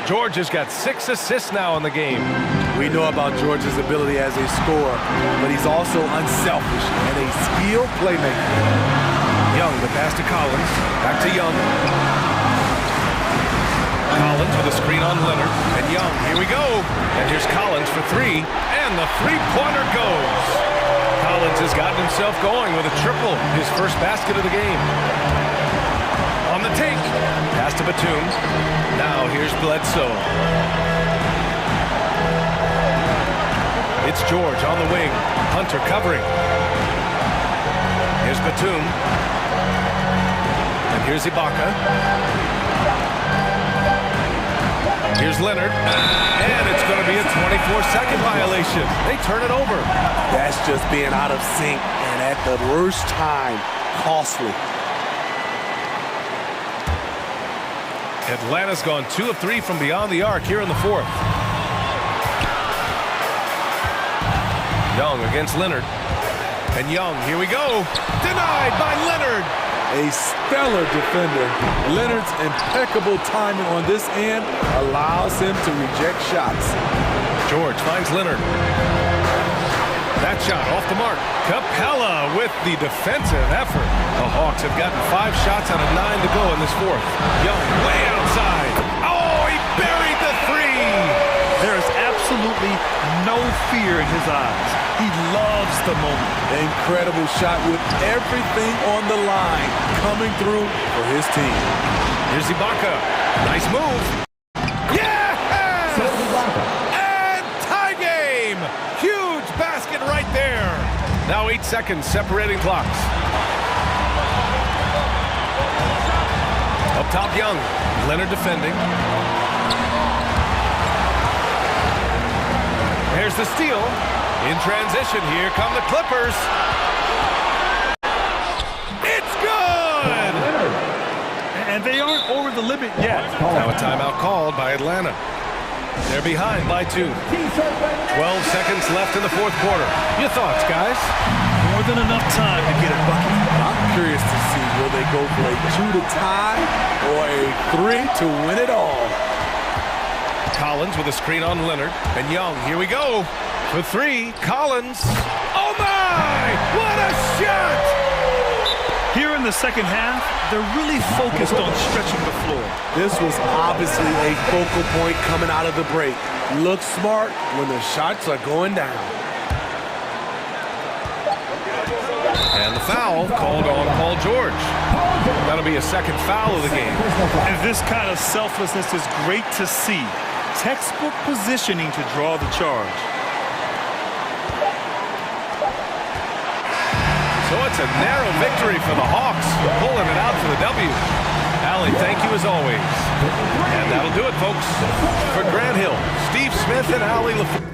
George has got 6 assists now in the game. We know about George's ability as a scorer, but he's also unselfish and a skilled playmaker. Young, the pass to Collins. Back to Young. Collins with a screen on Leonard. And Young, here we go. And here's Collins for 3. And the three-pointer goes. Collins has gotten himself going with a triple, his first basket of the game. On the take. Pass to Batum. Now here's Bledsoe. It's George on the wing. Hunter covering. Here's Batum. And here's Ibaka. Here's Leonard, and it's going to be a 24-second violation. They turn it over. That's just being out of sync, and at the worst time, costly. Atlanta's gone 2 of 3 from beyond the arc here in the 4th. Young against Leonard. And Young, here we go. Denied by Leonard. A stellar defender. Leonard's impeccable timing on this end allows him to reject shots. George finds Leonard. That shot off the mark. Capella with the defensive effort. The Hawks have gotten 5 shots out of 9 to go in this 4th. Young way outside. Oh, he buried the 3. There is absolutely no fear in his eyes. He loves the moment. Incredible shot with everything on the line coming through for his team. Here's Ibaka. Nice move. Yeah! And tie game. Huge basket right there. Now 8 seconds separating clocks. Up top, Young. Leonard defending. Here's the steal. In transition, here come the Clippers. It's good! And they aren't over the limit yet. Now a timeout called by Atlanta. They're behind by 2. 12 seconds left in the fourth quarter. Your thoughts, guys? More than enough time to get it, Bucky. I'm curious to see, will they go for a 2 to tie or a 3 to win it all? Collins with a screen on Leonard. And Young, here we go. For 3, Collins. Oh my! What a shot! Here in the second half, they're really focused on stretching the floor. This was obviously a focal point coming out of the break. Look smart when the shots are going down. And the foul called on Paul George. That'll be a second foul of the game. And this kind of selflessness is great to see. Textbook positioning to draw the charge. So it's a narrow victory for the Hawks, pulling it out for the W. Allie, thank you as always. And that'll do it, folks. For Grant Hill, Steve Smith, and Allie LaFleur.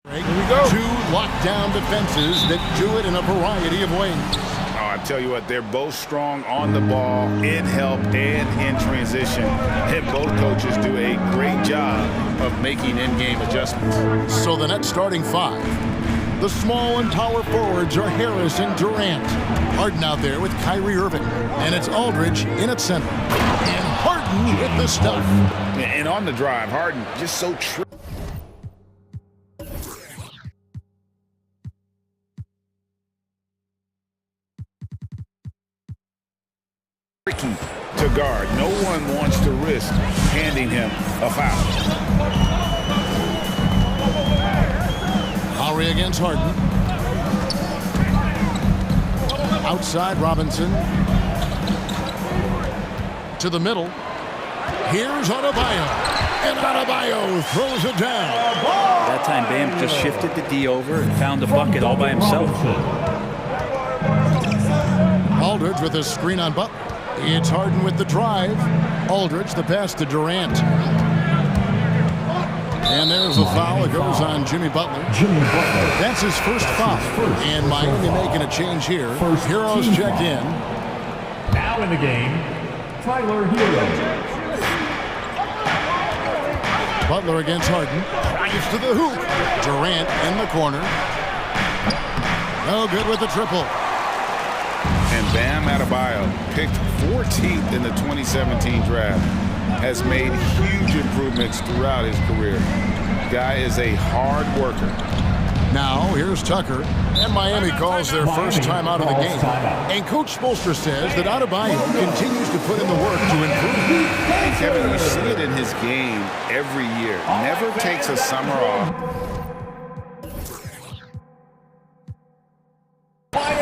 Here we go. Two lockdown defenses that do it in a variety of ways. I tell you what, they're both strong on the ball, in help, and in transition. And both coaches do a great job of making in-game adjustments. So the net starting five. The small and taller forwards are Harris and Durant. Harden out there with Kyrie Irving. And it's Aldridge in at center. And Harden with the stuff. And on the drive, Harden just so tricky to guard. No one wants to risk handing him a foul. Lowry against Harden. Outside Robinson. To the middle. Here's Adebayo. And Adebayo throws it down. That time Bam just shifted the D over and found the bucket all by himself. Aldridge with a screen on Butler. It's Harden with the drive. Aldridge the pass to Durant. And there's a foul. It goes on Jimmy Butler. That's his first foul. And Miami making a change here. Heroes check in. Now in the game, Tyler Hero. Butler against Harden. Drives to the hoop. Durant in the corner. No good with the triple. And Bam Adebayo, picked 14th in the 2017 draft, has made huge improvements throughout his career. Guy is a hard worker. Now here's Tucker, and Miami calls their first time out of the game. And Coach Spoelstra says that Adebayo continues to put in the work to improve. And Kevin, you see it in his game every year. Never takes a summer off.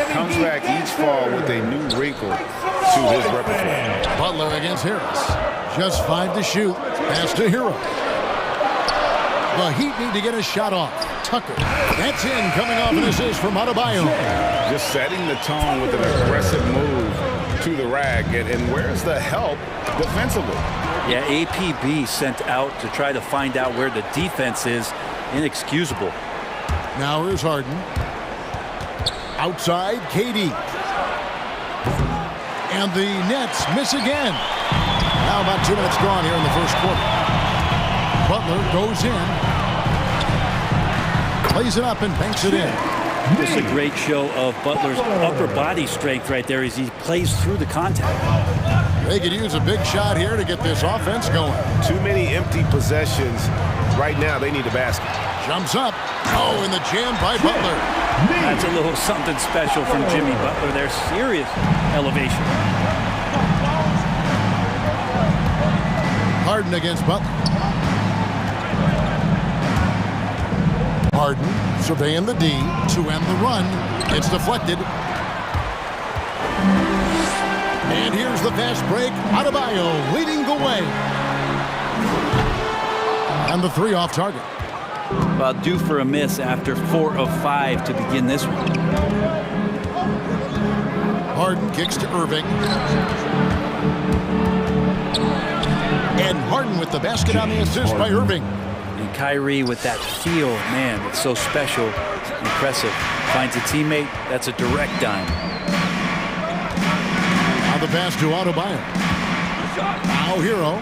Comes back each fall with a new wrinkle to his repertoire. Butler against Harris. Just 5 to shoot. Pass to Hero. The Heat need to get a shot off. Tucker. That's in, coming off an assist from Adebayo. Just setting the tone with an aggressive move to the rack. And where's the help defensively? Yeah, APB sent out to try to find out where the defense is. Inexcusable. Now here's Harden. Outside, KD. And the Nets miss again. Now about 2 minutes gone here in the first quarter. Butler goes in. Plays it up and banks it in. This is a great show of Butler's upper body strength right there as he plays through the contact. They could use a big shot here to get this offense going. Too many empty possessions. Right now, they need a basket. Jumps up. Oh, and the jam by Butler. That's a little something special from Jimmy Butler. There's serious elevation. Harden against Butler. Harden surveying the D to end the run. It's deflected. And here's the fast break. Adebayo leading the way. And the 3 off target. Well, due for a miss after 4 of 5 to begin this one. Harden kicks to Irving. And Harden with the basket on the assist by Irving. And Kyrie with that feel, man, it's so special, impressive. Finds a teammate, that's a direct dime. Now the pass to Adebayo. Now Hero.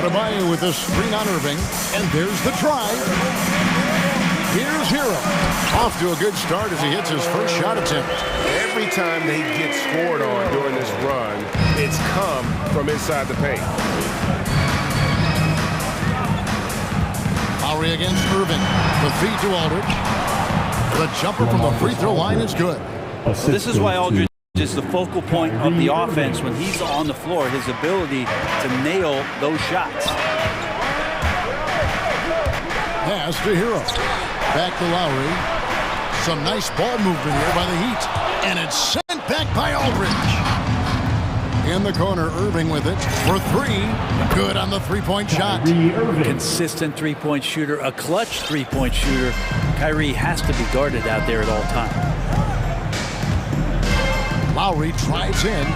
Adebayo with a screen on Irving. And there's the try. Here's Hero. Off to a good start as he hits his first shot attempt. Every time they get scored on during this run, it's come from inside the paint. Lowry against Irving. The feed to Aldridge. The jumper from the free throw line is good. Well, this is why Aldridge is the focal point of the offense when he's on the floor, his ability to nail those shots. Pass to Hero. Back to Lowry. Some nice ball movement here by the Heat. And it's sent back by Aldridge. In the corner, Irving with it for 3. Good on the three-point shot. Consistent three-point shooter, a clutch three-point shooter. Kyrie has to be guarded out there at all times. Lowry drives in.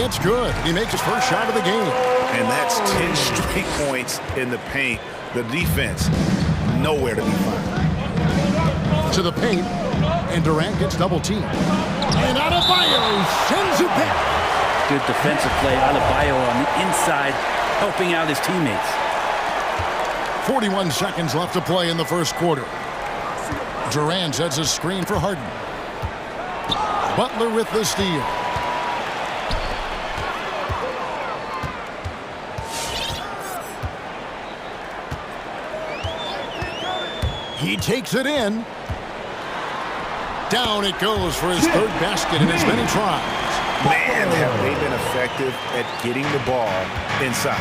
It's good. He makes his first shot of the game. And that's 10 straight points in the paint The defense, nowhere to be found. To the paint, and Durant gets double-teamed. And Adebayo sends it back. Good defensive play. Adebayo on the inside, helping out his teammates. 41 seconds left to play in the first quarter. Durant sets a screen for Harden. Butler with the steal. He takes it in. Down it goes for his third basket in as many tries. Man, have they been effective at getting the ball inside.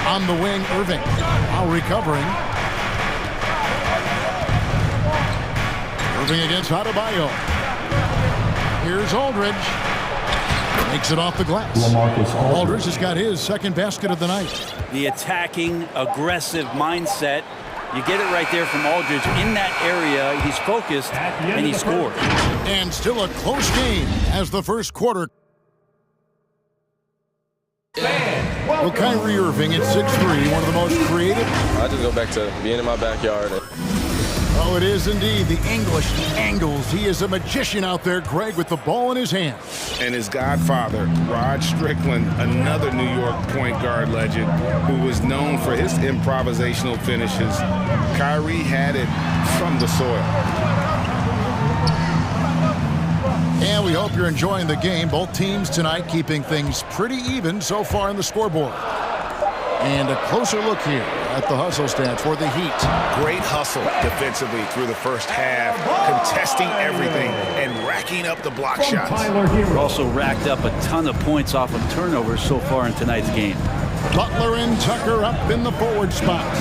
On the wing, Irving. Now recovering. Irving against Adebayo. Here's Aldridge. Makes it off the glass. Aldridge has got his second basket of the night. The attacking, aggressive mindset. You get it right there from Aldridge. In that area, he's focused, and he scored. And still a close game as the first quarter. Well, Kyrie Irving at 6'3", one of the most creative. I just go back to being in my backyard. Oh, it is indeed the English angles. He is a magician out there, Greg, with the ball in his hand. And his godfather, Rod Strickland, another New York point guard legend who was known for his improvisational finishes. Kyrie had it from the soil. And we hope you're enjoying the game. Both teams tonight keeping things pretty even so far in the scoreboard. And a closer look here at the hustle stats for the Heat. Great hustle defensively through the first half, contesting everything and racking up the block shots. Also racked up a ton of points off of turnovers so far in tonight's game. Butler and Tucker up in the forward spots.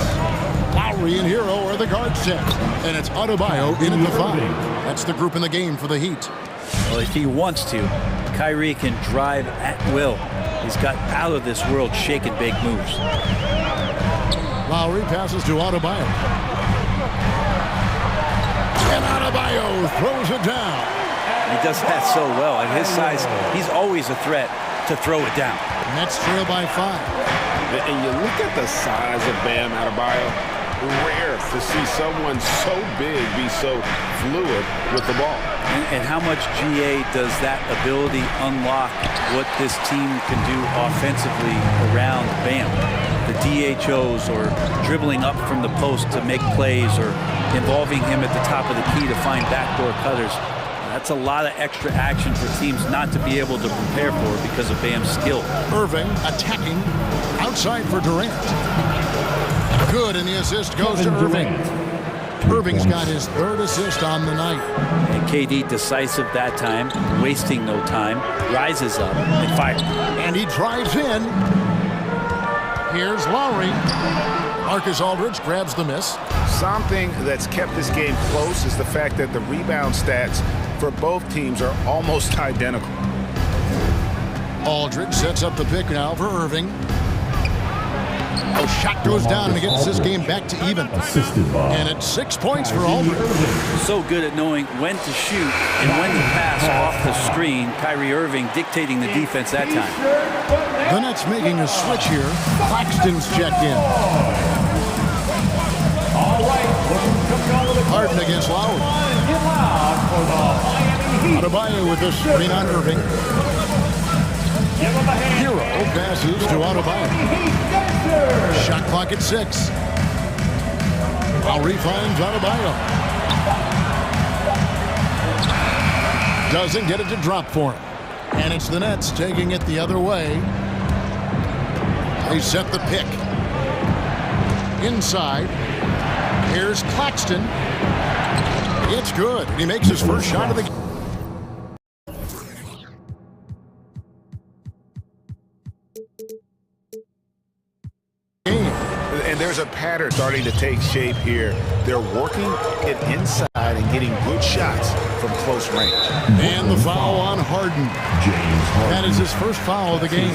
Lowry and Hero are the guard set. And it's Adebayo in at the 5. That's the group in the game for the Heat. Well, if he wants to, Kyrie can drive at will. He's got out of this world shake and bake moves. Lowry passes to Adebayo. And Adebayo throws it down. He does that so well. At his size, he's always a threat to throw it down. Nets trail by 5. And you look at the size of Bam Adebayo. Rare to see someone so big be so fluid with the ball. And how much GA does that ability unlock what this team can do offensively around Bam? The DHOs or dribbling up from the post to make plays or involving him at the top of the key to find backdoor cutters. That's a lot of extra action for teams not to be able to prepare for because of Bam's skill. Irving attacking outside for Durant. Good, and the assist goes to Irving. Irving's got his third assist on the night. And KD decisive that time, wasting no time, rises up and fires. And he drives in. Here's Lowry. Marcus Aldridge grabs the miss. Something that's kept this game close is the fact that the rebound stats for both teams are almost identical. Aldridge sets up the pick now for Irving. A shot goes down and it gets this game back to even. And it's 6 points for Aldridge. So good at knowing when to shoot and when to pass off the screen. Kyrie Irving dictating the defense that time. The Nets making a switch here. Claxton's checked in. Harden against Lowry. Adebayo with the screen on Irving. Hero passes to Adebayo. Shot clock at 6. Lowry finds Adebayo. Doesn't get it to drop for him. And it's the Nets taking it the other way. They set the pick. Inside. Here's Claxton. It's good. He makes his first shot of the game. And there's a pattern starting to take shape here. They're working it inside and getting good shots from close range. And the foul on Harden. That is his first foul of the game.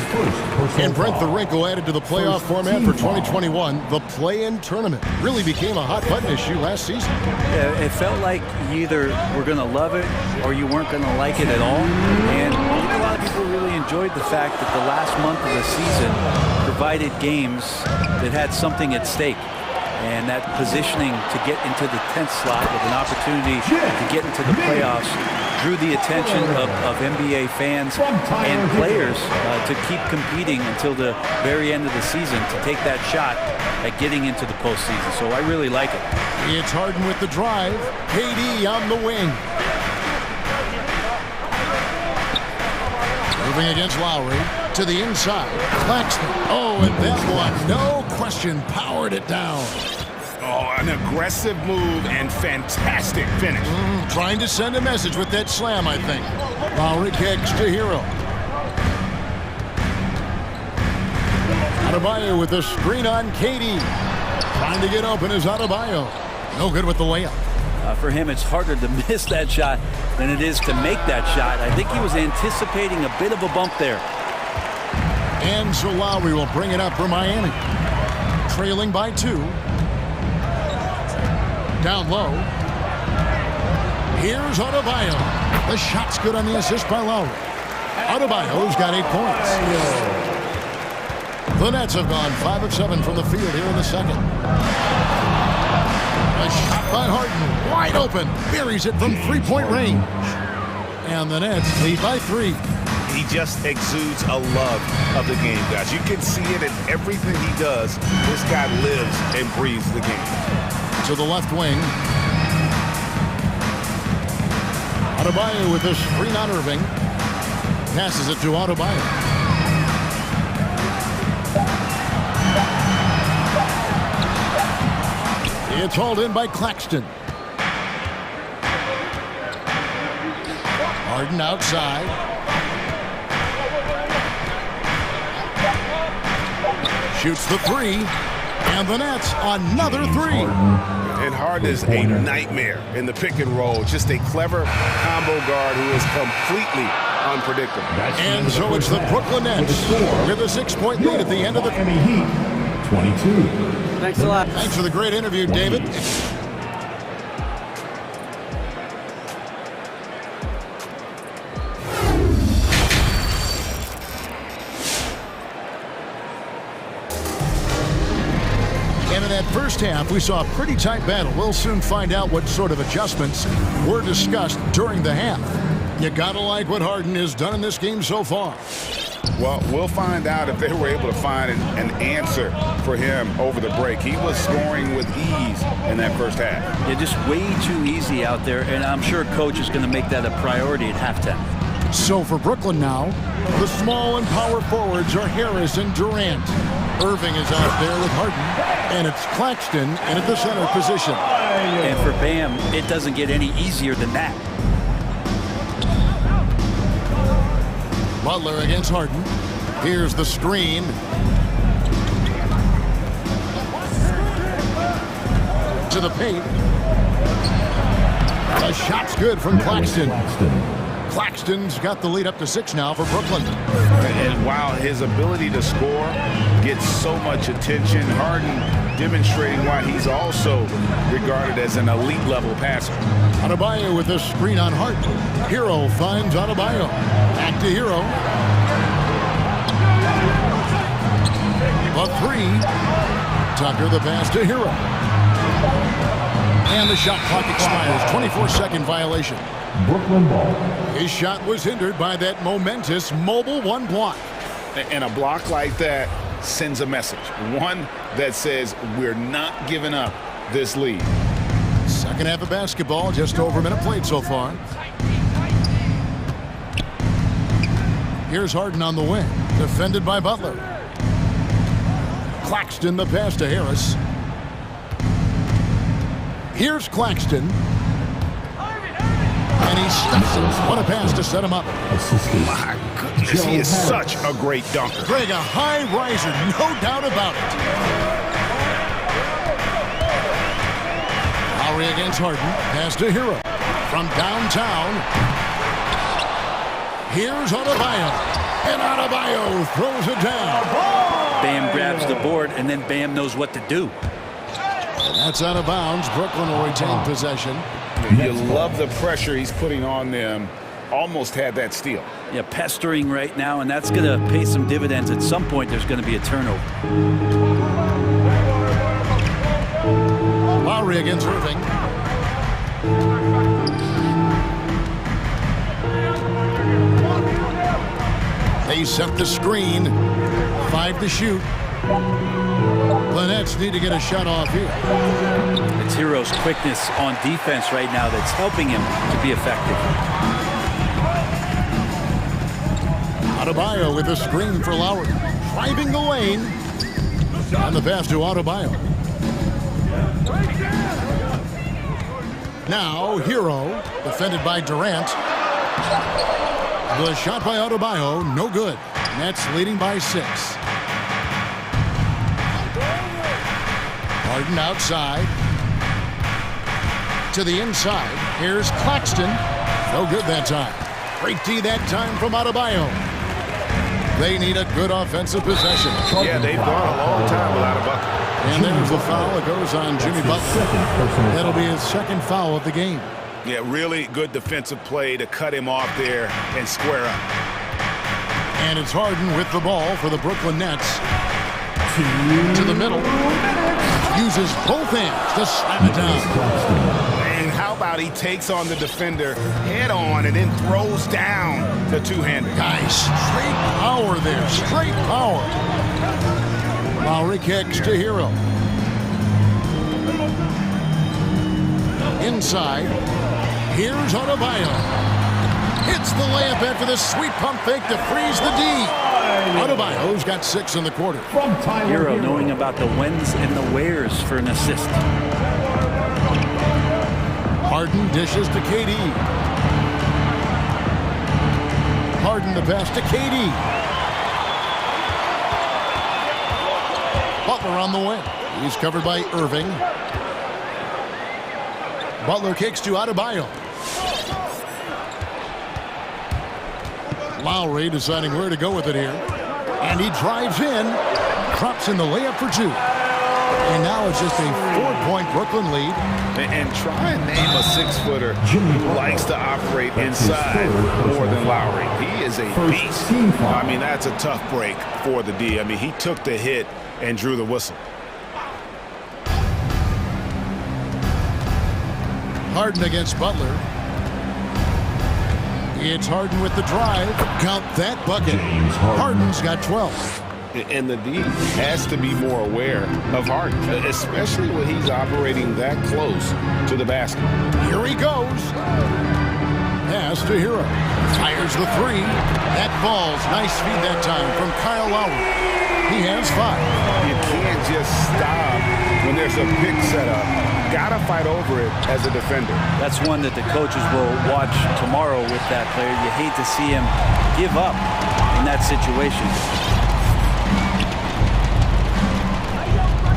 And Brent, the wrinkle added to the playoff format for 2021, the play-in tournament really became a hot button issue last season. Yeah, it felt like you either were going to love it or you weren't going to like it at all. And a lot of people really enjoyed the fact that the last month of the season provided games that had something at stake. And that positioning to get into the 10th slot with an opportunity to get into the playoffs drew the attention of NBA fans and players to keep competing until the very end of the season to take that shot at getting into the postseason. So I really like it. It's Harden with the drive. KD on the wing. Moving against Lowry to the inside. Claxton. Oh, and that one, no question, powered it down. Oh, an aggressive move and fantastic finish. Trying to send a message with that slam, I think. Lowry kicks to Hero. Adebayo with the screen on KD. Trying to get open is Adebayo. No good with the layup. For him, it's harder to miss that shot than it is to make that shot. I think he was anticipating a bit of a bump there. And so Lowry will bring it up for Miami. Trailing by 2. Down low. Here's Adebayo. The shot's good on the assist by Lowry. Adebayo's got 8 points. The Nets have gone 5 of 7 from the field here in the second. A shot by Harden. Wide open. Buries it from 3-point range. And the Nets lead by 3. He just exudes a love of the game, guys. You can see it in everything he does. This guy lives and breathes the game. To the left wing. Adebayo with the screen on Irving. Passes it to Adebayo. It's hauled in by Claxton. Harden outside. Shoots the 3. And the Nets, another 3. And Harden is a nightmare in the pick and roll. Just a clever combo guard who is completely unpredictable. And so it's the Brooklyn Nets with a 6-point lead at the end of the... 22. Thanks a lot. Thanks for the great interview, David. And in that first half, we saw a pretty tight battle. We'll soon find out what sort of adjustments were discussed during the half. You gotta like what Harden has done in this game so far. Well, we'll find out if they were able to find an answer for him over the break. He was scoring with ease in that first half. Yeah, just way too easy out there, and I'm sure Coach is going to make that a priority at halftime. So for Brooklyn now, the small and power forwards are Harris and Durant. Irving is out there with Harden, and it's Claxton in at the center position. And for Bam, it doesn't get any easier than that. Butler against Harden. Here's the screen. To the paint. The shot's good from Claxton. Claxton's got the lead up to 6 now for Brooklyn. And while his ability to score gets so much attention, Harden demonstrating why he's also regarded as an elite level passer. Adebayo with the screen on Harden. Hero finds Adebayo. Back to Hero. A 3. Tucker the pass to Hero. And the shot clock expires. 24-second violation. Brooklyn ball. His shot was hindered by that momentous mobile 1 block. And a block like that sends a message. One that says we're not giving up this lead. Second half of basketball, just over a minute played so far. Here's Harden on the wing, defended by Butler. Claxton the pass to Harris. Here's Claxton. And he stuffs it. What a pass to set him up. My goodness, he is such a great dunker. Greg, a high riser, no doubt about it. Lowry against Harden. Pass to Hero. From downtown. Here's Adebayo. And Adebayo throws it down. Bam grabs the board, and then Bam knows what to do. That's out of bounds. Brooklyn will retain possession. You love the pressure he's putting on them almost had that steal. Yeah, pestering right now, and that's going to pay some dividends. At some point, there's going to be a turnover. Lowry against Irving. They set the screen. 5 to shoot. The Nets need to get a shot off here. It's Hero's quickness on defense right now that's helping him to be effective. Adebayo with a screen for Lowry. Driving the lane. And the pass to Adebayo. Now Hero, defended by Durant. The shot by Adebayo, no good. Nets leading by 6. Harden outside. To the inside. Here's Claxton. No good that time. Great D that time from Adebayo. They need a good offensive possession. Yeah, they've gone a long time without a bucket. And there's the foul. It goes on Jimmy Butler. That'll be his second foul of the game. Yeah, really good defensive play to cut him off there and square up. And it's Harden with the ball for the Brooklyn Nets. To the middle. Uses both hands to slam it down. And how about he takes on the defender head on and then throws down the two-hander. Guys, straight power there. Straight power. Lowry kicks to Hero. Inside. Here's Adebayo. Hits the layup after the sweet pump fake to freeze the D. Adebayo's got 6 in the quarter. Hero knowing about the whens and the wheres for an assist. Harden dishes to KD. Harden the pass to KD. Butler on the wing. He's covered by Irving. Butler kicks to Adebayo. Lowry deciding where to go with it here. And he drives in. Drops in the layup for 2. And now it's just a 4-point Brooklyn lead. And try and name a 6-footer who likes to operate inside more than Lowry. He is a beast. I mean, that's a tough break for the D. I mean, he took the hit and drew the whistle. Harden against Butler. It's Harden with the drive. Count that bucket. Harden's got 12. And the D has to be more aware of Harden, especially when he's operating that close to the basket. Here he goes. Pass to Hero. Fires the 3. That falls. Nice feed that time from Kyle Lowry. He has 5. You can't just stop when there's a pick set up. Gotta fight over it as a defender. That's one that the coaches will watch tomorrow with that player. You hate to see him give up in that situation.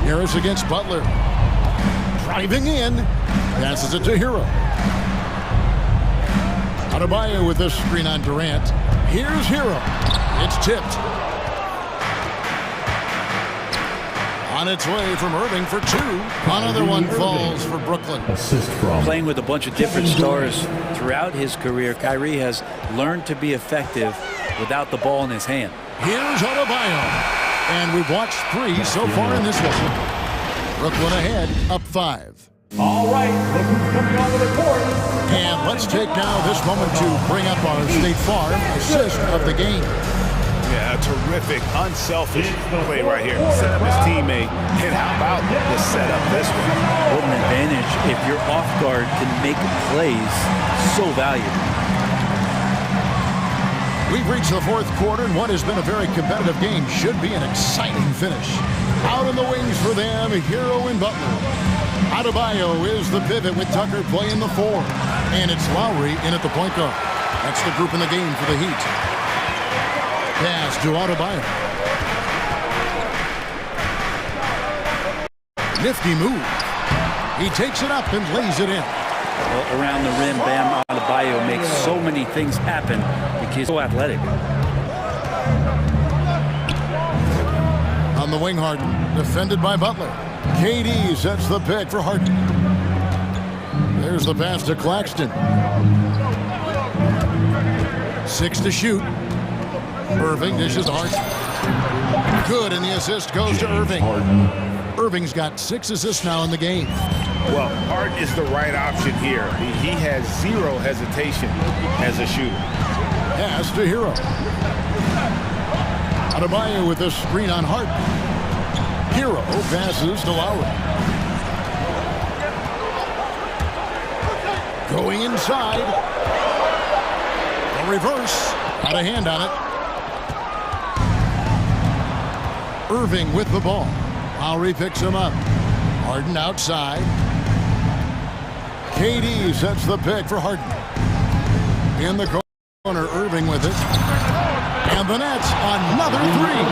Harris against Butler. Driving in. Passes it to Hero. Adebayo with this screen on Durant. Here's Hero. It's tipped. On its way from Irving for 2. Another one falls for Brooklyn. Playing with a bunch of different stars throughout his career, Kyrie has learned to be effective without the ball in his hand. Here's Adebayo. And we've watched 3 so far in this one. Brooklyn ahead, up 5. All right, look who's coming onto the court. And let's take now this moment to bring up our State Farm assist of the game. Yeah, a terrific, unselfish play right here. Set up his teammate. And how about the setup this one? What an advantage if your off guard can make plays so valuable. We've reached the 4th quarter, and what has been a very competitive game should be an exciting finish. Out in the wings for them, Hero and Butler. Adebayo is the pivot with Tucker playing the 4. And it's Lowry in at the point guard. That's the group in the game for the Heat. Pass to Adebayo. Nifty move. He takes it up and lays it in. Well, around the rim, Bam Adebayo makes so many things happen because he's so athletic. On the wing, Harden, defended by Butler. KD sets the pick for Harden. There's the pass to Claxton. 6 to shoot. Irving dishes to Hart. Good, and the assist goes to Irving. Irving's got 6 assists now in the game. Well, Hart is the right option here. He has zero hesitation as a shooter. Pass to Hero. Adebayo with a screen on Hart. Hero passes to Lowry. Going inside. A reverse. Got a hand on it. Irving with the ball. Lowry picks him up. Harden outside. KD sets the pick for Harden. In the corner, Irving with it. And the Nets, another three.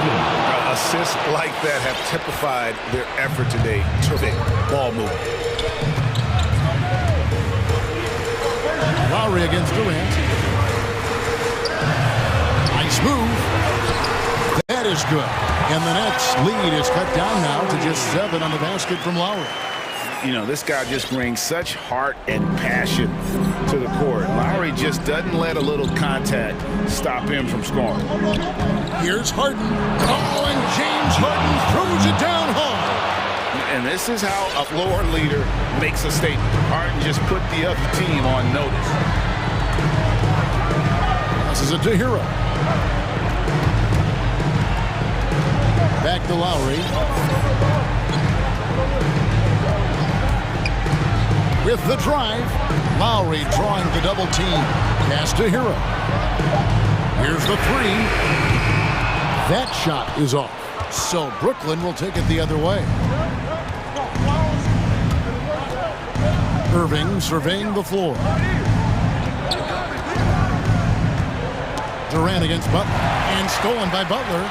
Assists like that have typified their effort today. Terrific ball movement. Lowry against Durant. Nice move. That is good. And the Nets lead is cut down now to just 7 on the basket from Lowry. You know, this guy just brings such heart and passion to the court. Lowry just doesn't let a little contact stop him from scoring. Here's Harden. Oh, and James Harden throws it down hard. And this is how a floor leader makes a statement. Harden just put the other team on notice. This is a to Hero. Back to Lowry. With the drive, Lowry drawing the double team. Pass to Hero. Here's the three. That shot is off. So Brooklyn will take it the other way. Irving surveying the floor. Durant against Butler. And stolen by Butler.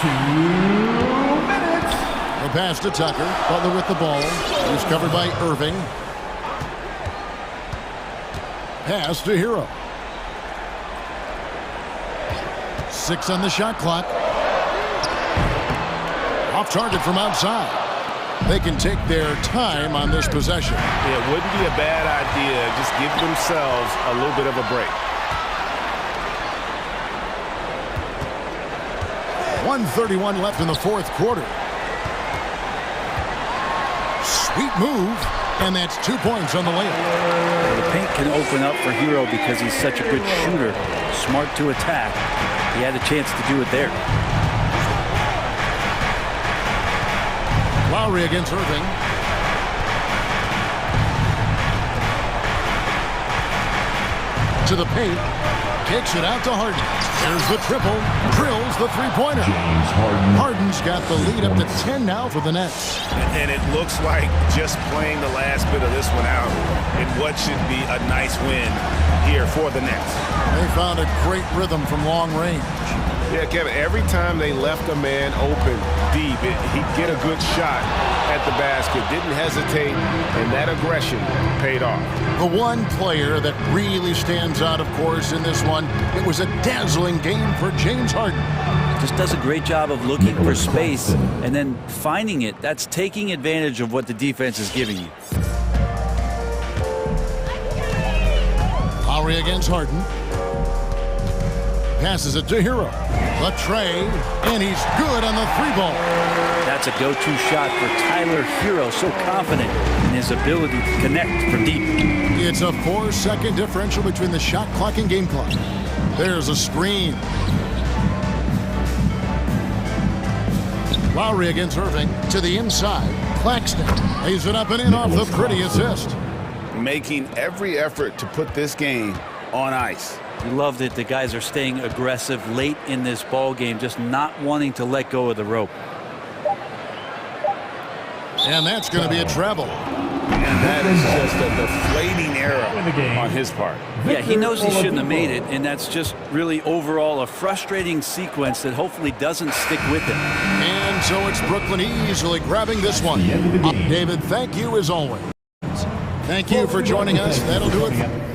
2 minutes. The pass to Tucker. Butler with the ball. He's covered by Irving. Pass to Hero. 6 on the shot clock. Off target from outside. They can take their time on this possession. It wouldn't be a bad idea. Just give themselves a little bit of a break. 1:31 left in the fourth quarter. Sweet move, and that's 2 points on the layup. The paint can open up for Hero because he's such a good shooter, smart to attack. He had a chance to do it there. Lowry against Irving. To the paint. Kicks it out to Harden. There's the triple. Drills the three-pointer. Harden's got the lead up to 10 now for the Nets. And it looks like just playing the last bit of this one out in what should be a nice win here for the Nets. They found a great rhythm from long range. Yeah, Kevin, every time they left a man open deep, he'd get a good shot at the basket. Didn't hesitate, and that aggression paid off. The one player that really stands out, of course, in this one, it was a dazzling game for James Harden. Just does a great job of looking for space and then finding it. That's taking advantage of what the defense is giving you. Lowry against Harden. Passes it to Hero. The tray, and he's good on the three ball. That's a go-to shot for Tyler Hero, so confident in his ability to connect from deep. It's a 4-second differential between the shot clock and game clock. There's a screen. Lowry against Irving to the inside. Claxton lays it up and in off the pretty assist. Making every effort to put this game on ice. You love that the guys are staying aggressive late in this ball game, just not wanting to let go of the rope. And that's going to be a travel. And that is just a deflating error on his part. Yeah, he knows he shouldn't have made it, and that's just really overall a frustrating sequence that hopefully doesn't stick with him. And so it's Brooklyn easily grabbing this one. David, thank you as always. Thank you for joining us. That'll do it.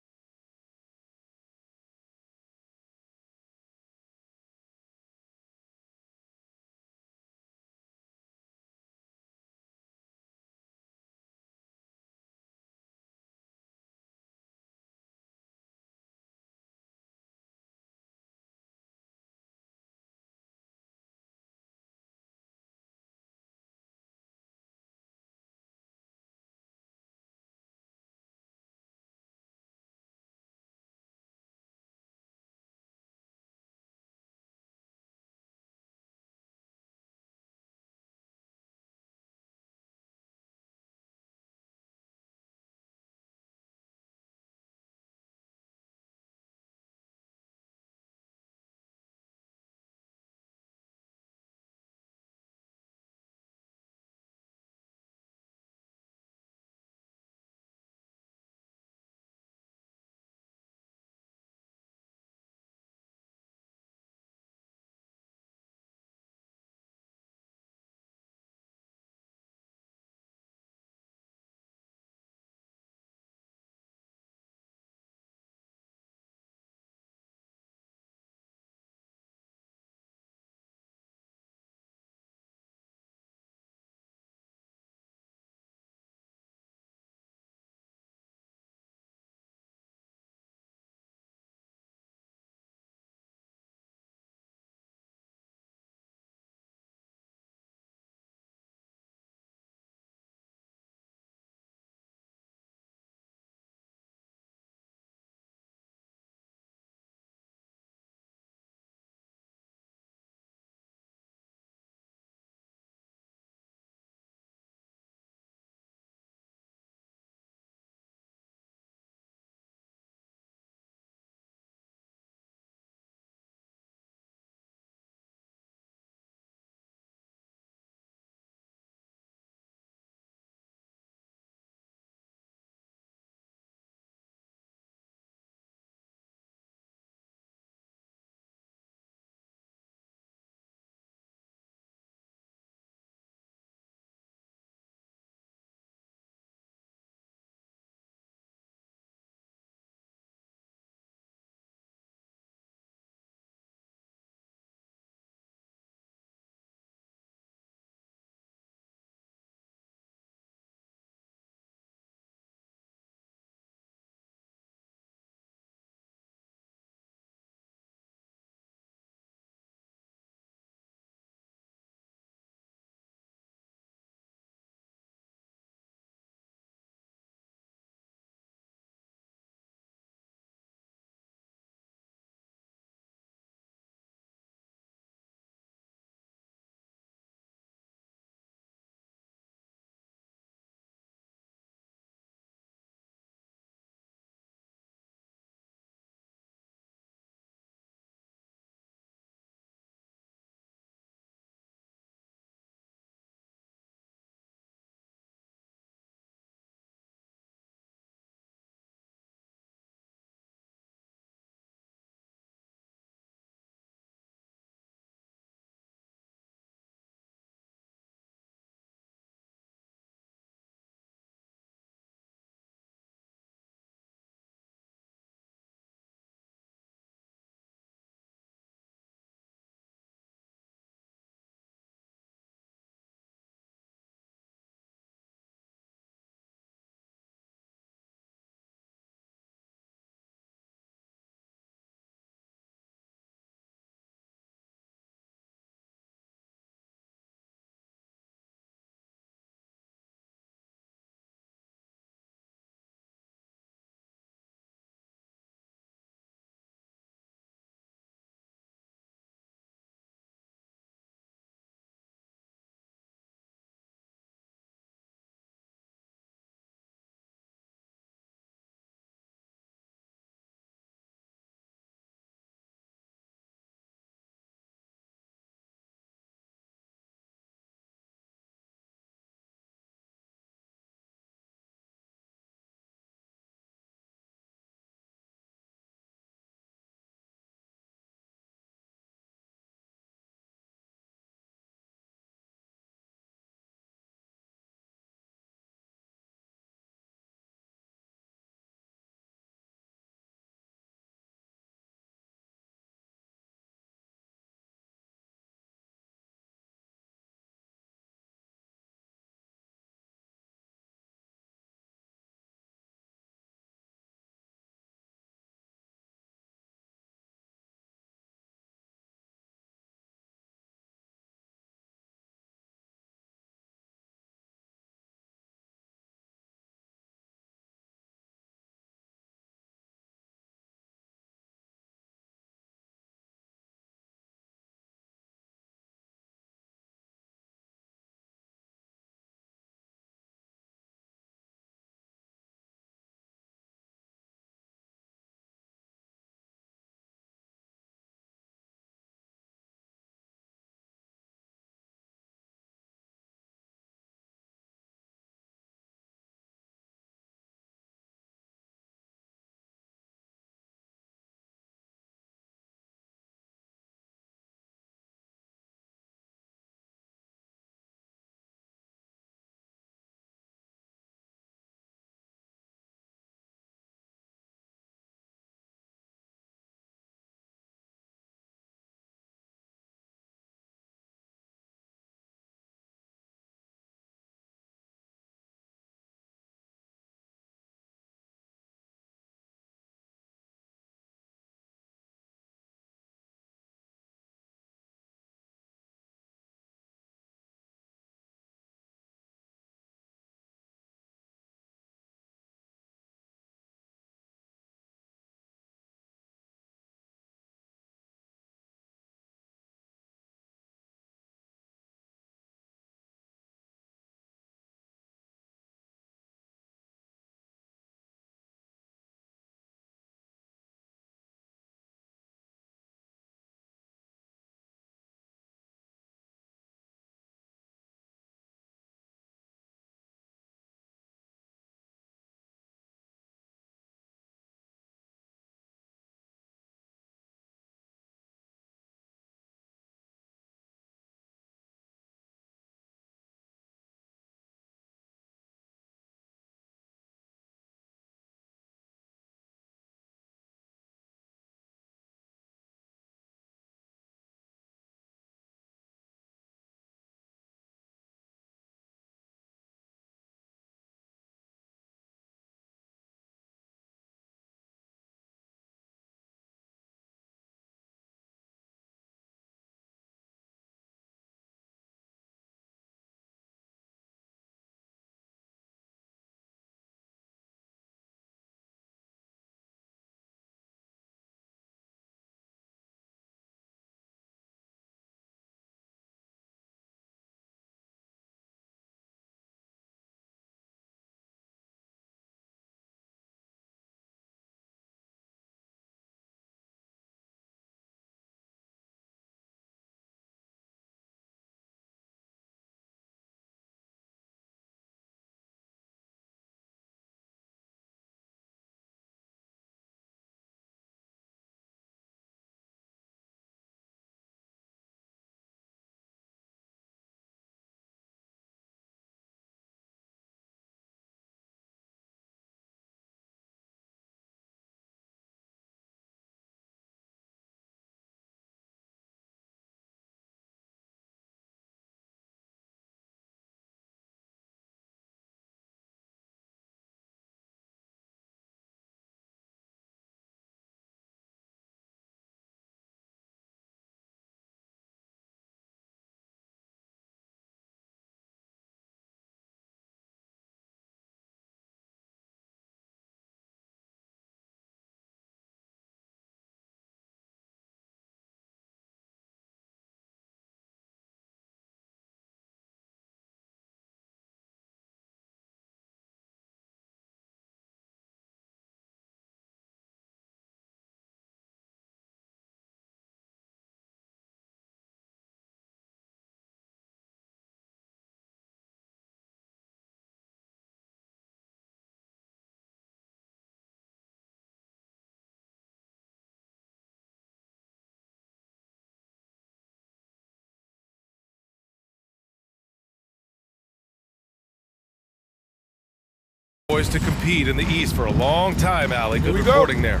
Boys to compete in the East for a long time, Allie. Good reporting there.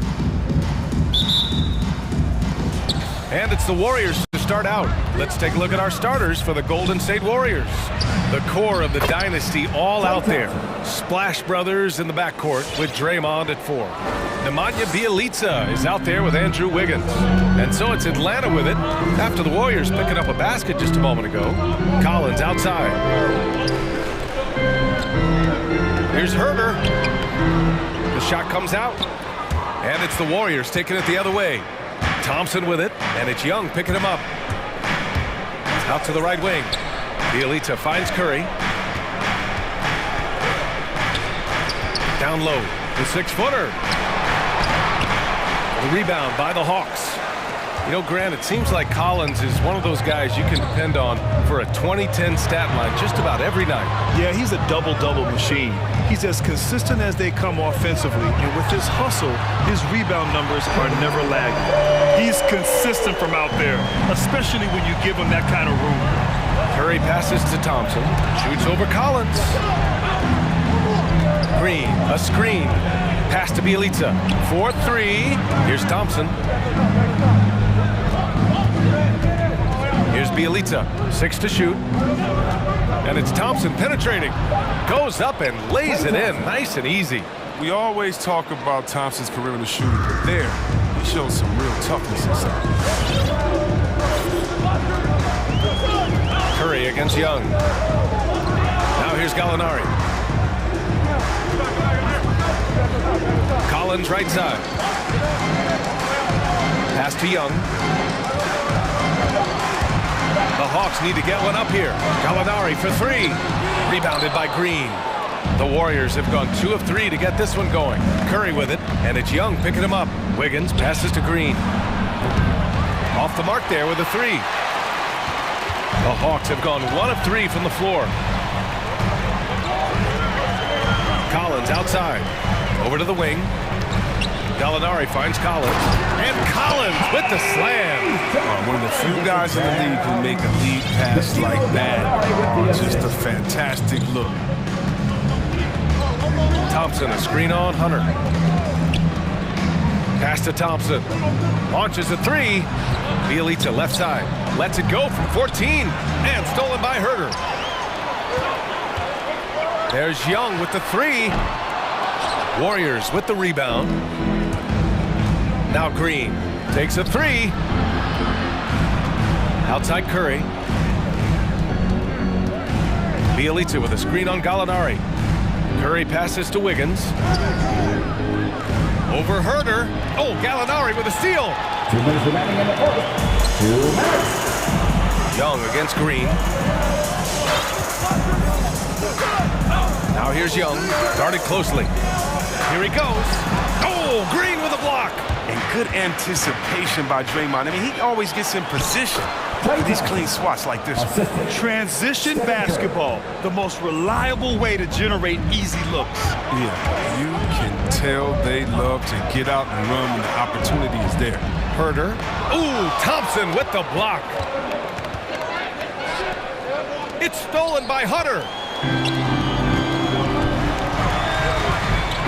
And it's the Warriors to start out. Let's take a look at our starters for the Golden State Warriors. The core of the dynasty all out there. Splash Brothers in the backcourt with Draymond at 4. Nemanja Bjelica is out there with Andrew Wiggins. And so it's Atlanta with it after the Warriors picking up a basket just a moment ago. Collins outside. Here's Herder. The shot comes out. And it's the Warriors taking it the other way. Thompson with it, and it's Young picking him up. Out to the right wing. Bjelica finds Curry. Down low, the 6-footer. The rebound by the Hawks. You know, Grant, it seems like Collins is one of those guys you can depend on for a 20-10 stat line just about every night. Yeah, he's a double-double machine. He's as consistent as they come offensively, and with his hustle, his rebound numbers are never lagging. He's consistent from out there, especially when you give him that kind of room. Curry passes to Thompson, shoots over Collins. Green, a screen. Pass to Bjelica. 4-3. Here's Thompson. Here's Bjelica. 6 to shoot. And it's Thompson penetrating. Goes up and lays it in. Nice and easy. We always talk about Thompson's perimeter shooting, but there, he shows some real toughness inside. Curry against Young. Now here's Gallinari. Collins right side. Pass to Young. The Hawks need to get one up here. Gallinari for 3. Rebounded by Green. The Warriors have gone 2 of 3 to get this one going. Curry with it, and it's Young picking him up. Wiggins passes to Green. Off the mark there with a 3. The Hawks have gone 1 of 3 from the floor. Collins outside. Over to the wing. Gallinari finds Collins. And Collins with the slam. One of the few guys in the league who make a lead pass like that. Just a fantastic look. Thompson, a screen on Hunter. Pass to Thompson. Launches a 3. Bjelica left side. Lets it go from 14. And stolen by Herder. There's Young with the 3. Warriors with the rebound. Now Green takes a 3. Outside Curry. Bjelica with a screen on Gallinari. Curry passes to Wiggins. Over Herder. Oh, Gallinari with a steal. 2 minutes remaining in the fourth. 2 minutes. Young against Green. Now here's Young. Guarded closely. Here he goes. Oh, Green with a block. And good anticipation by Draymond. I mean, he always gets in position. These clean swats like this. Transition basketball, the most reliable way to generate easy looks. Yeah, you can tell they love to get out and run when the opportunity is there. Herder. Ooh, Thompson with the block. It's stolen by Hunter.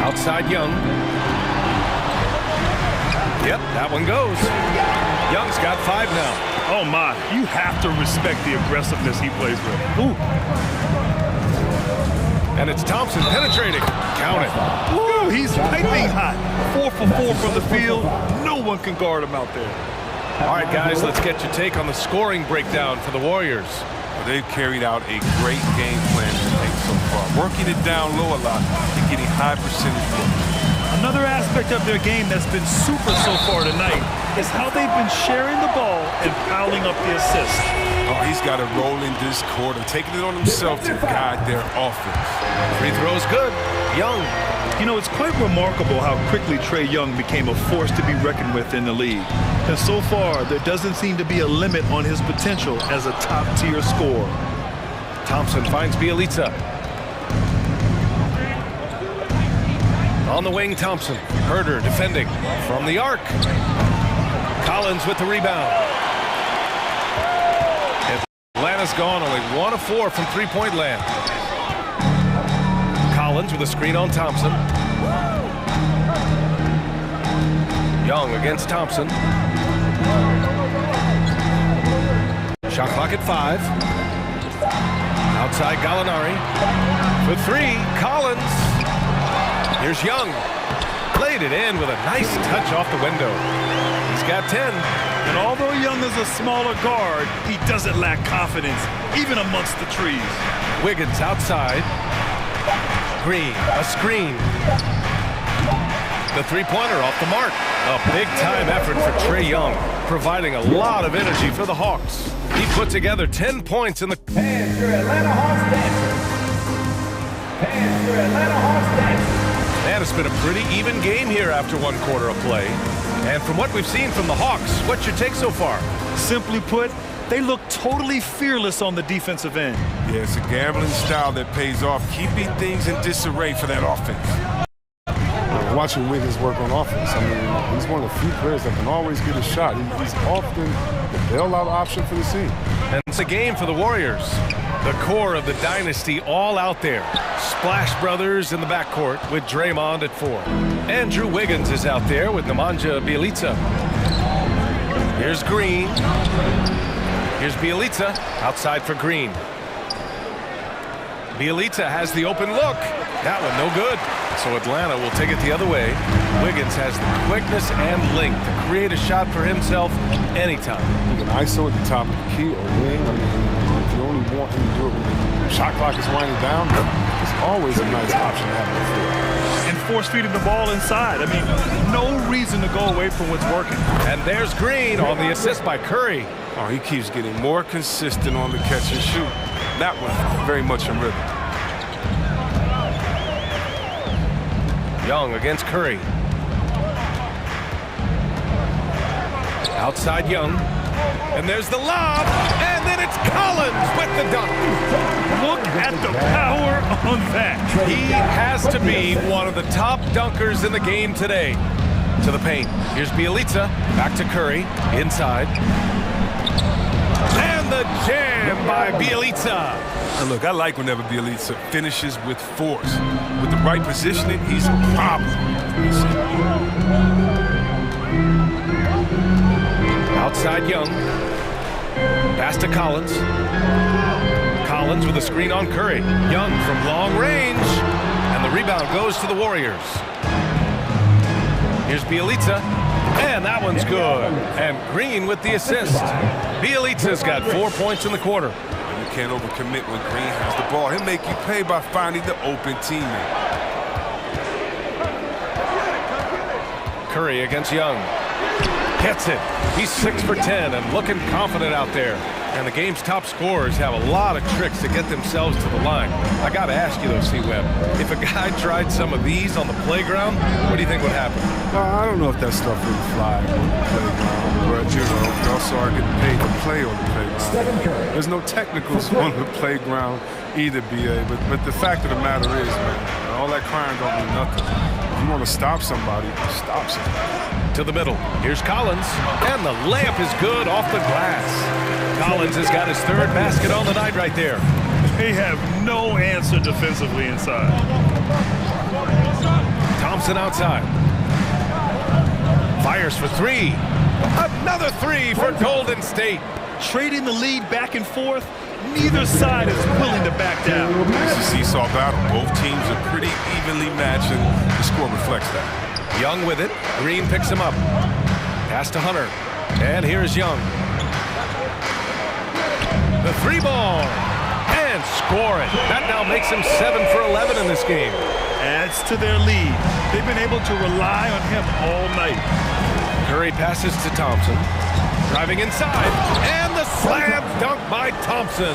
Outside Young. Yep, that one goes. Young's got 5 now. Oh my, you have to respect the aggressiveness he plays with. Ooh. And it's Thompson penetrating. Count it. Ooh, he's piping hot. 4 for 4 from the field. No one can guard him out there. All right, guys, let's get your take on the scoring breakdown for the Warriors. Well, they've carried out a great game plan tonight so far. Working it down low a lot and getting high percentage looks. Another aspect of their game that's been super so far tonight is how they've been sharing the ball and piling up the assists. Oh, he's got a role in this quarter, taking it on himself to guide their offense. Free throw's good. Young. You know, it's quite remarkable how quickly Trae Young became a force to be reckoned with in the league. And so far, there doesn't seem to be a limit on his potential as a top-tier scorer. Thompson finds Bjelica. On the wing, Thompson. Herder defending from the arc. Collins with the rebound. Atlanta's gone only 1 of 4 from three-point land. Collins Collins with a screen on Thompson. Young against Thompson. Shot clock at 5. Outside Gallinari. For 3, Collins. Here's Young. Played it in with a nice touch off the window. He's got 10. And although Young is a smaller guard, he doesn't lack confidence, even amongst the trees. Wiggins outside. Green, a screen. The three-pointer off the mark. A big-time effort for Trae Young, providing a lot of energy for the Hawks. He put together 10 points in the... Fans, your Atlanta Hawks dancers. Fans, your Atlanta Hawks dancers. Man, it's been a pretty even game here after one quarter of play. And from what we've seen from the Hawks, what's your take so far? Simply put, they look totally fearless on the defensive end. Yeah, it's a gambling style that pays off, keeping things in disarray for that offense. Watching Wiggins work on offense, I mean, he's one of the few players that can always get a shot. He's often the bailout option for the team. And it's a game for the Warriors. The core of the dynasty all out there. Splash Brothers in the backcourt with Draymond at 4. Andrew Wiggins is out there with Nemanja Bjelica. Here's Green. Here's Bjelica outside for Green. Bjelica has the open look. That one no good. So Atlanta will take it the other way. Wiggins has the quickness and length to create a shot for himself anytime. You can ISO at the top of the key or wing. I mean, if you only want him to do it when the shot clock is winding down, it's always a nice option to have on the floor. And force-feeding the ball inside. I mean, no reason to go away from what's working. And there's Green on the assist by Curry. Oh, he keeps getting more consistent on the catch and shoot. That one very much in rhythm. Young against Curry. Outside Young. And there's the lob. And then it's Collins with the dunk. Look at the power on that. He has to be one of the top dunkers in the game today. To the paint. Here's Bjelica. Back to Curry. Inside. And the jam by Bjelica. And look, I like whenever Bjelica finishes with force. With the right positioning, he's a problem. Outside Young. Pass to Collins. Collins with a screen on Curry. Young from long range. And the rebound goes to the Warriors. Here's Bjelica. And that one's good. And Green with the assist. Bjelica's got 4 points in the quarter. You can't overcommit when Green has the ball. He'll make you pay by finding the open teammate. Curry against Young. Gets it. He's 6 for 10 and looking confident out there. And the game's top scorers have a lot of tricks to get themselves to the line. I got to ask you, though, C-Web, if a guy tried some of these on the playground, what do you think would happen? I don't know if that stuff would fly on the playground, but, you know, we also are getting paid to play on the playground. There's no technicals on the playground either, BA, but the fact of the matter is, man, all that crying don't mean nothing. If you want to stop somebody, stop somebody. To the middle. Here's Collins. And the layup is good off the glass. Collins has got his third basket on the night right there. They have no answer defensively inside. Thompson outside. Fires for 3. Another 3 for Golden State. Trading the lead back and forth. Neither side is willing to back down. It's a seesaw battle. Both teams are pretty evenly matched, and the score reflects that. Young with it. Green picks him up. Pass to Hunter. And here's Young. The 3-ball. And score it. That now makes him 7 for 11 in this game. Adds to their lead. They've been able to rely on him all night. Curry passes to Thompson. Driving inside. And the slam dunk by Thompson.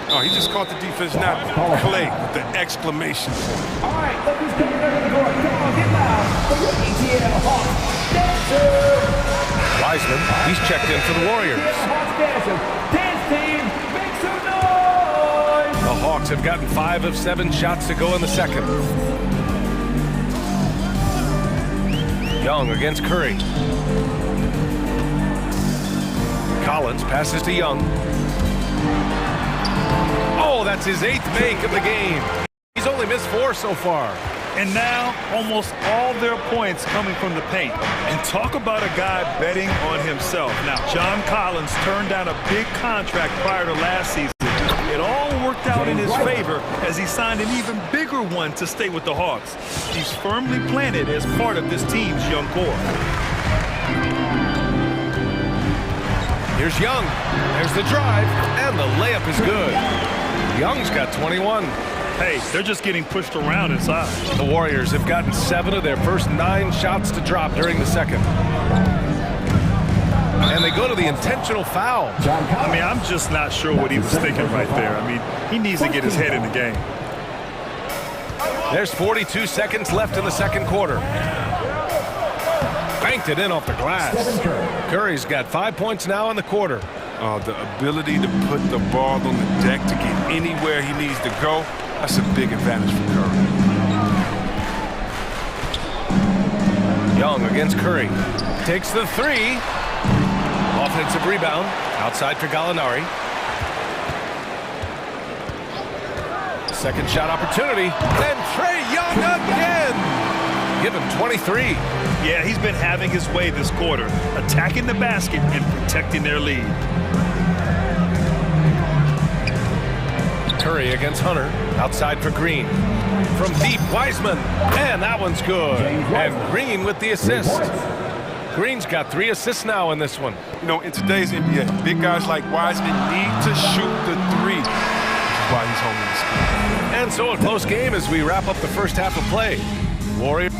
Oh, he just caught the defense not Clay with the exclamation point. All right, look who's coming under the court. Come on, get loud for your ETL Hawks dancers. Wiseman, he's checked in for the Warriors. Hawks dancers. Dance team, make some noise. The Hawks have gotten 5 of 7 shots to go in the second. Young against Curry. Collins passes to Young. Oh, that's his 8th make of the game. He's only missed 4 so far. And now, almost all their points coming from the paint. And talk about a guy betting on himself. Now, John Collins turned down a big contract prior to last season. It all worked out in his favor as he signed an even bigger one to stay with the Hawks. He's firmly planted as part of this team's young core. Here's Young. There's the drive, and the layup is good. Young's got 21. Hey, they're just getting pushed around inside. The Warriors have gotten 7 of their first 9 shots to drop during the second. And they go to the intentional foul. I mean, I'm just not sure what he was thinking right there. I mean, he needs to get his head in the game. There's 42 seconds left in the second quarter. Banked it in off the glass. Curry's got 5 points now in the quarter. The ability to put the ball on the deck to get anywhere he needs to go, that's a big advantage for Curry. Young against Curry. Takes the 3. Offensive rebound. Outside for Gallinari. Second shot opportunity. And Trae Young again. Give him 23. Yeah, he's been having his way this quarter, attacking the basket and protecting their lead. Curry against Hunter. Outside for Green. From deep, Wiseman. And that one's good. And Green with the assist. Green's got 3 assists now in this one. You know, in today's NBA, big guys like Wiseman need to shoot the 3. That's why he's holding the score. And so a close game as we wrap up the first half of play. Warriors.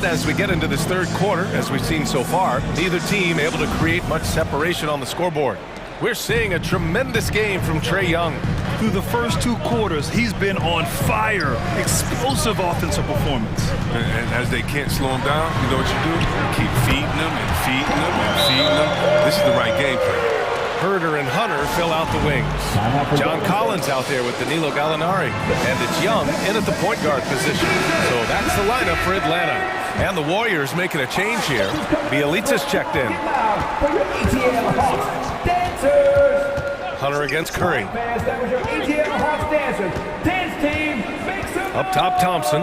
As we get into this third quarter, as we've seen so far, neither team able to create much separation on the scoreboard. We're seeing a tremendous game from Trae Young. Through the first 2 quarters, he's been on fire. Explosive offensive performance. And as they can't slow him down, you know what you do? You keep feeding them and feeding them and feeding them. This is the right game plan. Herder and Hunter fill out the wings. John Collins out there with Danilo Gallinari. And it's Young in at the point guard position. So that's the lineup for Atlanta. And the Warriors making a change here. Bielitsa's checked in. Hunter against Curry. Up top, Thompson.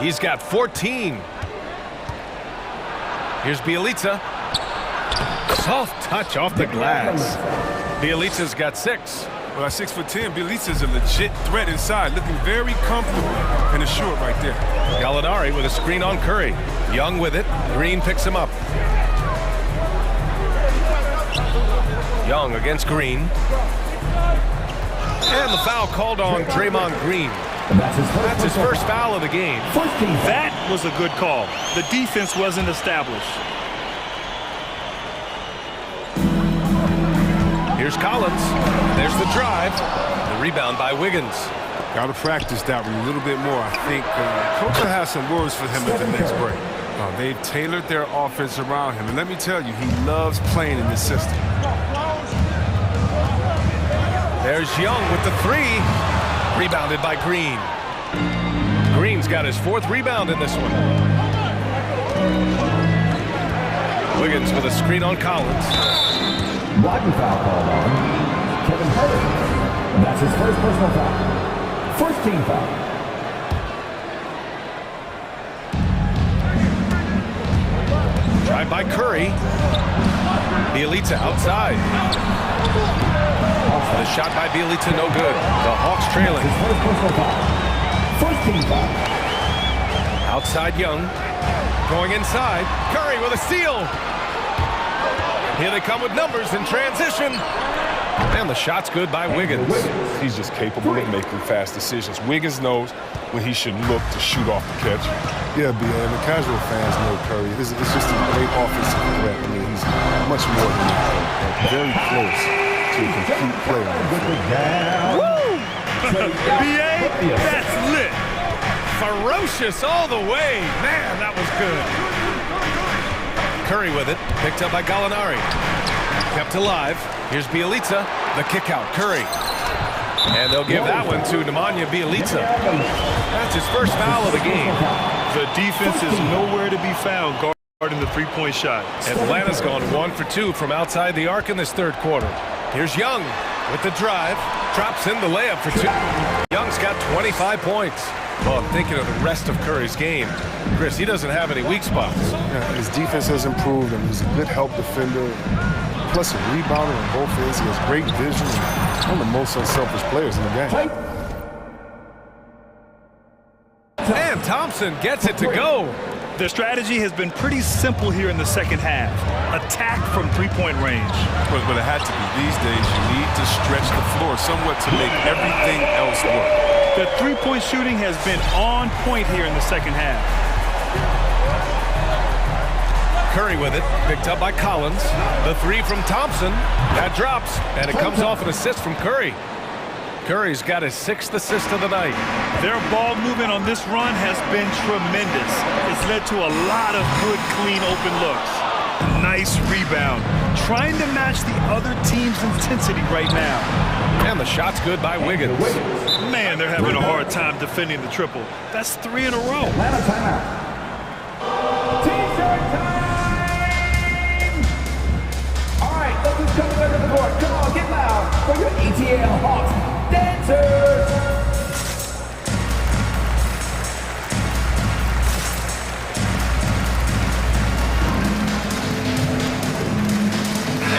He's got 14. Here's Bielitsa. Soft touch off the glass. Bielitsa's got 6. Well, at 6'10", Bielitsa's a legit threat inside, looking very comfortable and assured right there. Gallinari with a screen on Curry. Young with it. Green picks him up. Young against Green. And the foul called on Draymond Green. That's his first foul of the game. That was a good call. The defense wasn't established. Here's Collins. There's the drive. The rebound by Wiggins. Got to practice that one a little bit more. I think Coach will have some words for him at the next break. They've tailored their offense around him. And let me tell you, he loves playing in this system. There's Young with the 3. Rebounded by Green. Green's got his 4th rebound in this one. Wiggins with a screen on Collins. Blocking foul called on Kevin Herter. That's his first personal foul. First team foul. Drive by Curry. Bielitsa outside. The shot by Bielitsa no good. The Hawks trailing. His first personal foul. First team foul. Outside Young. Going inside. Curry with a steal. Here they come with numbers in transition. And the shot's good by Wiggins. He's just capable of making fast decisions. Wiggins knows when he should look to shoot off the catch. Yeah, B.A., and the casual fans know Curry. It's just a great offensive threat. I mean, he's much more than that. Very close to a complete player. Woo! B.A., that's lit. Ferocious all the way. Man, that was good. Curry with it, picked up by Gallinari. Kept alive. Here's Bielitsa, the kick out. Curry. And they'll give that one to Nemanja Bjelica. That's his first foul of the game. The defense is nowhere to be found guarding the three-point shot. Atlanta's gone 1 for 2 from outside the arc in this third quarter. Here's Young with the drive. Drops in the layup for 2. Young's got 25 points. Well, I'm thinking of the rest of Curry's game. Chris, he doesn't have any weak spots. Yeah, his defense has improved, and he's a good help defender. Plus a rebounder on both ends. He has great vision. And one of the most unselfish players in the game. And Thompson gets it to go. Their strategy has been pretty simple here in the second half. Attack from three-point range. But it had to be. These days, you need to stretch the floor somewhat to make everything else work. The three-point shooting has been on point here in the second half. Curry with it, picked up by Collins. The three from Thompson. That drops, and it comes off an assist from Curry. Curry's got his 6th assist of the night. Their ball movement on this run has been tremendous. It's led to a lot of good, clean, open looks. Nice rebound. Trying to match the other team's intensity right now. And the shot's good by Wiggins. Man, they're having a hard time defending the triple. That's 3 in a row. Atlanta timeout. T-shirt time! All right, look who's coming under the board. Come on, get loud for your ETL Hawks dancers!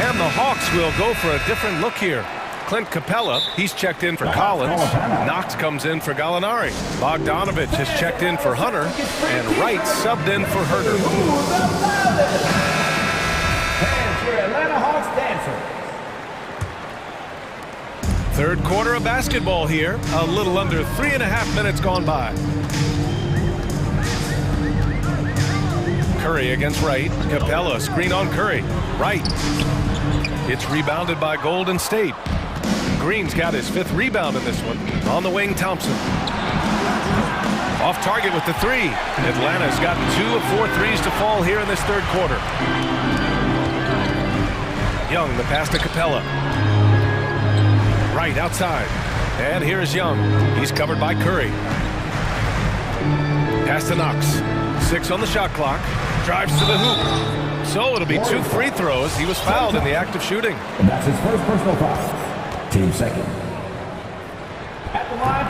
And the Hawks will go for a different look here. Clint Capella, he's checked in for Collins. Knox comes in for Gallinari. Bogdanovich has checked in for Hunter. And Wright subbed in for Herter. And your Atlanta Hawks dancer. Third quarter of basketball here. A little under 3.5 minutes gone by. Curry against Wright. Capella, screen on Curry. Wright. It's rebounded by Golden State. Green's got his 5th rebound in this one. On the wing, Thompson. Off target with the 3. Atlanta's got 2 of 4 threes to fall here in this third quarter. Young, the pass to Capella. Right outside. And here's Young. He's covered by Curry. Pass to Knox. 6 on the shot clock. Drives to the hoop. So it'll be 2 free throws. He was fouled in the act of shooting. And that's his first personal foul. Team second. At the line.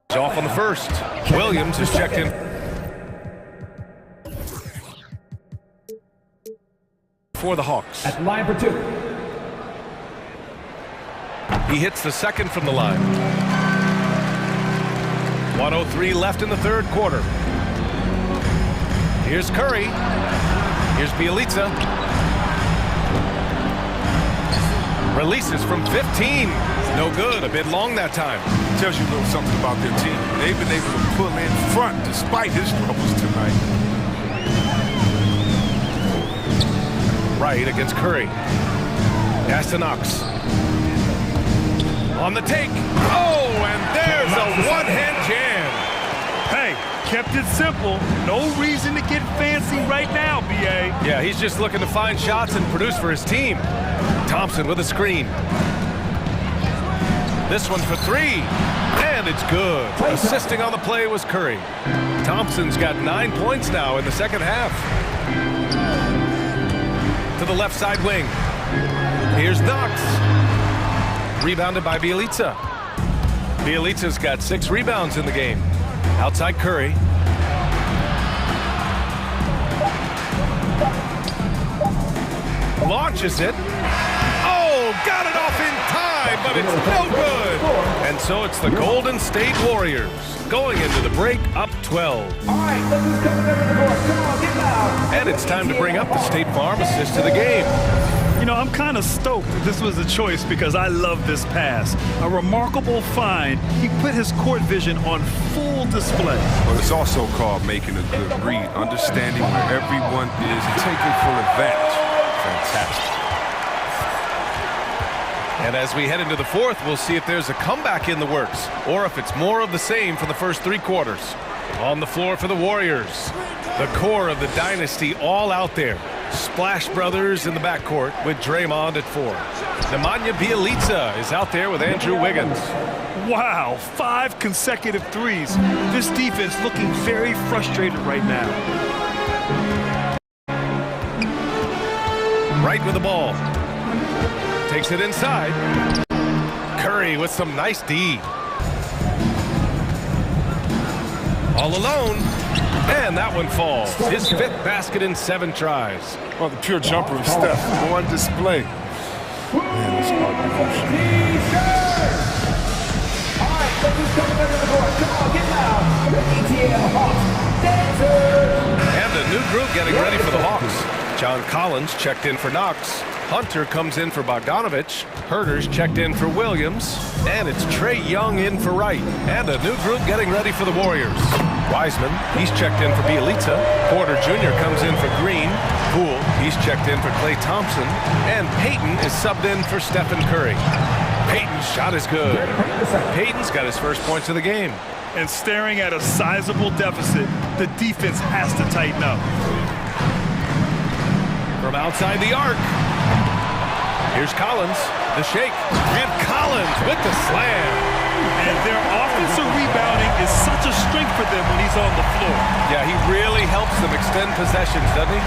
He's off on the first. Williams is checked in for the Hawks. At the line for 2. He hits the second from the line. 1:03 left in the third quarter. Here's Curry. Here's Bjelica. Releases from 15. No good. A bit long that time. Tells you a little something about their team. They've been able to pull in front despite his troubles tonight. Right against Curry. Pass to Knox. On the take. Oh, and there's a one-hand jam. Hey, kept it simple. No reason to get fancy right now, B.A. Yeah, he's just looking to find shots and produce for his team. Thompson with a screen. This one for 3. And it's good. Assisting on the play was Curry. Thompson's got 9 points now in the second half. To the left side wing. Here's Knox. Rebounded by Bjelica. Bjelica's got 6 rebounds in the game. Outside Curry. Launches it. Oh, got it off in time, but it's no good. And so it's the Golden State Warriors going into the break up 12. All right, look who's coming over the board. Come on, get loud. And it's time to bring up the State Farm assist to the game. You know, I'm kind of stoked that this was a choice because I love this pass. A remarkable find. He put his court vision on full display. Well, it's also called making a good read, understanding where everyone is and taking full advantage. Fantastic. And as we head into the fourth, we'll see if there's a comeback in the works or if it's more of the same for the first 3 quarters. On the floor for the Warriors, the core of the dynasty all out there. Splash Brothers in the backcourt with Draymond at 4. Nemanja Bjelica is out there with Andrew Wiggins. Wow, 5 consecutive threes. This defense looking very frustrated right now. Right with the ball. Takes it inside. Curry with some nice D. All alone. And that one falls. His 5th basket in 7 tries. Well, the pure jumper of Steph on display. Man, this All right, let's just come under the board. Come on, get loud. The ETL Hawks dancers. And a new group getting ready for the Hawks. John Collins checked in for Knox. Hunter comes in for Bogdanovich. Herter's checked in for Williams. And it's Trae Young in for Wright. And a new group getting ready for the Warriors. Wiseman, he's checked in for Bjelica. Porter Jr. comes in for Green. Poole, he's checked in for Klay Thompson. And Payton is subbed in for Stephen Curry. Payton's shot is good. Payton's got his first points of the game. And staring at a sizable deficit, the defense has to tighten up. From outside the arc. Here's Collins, the shake. And Collins with the slam. And their offensive rebounding is such a strength for them when he's on the floor. Yeah, he really helps them extend possessions, doesn't he?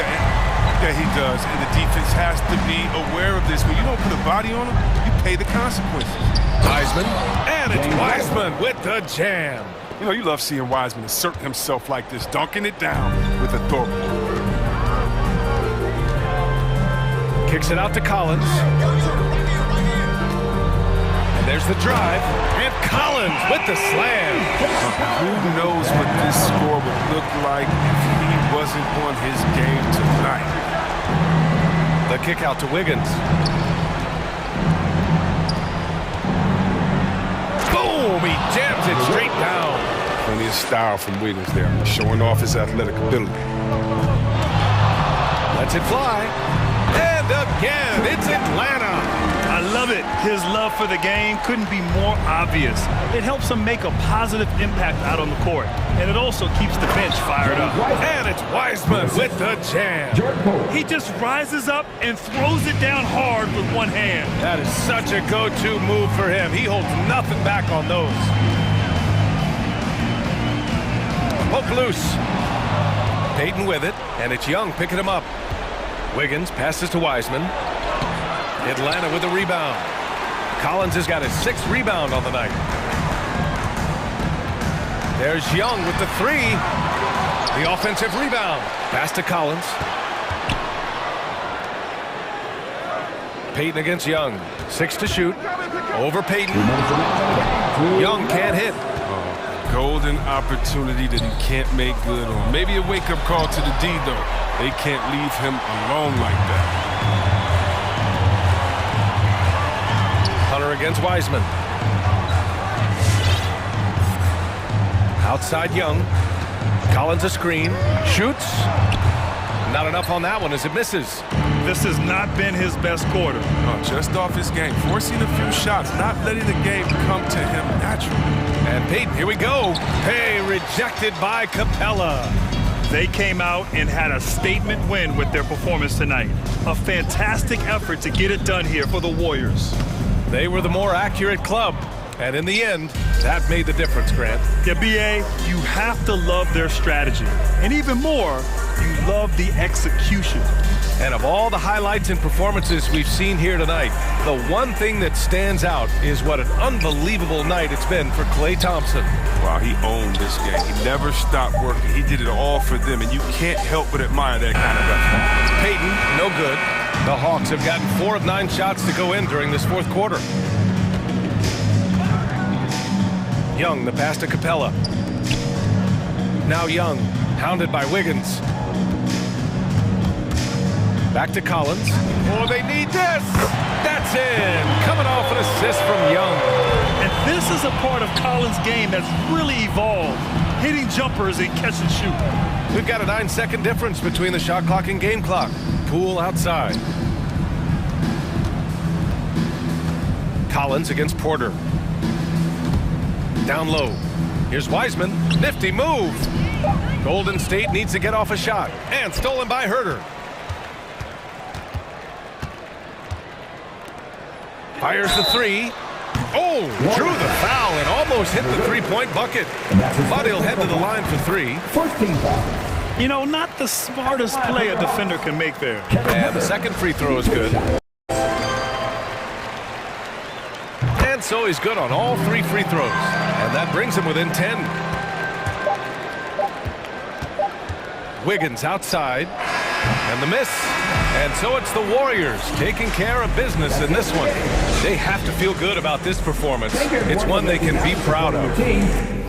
Yeah, he does. And the defense has to be aware of this. When you don't put a body on him, you pay the consequences. Wiseman. And it's Wiseman with the jam. You know, you love seeing Wiseman assert himself like this, dunking it down with authority. Kicks it out to Collins. And there's the drive. And Collins with the slam. Who knows what this score would look like if he wasn't on his game tonight. The kick out to Wiggins. Boom! He jams it straight down. Plenty of style from Wiggins there, showing off his athletic ability. Lets it fly. And again, it's Atlanta. I love it. His love for the game couldn't be more obvious. It helps him make a positive impact out on the court. And it also keeps the bench fired up. And it's Wiseman with the jam. He just rises up and throws it down hard with one hand. That is such a go-to move for him. He holds nothing back on those. Poke loose. Payton with it, and it's Young picking him up. Wiggins passes to Wiseman. Atlanta with the rebound. Collins has got his 6th rebound on the night. There's Young with the 3. The offensive rebound. Pass to Collins. Payton against Young. 6 to shoot. Over Payton. Young can't hit. Golden opportunity that he can't make good on. Maybe a wake-up call to the D, though. They can't leave him alone like that. Hunter against Wiseman. Outside Young. Collins a screen. Shoots. Not enough on that one as it misses. This has not been his best quarter. No, just off his game. Forcing a few shots, not letting the game come to him naturally. And Payton, here we go. Hey, rejected by Capella. They came out and had a statement win with their performance tonight. A fantastic effort to get it done here for the Warriors. They were the more accurate club. And in the end, that made the difference, Grant. Yeah, B.A., you have to love their strategy. And even more, you love the execution. And of all the highlights and performances we've seen here tonight, the one thing that stands out is what an unbelievable night it's been for Klay Thompson. Wow, he owned this game. He never stopped working. He did it all for them, and you can't help but admire that kind of effort. Payton, no good. The Hawks have gotten 4 of 9 shots to go in during this 4th quarter. Young, the pass to Capella. Now Young, hounded by Wiggins. Back to Collins. Oh, they need this! That's in! Coming off an assist from Young. And this is a part of Collins' game that's really evolved. Hitting jumpers and catch and shoot. We've got a 9-second difference between the shot clock and game clock. Poole outside. Collins against Porter. Down low. Here's Wiseman. Nifty move. Golden State needs to get off a shot. And stolen by Herter. Fires the three. Oh, drew the foul and almost hit the three-point bucket. But he'll head to the line for three. You know, not the smartest play a defender can make there. And the second free throw is good. And so he's good on all three free throws. And that brings him within 10. Wiggins outside. And the miss. And so it's the Warriors taking care of business in this one. They have to feel good about this performance. It's one they can be proud of.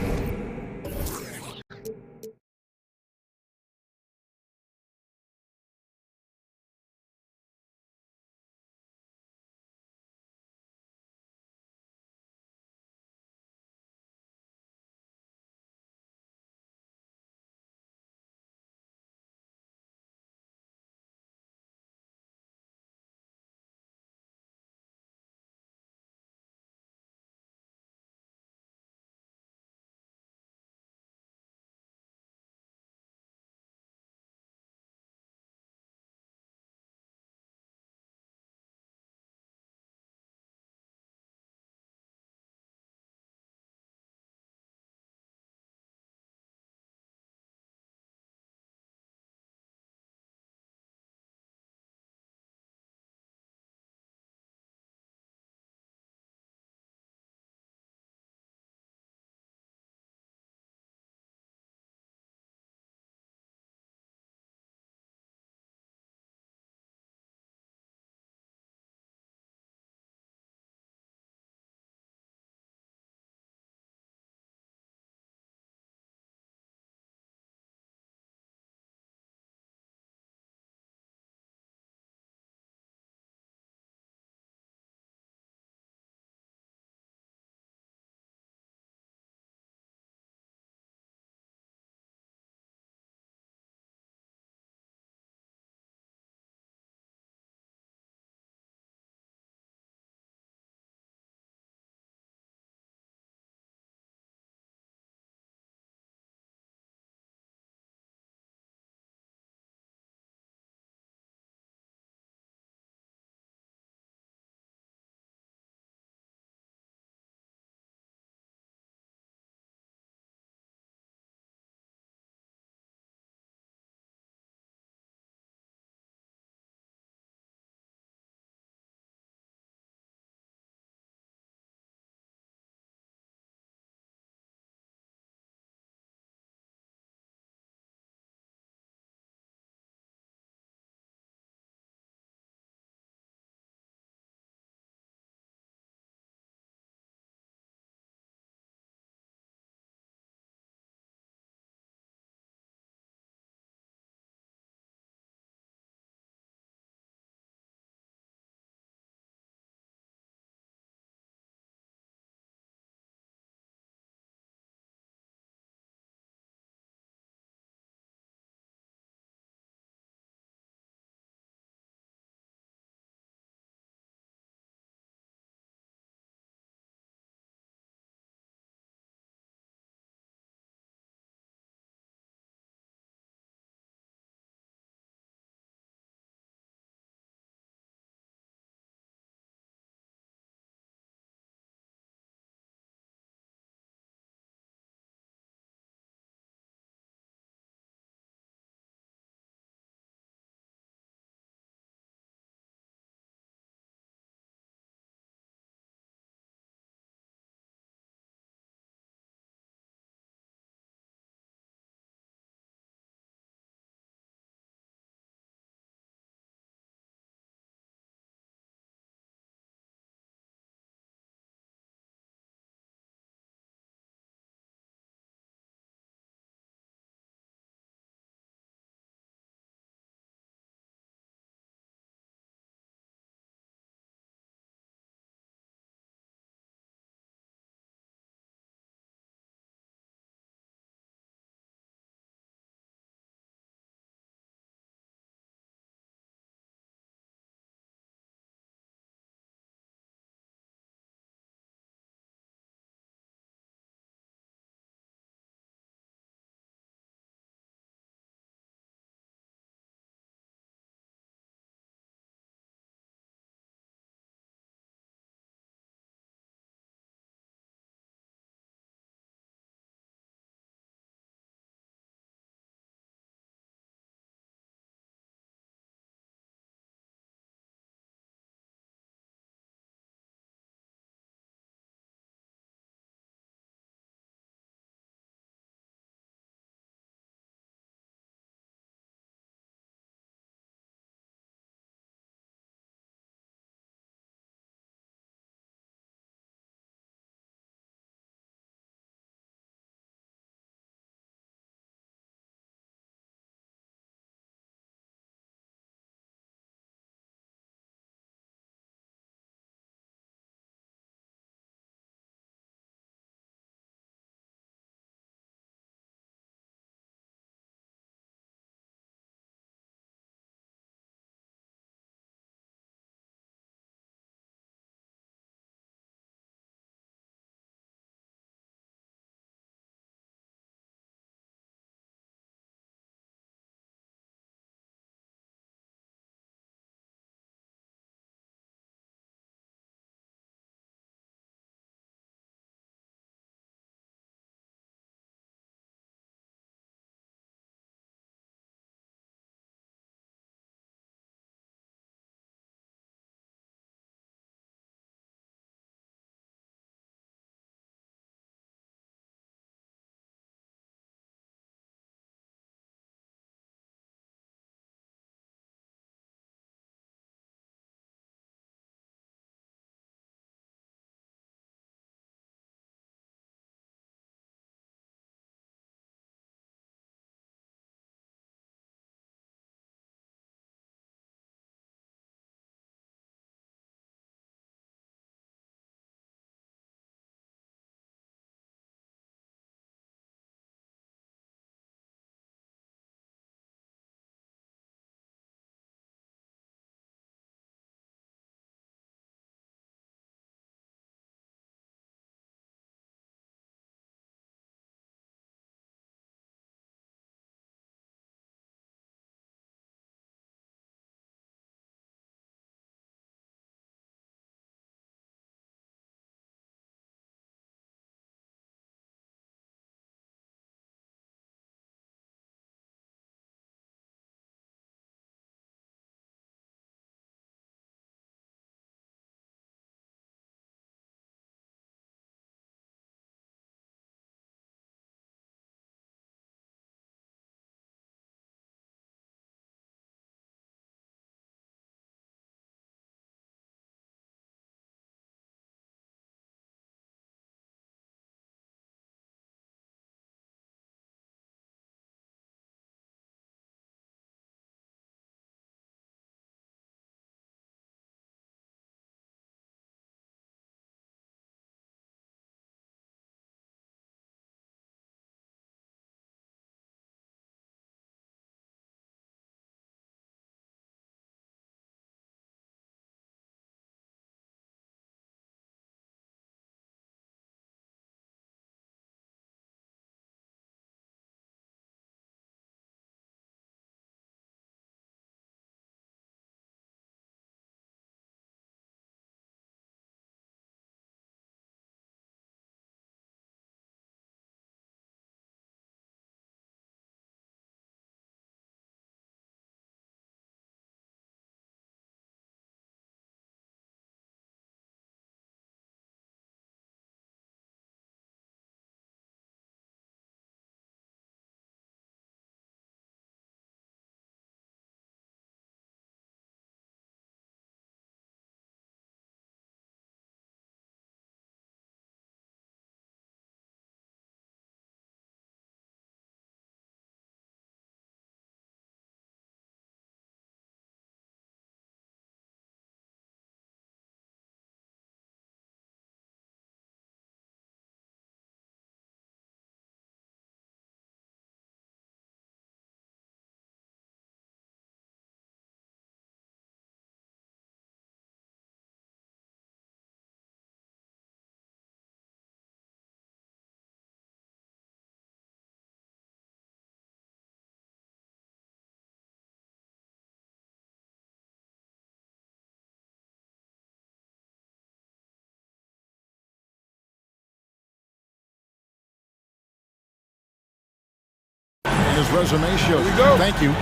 And his resume shows. Thank you.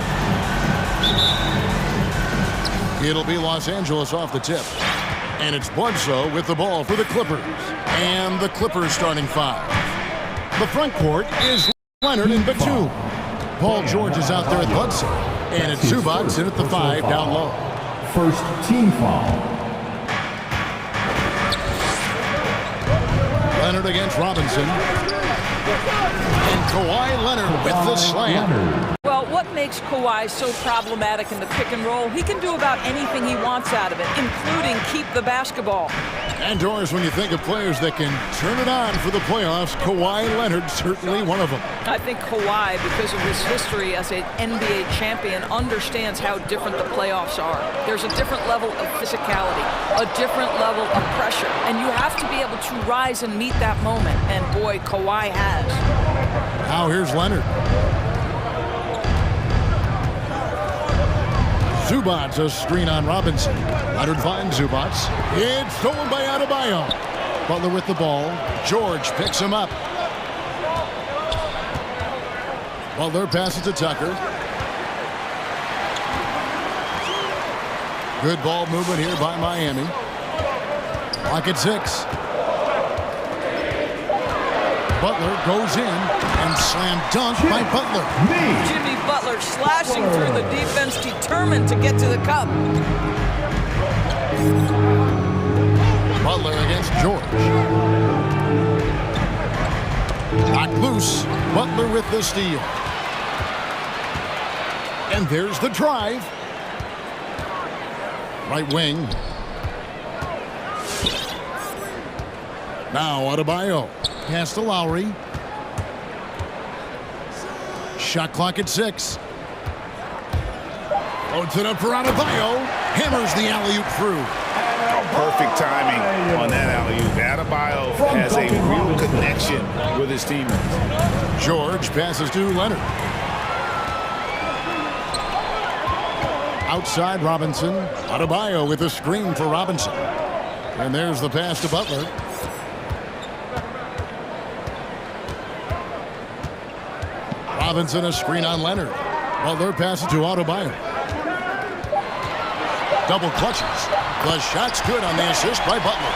It'll be Los Angeles off the tip. And it's Bledsoe with the ball for the Clippers. And the Clippers starting 5. The front court is Leonard and Batum. Paul George is out there at Bledsoe. And it's Zubac in at the 5 down low. First team foul. Leonard against Robinson. And Kawhi Leonard with the slam. Well, what makes Kawhi so problematic in the pick and roll? He can do about anything he wants out of it, including keep the basketball. And Doris, when you think of players that can turn it on for the playoffs, Kawhi Leonard's certainly one of them. I think Kawhi, because of his history as an NBA champion, understands how different the playoffs are. There's a different level of physicality, a different level of pressure, and you have to be able to rise and meet that moment, and boy, Kawhi has. Now here's Leonard. Zubac, a screen on Robinson. Leonard finds Zubac. It's stolen by Adebayo. Butler with the ball. George picks him up. Butler passes to Tucker. Good ball movement here by Miami. Clock at 6. Butler goes in and slam dunk by Butler. Jimmy Butler slashing through the defense, determined to get to the cup. Butler against George. Knocked loose. Butler with the steal. And there's the drive. Right wing. Now Adebayo. Pass to Lowry. Shot clock at 6. Loads it up for Adebayo. Hammers the alley-oop through. Perfect timing on that alley-oop. Adebayo has a real connection with his teammates. George passes to Leonard. Outside Robinson. Adebayo with a screen for Robinson. And there's the pass to Butler. Robinson a screen on Leonard. Butler passes to Adebayo. Double clutches. The shot's good on the assist by Butler.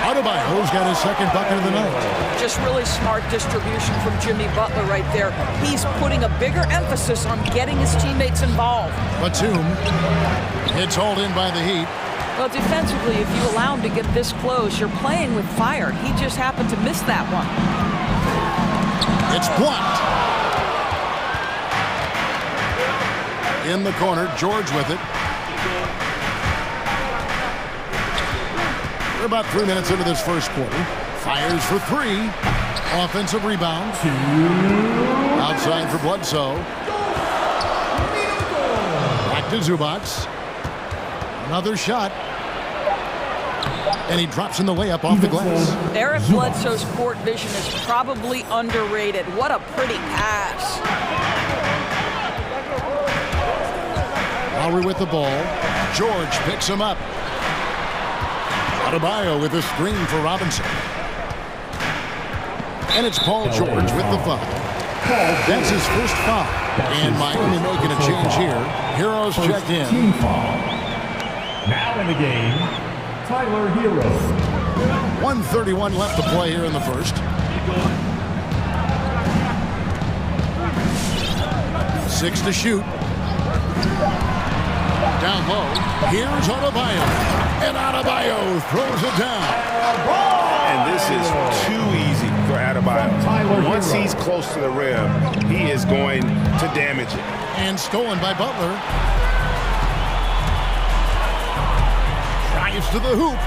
Adebayo's got his second bucket of the night. Just really smart distribution from Jimmy Butler right there. He's putting a bigger emphasis on getting his teammates involved. Batum. It's hauled in by the Heat. Well, defensively, if you allow him to get this close, you're playing with fire. He just happened to miss that one. It's blocked. In the corner, George with it. We're about 3 minutes into this first quarter. Fires for 3. Offensive rebound. Outside for Bledsoe. Back to Zubac. Another shot. And he drops in the layup off the glass. Eric Bledsoe's court vision is probably underrated. What a pretty pass. Lowry with the ball. George picks him up. Adebayo with a screen for Robinson. And it's Paul George with the foul. That's his first foul. And Miami making a change here. Heroes checked in. Team foul. Now in the game, Tyler Hero. 1:31 left to play here in the first. 6 to shoot. Down low. Here's Adebayo. And Adebayo throws it down. And this is too easy for Adebayo. Once he's close to the rim, he is going to damage it. And stolen by Butler. Drives to the hoop.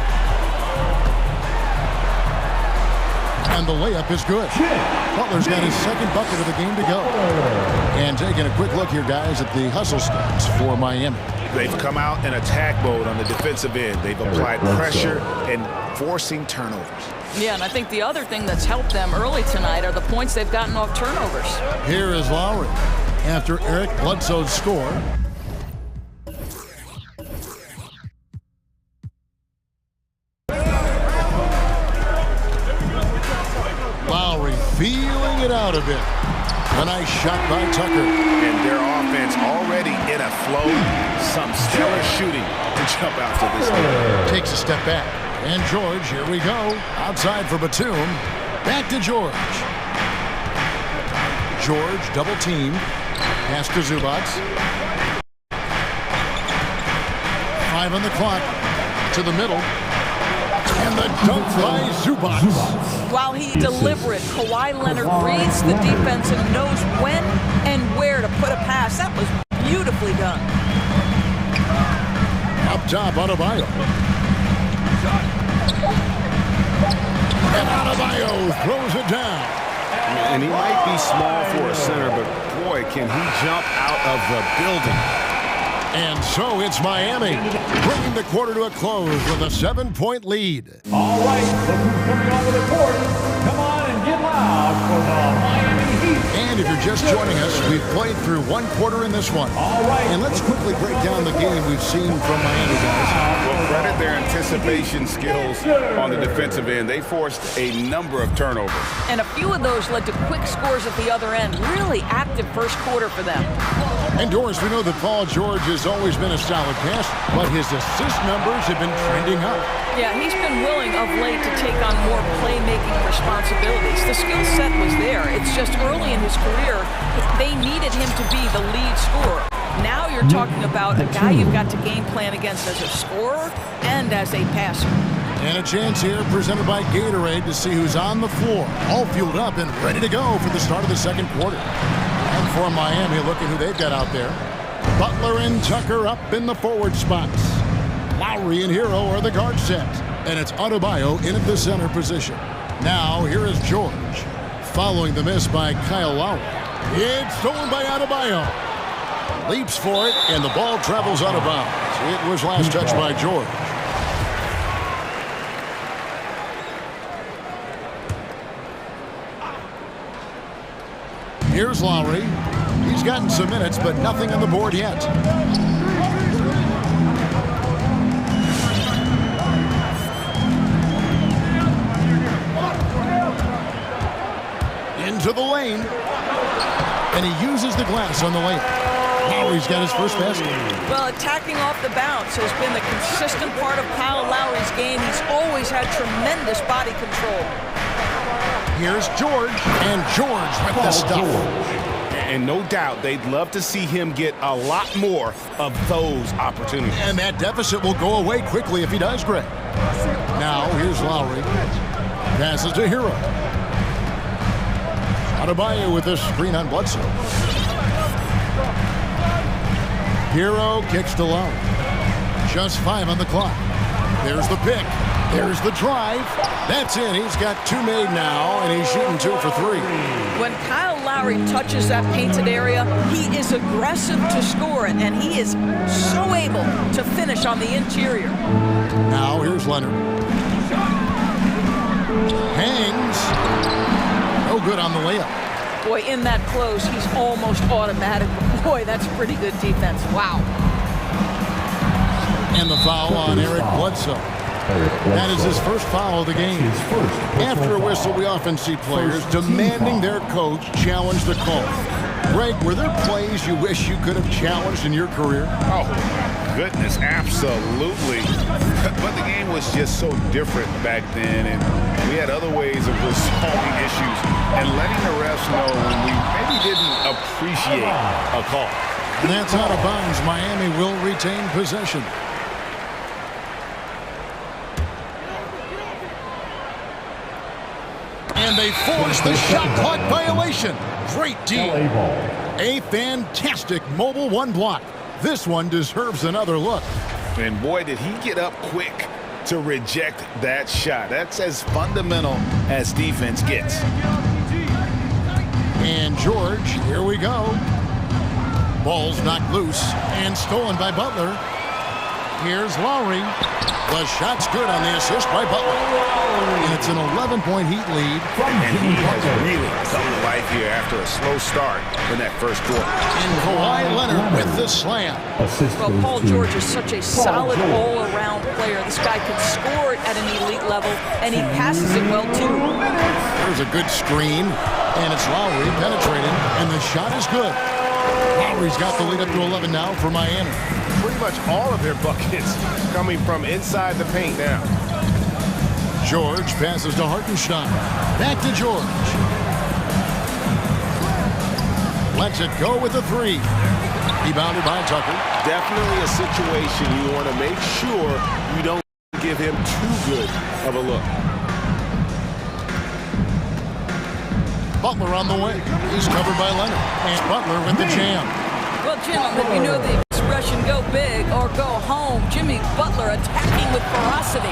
And the layup is good. Butler's got his second bucket of the game to go. And taking a quick look here, guys, at the hustle stats for Miami. They've come out in attack mode on the defensive end. They've applied pressure and forcing turnovers. Yeah, and I think the other thing that's helped them early tonight are the points they've gotten off turnovers. Here is Lowry after Eric Bledsoe's score. Lowry feeling it out a bit. A nice shot by Tucker. And their offense already in a flow. Some stellar shooting to jump out to this lead. Takes a step back. And George, here we go. Outside for Batum. Back to George. George double team. Pass to Zubac. 5 on the clock. To the middle. And the dunk by Zubac. While he deliberate, Kawhi Leonard reads the defense and knows when and where to put a pass. That was beautifully done. Up top, Adebayo. And Adebayo throws it down. And he might be small for a center, but boy, can he jump out of the building. And so it's Miami, bringing the quarter to a close with a 7-point lead. All right, look who's coming onto the court. Come on and get loud for the Miami Heat. And if you're just joining us, we've played through one quarter in this one. All right. And let's quickly break down the game we've seen from Miami, guys. Well, credit their anticipation skills on the defensive end. They forced a number of turnovers. And a few of those led to quick scores at the other end. Really active first quarter for them. And Doris, we know that Paul George has always been a solid passer, but his assist numbers have been trending up. Yeah, he's been willing of late to take on more playmaking responsibilities. The skill set was there. It's just early in his career, they needed him to be the lead scorer. Now you're talking about a guy you've got to game plan against as a scorer and as a passer. And a chance here presented by Gatorade to see who's on the floor, all fueled up and ready to go for the start of the second quarter. And for Miami, looking who they've got out there. Butler and Tucker up in the forward spots. Lowry and Hero are the guard sets. And it's Adebayo in at the center position. Now, here is George. Following the miss by Kyle Lowry. It's stolen by Adebayo. Leaps for it, and the ball travels out of bounds. It was last touched by George. Here's Lowry. He's gotten some minutes, but nothing on the board yet. Into the lane. And he uses the glass on the lane. Lowry's got his first basket. Well, attacking off the bounce has been the consistent part of Kyle Lowry's game. He's always had tremendous body control. Here's George, and George with the stuff. And no doubt they'd love to see him get a lot more of those opportunities. And that deficit will go away quickly if he does, Greg. Now, here's Lowry. Passes to Hero. Adebayo with this screen on Bledsoe. Hero kicks to Lowry. Just 5 on the clock. There's the pick. There's the drive. That's in. He's got 2 made now, and he's shooting 2 for 3. When Kyle Lowry touches that painted area, he is aggressive to score it, and he is so able to finish on the interior. Now here's Leonard. Hangs. No good on the layup. Boy, in that close, he's almost automatic. Boy, that's pretty good defense. Wow. And the foul on Eric Bledsoe. That is his first foul of the game. After a whistle, we often see players demanding their coach challenge the call. Greg, were there plays you wish you could have challenged in your career? Oh, goodness, absolutely. But the game was just so different back then, and we had other ways of resolving issues and letting the refs know when we maybe didn't appreciate a call. And that's out of bounds. Miami will retain possession. And they force the shot clock violation. Great D. A fantastic mobile 1 block. This one deserves another look. And boy, did he get up quick to reject that shot. That's as fundamental as defense gets. And George, here we go. Ball's knocked loose and stolen by Butler. Here's Lowry. The shot's good on the assist by Butler. And it's an 11-point Heat lead. And he has really come to life here after a slow start in that first quarter. And Kawhi Leonard with the slam. Well, Paul George is such a solid all-around player. This guy can score it at an elite level, and he passes it well, too. There's a good screen. And it's Lowry penetrating, and the shot is good. Lowry's got the lead up to 11 now for Miami. Pretty much all of their buckets coming from inside the paint now. George passes to Hartenstein. Back to George. Lets it go with the three. Rebounded by Tucker. Definitely a situation you want to make sure you don't give him too good of a look. Butler on the way. He's covered by Leonard. And Butler with the jam. Well, gentlemen, you know the expression go big or go home. Jimmy Butler attacking with ferocity.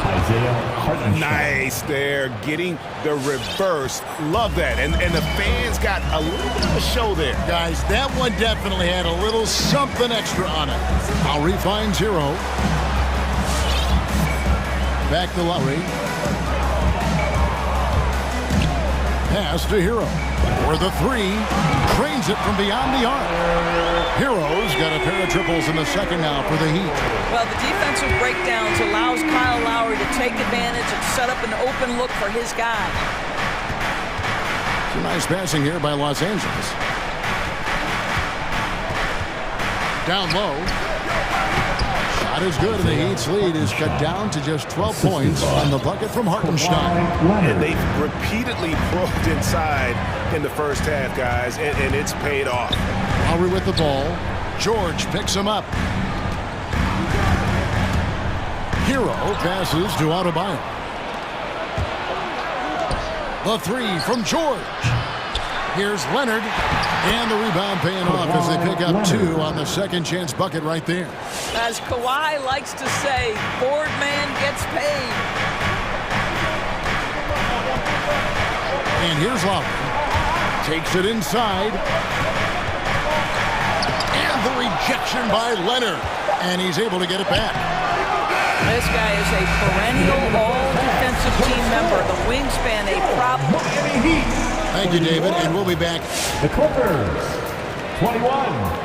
Nice there, getting the reverse. Love that. And the fans got a little bit of a show there. Guys, that one definitely had a little something extra on it. Lowry finds Hero. Back to Lowry. Pass to Hero. For the three. Trains it from beyond the arc. Hero's got a pair of triples in the second now for the Heat. Well, the defensive breakdowns allows Kyle Lowry to take advantage and set up an open look for his guy. Some nice passing here by Los Angeles. Down low. Shot is good, and the Heat's lead is cut down to just 12 points on the bucket from Hartenstein. And they've repeatedly probed inside in the first half, guys, and it's paid off. Lowry with the ball. George picks him up. Hero passes to Adebayo. The three from George. Here's Leonard. And the rebound paying off as they pick up two on the second chance bucket right there. As Kawhi likes to say, board man gets paid. And here's Lowry. Takes it inside. And the rejection by Leonard. And he's able to get it back. This guy is a perennial all-defensive team member. The wingspan a problem. Thank you, David, and we'll be back. The Clippers, 21.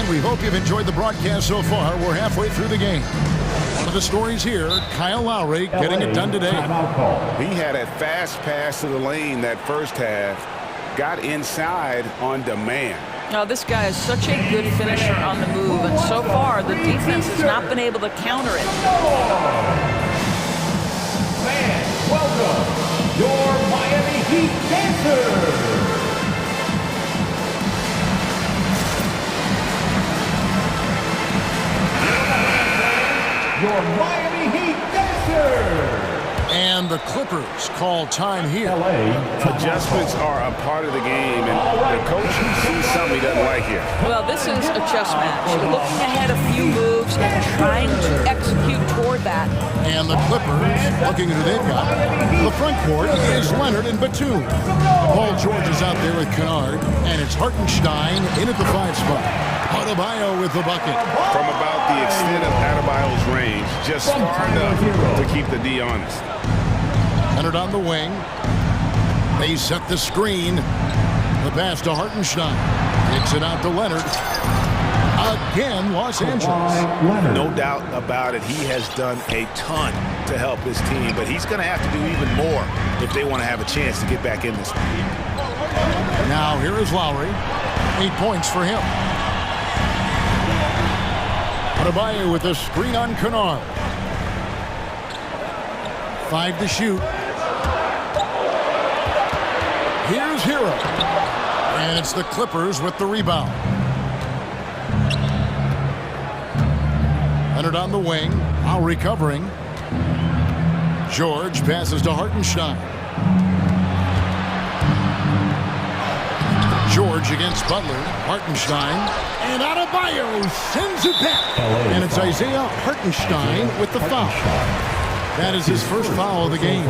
We hope you've enjoyed the broadcast so far. We're halfway through the game. One of the stories here, Kyle Lowry getting it done today. He had a fast pass to the lane that first half, got inside on demand. Now, this guy is such a good finisher on the move, and so far the defense has not been able to counter it. Fans, welcome your Miami Heat dancers. Your Miami Heat dancers. And the Clippers call time here. Adjustments are a part of the game, and the coach sees something he doesn't like here. Well, this is a chess match. You're looking ahead a few moves and trying to execute toward that. And the Clippers, looking at who they've got. The front court is Leonard and Batum. Paul George is out there with Kennard, and it's Hartenstein in at the 5 spot. Adebayo with the bucket. From about the extent of Adebayo's range, just far enough to keep the D honest. Leonard on the wing. They set the screen. The pass to Hartenstein. Kicks it out to Leonard. Again, Los Angeles. No doubt about it. He has done a ton to help his team, but he's going to have to do even more if they want to have a chance to get back in this one. Now here is Lowry. 8 points for him. Adebayo with the screen on Kennard. 5 to shoot. Here's Hero. And it's the Clippers with the rebound. Leonard on the wing. Lowry covering. George passes to Hartenstein. George against Butler. Hartenstein. And Adebayo sends it back. And it's Isaiah Hartenstein with the foul. That is his first foul of the game.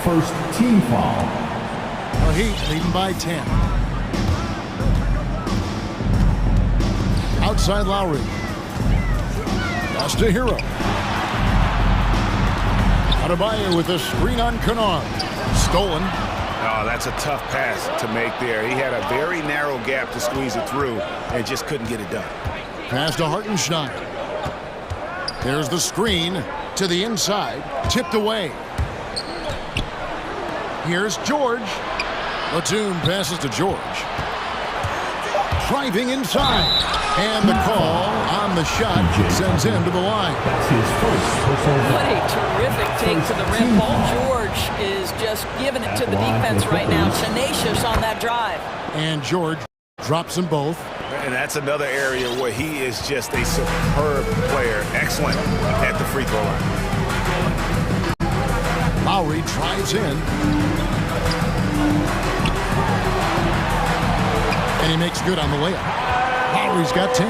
First team foul. The Heat leading by 10. Outside Lowry. Pass to Hero. Adebayo with a screen on Kennard. Stolen. Oh, that's a tough pass to make there. He had a very narrow gap to squeeze it through and just couldn't get it done. Pass to Hartenstein. There's the screen to the inside. Tipped away. Here's George. Batum passes to George. Driving inside. And the call on the shot sends him to the line. What a terrific take to the rim. Paul George is just giving it to the defense right now. Tenacious on that drive. And George drops them both. And that's another area where he is just a superb player. Excellent at the free throw line. Lowry drives in. And he makes good on the layup. Lowry's got 10.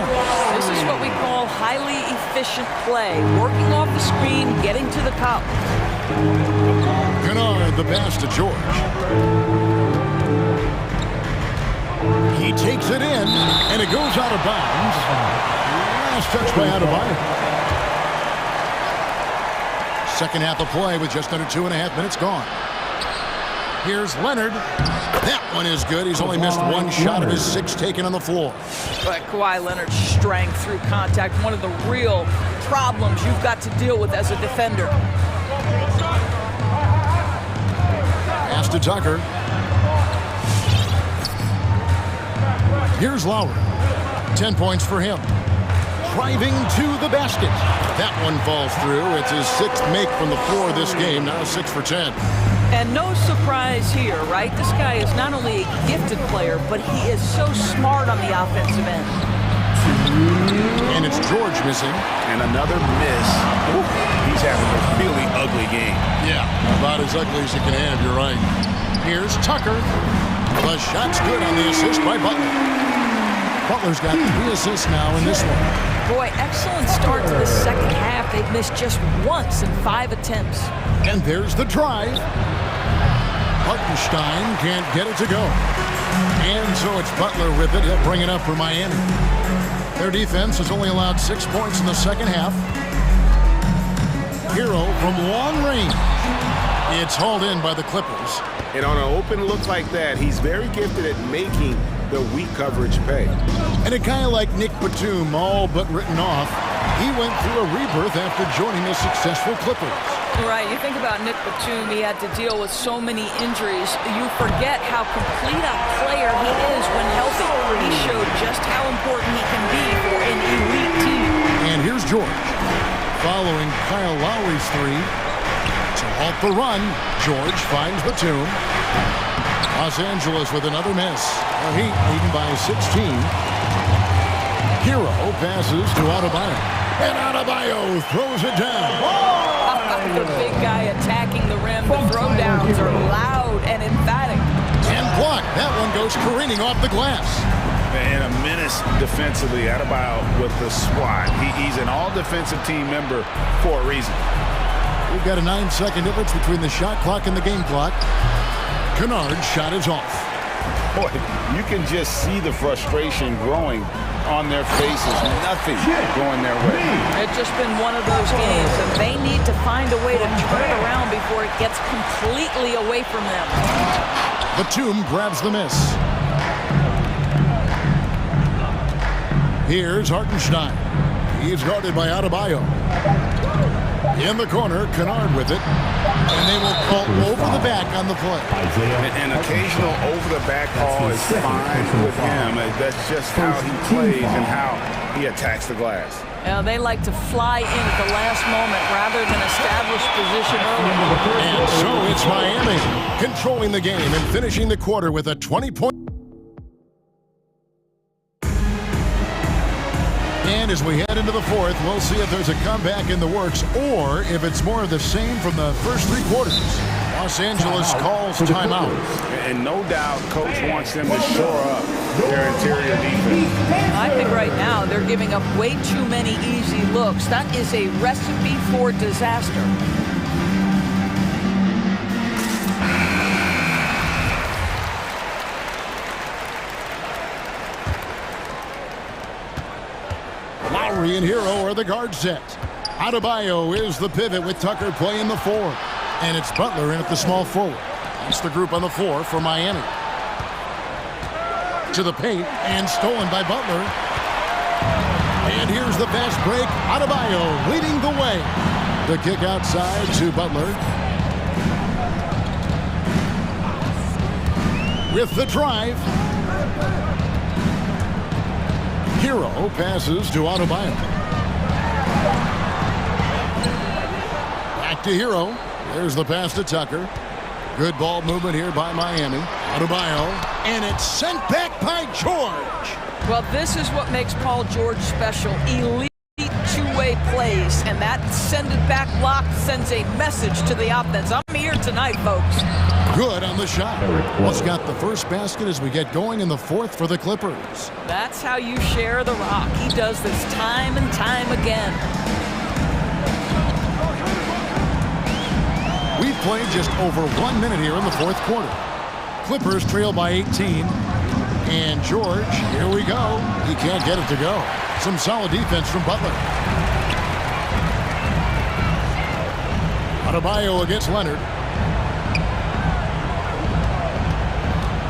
This is what we call highly efficient play. Working off the screen, getting to the cup. Kennard, the pass to George. He takes it in, and it goes out of bounds. Last touch by Adebayo. Second half of play with just under 2.5 minutes gone. Here's Leonard. That one is good. He's only missed one shot of his 6 taken on the floor. But Kawhi Leonard's strength through contact, one of the real problems you've got to deal with as a defender. Pass to Tucker. Here's Lowry. 10 points for him. Driving to the basket. That one falls through. It's his 6th make from the floor this game. Now 6 for 10. And no surprise here, right? This guy is not only a gifted player, but he is so smart on the offensive end. And it's George missing. And another miss. Ooh, he's having a really ugly game. Yeah, about as ugly as you can have, you're right. Here's Tucker. The shot's good on the assist by Butler. Butler's got 3 assists now in this one. Boy, excellent start to the second half. They've missed just once in 5 attempts. And there's the drive. Hartenstein can't get it to go. And so it's Butler with it. He'll bring it up for Miami. Their defense has only allowed 6 points in the second half. Hero from long range. It's hauled in by the Clippers. And on an open look like that, he's very gifted at making the weak coverage pay. And a guy like Nick Batum, all but written off, he went through a rebirth after joining the successful Clippers. Right, you think about Nick Batum, he had to deal with so many injuries. You forget how complete a player he is when healthy. He showed just how important he can be for an elite team. And here's George. Following Kyle Lowry's 3. To halt the run, George finds Batum. Los Angeles with another miss. The Heat leading by 16. Hero passes to Adebayo. And Adebayo throws it down. The big guy attacking the rim. The throwdowns are loud and emphatic. And blocked. That one goes careening off the glass. And a menace defensively. Adebayo with the swat. He's an all-defensive team member for a reason. We've got a 9-second difference between the shot clock and the game clock. Kennard's shot is off. Boy, you can just see the frustration growing on their faces. Nothing going their way. It's just been one of those games, and they need to find a way to turn it around before it gets completely away from them. Batum grabs the miss. Here's Hartenstein. He's guarded by Adebayo. In the corner, Kennard with it. And they will call over the back on the play. An occasional over-the-back call is fine with him. That's just how he plays and how he attacks the glass. They like to fly in at the last moment rather than establish position early. And so it's Miami controlling the game and finishing the quarter with a 20-point. And as we head into the fourth, we'll see if there's a comeback in the works or if it's more of the same from the first 3 quarters. Los Angeles calls timeout. And no doubt Coach wants them to shore up their interior defense. I think right now they're giving up way too many easy looks. That is a recipe for disaster. Lowry and Hero are the guard set. Adebayo is the pivot with Tucker playing the 4. And it's Butler in at the small forward. That's the group on the floor for Miami. To the paint, and stolen by Butler. And here's the fast break. Adebayo leading the way. The kick outside to Butler. With the drive. Hero passes to Adebayo. Back to Hero. There's the pass to Tucker. Good ball movement here by Miami. Adebayo. And it's sent back by George. Well, this is what makes Paul George special. Elite two-way plays, and that send-it-back block sends a message to the offense. I'm here tonight, folks. Good on the shot. What's got the first basket as we get going in the fourth for the Clippers? That's how you share the rock. He does this time and time again. We've played just over 1 minute here in the fourth quarter. Clippers trail by 18. And George, here we go. He can't get it to go. Some solid defense from Butler. Adebayo against Leonard.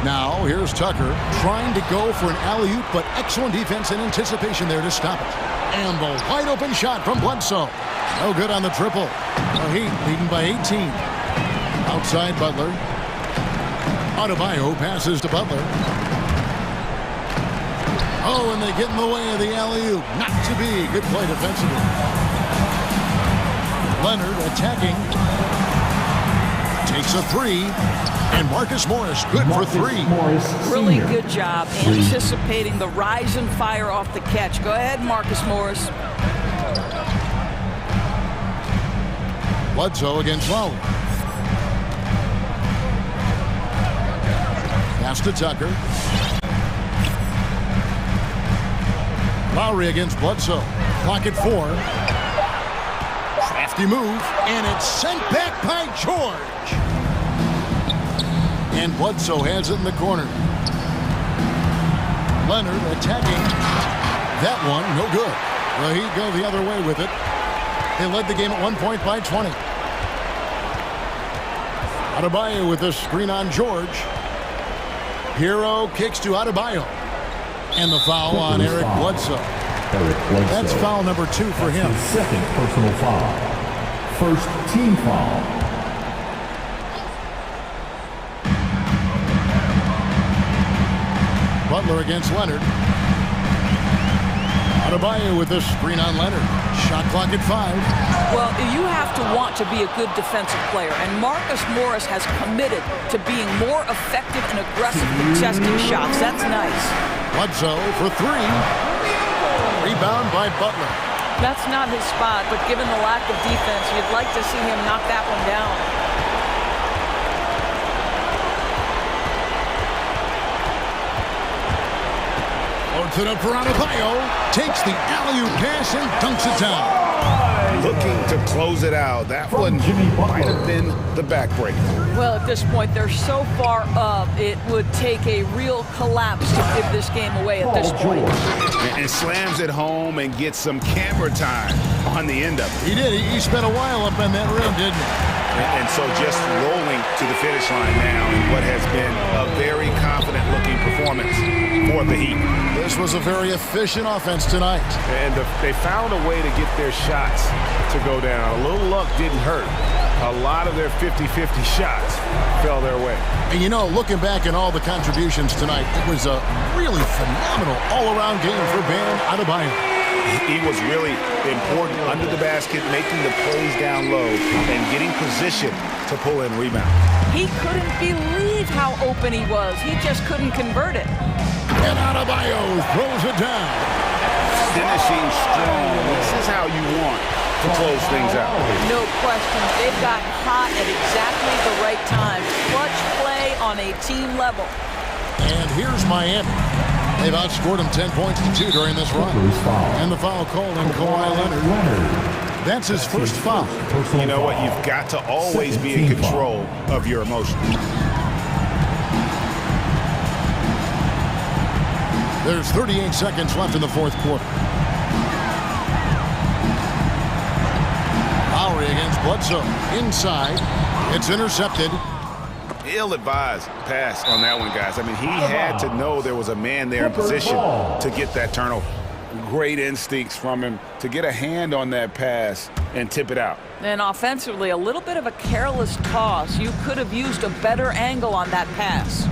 Now here's Tucker trying to go for an alley-oop, but excellent defense and anticipation there to stop it. And the wide open shot from Bledsoe. No good on the triple. The Heat leading by 18. Outside Butler. Adebayo passes to Butler. Oh, and they get in the way of the alley-oop. Not to be. Good play defensively. Leonard attacking. Takes a three. And Marcus Morris good for three. Really good job anticipating the rise and fire off the catch. Go ahead, Marcus Morris. Bledsoe against Lowry. Pass to Tucker. Lowry against Bledsoe. Clock at 4. Crafty move. And it's sent back by George. And Bledsoe has it in the corner. Leonard attacking. That one, no good. Well, he'd go the other way with it. They led the game at 1 point by 20. Adebayo with a screen on George. Hero kicks to Adebayo. And the foul on Eric Bledsoe. That's foul number 2 for him. His second personal foul. First team foul. Butler against Leonard. Adebayo with a screen on Leonard. Shot clock at 5. Well, you have to want to be a good defensive player, and Marcus Morris has committed to being more effective and aggressive contesting shots. That's nice. Bledsoe for 3. Rebound by Butler. That's not his spot, but given the lack of defense, you'd like to see him knock that one down. Loads it up for Adebayo. Takes the alley-oop pass and dunks it down. Looking to close it out. That one might have been the backbreaker. Well, at this point, they're so far up, it would take a real collapse to give this game away at this point. And slams it home and gets some camera time on the end of it. He did. He spent a while up on that rim, didn't he? And so just rolling to the finish line now in what has been a very confident-looking performance for the Heat. This was a very efficient offense tonight. And they found a way to get their shots to go down. A little luck didn't hurt. A lot of their 50-50 shots fell their way. And you know, looking back at all the contributions tonight, it was a really phenomenal all-around game for Bam Adebayo. He was really important under the basket, making the plays down low and getting position to pull in rebound. He couldn't believe how open he was. He just couldn't convert it. And Adebayo throws it down. Finishing strong. This is how you want to close things out. No question. They've got hot at exactly the right time. Clutch play on a team level. And here's Miami. They've outscored them 10 points to 2 during this run. And the foul called on Kawhi Leonard. That's his first foul. You know what? You've got to always be in control of your emotions. There's 38 seconds left in the fourth quarter. Lowry against Bledsoe. Inside. It's intercepted. ill-advised pass on that one, guys. I mean, he had to know there was a man there in position to get that turnover. Great instincts from him to get a hand on that pass and tip it out. And offensively, a little bit of a careless toss. You could have used a better angle on that pass.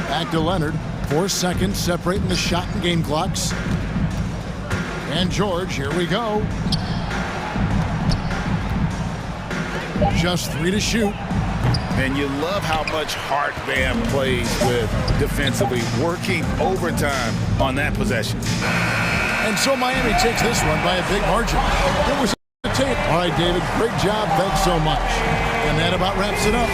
Back to Leonard. 4 seconds separating the shot and game clocks. And George, here we go. Just 3 to shoot. And you love how much heart Bam plays with defensively, working overtime on that possession. And so Miami takes this one by a big margin. It was a tape. All right, David, great job. Thanks so much. And that about wraps it up.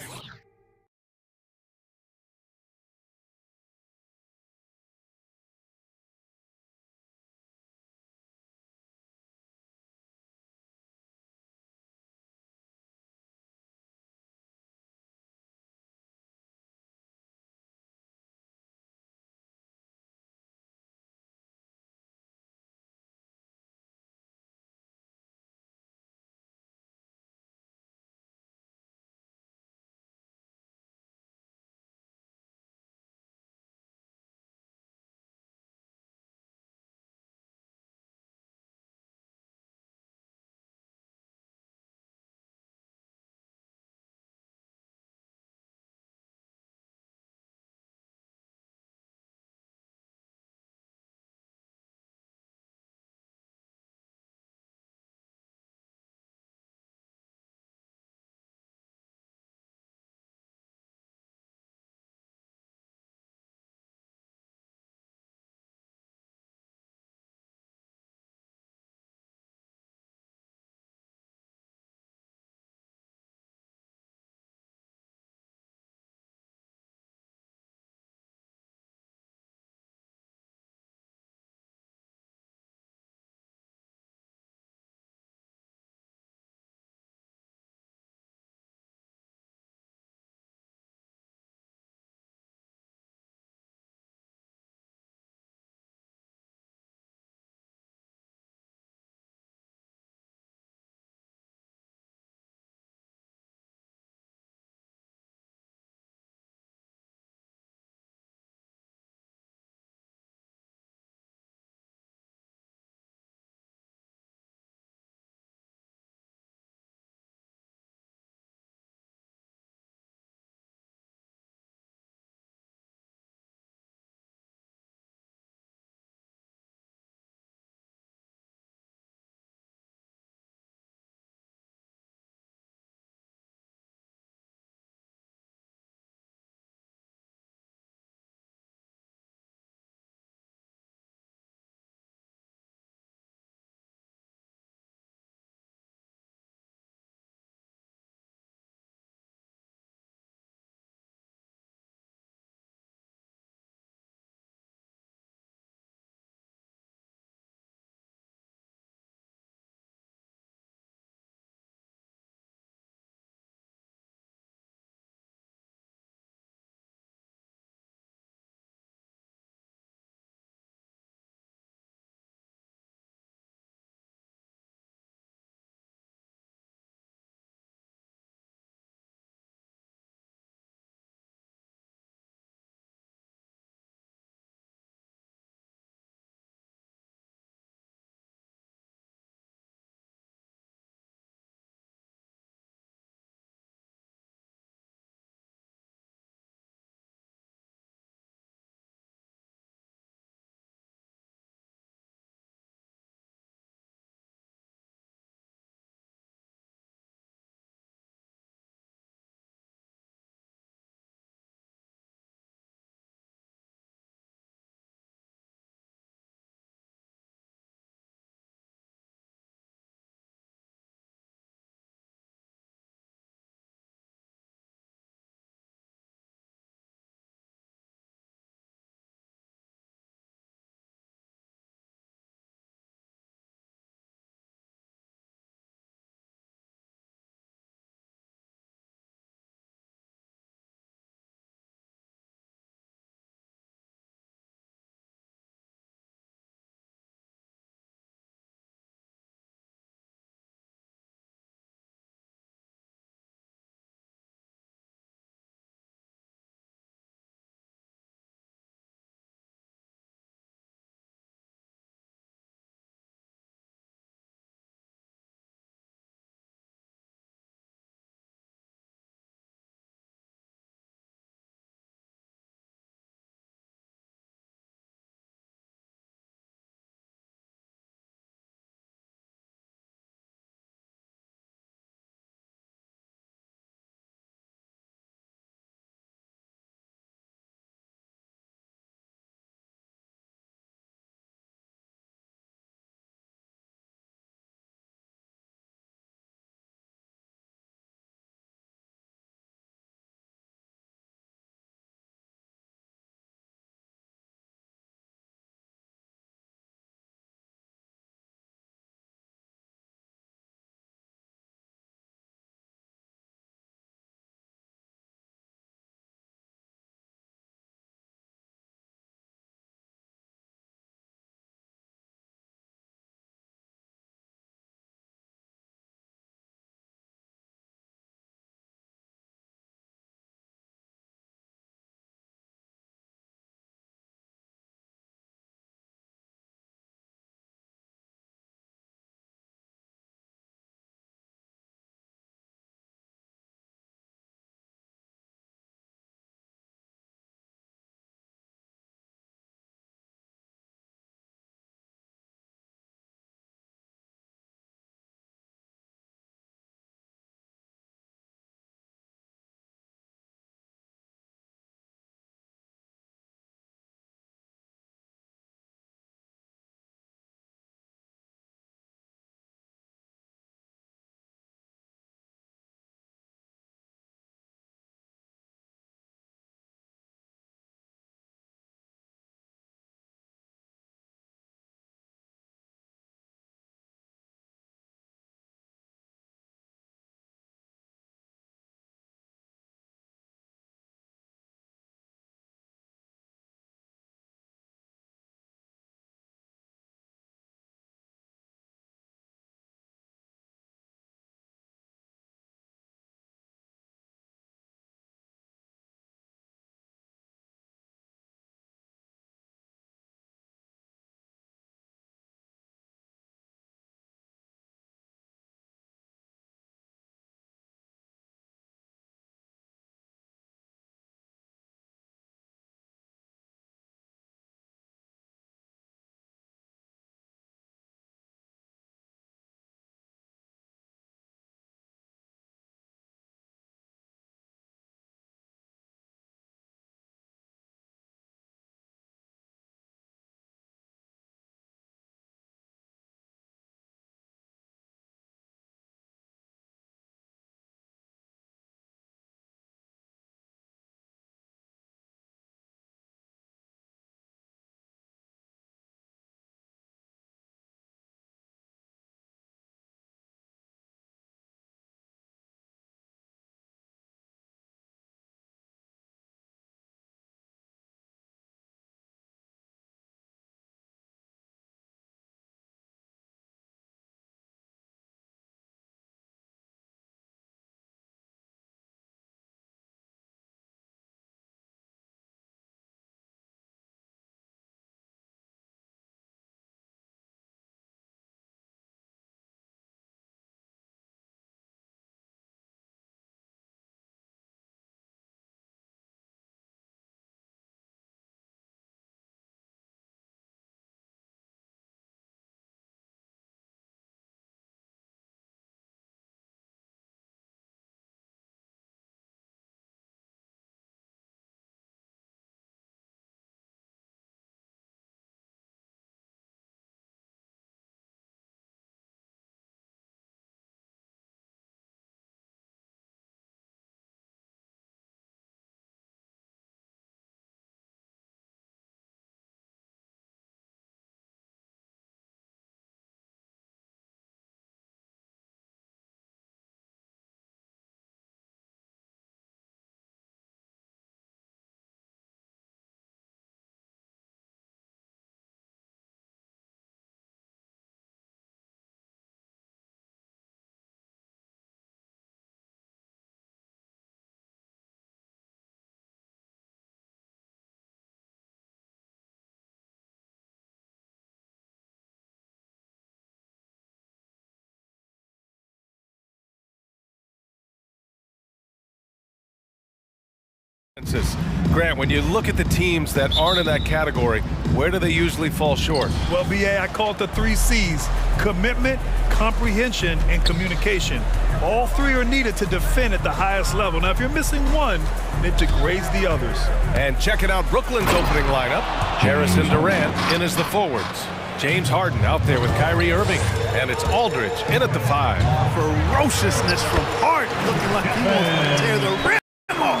Grant, when you look at the teams that aren't in that category, where do they usually fall short? Well, BA, I call it the 3 C's: commitment, comprehension, and communication. All 3 are needed to defend at the highest level. Now, if you're missing one, it degrades the others. And checking out Brooklyn's opening lineup, Harrison Durant in as the forwards. James Harden out there with Kyrie Irving. And it's Aldridge in at the 5. Ferociousness from Harden, looking like he wants to tear the rim off.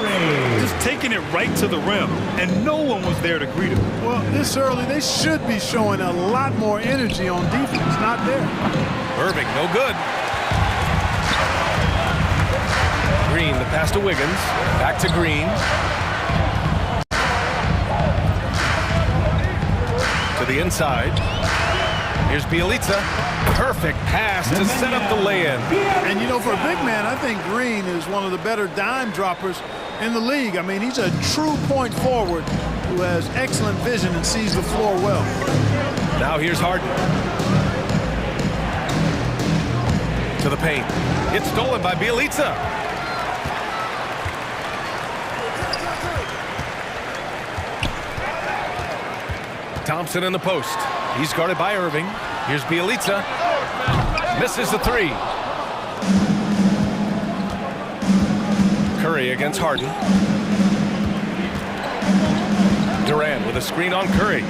Just taking it right to the rim, and no one was there to greet him. Well, this early, they should be showing a lot more energy on defense. Not there. Irving, no good. Green, the pass to Wiggins. Back to Green. To the inside. Here's Bielitsa. Perfect pass to set up the lay-in. And, you know, for a big man, I think Green is one of the better dime droppers in the league. I mean, he's a true point forward who has excellent vision and sees the floor well. Now here's Harden. To the paint. It's stolen by Bielitsa. Thompson in the post. He's guarded by Irving. Here's Bielitsa. Misses the 3. Curry against Harden. Durant with a screen on Curry.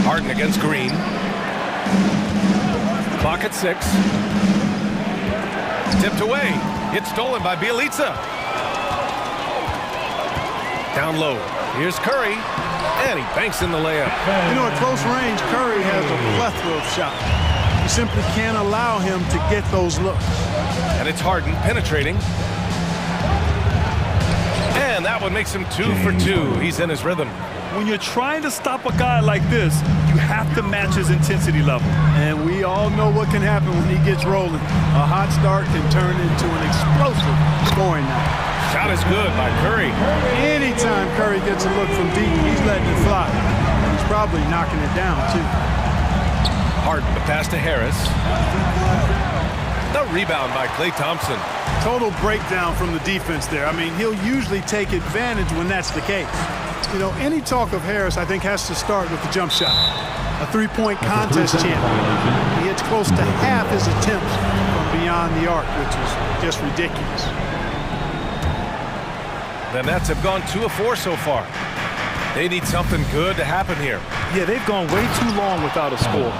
Harden against Green. Clock at 6. Tipped away. It's stolen by Bielitsa. Down low. Here's Curry. And he banks in the layup. You know, at close range, Curry has a plethora of shots. You simply can't allow him to get those looks. And it's Harden penetrating. And that one makes him 2 for 2. He's in his rhythm. When you're trying to stop a guy like this, you have to match his intensity level. And we all know what can happen when he gets rolling. A hot start can turn into an explosive scoring night. Shot is good by Curry. Anytime Curry gets a look from deep, he's letting it fly. He's probably knocking it down, too. Harden, the pass to Harris. The rebound by Klay Thompson. Total breakdown from the defense there. I mean, he'll usually take advantage when that's the case. You know, any talk of Harris, I think, has to start with the jump shot. A 3-point contest champion. He hits close to half his attempts from beyond the arc, which is just ridiculous. The Nets have gone 2 of 4 so far. They need something good to happen here. Yeah, they've gone way too long without a score.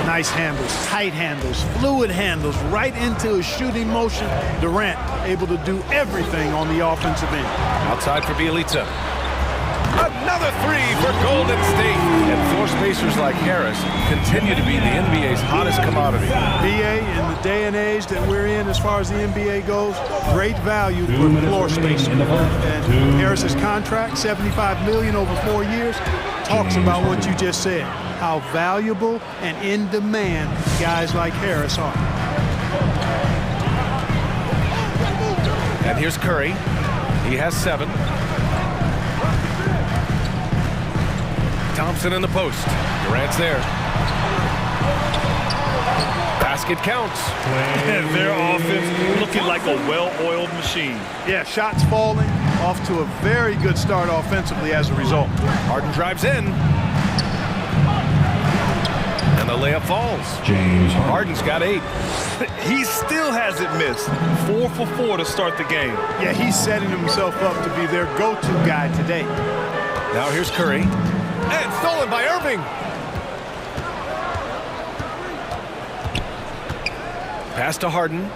Nice handles, tight handles, fluid handles, right into a shooting motion. Durant able to do everything on the offensive end. Outside for Bielitsa. Another 3 for Golden State. And floor spacers like Harris continue to be the NBA's hottest commodity. BA, in the day and age that we're in as far as the NBA goes, great value for floor spacers. And Harris's contract, $75 million over 4 years, talks about what you just said, how valuable and in demand guys like Harris are. And here's Curry. He has 7. Thompson in the post. Durant's there. Basket counts. And their offense looking like a well-oiled machine. Yeah, shots falling, off to a very good start offensively as a result. Harden drives in. And the layup falls. James Harden's got 8. He still hasn't missed. 4 for 4 to start the game. Yeah, he's setting himself up to be their go-to guy today. Now here's Curry. And stolen by Irving. Pass to Harden.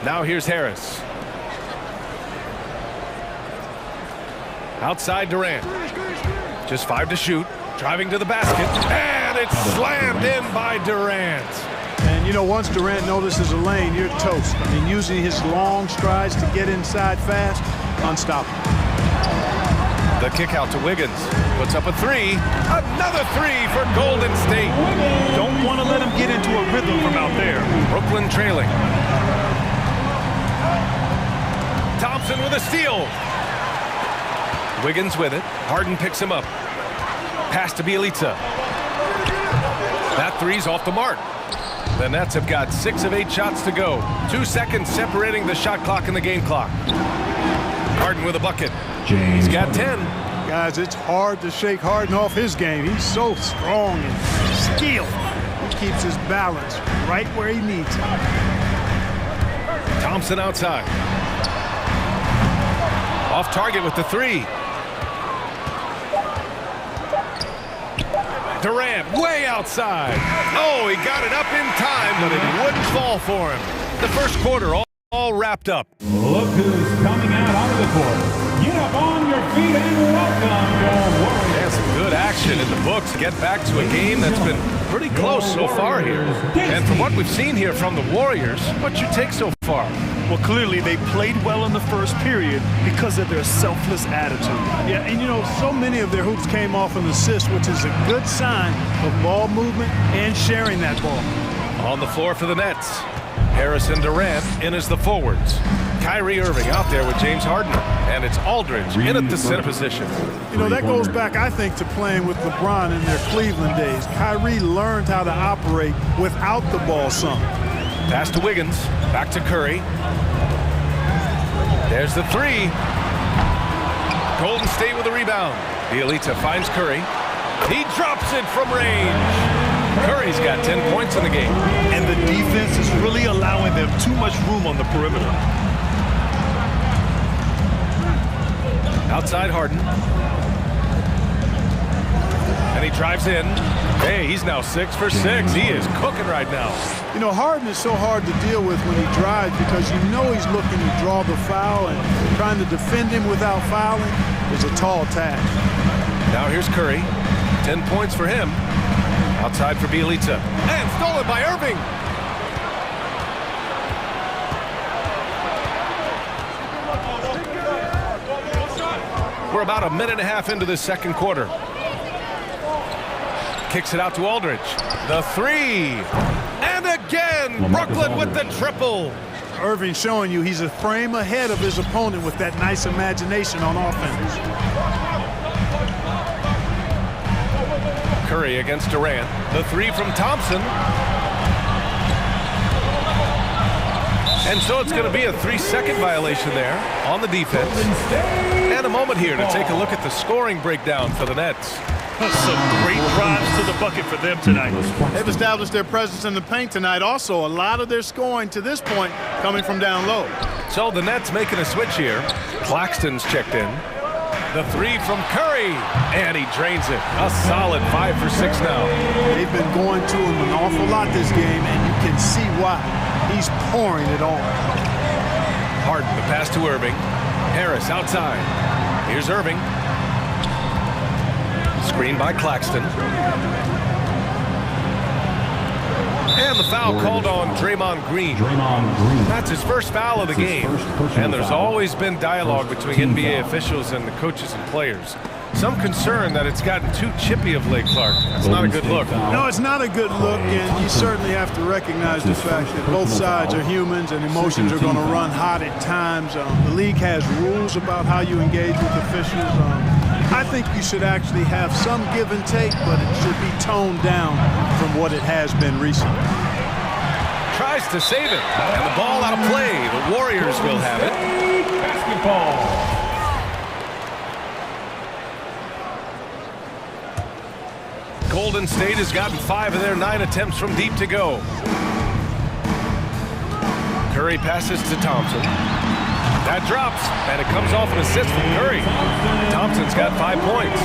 Now here's Harris. Outside Durant. Just 5 to shoot. Driving to the basket. And it's slammed in by Durant. And, you know, once Durant notices a lane, you're toast. I mean, using his long strides to get inside fast, unstoppable. The kick out to Wiggins. Puts up a 3. Another 3 for Golden State. Don't want to let him get into a rhythm from out there. Brooklyn trailing. Thompson with a steal. Wiggins with it. Harden picks him up. Pass to Bielitsa. That 3's off the mark. The Nets have got 6 of 8 shots to go. 2 seconds separating the shot clock and the game clock. Harden with a bucket. He's got 10. Guys, it's hard to shake Harden off his game. He's so strong and skilled. He keeps his balance right where he needs it. Thompson outside. Off target with the 3. Durant way outside. Oh, he got it up in time, but it wouldn't fall for him. The first quarter all wrapped up. Look who's coming out onto the court. Get up on your feet and welcome your Warriors. And some good action in the books. Get back to a game that's been pretty close so far here. And from what we've seen here from the Warriors, what's your take so far? Well, clearly they played well in the first period because of their selfless attitude. Yeah, and you know, so many of their hoops came off an assist, which is a good sign of ball movement and sharing that ball. On the floor for the Nets, Harris and Durant in as the forwards. Kyrie Irving out there with James Harden, and it's Aldridge in at the center position. You know, that goes back, I think, to playing with LeBron in their Cleveland days. Kyrie learned how to operate without the ball some. Pass to Wiggins, back to Curry. There's the 3. Golden State with a rebound. Bielitsa finds Curry. He drops it from range. Curry's got 10 points in the game. And the defense is really allowing them too much room on the perimeter. Outside Harden. And he drives in. Hey, he's now 6 for 6. He is cooking right now. You know, Harden is so hard to deal with when he drives because you know he's looking to draw the foul, and trying to defend him without fouling is a tall task. Now here's Curry. 10 points for him. Outside for Bielitsa. And stolen by Irving. We're about a minute and a half into this second quarter. Kicks it out to Aldridge. The 3. And again, Brooklyn with the triple. Irving showing you he's a frame ahead of his opponent with that nice imagination on offense. Curry against Durant. The 3 from Thompson. And so it's going to be a 3-second violation there on the defense. And a moment here to take a look at the scoring breakdown for the Nets. Some great drives to the bucket for them tonight. They've established their presence in the paint tonight. Also, a lot of their scoring to this point coming from down low. So the Nets making a switch here. Claxton's checked in. The 3 from Curry, and he drains it. A solid 5 for 6 now. They've been going to him an awful lot this game, and you can see why. He's pouring it on. Harden, the pass to Irving. Harris outside. Here's Irving. Screen by Claxton. And the foul called on Draymond Green. That's his first foul of the game. And there's always been dialogue between NBA officials and the coaches and players. Some concern that it's gotten too chippy of late, Clark. That's not a good look. No, it's not a good look, and you certainly have to recognize the fact that both sides are humans and emotions are going to run hot at times. The league has rules about how you engage with officials. I think you should actually have some give and take, but it should be toned down from what it has been recently. Tries to save it, and the ball out of play. The Warriors will have it. Basketball. Golden State has gotten 5 of their 9 attempts from deep to go. Curry passes to Thompson. That drops, and it comes off an assist from Curry. Thompson's got 5 points.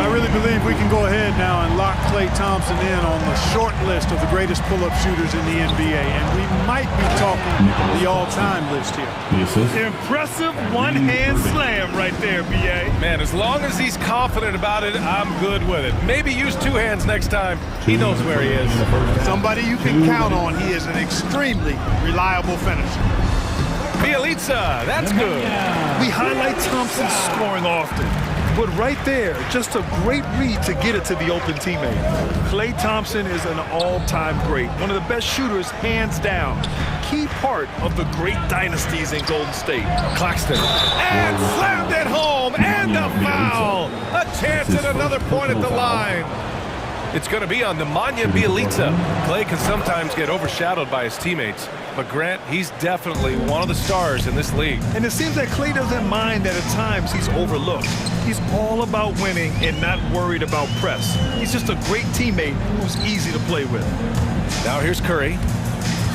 I really believe we can go ahead now and lock Klay Thompson in on the short list of the greatest pull-up shooters in the NBA, and we might be talking the all-time list here. Impressive one-hand slam right there, B.A. Man, as long as he's confident about it, I'm good with it. Maybe use 2 hands next time. He knows where he is. Somebody you can count on. He is an extremely reliable finisher. Bielitsa, that's good. We highlight Thompson's scoring often, but right there, just a great read to get it to the open teammate. Klay Thompson is an all-time great, one of the best shooters, hands down. Key part of the great dynasties in Golden State. Claxton, and slammed it home, and a foul. A chance at another point at the line. It's going to be on Nemanja Bjelica. Clay can sometimes get overshadowed by his teammates, but Grant, he's definitely one of the stars in this league. And it seems that Clay doesn't mind that at times he's overlooked. He's all about winning and not worried about press. He's just a great teammate who's easy to play with. Now here's Curry.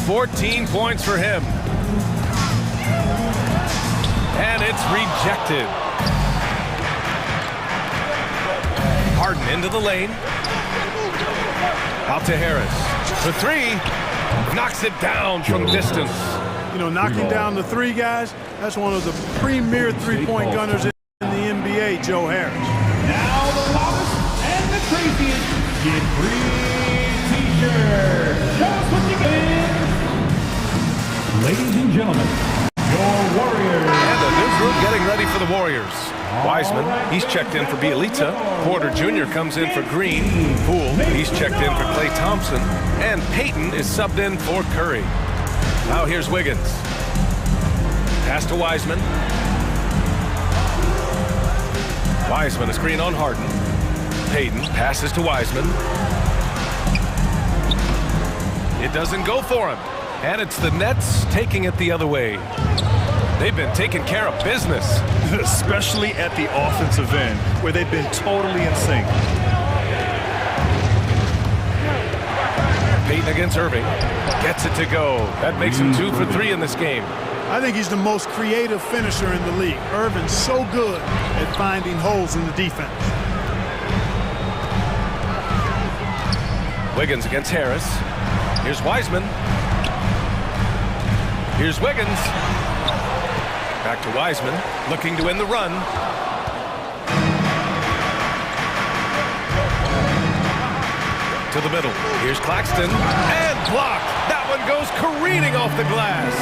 14 points for him. And it's rejected. Harden into the lane. Out to Harris. For three. Knocks it down from distance. You know, knocking down the three guys, that's one of the premier three-point gunners in the NBA, Joe Harris. Now the loudest and the craziest get free t-shirts. Show us what you got. Ladies and gentlemen, your Warriors. And the newsroom getting ready for the Warriors. Wiseman, he's checked in for Bjelica. Porter Jr. comes in for Green. Poole, he's checked in for Klay Thompson. And Payton is subbed in for Curry. Now here's Wiggins. Pass to Wiseman. Wiseman, a screen on Harden. Payton passes to Wiseman. It doesn't go for him. And it's the Nets taking it the other way. They've been taking care of business. Especially at the offensive end, where they've been totally in sync. Payton against Irving. Gets it to go. That makes him 2 for 3 in this game. I think he's the most creative finisher in the league. Irving's so good at finding holes in the defense. Wiggins against Harris. Here's Wiseman. Here's Wiggins. Back to Wiseman, looking to win the run. To the middle. Here's Claxton. And blocked. That one goes careening off the glass.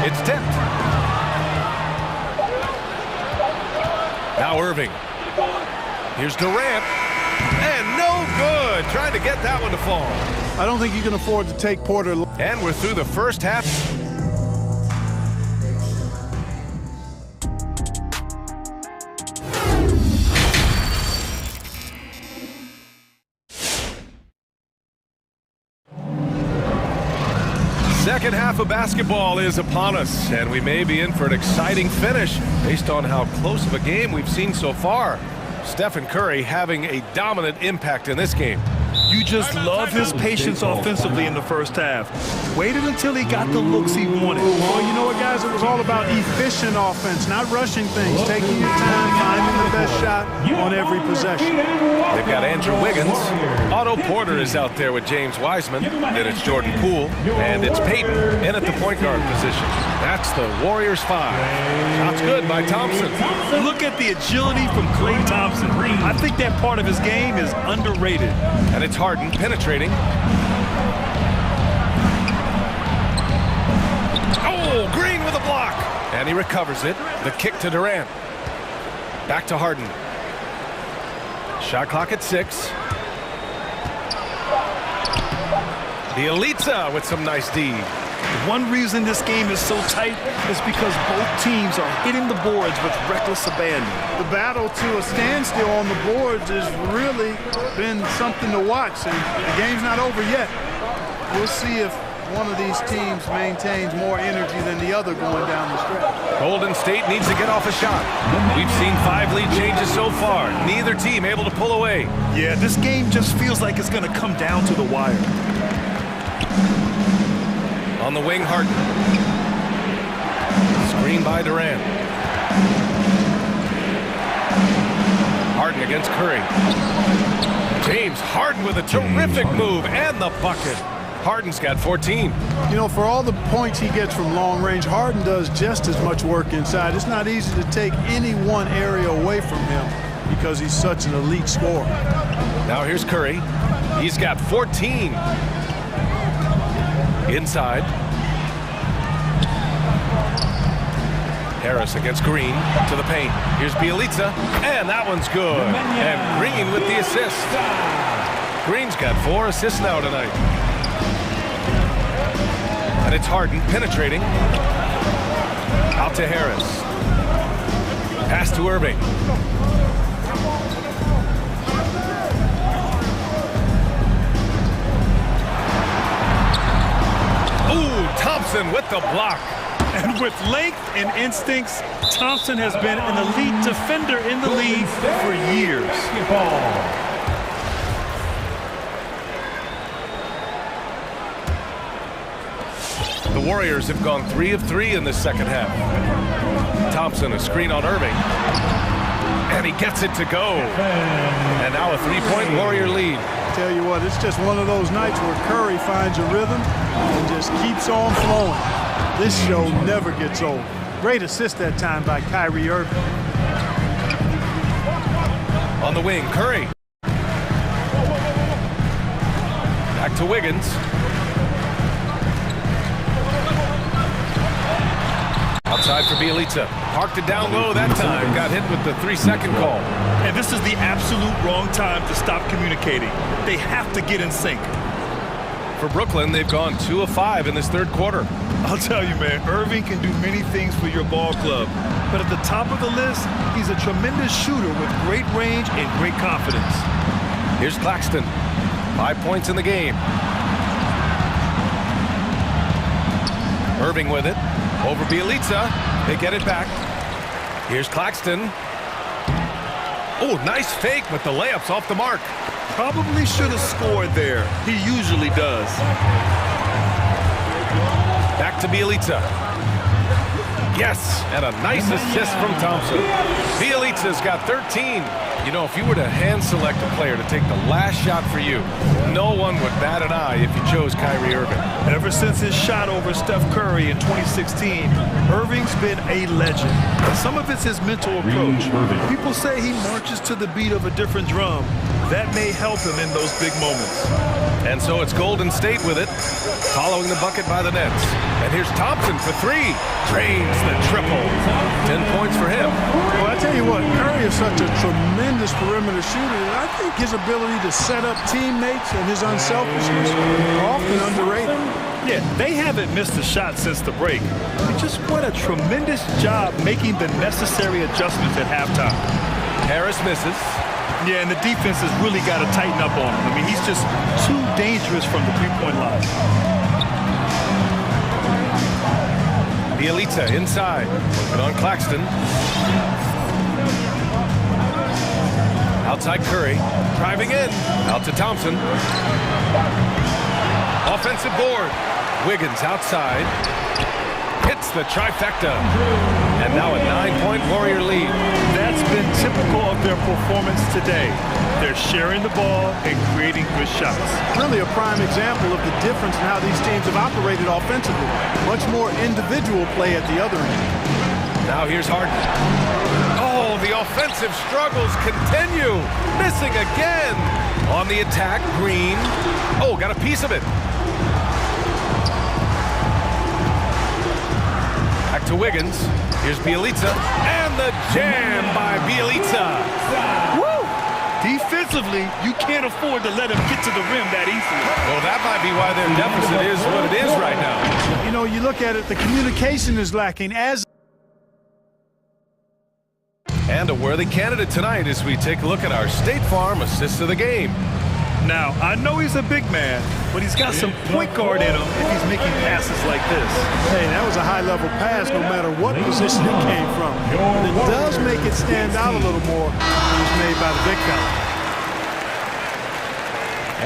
It's tipped. Now Irving. Here's Durant. And no good. Trying to get that one to fall. I don't think you can afford to take Porter. And we're through the first half. Second half of basketball is upon us, and we may be in for an exciting finish based on how close of a game we've seen so far. Stephen Curry having a dominant impact in this game. You just love his patience offensively in the first half. Waited until he got the looks he wanted. Well, you know what, guys? It was all about efficient offense, not rushing things, taking your time, finding the best shot on every possession. They've got Andrew Wiggins. Otto Porter is out there with James Wiseman. Then it's Jordan Poole. And it's Payton in at the point guard position. That's the Warriors 5. Shots good by Thompson. Look at the agility from Klay Thompson. I think that part of his game is underrated. And it's Harden penetrating. Oh, Green with a block. And he recovers it. The kick to Durant. Back to Harden. Shot clock at 6. Bjelica with some nice D. One reason this game is so tight is because both teams are hitting the boards with reckless abandon. The battle to a standstill on the boards has really been something to watch, and the game's not over yet. We'll see if one of these teams maintains more energy than the other going down the stretch. Golden State needs to get off a shot. We've seen 5 lead changes so far. Neither team able to pull away. Yeah, this game just feels like it's going to come down to the wire. On the wing, Harden. Screen by Durant. Harden against Curry. James Harden with a terrific move and the bucket. Harden's got 14. You know, for all the points he gets from long range, Harden does just as much work inside. It's not easy to take any one area away from him because he's such an elite scorer. Now here's Curry. He's got 14. Inside. Harris against Green to the paint. Here's Bjelica, and that one's good. And Green with the assist. Green's got 4 assists now tonight. And it's Harden penetrating. Out to Harris. Pass to Irving. Thompson with the block. And with length and instincts, Thompson has been an elite defender in the league for years. The Warriors have gone 3 of 3 in this second half. Thompson, a screen on Irving. And he gets it to go. And now a 3-point Warrior lead. Tell you what, it's just one of those nights where Curry finds a rhythm and just keeps on flowing. This show never gets old. Great assist that time by Kyrie Irving. On the wing, Curry. Back to Wiggins. Outside for Bielitsa. Parked it down low that time. Got hit with the 3-second call. And this is the absolute wrong time to stop communicating. They have to get in sync. For Brooklyn, they've gone 2 of 5 in this third quarter. I'll tell you, man, Irving can do many things for your ball club. But at the top of the list, he's a tremendous shooter with great range and great confidence. Here's Claxton. 5 points in the game. Irving with it. Over Bielitsa. They get it back. Here's Claxton. Oh, nice fake, but the layup's off the mark. Probably should have scored there. He usually does. Back to Bielitsa. Yes, and a nice assist from Thompson. Bielitsa's got 13. You know, if you were to hand select a player to take the last shot for you, no one would bat an eye if you chose Kyrie Irving. Ever since his shot over Steph Curry in 2016, Irving's been a legend. And some of it's his mental approach. People say he marches to the beat of a different drum. That may help him in those big moments. And so it's Golden State with it, following the bucket by the Nets. And here's Thompson for 3. Drains the triple. 10 points for him. Well, I tell you what, Curry is such a tremendous perimeter shooter that I think his ability to set up teammates and his unselfishness are often underrated. Yeah, they haven't missed a shot since the break. They just won a tremendous job making the necessary adjustments at halftime. Harris misses. Yeah, and the defense has really got to tighten up on him. I mean, he's just too dangerous from the three-point line. Bielitsa inside. Working on Claxton. Outside Curry. Driving in. Out to Thompson. Offensive board. Wiggins outside. Hits the trifecta. And now a 9-point Warrior lead. That's been typical of their performance today. They're sharing the ball and creating good shots. Really a prime example of the difference in how these teams have operated offensively. Much more individual play at the other end. Now here's Harden. Oh, the offensive struggles continue. Missing again. On the attack, Green. Oh, got a piece of it. Back to Wiggins. Here's Bielitsa. And the jam by Bielitsa. Woo! Defensively, you can't afford to let him get to the rim that easily. Well, that might be why their deficit is what it is right now. You know, you look at it, the communication is lacking as... And a worthy candidate tonight as we take a look at our State Farm assist of the game. Now, I know he's a big man, but he's got some point guard in him if he's making passes like this. Hey, that was a high-level pass no matter what position it came from. But it does make it stand out a little more when it's made by the big fella.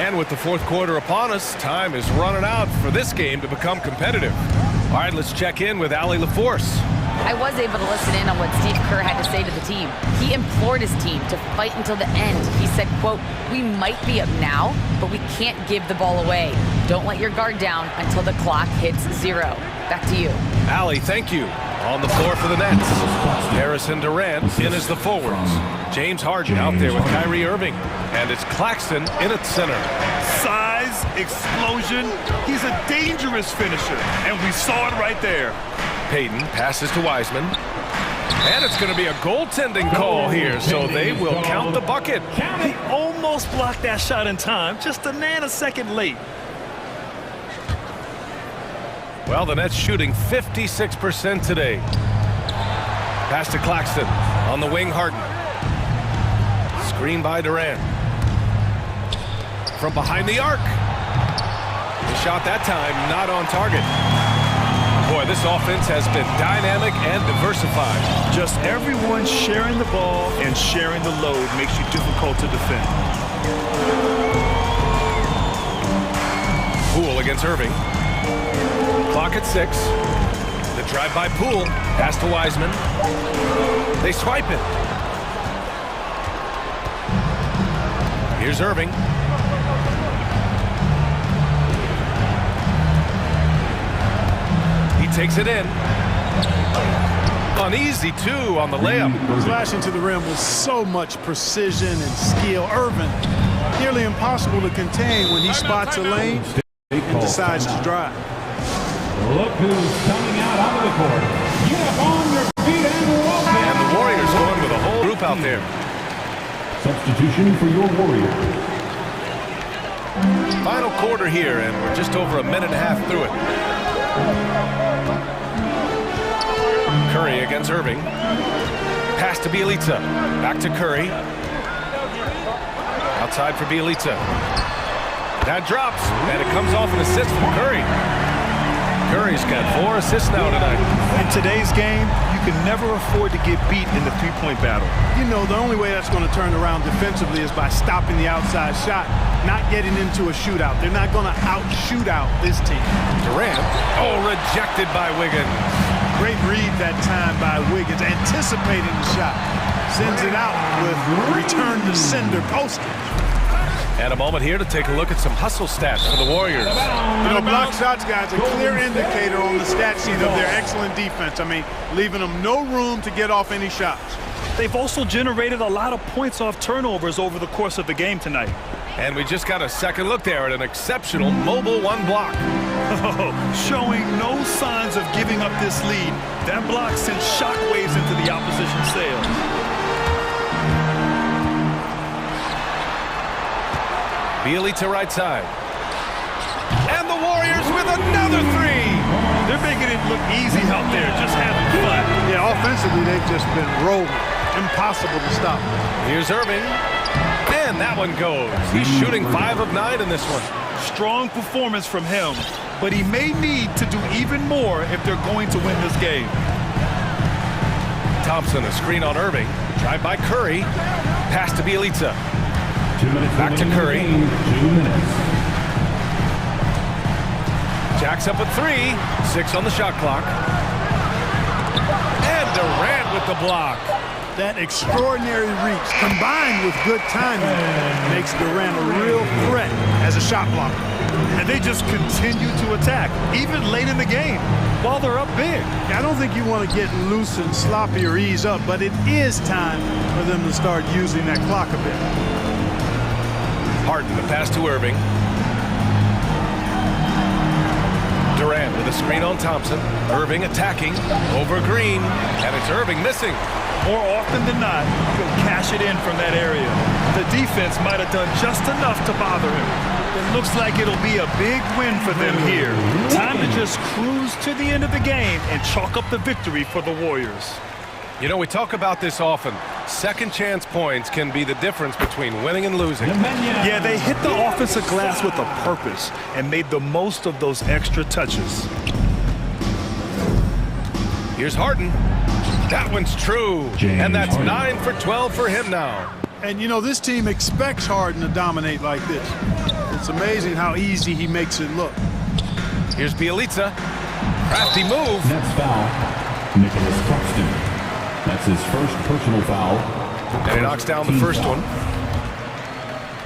And with the fourth quarter upon us, time is running out for this game to become competitive. All right, let's check in with Allie LaForce. I was able to listen in on what Steve Kerr had to say to the team. He implored his team to fight until the end. He said, quote, "We might be up now, but we can't give the ball away. Don't let your guard down until the clock hits 0. Back to you. Allie, thank you. On the floor for the Nets. Harrison Durant in as the forwards. James Harden out there with Kyrie Irving. And it's Claxton in at center. Size, explosion. He's a dangerous finisher, and we saw it right there. Payton passes to Wiseman. And it's going to be a goaltending call here, so they will count the bucket. He almost blocked that shot in time, just a nanosecond late. Well, the Nets shooting 56% today. Pass to Claxton. On the wing, Harden. Screen by Durant. From behind the arc. The shot that time not on target. Boy, this offense has been dynamic and diversified. Just everyone sharing the ball and sharing the load makes you difficult to defend. Poole against Irving. Clock at 6. The drive by Poole. Pass to Wiseman. They swipe it. Here's Irving. He takes it in. Uneasy, too, on the layup. Slashing to the rim with so much precision and skill. Irving, nearly impossible to contain when he spots a lane and decides to drive. Look who's coming out onto the court. Get up on your feet and roll. And the Warriors going with a whole group out there. Substitution for your Warrior. Final quarter here, and we're just over a minute and a half through it. Curry against Irving. Pass to Bielitsa. Back to Curry. Outside for Bielitsa. That drops, and it comes off an assist from Curry. Curry's got 4 assists now tonight. In today's game, you can never afford to get beat in the three-point battle. You know, the only way that's going to turn around defensively is by stopping the outside shot, not getting into a shootout. They're not going to out-shoot out this team. Durant, rejected by Wiggins. Great read that time by Wiggins, anticipating the shot. Sends it out with return to sender post. And a moment here to take a look at some hustle stats for the Warriors. You know, block shots, guys, a clear indicator on the stat sheet of their excellent defense. I mean, leaving them no room to get off any shots. They've also generated a lot of points off turnovers over the course of the game tonight. And we just got a second look there at an exceptional mobile one block. Showing no signs of giving up this lead. That block sent shockwaves into the opposition's sails. Bielitsa right side. And the Warriors with another 3. They're making it look easy out there, just having fun. Yeah, offensively, they've just been rolling. Impossible to stop. Here's Irving. And that one goes. He's shooting 5 of 9 in this one. Strong performance from him, but he may need to do even more if they're going to win this game. Thompson, a screen on Irving. Drive by Curry. Pass to Bielitsa. 2 minutes. Back to Curry. 2 minutes. Jacks up at 3. 6 on the shot clock. And Durant with the block. That extraordinary reach, combined with good timing, makes Durant a real threat as a shot blocker. And they just continue to attack, even late in the game, while they're up big. I don't think you want to get loose and sloppy or ease up, but it is time for them to start using that clock a bit. Harden, the pass to Irving. Durant with a screen on Thompson. Irving attacking over Green. And it's Irving missing. More often than not, he'll cash it in from that area. The defense might have done just enough to bother him. It looks like it'll be a big win for them here. Time to just cruise to the end of the game and chalk up the victory for the Warriors. You know, we talk about this often. Second chance points can be the difference between winning and losing. Yeah, they hit the offensive glass with a purpose and made the most of those extra touches. Here's Harden. That one's true. And that's 9 for 12 for him now. And, you know, this team expects Harden to dominate like this. It's amazing how easy he makes it look. Here's Bielitsa. Crafty move. Next foul, Nicholas Claxton. That's his first personal foul. And he knocks down the first one.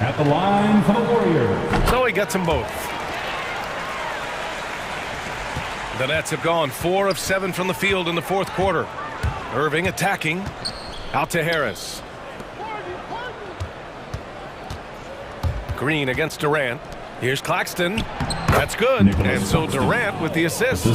At the line for the Warriors. So he gets them both. The Nets have gone 4 of 7 from the field in the fourth quarter. Irving attacking. Out to Harris. Green against Durant. Here's Claxton. That's good. And so Durant with the assist.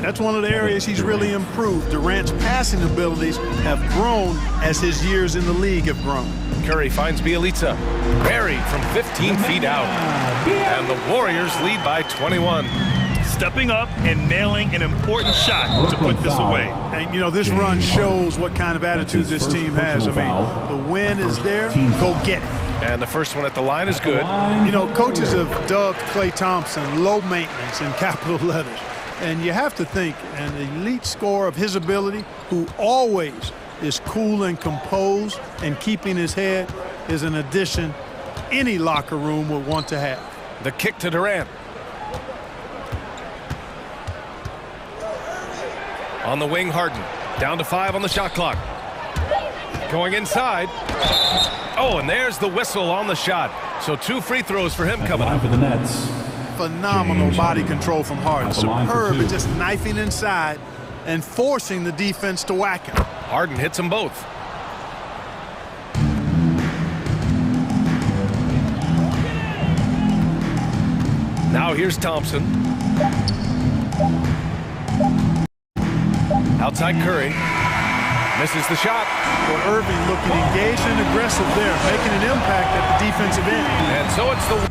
That's one of the areas he's really improved. Durant's passing abilities have grown as his years in the league have grown. Curry finds Bielitsa. Buried from 15 feet out. And the Warriors lead by 21. Stepping up and nailing an important shot to put this away. And, you know, this run shows what kind of attitude this team has. I mean, the win is there, go get it. And the first one at the line is good. You know, coaches have dubbed Klay Thompson low maintenance in capital letters. And you have to think an elite scorer of his ability, who always is cool and composed and keeping his head, is an addition any locker room would want to have. The kick to Durant. On the wing, Harden. Down to 5 on the shot clock. Going inside. Oh, and there's the whistle on the shot. So 2 free throws for him coming up. For the Nets. Phenomenal body control from Harden. Superb at just knifing inside and forcing the defense to whack him. Harden hits them both. Now here's Thompson. Outside Curry. Misses the shot. Well, Irving looking engaged and aggressive there, making an impact at the defensive end. And so it's the